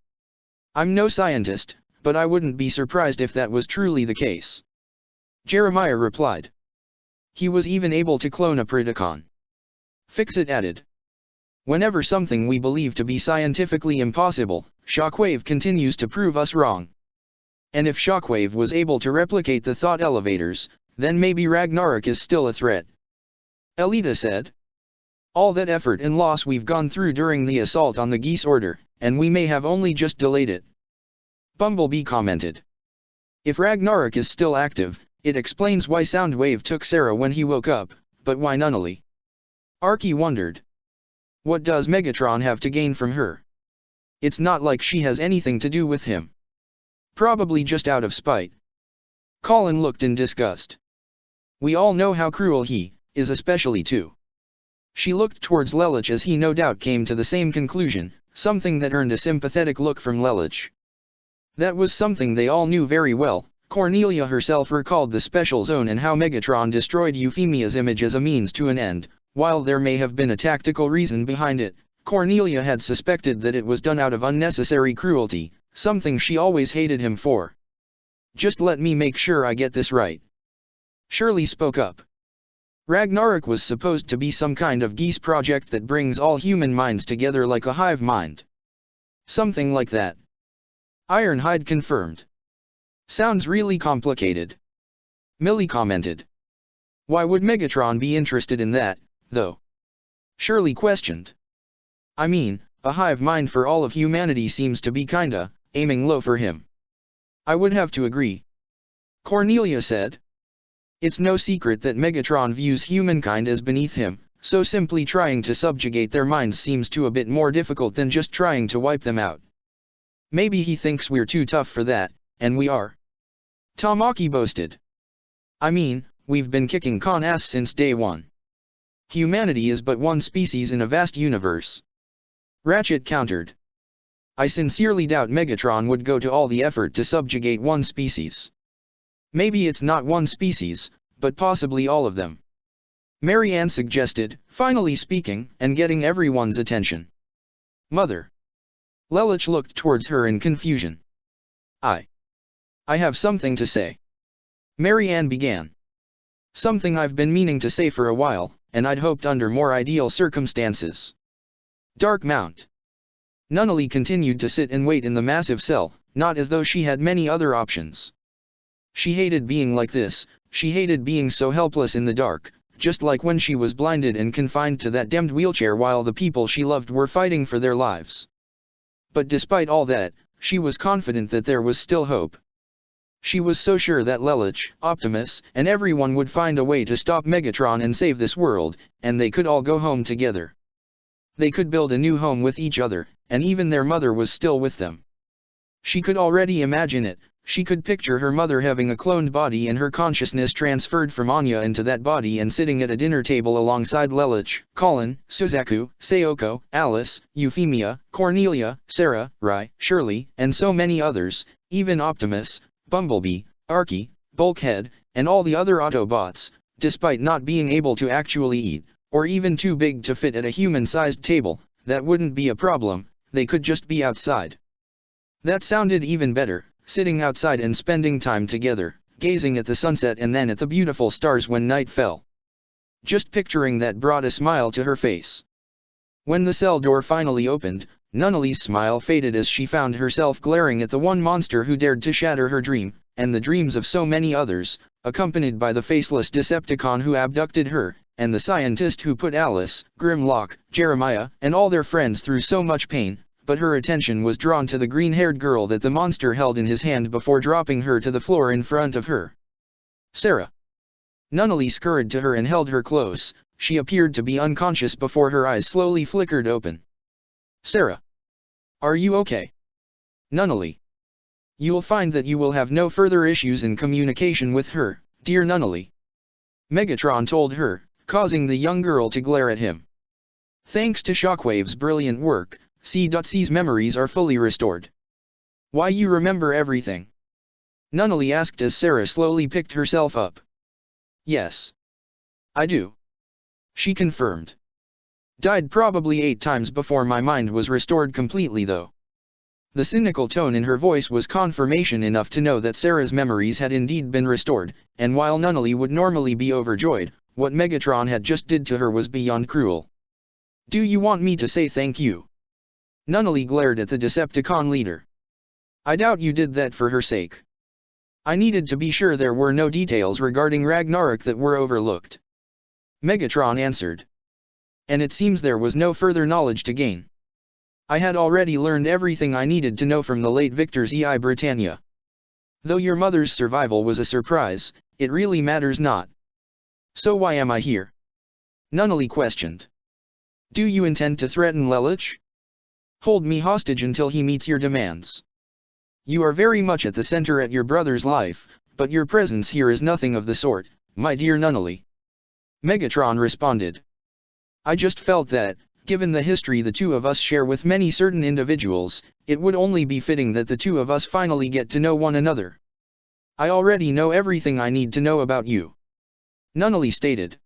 S1: I'm no scientist, but I wouldn't be surprised if that was truly the case," Jeremiah replied. "He was even able to clone a Predacon." Fixit added. "Whenever something we believe to be scientifically impossible, Shockwave continues to prove us wrong. And if Shockwave was able to replicate the thought elevators, then maybe Ragnarok is still a threat," Elita said. "All that effort and loss we've gone through during the assault on the Geese Order, and we may have only just delayed it," Bumblebee commented. "If Ragnarok is still active, it explains why Soundwave took Sarah when he woke up, but why Nunnally?" Archie wondered. "What does Megatron have to gain from her? It's not like she has anything to do with him. Probably just out of spite." Colin looked in disgust. "We all know how cruel he is, especially too." She looked towards Lelich as he no doubt came to the same conclusion, something that earned a sympathetic look from Lelich. That was something they all knew very well. Cornelia herself recalled the special zone and how Megatron destroyed Euphemia's image as a means to an end. While there may have been a tactical reason behind it, Cornelia had suspected that it was done out of unnecessary cruelty, something she always hated him for. "Just let me make sure I get this right," Shirley spoke up. "Ragnarok was supposed to be some kind of geese project that brings all human minds together like a hive mind." "Something like that," Ironhide confirmed. "Sounds really complicated," Millie commented. "Why would Megatron be interested in that, though?" Shirley questioned. "I mean, a hive mind for all of humanity seems to be kinda aiming low for him." "I would have to agree," Cornelia said. "It's no secret that Megatron views humankind as beneath him, so simply trying to subjugate their minds seems a bit more difficult than just trying to wipe them out. Maybe he thinks we're too tough for that, and we are," Tamaki boasted. "I mean, we've been kicking Khan ass since day one. Humanity is but one species in a vast universe," Ratchet countered. "I sincerely doubt Megatron would go to all the effort to subjugate one species. Maybe it's not one species, but possibly all of them," Marianne suggested, finally speaking and getting everyone's attention. "Mother." Lelich looked towards her in confusion. I have something to say," Marianne began. "Something I've been meaning to say for a while, and I'd hoped under more ideal circumstances." Dark Mount. Nunnally continued to sit and wait in the massive cell, not as though she had many other options. She hated being like this, she hated being so helpless in the dark, just like when she was blinded and confined to that damned wheelchair while the people she loved were fighting for their lives. But despite all that, she was confident that there was still hope. She was so sure that Lelich, Optimus, and everyone would find a way to stop Megatron and save this world, and they could all go home together. They could build a new home with each other, and even their mother was still with them. She could already imagine it. She could picture her mother having a cloned body and her consciousness transferred from Anya into that body and sitting at a dinner table alongside Lelich, Colin, Suzaku, Sayoko, Alice, Euphemia, Cornelia, Sarah, Rai, Shirley, and so many others, even Optimus, Bumblebee, Archie, Bulkhead, and all the other Autobots, despite not being able to actually eat, or even too big to fit at a human-sized table. That wouldn't be a problem, they could just be outside. That sounded even better. Sitting outside and spending time together, gazing at the sunset and then at the beautiful stars when night fell. Just picturing that brought a smile to her face. When the cell door finally opened, Nunnally's smile faded as she found herself glaring at the one monster who dared to shatter her dream, and the dreams of so many others, accompanied by the faceless Decepticon who abducted her, and the scientist who put Alice, Grimlock, Jeremiah, and all their friends through so much pain. But her attention was drawn to the green-haired girl that the monster held in his hand before dropping her to the floor in front of her. Sarah. Nunnally scurried to her and held her close. She appeared to be unconscious before her eyes slowly flickered open. Sarah. Are you okay? Nunnally. You'll find that you will have no further issues in communication with her, dear Nunnally. Megatron told her, causing the young girl to glare at him. Thanks to Shockwave's brilliant work, C.C's memories are fully restored. Why, you remember everything? Nunnally asked as Sarah slowly picked herself up. Yes. I do. She confirmed. Died probably 8 times before my mind was restored completely though. The cynical tone in her voice was confirmation enough to know that Sarah's memories had indeed been restored, and while Nunnally would normally be overjoyed, what Megatron had just did to her was beyond cruel. Do you want me to say thank you? Nunnally glared at the Decepticon leader. I doubt you did that for her sake. I needed to be sure there were no details regarding Ragnarok that were overlooked. Megatron answered. And it seems there was no further knowledge to gain. I had already learned everything I needed to know from the late Victor's EI Britannia. Though your mother's survival was a surprise, it really matters not. So why am I here? Nunnally questioned. Do you intend to threaten Lelich? Hold me hostage until he meets your demands. You are very much at the center at your brother's life, but your presence here is nothing of the sort, my dear Nunnally. Megatron responded. I just felt that, given the history the two of us share with many certain individuals, it would only be fitting that the two of us finally get to know one another. I already know everything I need to know about you. Nunnally stated.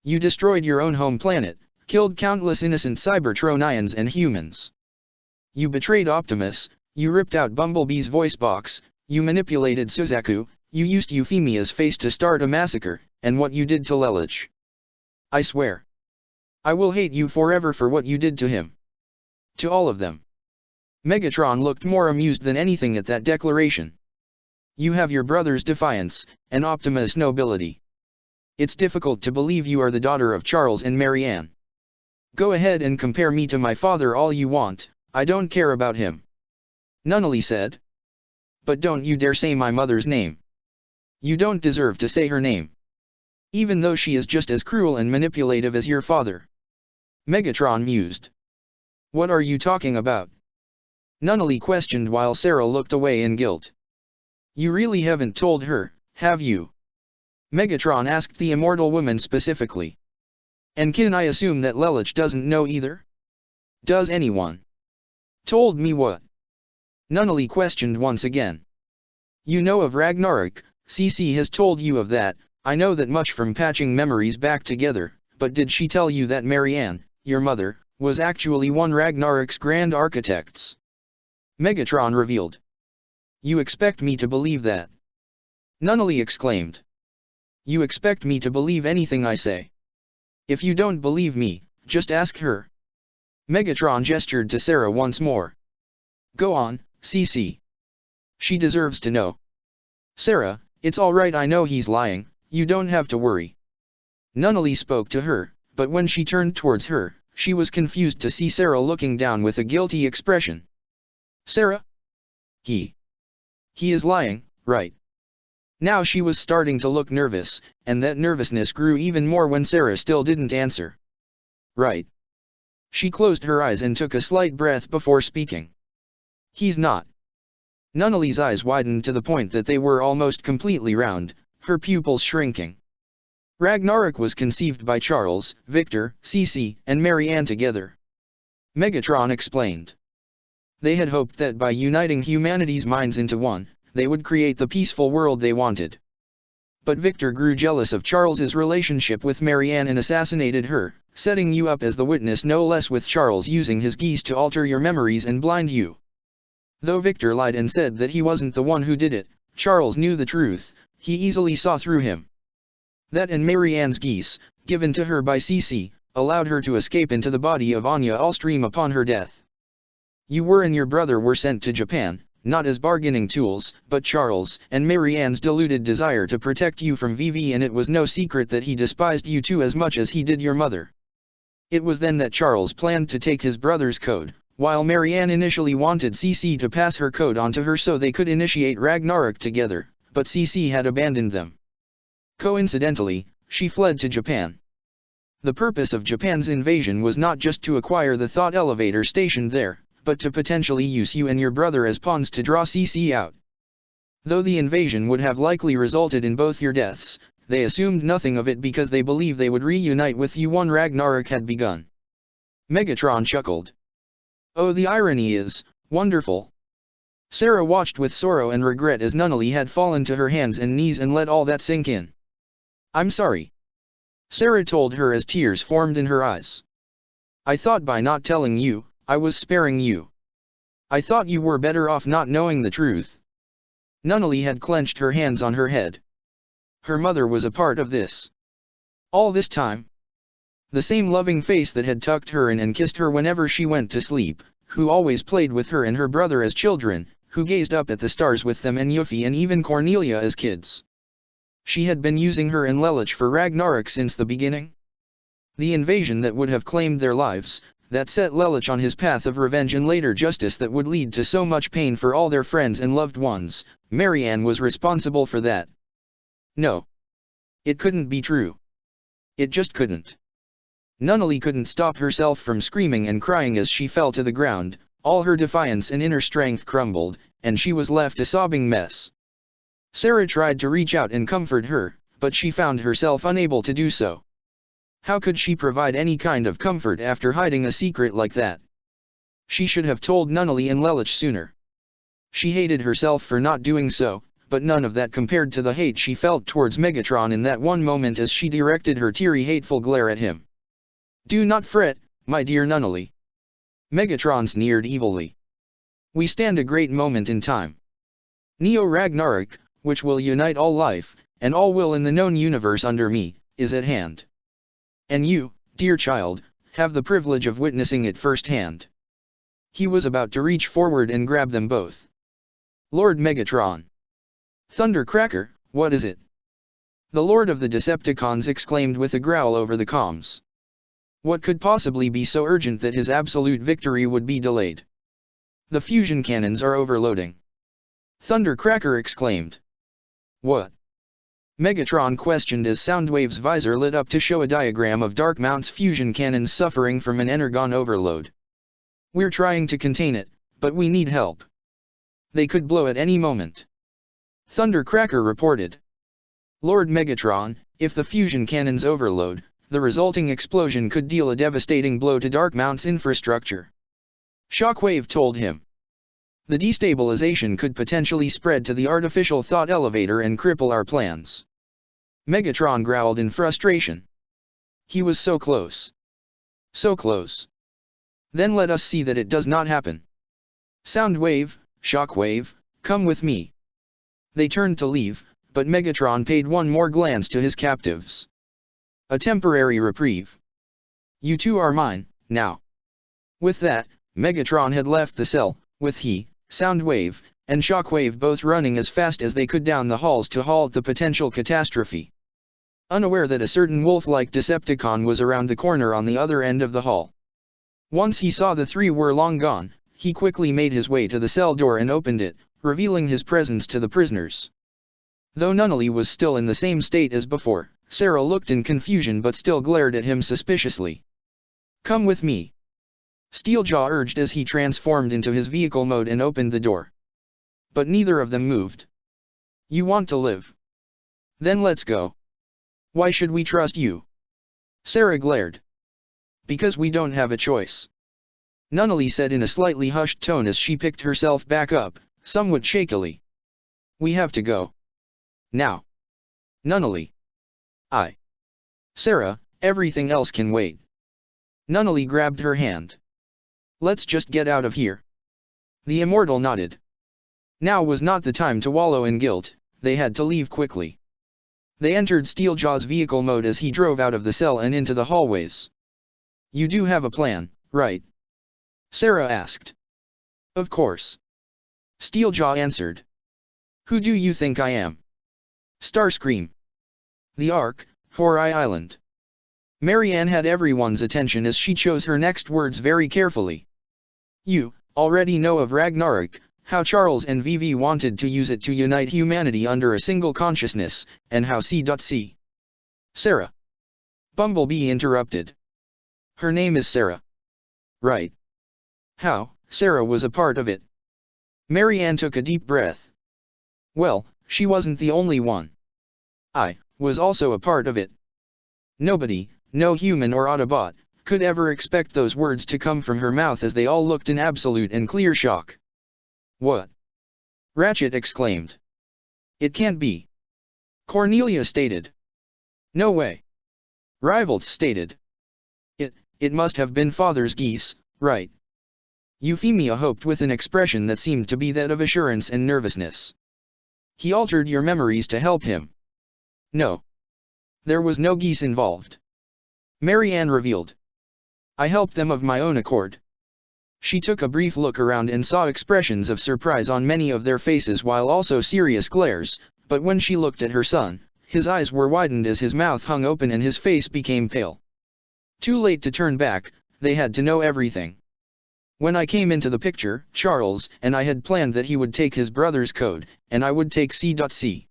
S1: You destroyed your own home planet, killed countless innocent Cybertronians and humans. You betrayed Optimus, you ripped out Bumblebee's voice box, you manipulated Suzaku, you used Euphemia's face to start a massacre, and what you did to Lelich. I swear. I will hate you forever for what you did to him. To all of them. Megatron looked more amused than anything at that declaration. You have your brother's defiance, and Optimus' nobility. It's difficult to believe you are the daughter of Charles and Marianne. Go ahead and compare me to my father all you want, I don't care about him. Nunnally said. But don't you dare say my mother's name. You don't deserve to say her name. Even though she is just as cruel and manipulative as your father. Megatron mused. What are you talking about? Nunnally questioned while Sarah looked away in guilt. You really haven't told her, have you? Megatron asked the immortal woman specifically. And can I assume that Lelich doesn't know either? Does anyone? Told me what? Nunnally questioned once again. You know of Ragnarok, CC has told you of that, I know that much from patching memories back together, but did she tell you that Marianne, your mother, was actually one Ragnarok's grand architects? Megatron revealed. You expect me to believe that? Nunnally exclaimed. You expect me to believe anything I say? If you don't believe me, just ask her. Megatron gestured to Sarah once more. Go on, CC. She deserves to know. Sarah, it's alright, I know he's lying, you don't have to worry. Nunnally spoke to her, but when she turned towards her, she was confused to see Sarah looking down with a guilty expression. Sarah? He is lying, right? Now she was starting to look nervous, and that nervousness grew even more when Sarah still didn't answer. Right. She closed her eyes and took a slight breath before speaking. He's not. Nunnally's eyes widened to the point that they were almost completely round, her pupils shrinking. Ragnarok was conceived by Charles, Victor, Cece, and Mary Ann together. Megatron explained. They had hoped that by uniting humanity's minds into one, they would create the peaceful world they wanted. But Victor grew jealous of Charles's relationship with Mary Ann and assassinated her, setting you up as the witness no less, with Charles using his geese to alter your memories and blind you. Though Victor lied and said that he wasn't the one who did it, Charles knew the truth. He easily saw through him. That and Mary Ann's geese, given to her by Cece, allowed her to escape into the body of Anya Allstream upon her death. You and your brother were sent to Japan, not as bargaining tools, but Charles and Mary Ann's deluded desire to protect you from Vivi, and it was no secret that he despised you two as much as he did your mother. It was then that Charles planned to take his brother's code, while Mary Ann initially wanted Cece to pass her code on to her so they could initiate Ragnarok together, but Cece had abandoned them. Coincidentally, she fled to Japan. The purpose of Japan's invasion was not just to acquire the thought elevator stationed there, but to potentially use you and your brother as pawns to draw Cece out. Though the invasion would have likely resulted in both your deaths, they assumed nothing of it because they believed they would reunite with you once Ragnarok had begun. Megatron chuckled. Oh, the irony is wonderful. Sarah watched with sorrow and regret as Nunnally had fallen to her hands and knees and let all that sink in. I'm sorry. Sarah told her as tears formed in her eyes. I thought by not telling you, I was sparing you. I thought you were better off not knowing the truth. Nunnally had clenched her hands on her head. Her mother was a part of this. All this time. The same loving face that had tucked her in and kissed her whenever she went to sleep, who always played with her and her brother as children, who gazed up at the stars with them and Yuffie and even Cornelia as kids. She had been using her and Lelich for Ragnarok since the beginning. The invasion that would have claimed their lives, that set Lelich on his path of revenge and later justice that would lead to so much pain for all their friends and loved ones, Mary Ann was responsible for that. No. It couldn't be true. It just couldn't. Nunnally couldn't stop herself from screaming and crying as she fell to the ground. All her defiance and inner strength crumbled, and she was left a sobbing mess. Sarah tried to reach out and comfort her, but she found herself unable to do so. How could she provide any kind of comfort after hiding a secret like that? She should have told Nunnally and Lelich sooner. She hated herself for not doing so, but none of that compared to the hate she felt towards Megatron in that one moment as she directed her teary hateful glare at him. Do not fret, my dear Nunnally. Megatron sneered evilly. We stand a great moment in time. Neo Ragnarok, which will unite all life, and all will in the known universe under me, is at hand. And you, dear child, have the privilege of witnessing it firsthand. He was about to reach forward and grab them both. Lord Megatron. Thundercracker, what is it? The Lord of the Decepticons exclaimed with a growl over the comms. What could possibly be so urgent that his absolute victory would be delayed? The fusion cannons are overloading. Thundercracker exclaimed. What? Megatron questioned as Soundwave's visor lit up to show a diagram of Darkmount's fusion cannons suffering from an energon overload. We're trying to contain it, but we need help. They could blow at any moment. Thundercracker reported. Lord Megatron, if the fusion cannons overload, the resulting explosion could deal a devastating blow to Darkmount's infrastructure. Shockwave told him. The destabilization could potentially spread to the artificial thought elevator and cripple our plans. Megatron growled in frustration. He was so close. So close. Then let us see that it does not happen. Soundwave, Shockwave, come with me. They turned to leave, but Megatron paid one more glance to his captives. A temporary reprieve. You two are mine, now. With that, Megatron had left the cell, with he, Soundwave, and Shockwave both running as fast as they could down the halls to halt the potential catastrophe. Unaware that a certain wolf-like Decepticon was around the corner on the other end of the hall. Once he saw the three were long gone, he quickly made his way to the cell door and opened it, revealing his presence to the prisoners. Though Nunnally was still in the same state as before, Sarah looked in confusion but still glared at him suspiciously. Come with me. Steeljaw urged as he transformed into his vehicle mode and opened the door. But neither of them moved. You want to live? Then let's go. Why should we trust you? Sarah glared. Because we don't have a choice. Nunnally said in a slightly hushed tone as she picked herself back up, somewhat shakily. We have to go. Now. Nunnally. Sarah, everything else can wait. Nunnally grabbed her hand. Let's just get out of here. The immortal nodded. Now was not the time to wallow in guilt, they had to leave quickly. They entered Steeljaw's vehicle mode as he drove out of the cell and into the hallways. You do have a plan, right? Sarah asked. Of course. Steeljaw answered. Who do you think I am? Starscream. The Ark, Horai Island. Marianne had everyone's attention as she chose her next words very carefully. You already know of Ragnarok, how Charles and Vivi wanted to use it to unite humanity under a single consciousness, and how C.C. Sarah. Bumblebee interrupted. Her name is Sarah. Right. How, Sarah was a part of it. Marianne took a deep breath. Well, she wasn't the only one. I was also a part of it. Nobody, no human or Autobot, could ever expect those words to come from her mouth as they all looked in absolute and clear shock. What? Ratchet exclaimed. It can't be. Cornelia stated. No way. Rivals stated. It must have been Father's geese, right? Euphemia hoped with an expression that seemed to be that of assurance and nervousness. He altered your memories to help him. No. There was no geese involved. Marianne revealed. I helped them of my own accord. She took a brief look around and saw expressions of surprise on many of their faces while also serious glares, but when she looked at her son, his eyes were widened as his mouth hung open and his face became pale. Too late to turn back, they had to know everything. When I came into the picture, Charles and I had planned that he would take his brother's code, and I would take C.C.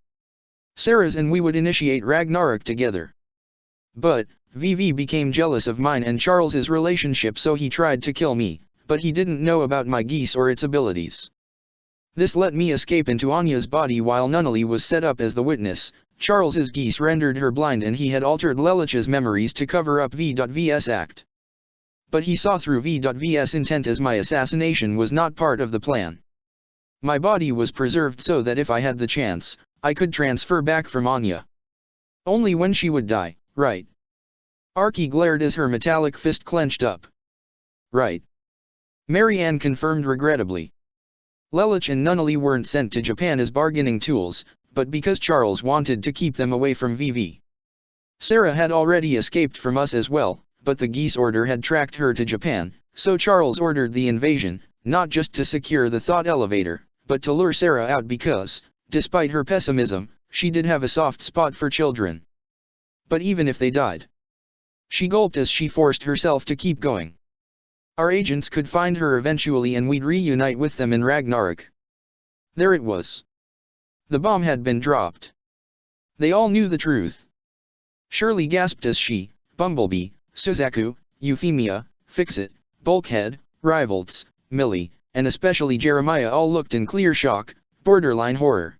S1: Sarah's and we would initiate Ragnarok together. But, Vivi became jealous of mine and Charles's relationship, so he tried to kill me, but he didn't know about my geese or its abilities. This let me escape into Anya's body while Nunnally was set up as the witness. Charles's geese rendered her blind and he had altered Lelich's memories to cover up V.V's act. But he saw through V.V's intent as my assassination was not part of the plan. My body was preserved so that if I had the chance, I could transfer back from Anya. Only when she would die, right? Arky glared as her metallic fist clenched up. Right. Marianne confirmed regrettably. Lelich and Nunnally weren't sent to Japan as bargaining tools, but because Charles wanted to keep them away from Vivi. Sarah had already escaped from us as well, but the Geese Order had tracked her to Japan, so Charles ordered the invasion, not just to secure the thought elevator, but to lure Sarah out because, despite her pessimism, she did have a soft spot for children. But even if they died. She gulped as she forced herself to keep going. Our agents could find her eventually and we'd reunite with them in Ragnarok. There it was. The bomb had been dropped. They all knew the truth. Shirley gasped as she, Bumblebee, Suzaku, Euphemia, Fixit, Bulkhead, Rivals, Millie, and especially Jeremiah all looked in clear shock, borderline horror.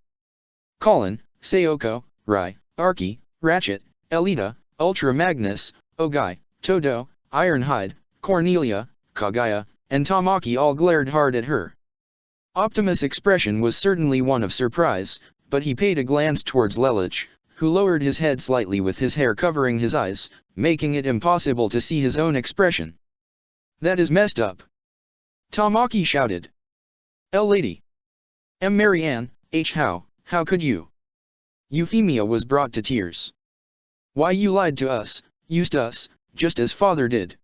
S1: Colin, Sayoko, Rai, Arky, Ratchet, Elita, Ultra Magnus, Ogai, Todo, Ironhide, Cornelia, Kagaya, and Tamaki all glared hard at her. Optimus' expression was certainly one of surprise, but he paid a glance towards Lelich, who lowered his head slightly with his hair covering his eyes, making it impossible to see his own expression. That is messed up. Tamaki shouted. Lady. Marianne, how could you? Euphemia was brought to tears. Why you lied to us, used us, just as father did.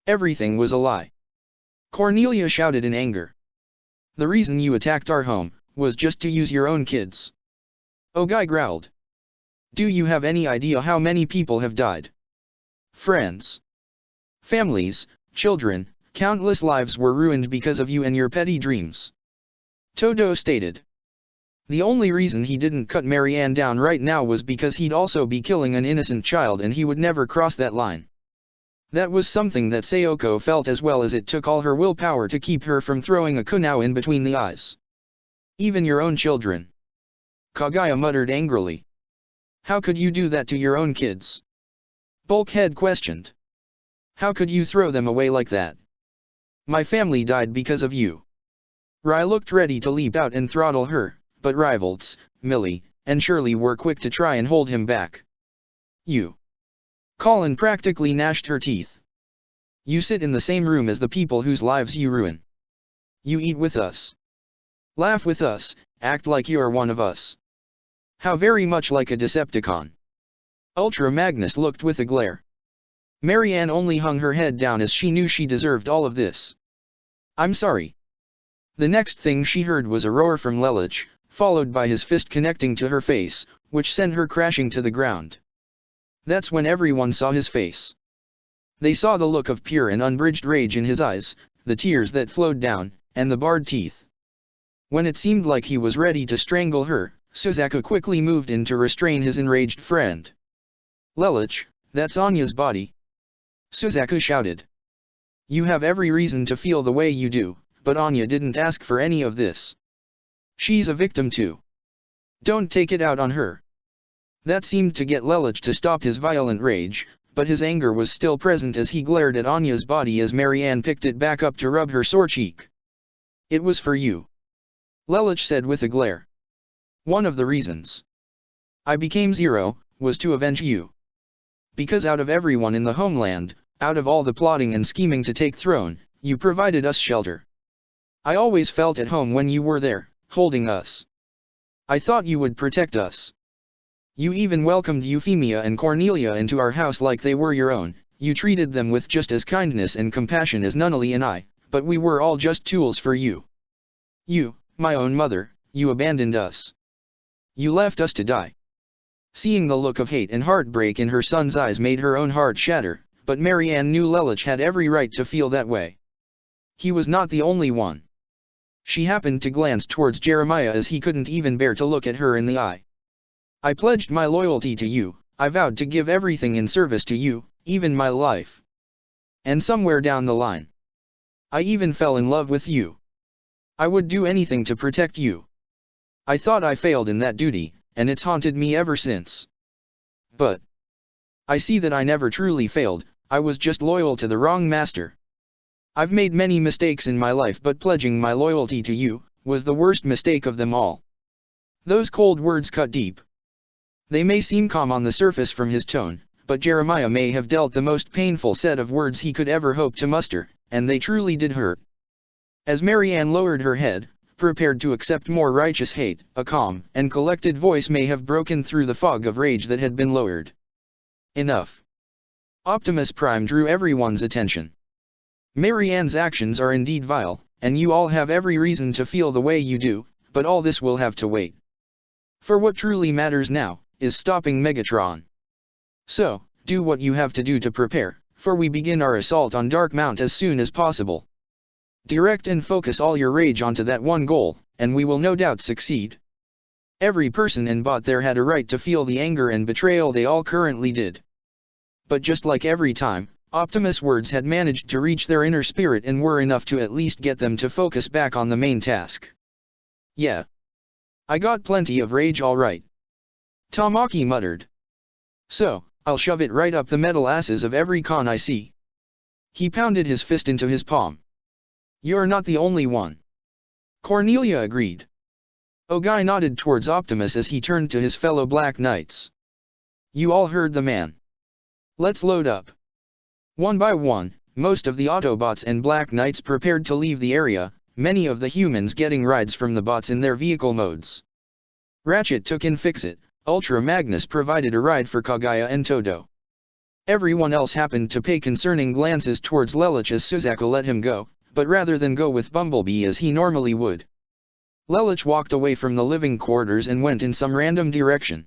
S1: Everything was a lie. Cornelia shouted in anger. The reason you attacked our home, was just to use your own kids. Ogai growled. Do you have any idea how many people have died? Friends. Families, children, countless lives were ruined because of you and your petty dreams. Todo stated. The only reason he didn't cut Marianne down right now was because he'd also be killing an innocent child and he would never cross that line. That was something that Sayoko felt as well as it took all her willpower to keep her from throwing a kunao in between the eyes. Even your own children. Kaguya muttered angrily. How could you do that to your own kids? Bulkhead questioned. How could you throw them away like that? My family died because of you. Rai looked ready to leap out and throttle her, but rivals, Millie, and Shirley were quick to try and hold him back. You. Colin practically gnashed her teeth. You sit in the same room as the people whose lives you ruin. You eat with us. Laugh with us, act like you're one of us. How very much like a Decepticon. Ultra Magnus looked with a glare. Marianne only hung her head down as she knew she deserved all of this. I'm sorry. The next thing she heard was a roar from Lelich, followed by his fist connecting to her face, which sent her crashing to the ground. That's when everyone saw his face. They saw the look of pure and unbridged rage in his eyes, the tears that flowed down, and the barred teeth. When it seemed like he was ready to strangle her, Suzaku quickly moved in to restrain his enraged friend. Lelich, that's Anya's body. Suzaku shouted. You have every reason to feel the way you do, but Anya didn't ask for any of this. She's a victim too. Don't take it out on her. That seemed to get Lelich to stop his violent rage, but his anger was still present as he glared at Anya's body as Marianne picked it back up to rub her sore cheek. It was for you. Lelich said with a glare. One of the reasons I became Zero was to avenge you. Because out of everyone in the homeland, out of all the plotting and scheming to take throne, you provided us shelter. I always felt at home when you were there, holding us. I thought you would protect us. You even welcomed Euphemia and Cornelia into our house like they were your own. You treated them with just as kindness and compassion as Nunnally and I, but we were all just tools for you. You, my own mother, you abandoned us. You left us to die. Seeing the look of hate and heartbreak in her son's eyes made her own heart shatter, but Marianne knew Lelich had every right to feel that way. He was not the only one. She happened to glance towards Jeremiah as he couldn't even bear to look at her in the eye. I pledged my loyalty to you, I vowed to give everything in service to you, even my life. And somewhere down the line, I even fell in love with you. I would do anything to protect you. I thought I failed in that duty, and it's haunted me ever since. But I see that I never truly failed, I was just loyal to the wrong master. I've made many mistakes in my life, but pledging my loyalty to you was the worst mistake of them all. Those cold words cut deep. They may seem calm on the surface from his tone, but Jeremiah may have dealt the most painful set of words he could ever hope to muster, and they truly did hurt. As Marianne lowered her head, prepared to accept more righteous hate, a calm and collected voice may have broken through the fog of rage that had been lowered. Enough. Optimus Prime drew everyone's attention. Marianne's actions are indeed vile, and you all have every reason to feel the way you do, but all this will have to wait. For what truly matters now is stopping Megatron. So, do what you have to do to prepare, for we begin our assault on Dark Mount as soon as possible. Direct and focus all your rage onto that one goal, and we will no doubt succeed. Every person in bot there had a right to feel the anger and betrayal they all currently did. But just like every time, Optimus' words had managed to reach their inner spirit and were enough to at least get them to focus back on the main task. Yeah. I got plenty of rage all right. Tamaki muttered. So, I'll shove it right up the metal asses of every con I see. He pounded his fist into his palm. You're not the only one. Cornelia agreed. Ogai nodded towards Optimus as he turned to his fellow Black Knights. You all heard the man. Let's load up. One by one, most of the Autobots and Black Knights prepared to leave the area, many of the humans getting rides from the bots in their vehicle modes. Ratchet took in Fix-It, Ultra Magnus provided a ride for Kaguya and Todo. Everyone else happened to pay concerning glances towards Lelich as Suzaku let him go, but rather than go with Bumblebee as he normally would. Lelich walked away from the living quarters and went in some random direction.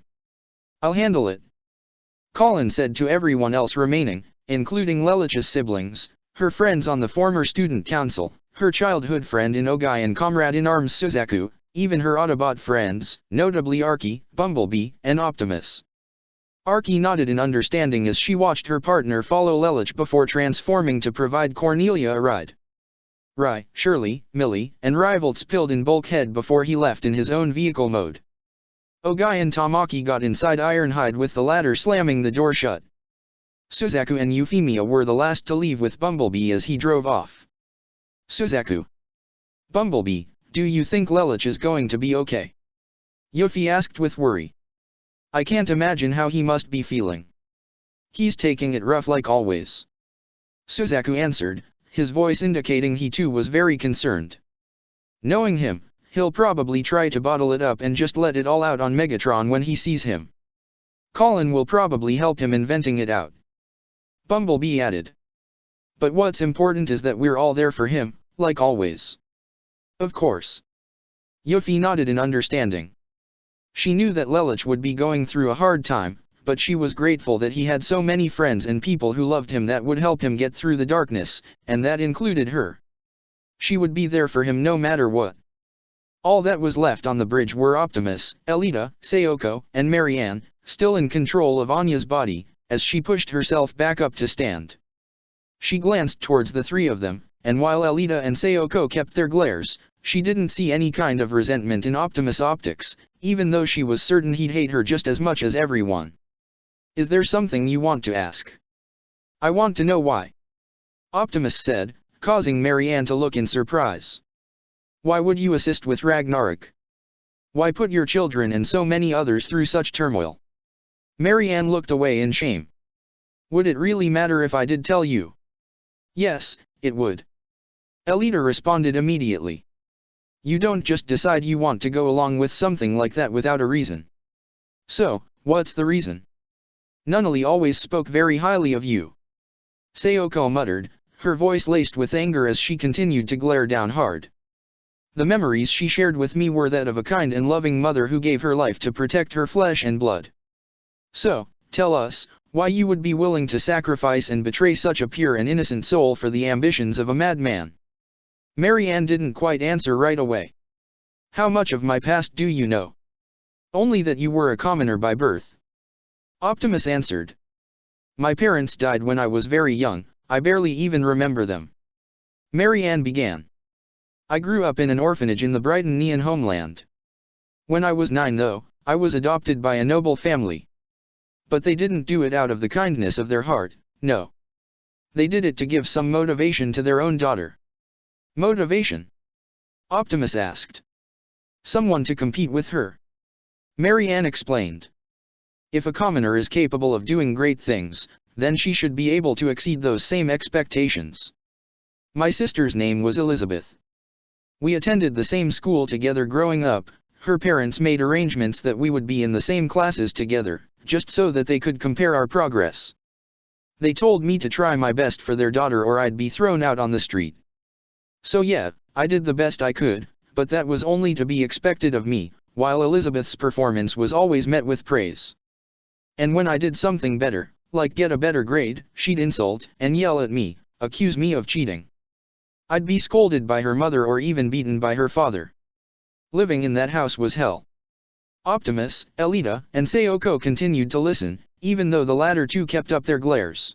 S1: I'll handle it. Colin said to everyone else remaining, including Lelich's siblings, her friends on the former student council, her childhood friend in Ogai and comrade in arms Suzaku, even her Autobot friends, notably Arky, Bumblebee, and Optimus. Archie nodded in understanding as she watched her partner follow Lelich before transforming to provide Cornelia a ride. Rai, Shirley, Millie, and Rivalts pilled in bulkhead before he left in his own vehicle mode. Ogai and Tamaki got inside Ironhide with the latter slamming the door shut. Suzaku and Euphemia were the last to leave with Bumblebee as he drove off. Suzaku. Bumblebee, do you think Lelich is going to be okay? Yuffie asked with worry. I can't imagine how he must be feeling. He's taking it rough like always. Suzaku answered, his voice indicating he too was very concerned. Knowing him, he'll probably try to bottle it up and just let it all out on Megatron when he sees him. Colin will probably help him in venting it out. Bumblebee added. But what's important is that we're all there for him, like always. Of course. Yuffie nodded in understanding. She knew that Lelich would be going through a hard time, but she was grateful that he had so many friends and people who loved him that would help him get through the darkness, and that included her. She would be there for him no matter what. All that was left on the bridge were Optimus, Elita, Sayoko, and Marianne, still in control of Anya's body, as she pushed herself back up to stand. She glanced towards the three of them, and while Elita and Sayoko kept their glares, she didn't see any kind of resentment in Optimus' optics, even though she was certain he'd hate her just as much as everyone. Is there something you want to ask? I want to know why. Optimus said, causing Marianne to look in surprise. Why would you assist with Ragnarok? Why put your children and so many others through such turmoil? Marianne looked away in shame. Would it really matter if I did tell you? Yes, it would. Elita responded immediately. You don't just decide you want to go along with something like that without a reason. So, what's the reason? Nunnally always spoke very highly of you. Sayoko muttered, her voice laced with anger as she continued to glare down hard. The memories she shared with me were that of a kind and loving mother who gave her life to protect her flesh and blood. So, tell us, why you would be willing to sacrifice and betray such a pure and innocent soul for the ambitions of a madman. Marianne didn't quite answer right away. How much of my past do you know? Only that you were a commoner by birth. Optimus answered. My parents died when I was very young, I barely even remember them. Marianne began. I grew up in an orphanage in the Brighton homeland. When I was 9 though, I was adopted by a noble family. But they didn't do it out of the kindness of their heart, no. They did it to give some motivation to their own daughter. Motivation? Optimus asked. Someone to compete with her. Marianne explained. If a commoner is capable of doing great things, then she should be able to exceed those same expectations. My sister's name was Elizabeth. We attended the same school together growing up. Her parents made arrangements that we would be in the same classes together, just so that they could compare our progress. They told me to try my best for their daughter or I'd be thrown out on the street. So yeah, I did the best I could, but that was only to be expected of me, while Elizabeth's performance was always met with praise. And when I did something better, like get a better grade, she'd insult and yell at me, accuse me of cheating. I'd be scolded by her mother or even beaten by her father. Living in that house was hell. Optimus, Elita, and Sayoko continued to listen, even though the latter two kept up their glares.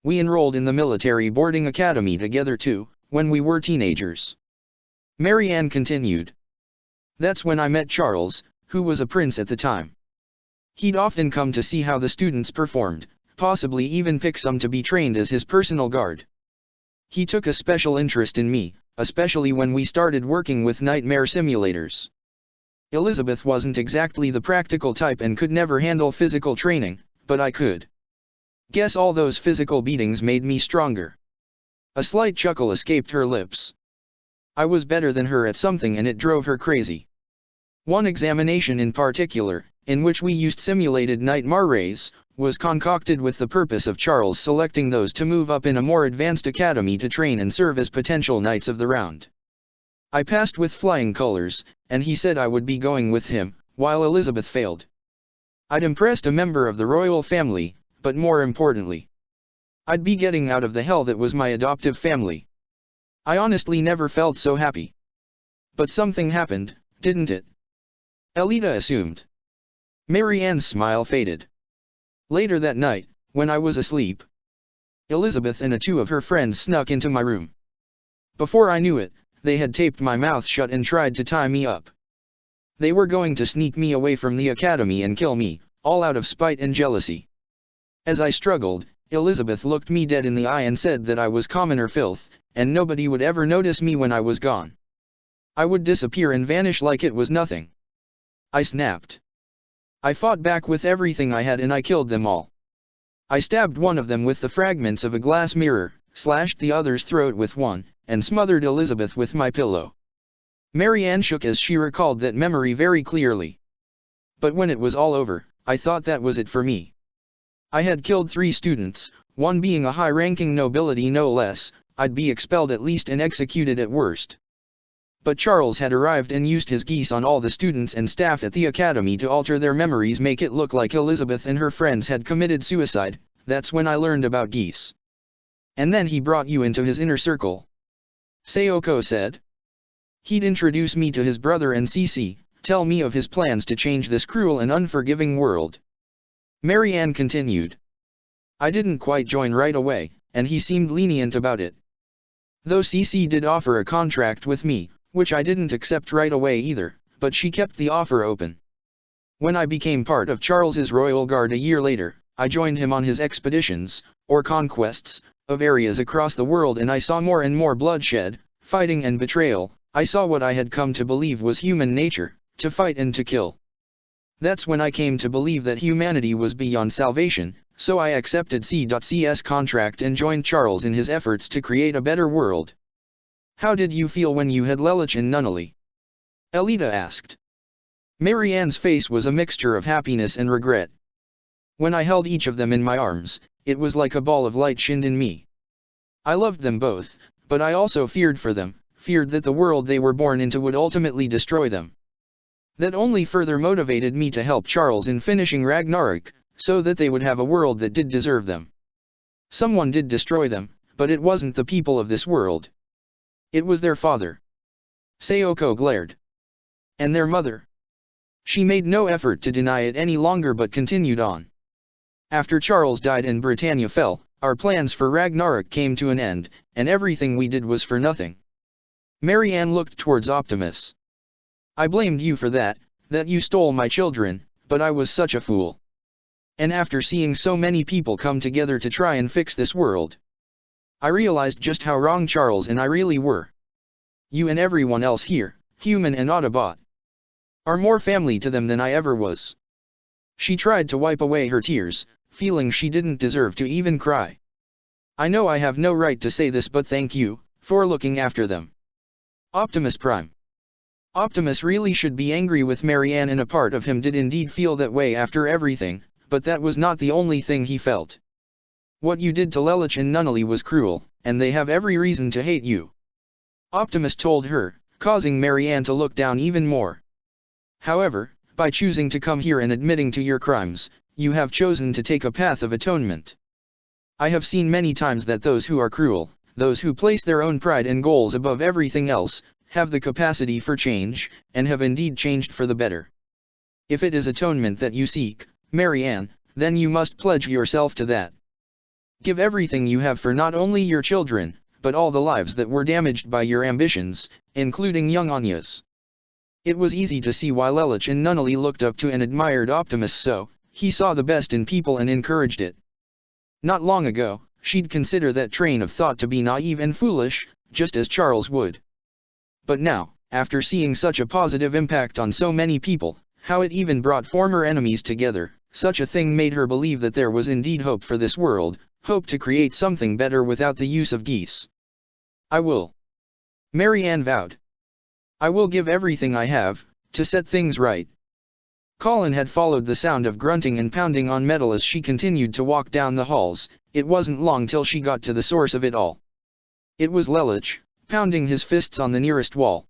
S1: We enrolled in the military boarding academy together too, when we were teenagers. Marianne continued. That's when I met Charles, who was a prince at the time. He'd often come to see how the students performed, possibly even pick some to be trained as his personal guard. He took a special interest in me, especially when we started working with nightmare simulators. Elizabeth wasn't exactly the practical type and could never handle physical training, but I could. Guess all those physical beatings made me stronger. A slight chuckle escaped her lips. I was better than her at something and it drove her crazy. One examination in particular, in which we used simulated nightmare rays, was concocted with the purpose of Charles selecting those to move up in a more advanced academy to train and serve as potential knights of the round. I passed with flying colors, and he said I would be going with him, while Elizabeth failed. I'd impressed a member of the royal family, but more importantly, I'd be getting out of the hell that was my adoptive family. I honestly never felt so happy. But something happened, didn't it? Elita assumed. Marianne's smile faded. Later that night, when I was asleep, Elizabeth and two of her friends snuck into my room. Before I knew it, they had taped my mouth shut and tried to tie me up. They were going to sneak me away from the academy and kill me, all out of spite and jealousy. As I struggled, Elizabeth looked me dead in the eye and said that I was commoner filth, and nobody would ever notice me when I was gone. I would disappear and vanish like it was nothing. I snapped. I fought back with everything I had and I killed them all. I stabbed one of them with the fragments of a glass mirror, slashed the other's throat with one, and smothered Elizabeth with my pillow. Mary Ann shook as she recalled that memory very clearly. But when it was all over, I thought that was it for me. I had killed 3 students, one being a high-ranking nobility no less. I'd be expelled at least and executed at worst. But Charles had arrived and used his geese on all the students and staff at the academy to alter their memories, make it look like Elizabeth and her friends had committed suicide. That's when I learned about geese. And then he brought you into his inner circle, Sayoko said. He'd introduce me to his brother and Cece, tell me of his plans to change this cruel and unforgiving world. Mary Ann continued. I didn't quite join right away, and he seemed lenient about it. Though Cece did offer a contract with me, which I didn't accept right away either, but she kept the offer open. When I became part of Charles's royal guard a year later, I joined him on his expeditions, or conquests, of areas across the world, and I saw more and more bloodshed, fighting and betrayal. I saw what I had come to believe was human nature, to fight and to kill. That's when I came to believe that humanity was beyond salvation, so I accepted C.C's contract and joined Charles in his efforts to create a better world. How did you feel when you had Lelouch and Nunnally? Elita asked. Mary Ann's face was a mixture of happiness and regret. When I held each of them in my arms, it was like a ball of light shined in me. I loved them both, but I also feared for them, feared that the world they were born into would ultimately destroy them. That only further motivated me to help Charles in finishing Ragnarok, so that they would have a world that did deserve them. Someone did destroy them, but it wasn't the people of this world. It was their father. Sayoko glared. And their mother. She made no effort to deny it any longer but continued on. After Charles died and Britannia fell, our plans for Ragnarok came to an end, and everything we did was for nothing. Mary Ann looked towards Optimus. I blamed you for that you stole my children, but I was such a fool. And after seeing so many people come together to try and fix this world, I realized just how wrong Charles and I really were. You and everyone else here, human and Autobot, are more family to them than I ever was. She tried to wipe away her tears, feeling she didn't deserve to even cry. I know I have no right to say this, but thank you for looking after them. Optimus Prime. Optimus really should be angry with Mary Ann, and a part of him did indeed feel that way after everything, but that was not the only thing he felt. What you did to Lelouch and Nunnally was cruel, and they have every reason to hate you. Optimus told her, causing Mary Ann to look down even more. However, by choosing to come here and admitting to your crimes, you have chosen to take a path of atonement. I have seen many times that those who are cruel, those who place their own pride and goals above everything else, have the capacity for change, and have indeed changed for the better. If it is atonement that you seek, Mary Ann, then you must pledge yourself to that. Give everything you have for not only your children, but all the lives that were damaged by your ambitions, including young Anya's. It was easy to see why Lelouch and Nunnally looked up to and admired Optimus so. He saw the best in people and encouraged it. Not long ago, she'd consider that train of thought to be naive and foolish, just as Charles would. But now, after seeing such a positive impact on so many people, how it even brought former enemies together, such a thing made her believe that there was indeed hope for this world, hope to create something better without the use of geese. I will. Mary Ann vowed. I will give everything I have, to set things right. Colin had followed the sound of grunting and pounding on metal as she continued to walk down the halls. It wasn't long till she got to the source of it all. It was Lelouch, pounding his fists on the nearest wall.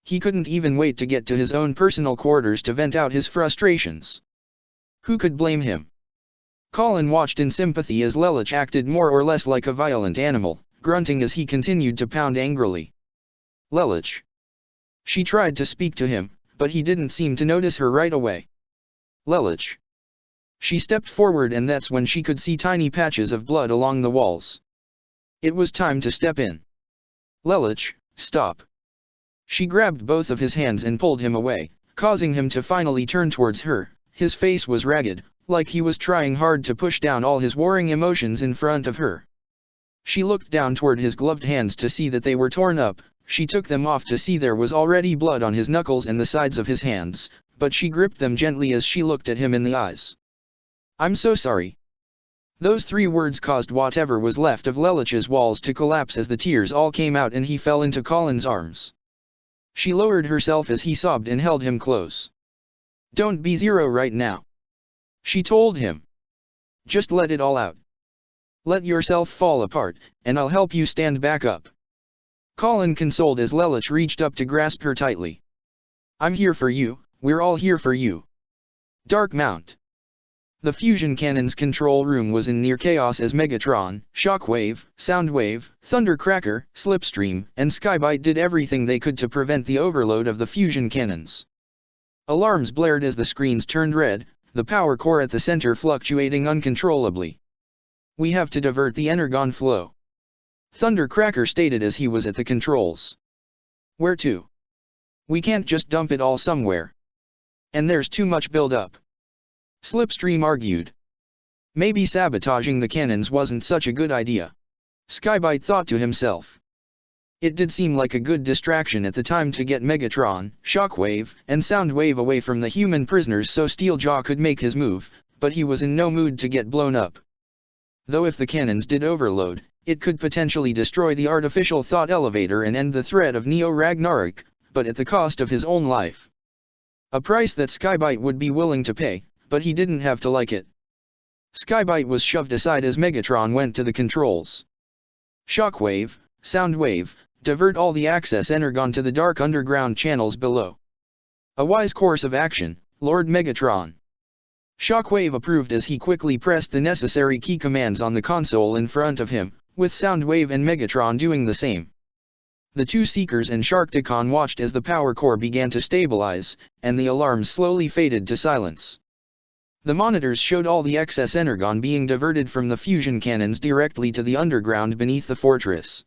S1: He couldn't even wait to get to his own personal quarters to vent out his frustrations. Who could blame him? Colin watched in sympathy as Lelouch acted more or less like a violent animal, grunting as he continued to pound angrily. Lelouch. She tried to speak to him, but he didn't seem to notice her right away. Lelouch. She stepped forward and that's when she could see tiny patches of blood along the walls. It was time to step in. Lelich, stop. She grabbed both of his hands and pulled him away, causing him to finally turn towards her. His face was ragged, like he was trying hard to push down all his warring emotions in front of her. She looked down toward his gloved hands to see that they were torn up. She took them off to see there was already blood on his knuckles and the sides of his hands, but she gripped them gently as she looked at him in the eyes. I'm so sorry. Those 3 words caused whatever was left of Lelich's walls to collapse as the tears all came out and he fell into Colin's arms. She lowered herself as he sobbed and held him close. Don't be zero right now. She told him. Just let it all out. Let yourself fall apart, and I'll help you stand back up. Colin consoled as Lelich reached up to grasp her tightly. I'm here for you, we're all here for you. Dark Mount. The fusion cannon's control room was in near chaos as Megatron, Shockwave, Soundwave, Thundercracker, Slipstream, and Skybite did everything they could to prevent the overload of the fusion cannons. Alarms blared as the screens turned red, the power core at the center fluctuating uncontrollably. We have to divert the energon flow. Thundercracker stated as he was at the controls. Where to? We can't just dump it all somewhere. And there's too much build-up. Slipstream argued. Maybe sabotaging the cannons wasn't such a good idea. Skybite thought to himself. It did seem like a good distraction at the time to get Megatron, Shockwave, and Soundwave away from the human prisoners so Steeljaw could make his move, but he was in no mood to get blown up. Though if the cannons did overload, it could potentially destroy the artificial thought elevator and end the threat of Neo Ragnarok, but at the cost of his own life. A price that Skybite would be willing to pay, but he didn't have to like it. Skybite was shoved aside as Megatron went to the controls. Shockwave, Soundwave, divert all the access energon to the dark underground channels below. A wise course of action, Lord Megatron. Shockwave approved as he quickly pressed the necessary key commands on the console in front of him, with Soundwave and Megatron doing the same. The 2 Seekers and Sharkticon watched as the power core began to stabilize, and the alarms slowly faded to silence. The monitors showed all the excess energon being diverted from the fusion cannons directly to the underground beneath the fortress.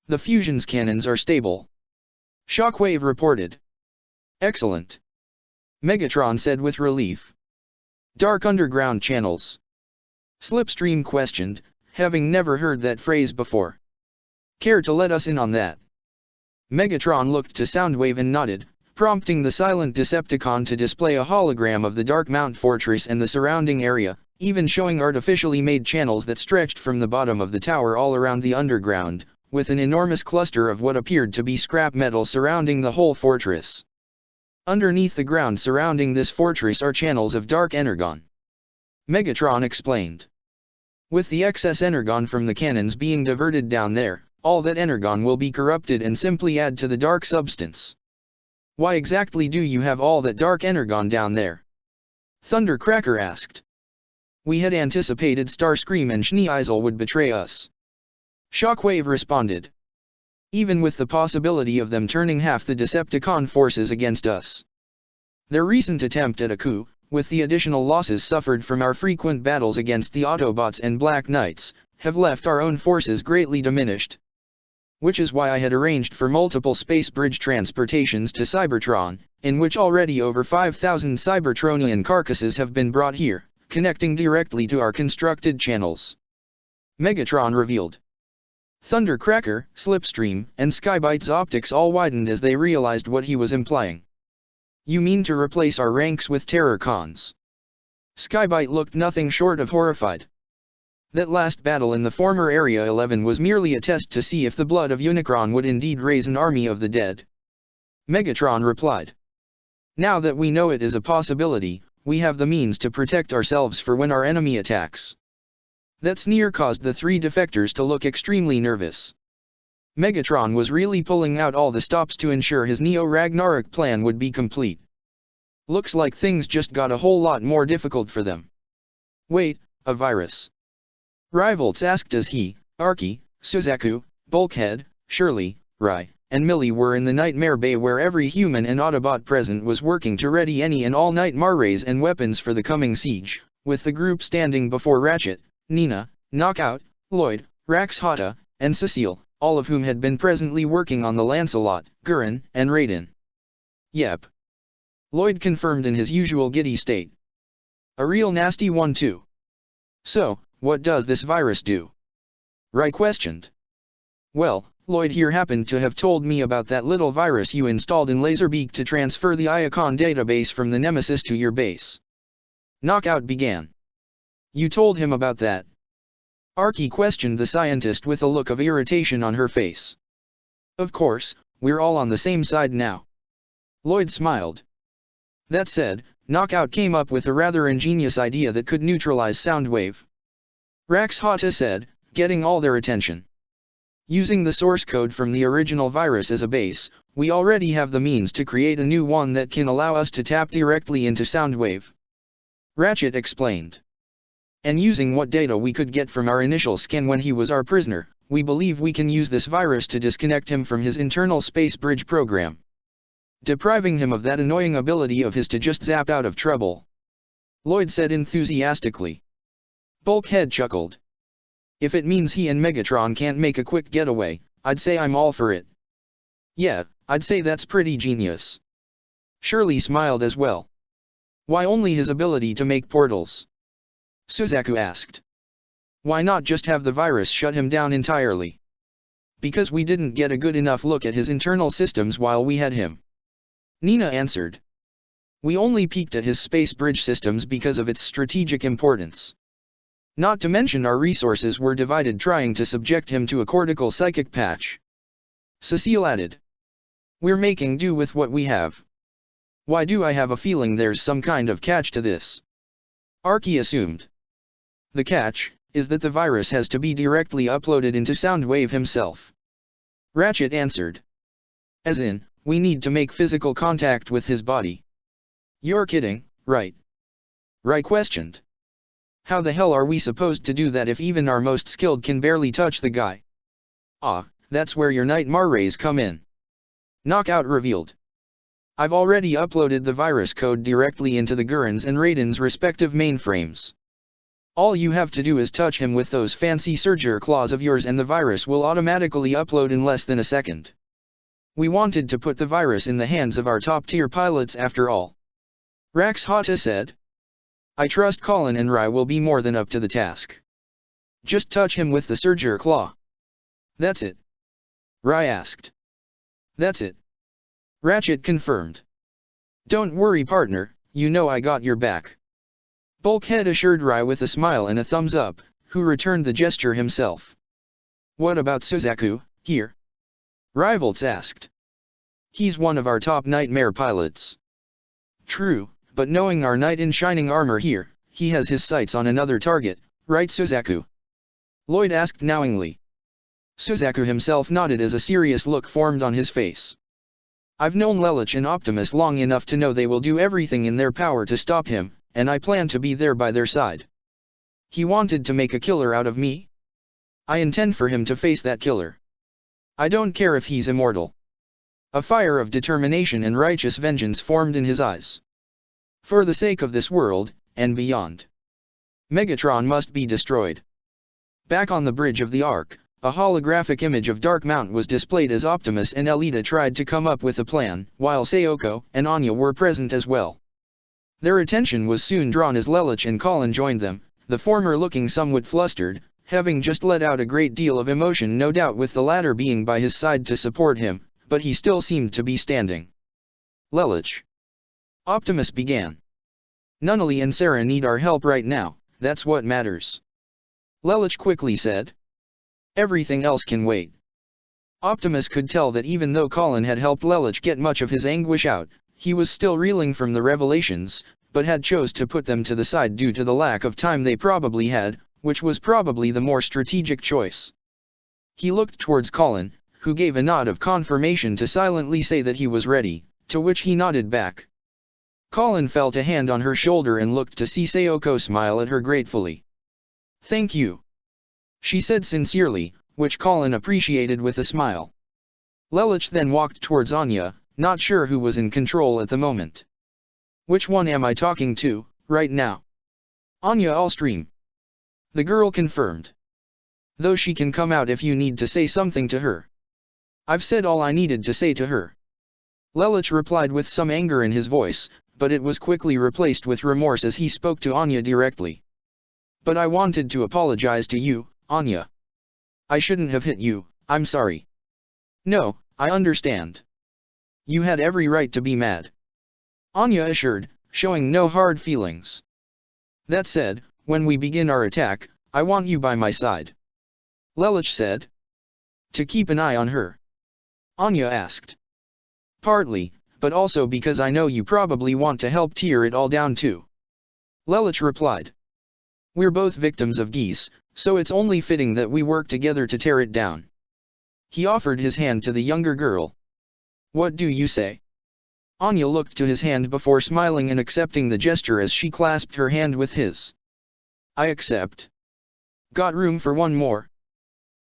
S1: The fusion's cannons are stable. Shockwave reported. Excellent. Megatron said with relief. Dark underground channels. Slipstream questioned, having never heard that phrase before. Care to let us in on that? Megatron looked to Soundwave and nodded, prompting the silent Decepticon to display a hologram of the Dark Mount Fortress and the surrounding area, even showing artificially made channels that stretched from the bottom of the tower all around the underground, with an enormous cluster of what appeared to be scrap metal surrounding the whole fortress. Underneath the ground surrounding this fortress are channels of dark energon. Megatron explained. With the excess energon from the cannons being diverted down there, all that energon will be corrupted and simply add to the dark substance. Why exactly do you have all that dark energon down there? Thundercracker asked. We had anticipated Starscream and Schneeisel would betray us. Shockwave responded. Even with the possibility of them turning half the Decepticon forces against us. Their recent attempt at a coup, with the additional losses suffered from our frequent battles against the Autobots and Black Knights, have left our own forces greatly diminished. Which is why I had arranged for multiple space bridge transportations to Cybertron, in which already over 5,000 Cybertronian carcasses have been brought here, connecting directly to our constructed channels. Megatron revealed. Thundercracker, Slipstream, and Skybite's optics all widened as they realized what he was implying. You mean to replace our ranks with Terrorcons? Skybite looked nothing short of horrified. That last battle in the former Area 11 was merely a test to see if the blood of Unicron would indeed raise an army of the dead. Megatron replied. Now that we know it is a possibility, we have the means to protect ourselves for when our enemy attacks. That sneer caused the 3 defectors to look extremely nervous. Megatron was really pulling out all the stops to ensure his Neo Ragnarok plan would be complete. Looks like things just got a whole lot more difficult for them. Wait, a virus? Rivalts asked as he, Arky, Suzaku, Bulkhead, Shirley, Rai, and Millie were in the Nightmare Bay where every human and Autobot present was working to ready any and all nightmare rays and weapons for the coming siege. with the group standing before Ratchet, Nina, Knockout, Lloyd, Rax Hata, and Cecile, all of whom had been presently working on the Lancelot, Gurren, and Raiden. Yep. Lloyd confirmed in his usual giddy state. A real nasty one too. So, what does this virus do? Rai questioned. Well, Lloyd here happened to have told me about that little virus you installed in Laserbeak to transfer the Iacon database from the Nemesis to your base. Knockout began. You told him about that? Arky questioned the scientist with a look of irritation on her face. Of course, we're all on the same side now. Lloyd smiled. That said, Knockout came up with a rather ingenious idea that could neutralize Soundwave. Rax Hata said, getting all their attention. Using the source code from the original virus as a base, we already have the means to create a new one that can allow us to tap directly into Soundwave. Ratchet explained. And using what data we could get from our initial scan when he was our prisoner, we believe we can use this virus to disconnect him from his internal space bridge program, depriving him of that annoying ability of his to just zap out of trouble. Lloyd said enthusiastically. Bulkhead chuckled. If it means he and Megatron can't make a quick getaway, I'd say I'm all for it. Yeah, I'd say that's pretty genius. Shirley smiled as well. Why only his ability to make portals? Suzaku asked. Why not just have the virus shut him down entirely? Because we didn't get a good enough look at his internal systems while we had him. Nina answered. We only peeked at his space bridge systems because of its strategic importance. Not to mention our resources were divided trying to subject him to a cortical psychic patch. Cecile added. We're making do with what we have. Why do I have a feeling there's some kind of catch to this? Arky assumed. The catch is that the virus has to be directly uploaded into Soundwave himself. Ratchet answered. As in, we need to make physical contact with his body. You're kidding, right? Rai questioned. How the hell are we supposed to do that if even our most skilled can barely touch the guy? Ah, that's where your Nightmare rays come in. Knockout revealed. I've already uploaded the virus code directly into the Gurren's and Raiden's respective mainframes. All you have to do is touch him with those fancy Surger claws of yours and the virus will automatically upload in less than a second. We wanted to put the virus in the hands of our top-tier pilots after all. Rax Hata said. I trust Colin and Rai will be more than up to the task. Just touch him with the Surger claw. That's it. Rai asked. That's it. Ratchet confirmed. Don't worry partner, you know I got your back. Bulkhead assured Rai with a smile and a thumbs up, who returned the gesture himself. What about Suzaku, here? Rivalts asked. He's one of our top Nightmare pilots. True, but knowing our knight in shining armor here, he has his sights on another target, right Suzaku? Lloyd asked knowingly. Suzaku himself nodded as a serious look formed on his face. I've known Lelouch and Optimus long enough to know they will do everything in their power to stop him, and I plan to be there by their side. He wanted to make a killer out of me? I intend for him to face that killer. I don't care if he's immortal. A fire of determination and righteous vengeance formed in his eyes. For the sake of this world, and beyond. Megatron must be destroyed. Back on the bridge of the Ark, a holographic image of Dark Mount was displayed as Optimus and Elita tried to come up with a plan, while Sayoko and Anya were present as well. Their attention was soon drawn as Lelouch and Colin joined them, the former looking somewhat flustered, having just let out a great deal of emotion no doubt with the latter being by his side to support him, but he still seemed to be standing. Lelouch. Optimus began. Nunnally and Sarah need our help right now, that's what matters. Lelouch quickly said. Everything else can wait. Optimus could tell that even though Colin had helped Lelouch get much of his anguish out, he was still reeling from the revelations, but had chose to put them to the side due to the lack of time they probably had, which was probably the more strategic choice. He looked towards Colin, who gave a nod of confirmation to silently say that he was ready, to which he nodded back. Colin felt a hand on her shoulder and looked to see Sayoko smile at her gratefully. Thank you. She said sincerely, which Colin appreciated with a smile. Lelouch then walked towards Anya, not sure who was in control at the moment. Which one am I talking to, right now? Anya Allstream. The girl confirmed. Though she can come out if you need to say something to her. I've said all I needed to say to her. Lelich replied with some anger in his voice, but it was quickly replaced with remorse as he spoke to Anya directly. But I wanted to apologize to you, Anya. I shouldn't have hit you, I'm sorry. No, I understand. You had every right to be mad. Anya assured, showing no hard feelings. That said, when we begin our attack, I want you by my side. Lelich said. To keep an eye on her? Anya asked. Partly, but also because I know you probably want to help tear it all down too. Lelich replied. We're both victims of geese, so it's only fitting that we work together to tear it down. He offered his hand to the younger girl. What do you say? Anya looked to his hand before smiling and accepting the gesture as she clasped her hand with his. I accept. Got room for one more?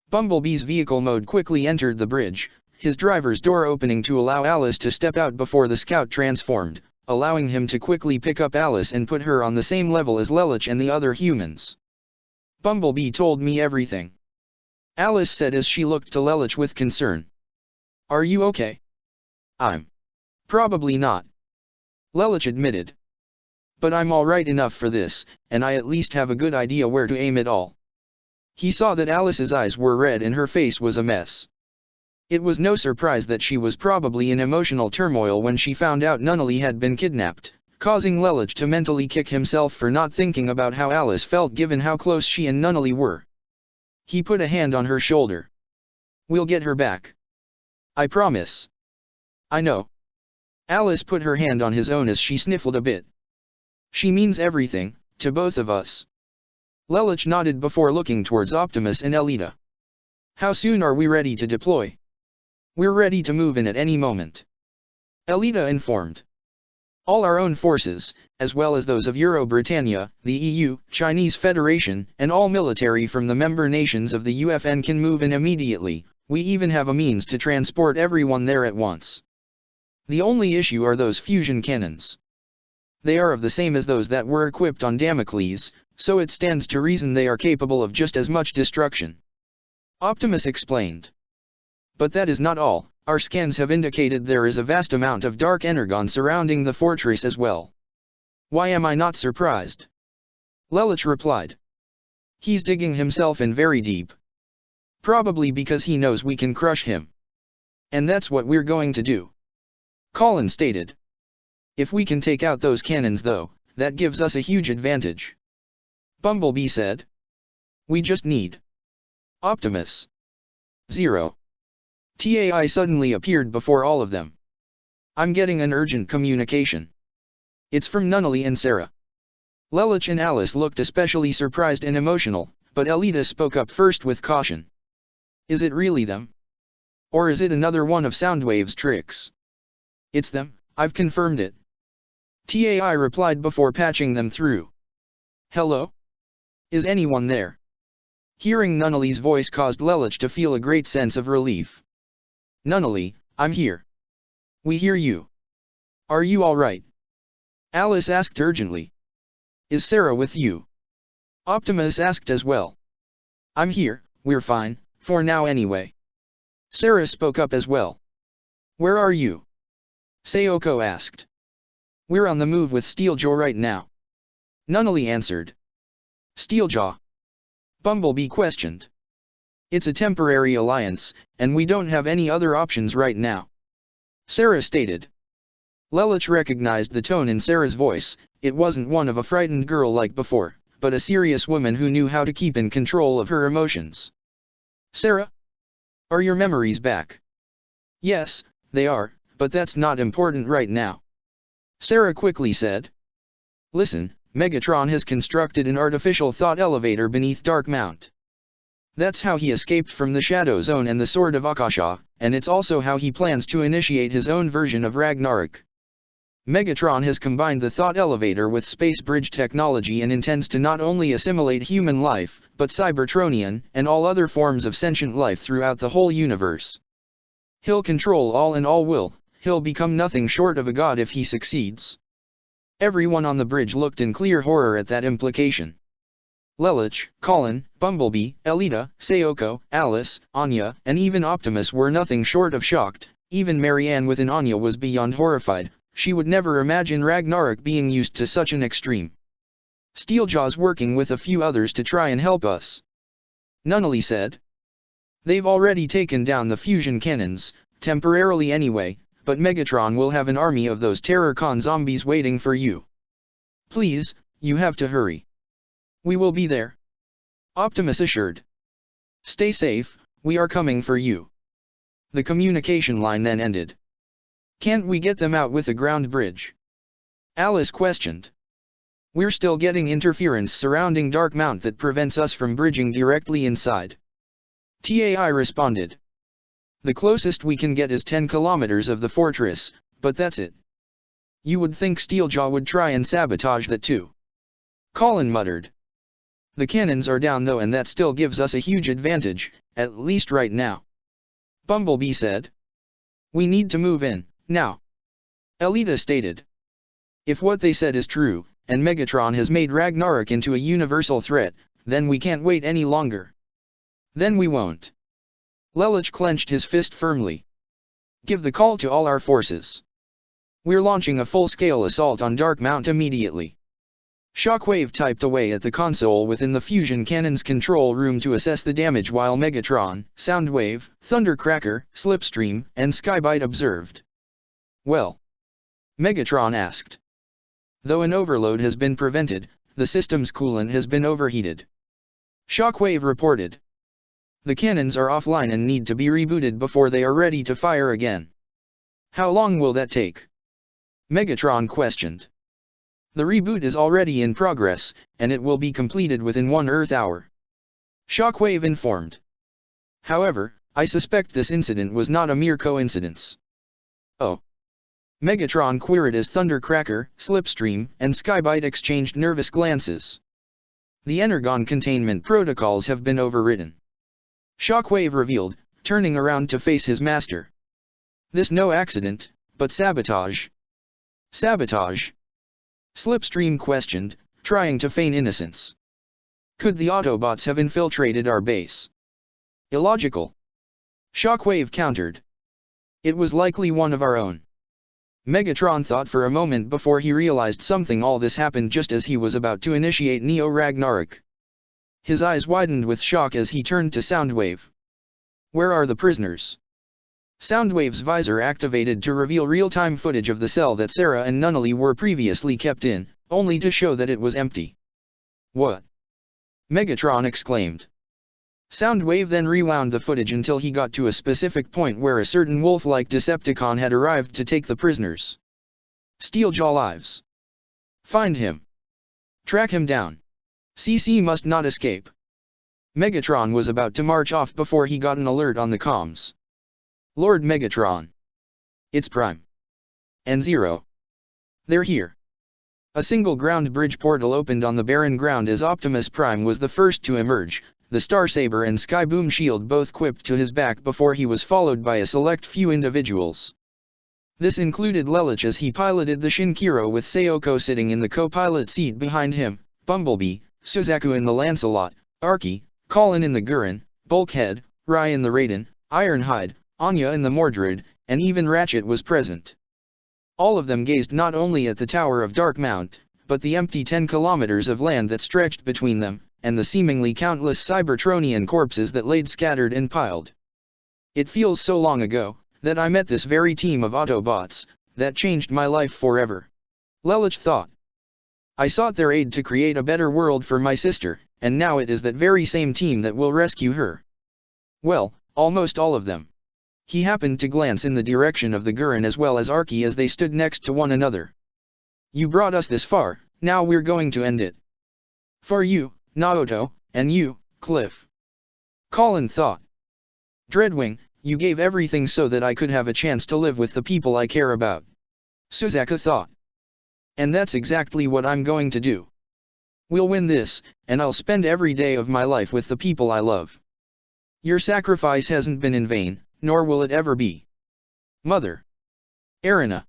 S1: Bumblebee's vehicle mode quickly entered the bridge, his driver's door opening to allow Alice to step out before the scout transformed, allowing him to quickly pick up Alice and put her on the same level as Lelich and the other humans. Bumblebee told me everything. Alice said as she looked to Lelich with concern. Are you okay? I'm. Probably not. Lelich admitted. But I'm alright enough for this, and I at least have a good idea where to aim it all. He saw that Alice's eyes were red and her face was a mess. It was no surprise that she was probably in emotional turmoil when she found out Nunnally had been kidnapped, causing Lelich to mentally kick himself for not thinking about how Alice felt given how close she and Nunnally were. He put a hand on her shoulder. We'll get her back. I promise. I know. Alice put her hand on his own as she sniffled a bit. She means everything, to both of us. Lelich nodded before looking towards Optimus and Elita. How soon are we ready to deploy? We're ready to move in at any moment. Elita informed. All our own forces, as well as those of Euro-Britannia, the EU, Chinese Federation, and all military from the member nations of the UFN can move in immediately. We even have a means to transport everyone there at once. The only issue are those fusion cannons. They are of the same as those that were equipped on Damocles, so it stands to reason they are capable of just as much destruction. Optimus explained. But that is not all, our scans have indicated there is a vast amount of dark energon surrounding the fortress as well. Why am I not surprised? Lelich replied. He's digging himself in very deep. Probably because he knows we can crush him. And that's what we're going to do. Colin stated. If we can take out those cannons though, that gives us a huge advantage. Bumblebee said. We just need. Optimus. 0. TAI suddenly appeared before all of them. I'm getting an urgent communication. It's from Nunnally and Sarah. Lelich and Alice looked especially surprised and emotional, but Elita spoke up first with caution. Is it really them? Or is it another one of Soundwave's tricks? It's them, I've confirmed it. TAI replied before patching them through. Hello? Is anyone there? Hearing Nunnally's voice caused Lelich to feel a great sense of relief. Nunnally, I'm here. We hear you. Are you all right? Alice asked urgently. Is Sarah with you? Optimus asked as well. I'm here, we're fine, for now anyway. Sarah spoke up as well. Where are you? Sayoko asked. We're on the move with Steeljaw right now. Nunnally answered. Steeljaw? Bumblebee questioned. It's a temporary alliance, and we don't have any other options right now. Sarah stated. Lelich recognized the tone in Sarah's voice. It wasn't one of a frightened girl like before, but a serious woman who knew how to keep in control of her emotions. Sarah? Are your memories back? Yes, they are, but that's not important right now. Sarah quickly said. Listen, Megatron has constructed an artificial thought elevator beneath Dark Mount. That's how he escaped from the Shadow Zone and the Sword of Akasha, and it's also how he plans to initiate his own version of Ragnarok. Megatron has combined the thought elevator with space bridge technology and intends to not only assimilate human life, but Cybertronian and all other forms of sentient life throughout the whole universe. He'll control all and all will, he'll become nothing short of a god if he succeeds. Everyone on the bridge looked in clear horror at that implication. Lelouch, Colin, Bumblebee, Elita, Sayoko, Alice, Anya, and even Optimus were nothing short of shocked. Even Marianne within Anya was beyond horrified. She would never imagine Ragnarok being used to such an extreme. Steeljaw's working with a few others to try and help us, Nunnally said. They've already taken down the fusion cannons, temporarily anyway, but Megatron will have an army of those Terrorcon zombies waiting for you. Please, you have to hurry. We will be there, Optimus assured. Stay safe, we are coming for you. The communication line then ended. Can't we get them out with a ground bridge? Alice questioned. We're still getting interference surrounding Dark Mount that prevents us from bridging directly inside. Tai responded. The closest we can get is 10 kilometers of the fortress, but that's it. You would think Steeljaw would try and sabotage that too, Colin muttered. The cannons are down though, and that still gives us a huge advantage, at least right now, Bumblebee said. We need to move in, now, Elita stated. If what they said is true, and Megatron has made Ragnarok into a universal threat, then we can't wait any longer. Then we won't. Lelouch clenched his fist firmly. Give the call to all our forces. We're launching a full-scale assault on Dark Mount immediately. Shockwave typed away at the console within the fusion cannon's control room to assess the damage while Megatron, Soundwave, Thundercracker, Slipstream, and Skybite observed. Well? Megatron asked. Though an overload has been prevented, the system's coolant has been overheated, Shockwave reported. The cannons are offline and need to be rebooted before they are ready to fire again. How long will that take? Megatron questioned. The reboot is already in progress, and it will be completed within 1 Earth hour, Shockwave informed. However, I suspect this incident was not a mere coincidence. Oh? Megatron queried as Thundercracker, Slipstream, and Skybite exchanged nervous glances. The Energon containment protocols have been overridden, Shockwave revealed, turning around to face his master. This no accident, but sabotage. Sabotage? Slipstream questioned, trying to feign innocence. Could the Autobots have infiltrated our base? Illogical, Shockwave countered. It was likely one of our own. Megatron thought for a moment before he realized something. All this happened just as he was about to initiate Neo Ragnarok. His eyes widened with shock as he turned to Soundwave. Where are the prisoners? Soundwave's visor activated to reveal real-time footage of the cell that Sarah and Nunnally were previously kept in, only to show that it was empty. What? Megatron exclaimed. Soundwave then rewound the footage until he got to a specific point where a certain wolf-like Decepticon had arrived to take the prisoners. Steeljaw lives. Find him. Track him down. CC must not escape. Megatron was about to march off before he got an alert on the comms. Lord Megatron. It's Prime. And Zero. They're here. A single ground bridge portal opened on the barren ground as Optimus Prime was the first to emerge, the Starsaber and Skyboom shield both quipped to his back before he was followed by a select few individuals. This included Lelouch as he piloted the Shinkiro with Sayoko sitting in the co-pilot seat behind him, Bumblebee, Suzaku in the Lancelot, Arky, Colin in the Gurren, Bulkhead, Rai in the Raiden, Ironhide, Anya in the Mordred, and even Ratchet was present. All of them gazed not only at the Tower of Dark Mount, but the empty 10 kilometers of land that stretched between them, and the seemingly countless Cybertronian corpses that laid scattered and piled. It feels so long ago, that I met this very team of Autobots, that changed my life forever, Lelouch thought. I sought their aid to create a better world for my sister, and now it is that very same team that will rescue her. Well, almost all of them. He happened to glance in the direction of the Gurren as well as Arky as they stood next to one another. You brought us this far, now we're going to end it. For you, Naoto, and you, Cliff. Colin thought. Dreadwing, you gave everything so that I could have a chance to live with the people I care about. Suzaku thought. And that's exactly what I'm going to do. We'll win this, and I'll spend every day of my life with the people I love. Your sacrifice hasn't been in vain, nor will it ever be. Mother. Erina.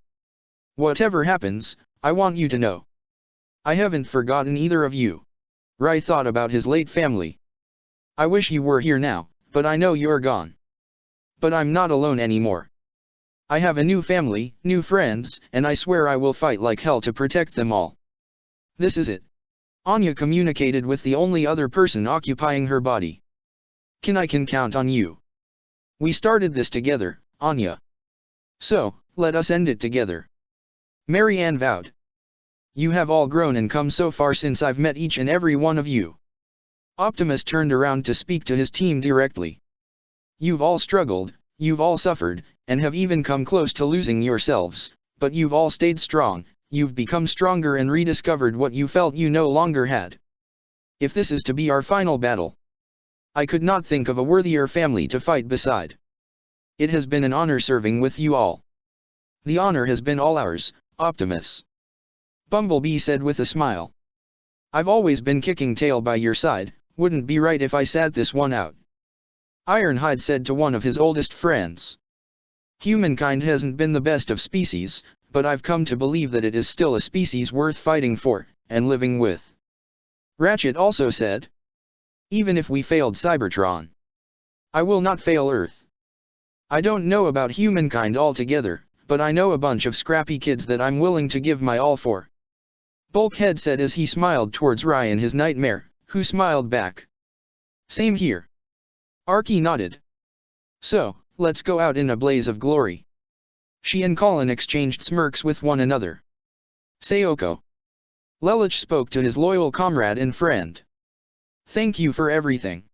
S1: Whatever happens, I want you to know. I haven't forgotten either of you. Rai thought about his late family. I wish you were here now, but I know you're gone. But I'm not alone anymore. I have a new family, new friends, and I swear I will fight like hell to protect them all. This is it. Anya communicated with the only other person occupying her body. I can count on you. We started this together, Anya. So, let us end it together. Marianne vowed. You have all grown and come so far since I've met each and every one of you. Optimus turned around to speak to his team directly. You've all struggled, you've all suffered, and have even come close to losing yourselves, but you've all stayed strong, you've become stronger and rediscovered what you felt you no longer had. If this is to be our final battle, I could not think of a worthier family to fight beside. It has been an honor serving with you all. The honor has been all ours, Optimus. Bumblebee said with a smile. I've always been kicking tail by your side, wouldn't be right if I sat this one out. Ironhide said to one of his oldest friends. Humankind hasn't been the best of species, but I've come to believe that it is still a species worth fighting for, and living with. Ratchet also said. Even if we failed Cybertron, I will not fail Earth. I don't know about humankind altogether, but I know a bunch of scrappy kids that I'm willing to give my all for. Bulkhead said as he smiled towards Ryan his nightmare, who smiled back. Same here. Arky nodded. So, let's go out in a blaze of glory. She and Colin exchanged smirks with one another. Sayoko. Lelich spoke to his loyal comrade and friend. Thank you for everything.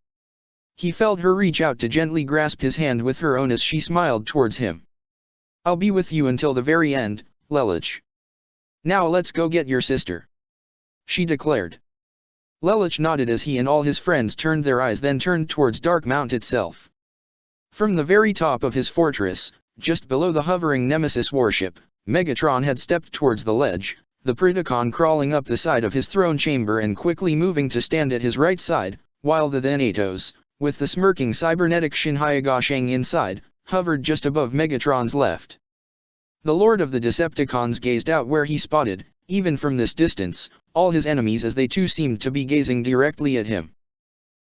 S1: He felt her reach out to gently grasp his hand with her own as she smiled towards him. I'll be with you until the very end, Lelich. Now let's go get your sister. She declared. Lelich nodded as he and all his friends turned their eyes then turned towards Dark Mount itself. From the very top of his fortress, just below the hovering Nemesis warship, Megatron had stepped towards the ledge, the Predacon crawling up the side of his throne chamber and quickly moving to stand at his right side, while the Thanatos, with the smirking cybernetic Shin Hyagashang inside, hovered just above Megatron's left. The Lord of the Decepticons gazed out where he spotted, even from this distance, all his enemies as they too seemed to be gazing directly at him.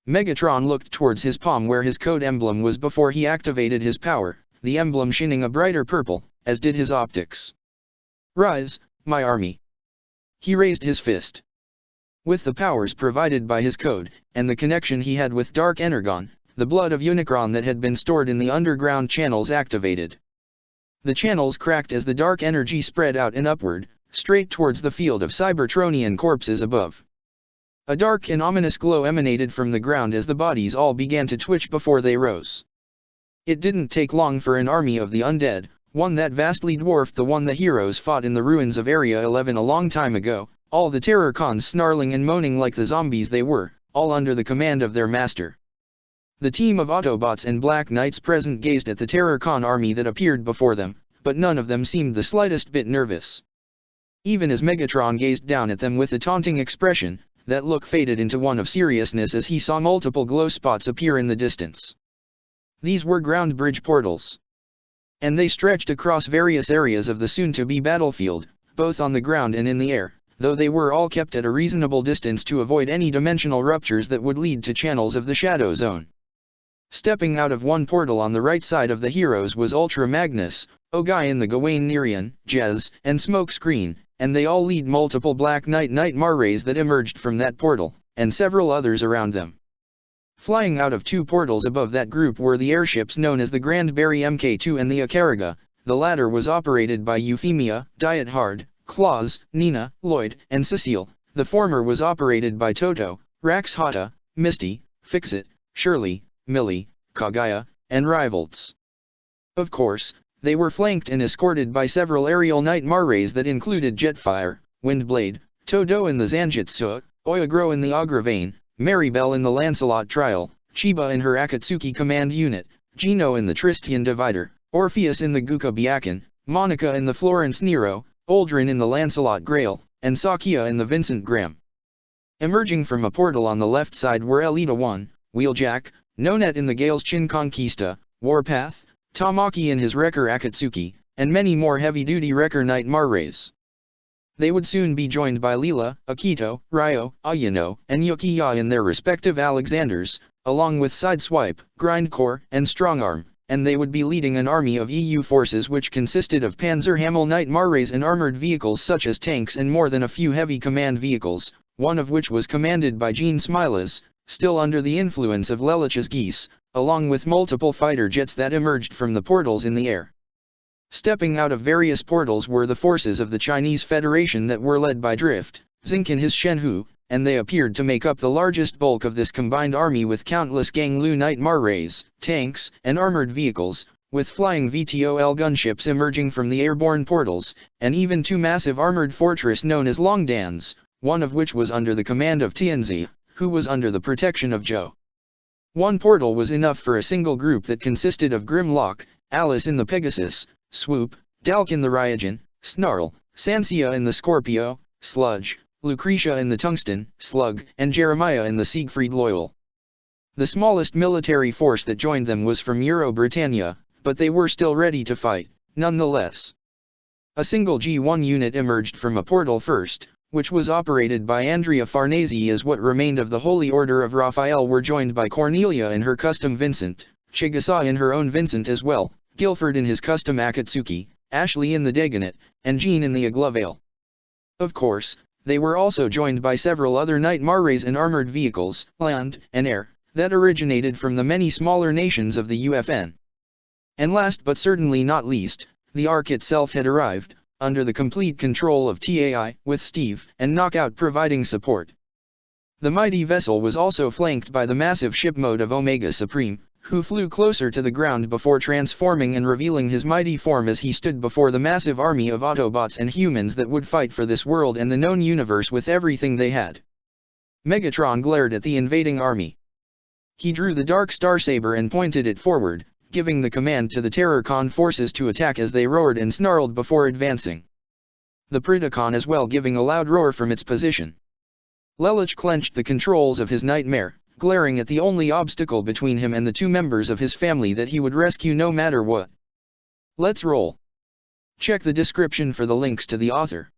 S1: Megatron looked towards his palm where his code emblem was before he activated his power, the emblem shining a brighter purple, as did his optics. Rise, my army. He raised his fist. With the powers provided by his code, and the connection he had with Dark Energon, the blood of Unicron that had been stored in the underground channels activated. The channels cracked as the dark energy spread out and upward, straight towards the field of Cybertronian corpses above. A dark and ominous glow emanated from the ground as the bodies all began to twitch before they rose. It didn't take long for an army of the undead, one that vastly dwarfed the one the heroes fought in the ruins of Area 11 a long time ago, all the Terrorcons snarling and moaning like the zombies they were, all under the command of their master. The team of Autobots and Black Knights present gazed at the Terrorcon army that appeared before them, but none of them seemed the slightest bit nervous. Even as Megatron gazed down at them with a taunting expression, that look faded into one of seriousness as he saw multiple glow spots appear in the distance. These were ground bridge portals. And they stretched across various areas of the soon-to-be battlefield, both on the ground and in the air, though they were all kept at a reasonable distance to avoid any dimensional ruptures that would lead to channels of the Shadow Zone. Stepping out of one portal on the right side of the heroes was Ultra Magnus, Ogai and the Gawain Nerian, Jez, and Smokescreen, and they all lead multiple Black Knight Nightmare rays that emerged from that portal, and several others around them. Flying out of two portals above that group were the airships known as the Grandberry Mk2 and the Akariga. The latter was operated by Euphemia, Diet Hard, Claus, Nina, Lloyd, and Cecile. The former was operated by Toto, Rax Hata, Misty, Fixit, Shirley, Millie, Kagaya, and Rivalts. Of course, they were flanked and escorted by several aerial Nightmare rays that included Jetfire, Windblade, Todo in the Zanjitsu, Oyagro in the Agravane, Maribel in the Lancelot Trial, Chiba in her Akatsuki Command Unit, Gino in the Tristian Divider, Orpheus in the Guka Byakin, Monica in the Florence Nero, Aldrin in the Lancelot Grail, and Sakia in the Vincent Graham. Emerging from a portal on the left side were Elita 1, Wheeljack, Nonet in the Gale's Chin Conquista, Warpath, Tamaki in his Wrecker Akatsuki, and many more heavy-duty Wrecker Nightmare rays. They would soon be joined by Leela, Akito, Ryo, Ayano, and Yukiya in their respective Alexanders, along with Sideswipe, Grindcore, and Strongarm, and they would be leading an army of EU forces which consisted of Panzer Hamel Nightmares and armored vehicles such as tanks and more than a few heavy command vehicles, one of which was commanded by Jean Smilas, still under the influence of Lelich's geese, along with multiple fighter jets that emerged from the portals in the air. Stepping out of various portals were the forces of the Chinese Federation that were led by Drift, Zink and his Shenhu, and they appeared to make up the largest bulk of this combined army with countless Ganglu Nightmares, tanks, and armored vehicles, with flying VTOL gunships emerging from the airborne portals, and even two massive armored fortresses known as Longdans, one of which was under the command of Tianzi, who was under the protection of Zhou. One portal was enough for a single group that consisted of Grimlock, Alice in the Pegasus, Swoop, Dalk in the Ryogen, Snarl, Sansia in the Scorpio, Sludge, Lucretia in the Tungsten, Slug, and Jeremiah in the Siegfried Loyal. The smallest military force that joined them was from Euro-Britannia, but they were still ready to fight, nonetheless. A single G1 unit emerged from a portal first, which was operated by Andrea Farnese as what remained of the Holy Order of Raphael were joined by Cornelia in her custom Vincent, Chigusa in her own Vincent as well, Guilford in his custom Akatsuki, Ashley in the Dagonet, and Jean in the Aglovale. Of course, they were also joined by several other Nightmares and armored vehicles, land and air, that originated from the many smaller nations of the UFN. And last but certainly not least, the Ark itself had arrived, under the complete control of TAI, with Steve and Knockout providing support. The mighty vessel was also flanked by the massive ship mode of Omega Supreme, who flew closer to the ground before transforming and revealing his mighty form as he stood before the massive army of Autobots and humans that would fight for this world and the known universe with everything they had. Megatron glared at the invading army. He drew the Dark Starsaber and pointed it forward, giving the command to the Terrorcon forces to attack as they roared and snarled before advancing. The Predacon as well giving a loud roar from its position. Lelich clenched the controls of his Nightmare, glaring at the only obstacle between him and the two members of his family that he would rescue no matter what. Let's roll. Check the description for the links to the author.